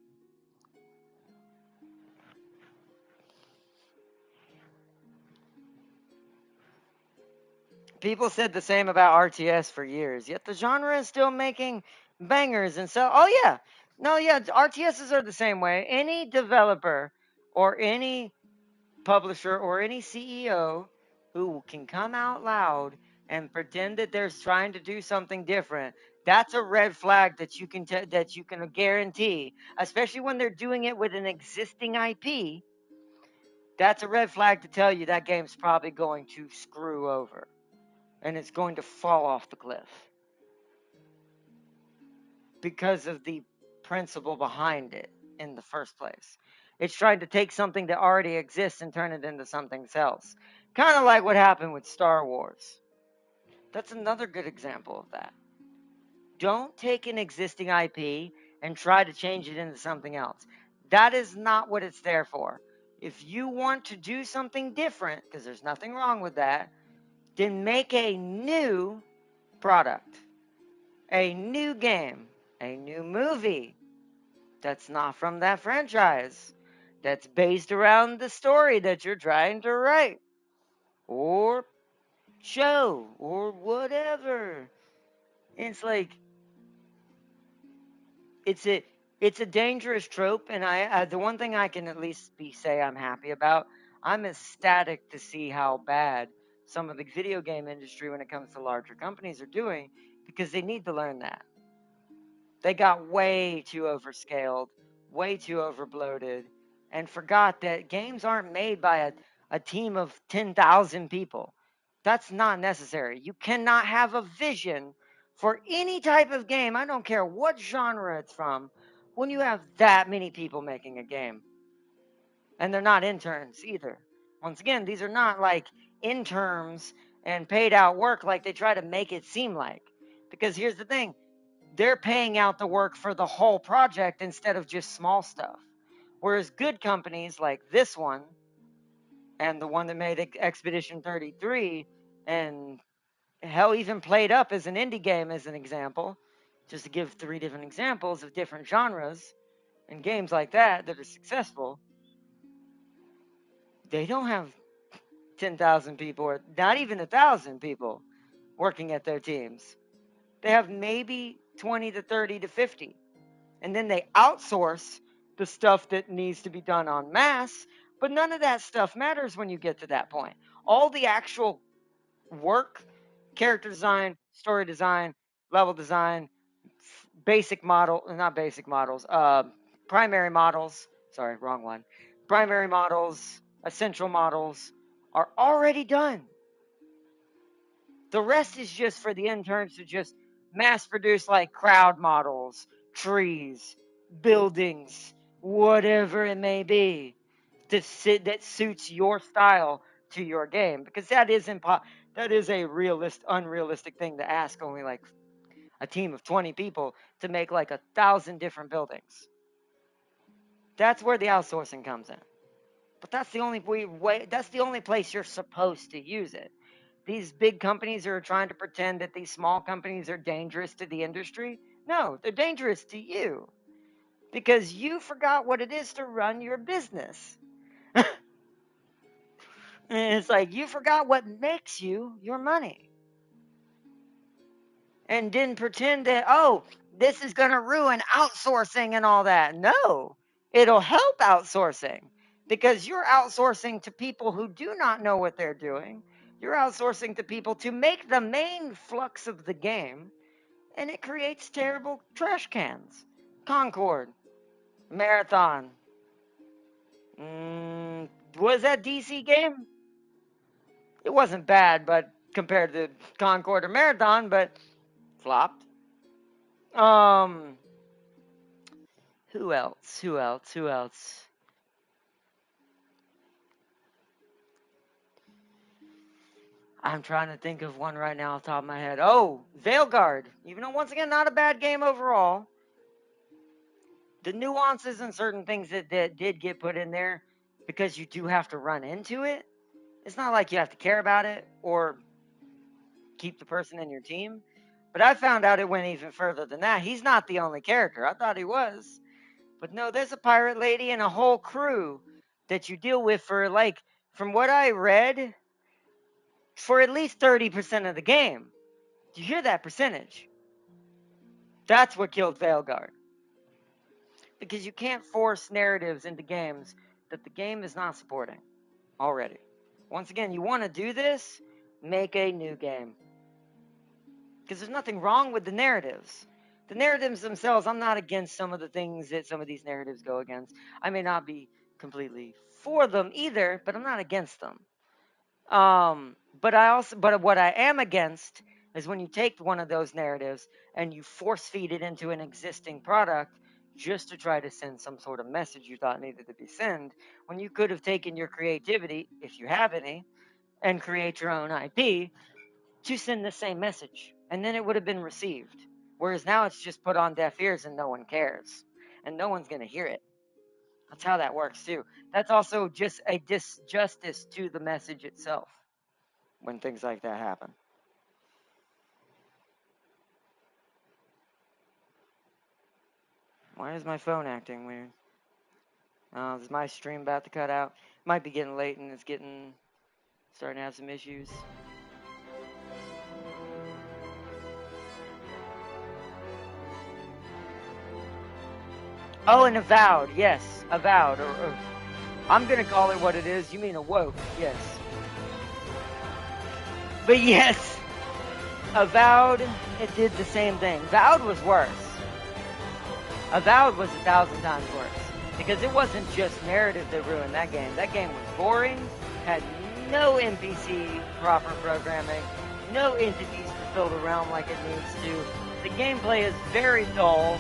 people said the same about RTS for years, yet the genre is still making bangers. And so, oh yeah, no, yeah, RTSs are the same way. Any developer or any publisher or any CEO who can come out loud and pretend that they're trying to do something different, that's a red flag that you can that you can guarantee, especially when they're doing it with an existing IP. That's a red flag to tell you that game's probably going to screw over and it's going to fall off the cliff because of the principle behind it in the first place. It's trying to take something that already exists and turn it into something else. Kind of like what happened with Star Wars. That's another good example of that. Don't take an existing IP and try to change it into something else. That is not what it's there for. If you want to do something different, because there's nothing wrong with that, then make a new product, a new game, a new movie that's not from that franchise, that's based around the story that you're trying to write, or show, or whatever. It's like, it's a dangerous trope, and the one thing I can at least say I'm happy about, I'm ecstatic to see how bad some of the video game industry when it comes to larger companies are doing, because they need to learn that. They got way too overscaled, way too overbloated, and forgot that games aren't made by a team of 10,000 people. That's not necessary. You cannot have a vision for any type of game, I don't care what genre it's from, when you have that many people making a game. And they're not interns either. Once again, these are not like interns and paid out work like they try to make it seem like. Because here's the thing, they're paying out the work for the whole project instead of just small stuff. Whereas good companies like this one and the one that made Expedition 33 and hell even Played Up as an indie game as an example, just to give 3 different examples of different genres and games like that that are successful, they don't have 10,000 people or not even 1,000 people working at their teams. They have maybe 20 to 30 to 50. And then they outsource the stuff that needs to be done en masse, but none of that stuff matters when you get to that point. All the actual work, character design, story design, level design, basic model, not basic models, primary models, sorry, wrong one. Primary models, essential models are already done. The rest is just for the interns to just mass produce like crowd models, trees, buildings, whatever it may be that suits your style to your game, because that is that is a unrealistic thing to ask only like a team of 20 people to make like 1,000 different buildings. That's where the outsourcing comes in. But that's the only way, that's the only place you're supposed to use it. These big companies are trying to pretend that these small companies are dangerous to the industry. No, they're dangerous to you because you forgot what it is to run your business. And it's like you forgot what makes you your money. And didn't pretend that, oh, this is going to ruin outsourcing and all that. No, it'll help outsourcing because you're outsourcing to people who do not know what they're doing. You're outsourcing to people to make the main flux of the game, and it creates terrible trash cans. Concord, Marathon. Was that DC game? It wasn't bad, but compared to Concord or Marathon, but flopped. Who else? Who else? Who else? I'm trying to think of one right now off the top of my head. Oh, Veilguard. Even though, once again, not a bad game overall. The nuances and certain things that did get put in there, because you do have to run into it, it's not like you have to care about it or keep the person in your team. But I found out it went even further than that. He's not the only character. I thought he was. But no, there's a pirate lady and a whole crew that you deal with for, like, from what I read, for at least 30% of the game. Do you hear that percentage? That's what killed Veilguard. Because you can't force narratives into games that the game is not supporting already. Once again, you want to do this, make a new game. Because there's nothing wrong with the narratives. The narratives themselves, I'm not against some of the things that some of these narratives go against. I may not be completely for them either, but I'm not against them. But what I am against is when you take one of those narratives and you force feed it into an existing product just to try to send some sort of message you thought needed to be sent, when you could have taken your creativity, if you have any, and create your own IP to send the same message, and then it would have been received. Whereas now it's just put on deaf ears and no one cares, and no one's going to hear it. That's how that works too. That's also just a disjustice to the message itself when things like that happen. Why is my phone acting weird? Is my stream about to cut out? Might be getting late and it's starting to have some issues. Oh, and Avowed, yes, Avowed, or I'm gonna call it what it is. You mean Awoke, yes. But yes, Avowed, it did the same thing. Vowed was worse. Avowed was 1,000 times worse. Because it wasn't just narrative that ruined that game. That game was boring, had no NPC proper programming, no entities to fill the realm like it needs to. The gameplay is very dull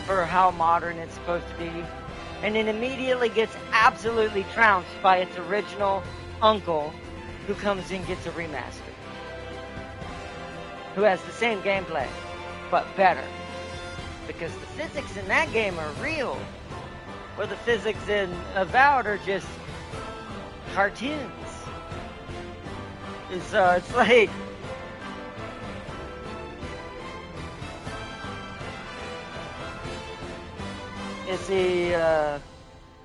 for how modern it's supposed to be. And it immediately gets absolutely trounced by its original uncle, who comes in and gets a remaster. Who has the same gameplay, but better. Because the physics in that game are real. Where the physics in Avowed are just cartoons. And so it's like... You see,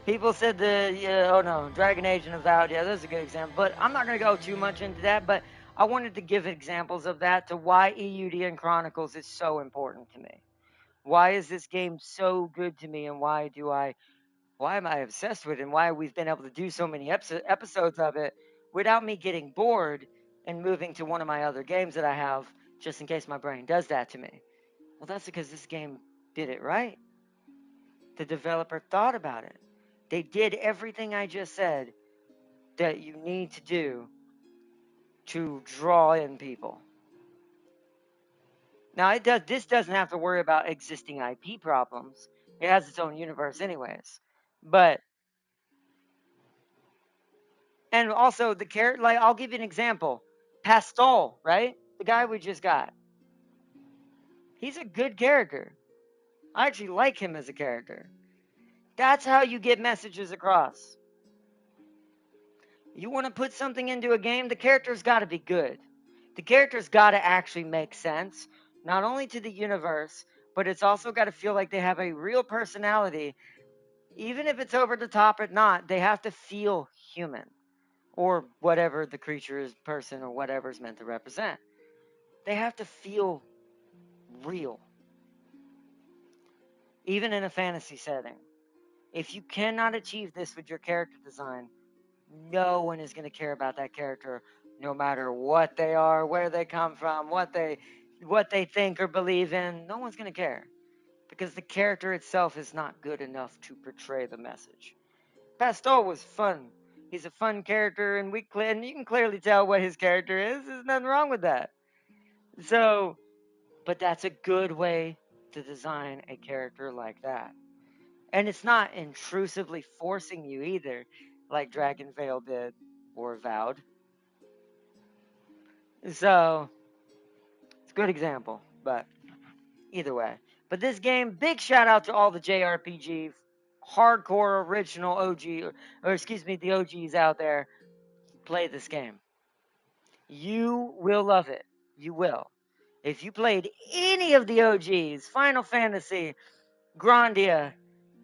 people said oh no, Dragon Age and Avowed, yeah, that's a good example. But I'm not going to go too much into that, but I wanted to give examples of that to why Eiyuden Chronicles is so important to me. Why is this game so good to me, and why am I obsessed with it, and why we've been able to do so many episodes of it without me getting bored and moving to one of my other games that I have, just in case my brain does that to me. Well, that's because this game did it right. The developer thought about it. They did everything I just said that you need to do to draw in people. Now, this doesn't have to worry about existing IP problems. It has its own universe anyways. And also the character, like, I'll give you an example. Pastel, right? The guy we just got. He's a good character. I actually like him as a character. That's how you get messages across. You want to put something into a game, the character's got to be good. The character's got to actually make sense, not only to the universe, but it's also got to feel like they have a real personality. Even if it's over the top or not, they have to feel human. Or whatever the creature is, person, or whatever is meant to represent. They have to feel real. Even in a fantasy setting. If you cannot achieve this with your character design, no one is going to care about that character, no matter what they are, where they come from, what they think or believe in. No one's going to care. Because the character itself is not good enough to portray the message. Pastel was fun. He's a fun character, and you can clearly tell what his character is. There's nothing wrong with that. So, but that's a good way to design a character like that. And it's not intrusively forcing you either, like Dragon Veil did, or Vowed. So, it's a good example, but either way. But this game, big shout out to all the JRPG, hardcore original OG, or excuse me, the OGs out there. Play this game. You will love it. You will. If you played any of the OGs, Final Fantasy, Grandia,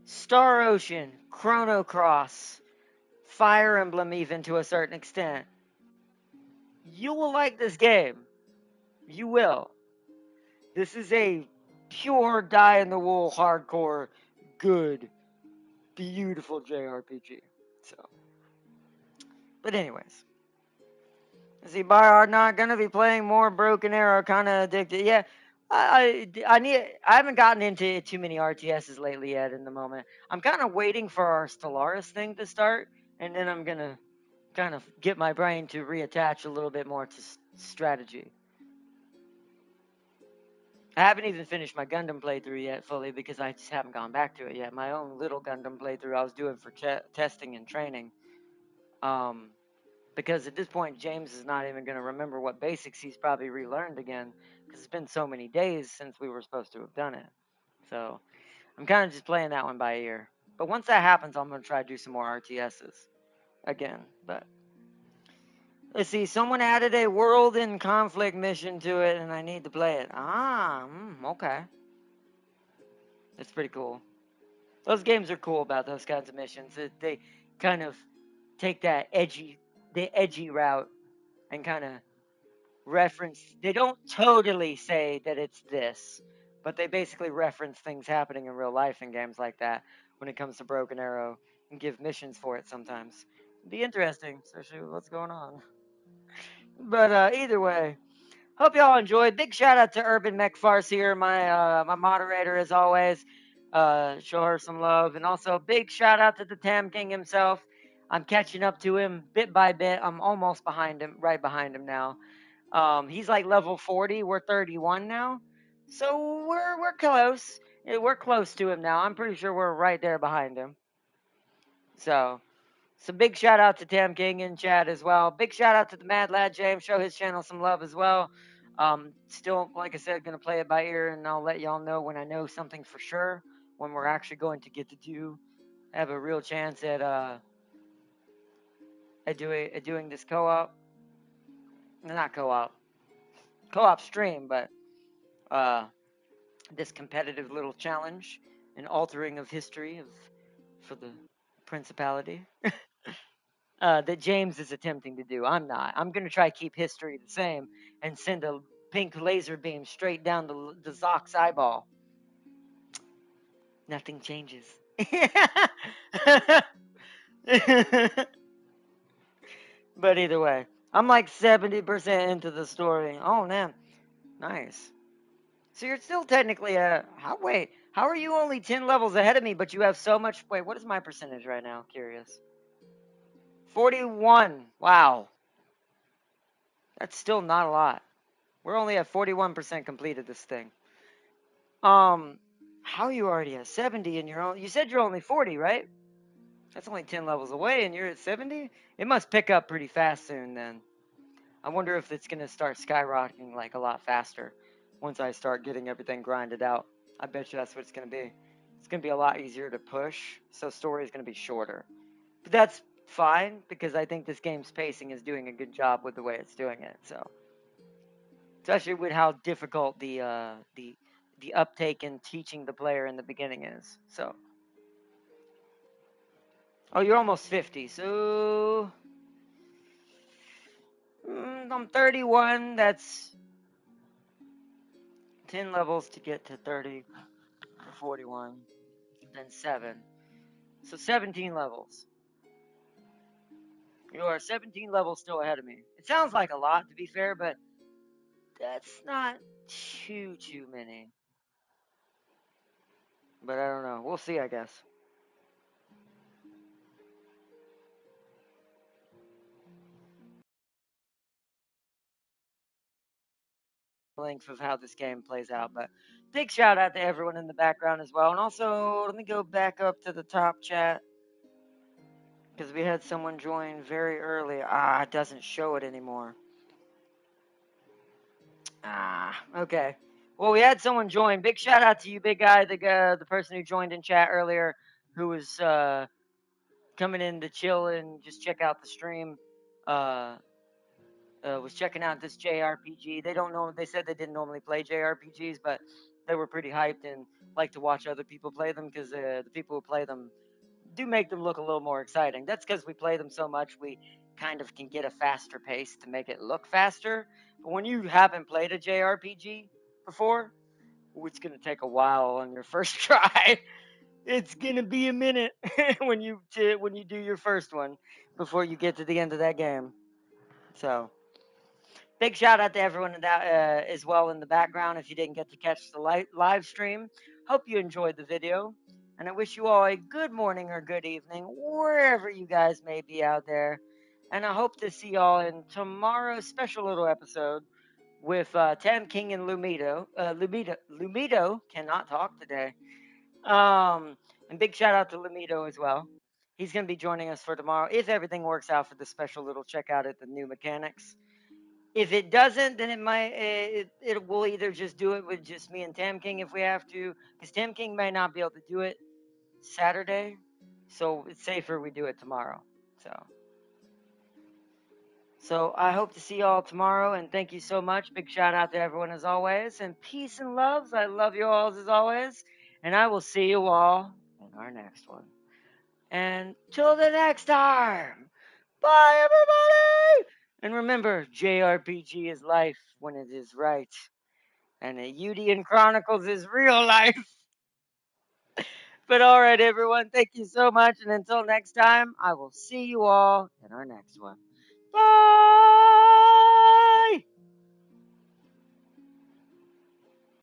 Star Ocean, Chrono Cross, Fire Emblem even to a certain extent, you will like this game. You will. This is a pure die-in-the-wool, hardcore, good, beautiful JRPG. So, but anyways. See, Bar are not gonna be playing more Broken Arrow, kind of addicted. Yeah, I haven't gotten into too many RTSs lately yet. In the moment, I'm kind of waiting for our Stellaris thing to start, and then I'm gonna kind of get my brain to reattach a little bit more to strategy. I haven't even finished my Gundam playthrough yet fully because I just haven't gone back to it yet. My own little Gundam playthrough I was doing for testing and training. Because at this point, James is not even going to remember what basics he's probably relearned again because it's been so many days since we were supposed to have done it. So I'm kind of just playing that one by ear. But once that happens, I'm going to try to do some more RTSs again. But let's see, someone added a world in conflict mission to it, and I need to play it. Okay. That's pretty cool. Those games are cool about those kinds of missions. They kind of take that edgy route and kind of reference. They don't totally say that it's this, But they basically reference things happening in real life in games like that when it comes to Broken Arrow and give missions for it sometimes. It'd be interesting, especially with what's going on. But either way, hope y'all enjoyed. Big shout out to Urban Mech Farce here, my moderator as always. Show her some love, and also big shout out to the Tam King himself. I'm catching up to him bit by bit. I'm almost behind him, right behind him now. He's like level 40. We're 31 now, so we're close. Yeah, we're close to him now. I'm pretty sure we're right there behind him. So big shout out to Tam King in chat as well. Big shout out to the Mad Lad James. Show his channel some love as well. Still, like I said, gonna play it by ear, and I'll let y'all know when I know something for sure. When we're actually going to get to have a real chance at doing this co-op. Not co-op stream, but this competitive little challenge, an altering of history for the principality. That James is attempting to do. I'm not. I'm going to try to keep history the same and send a pink laser beam straight down the Zock's eyeball. Nothing changes. But either way, I'm like 70% into the story. Oh, man. Nice. So you're still technically how are you only 10 levels ahead of me, but you have so much, what is my percentage right now? Curious. 41. Wow. That's still not a lot. We're only at 41% completed this thing. How are you already at 70 and you said you're only 40, right? That's only 10 levels away and you're at 70? It must pick up pretty fast soon then. I wonder if it's going to start skyrocketing like a lot faster once I start getting everything grinded out. I bet you that's what it's going to be. It's going to be a lot easier to push, so story is going to be shorter. But that's fine because I think this game's pacing is doing a good job with the way it's doing it. So, especially with how difficult the uptake in teaching the player in the beginning is. So, oh, you're almost 50. So, I'm 31. That's 10 levels to get to 30 or 41. Then 7. So 17 levels. You are 17 levels still ahead of me. It sounds like a lot, to be fair, but that's not too many. But I don't know. We'll see, I guess. Length of how this game plays out, but big shout out to everyone in the background as well. And also, let me go back up to the top chat because we had someone join very early. It doesn't show it anymore. Okay. Well, we had someone join. Big shout out to you, big guy, the person who joined in chat earlier, who was coming in to chill and just check out the stream. Was checking out this JRPG. They said they didn't normally play JRPGs, but they were pretty hyped and like to watch other people play them because the people who play them do make them look a little more exciting. That's because we play them so much, we kind of can get a faster pace to make it look faster. But when you haven't played a JRPG before, it's going to take a while on your first try. It's going to be a minute when you do your first one before you get to the end of that game. So, big shout out to everyone as well in the background if you didn't get to catch the live stream. Hope you enjoyed the video. And I wish you all a good morning or good evening, wherever you guys may be out there. And I hope to see y'all in tomorrow's special little episode with Tam King and Lumido. Lumido cannot talk today. And big shout out to Lumido as well. He's going to be joining us for tomorrow if everything works out for the special little checkout at the new mechanics. If it doesn't, then it will either just do it with just me and Tam King if we have to, because Tam King may not be able to do it Saturday, so it's safer we do it tomorrow. So I hope to see y'all tomorrow, and thank you so much. Big shout out to everyone as always, and peace and loves. I love you all as always, and I will see you all in our next one. And till the next time, bye everybody! And remember, JRPG is life when it is right. And Eiyuden Chronicles is real life. But all right, everyone, thank you so much. And until next time, I will see you all in our next one. Bye!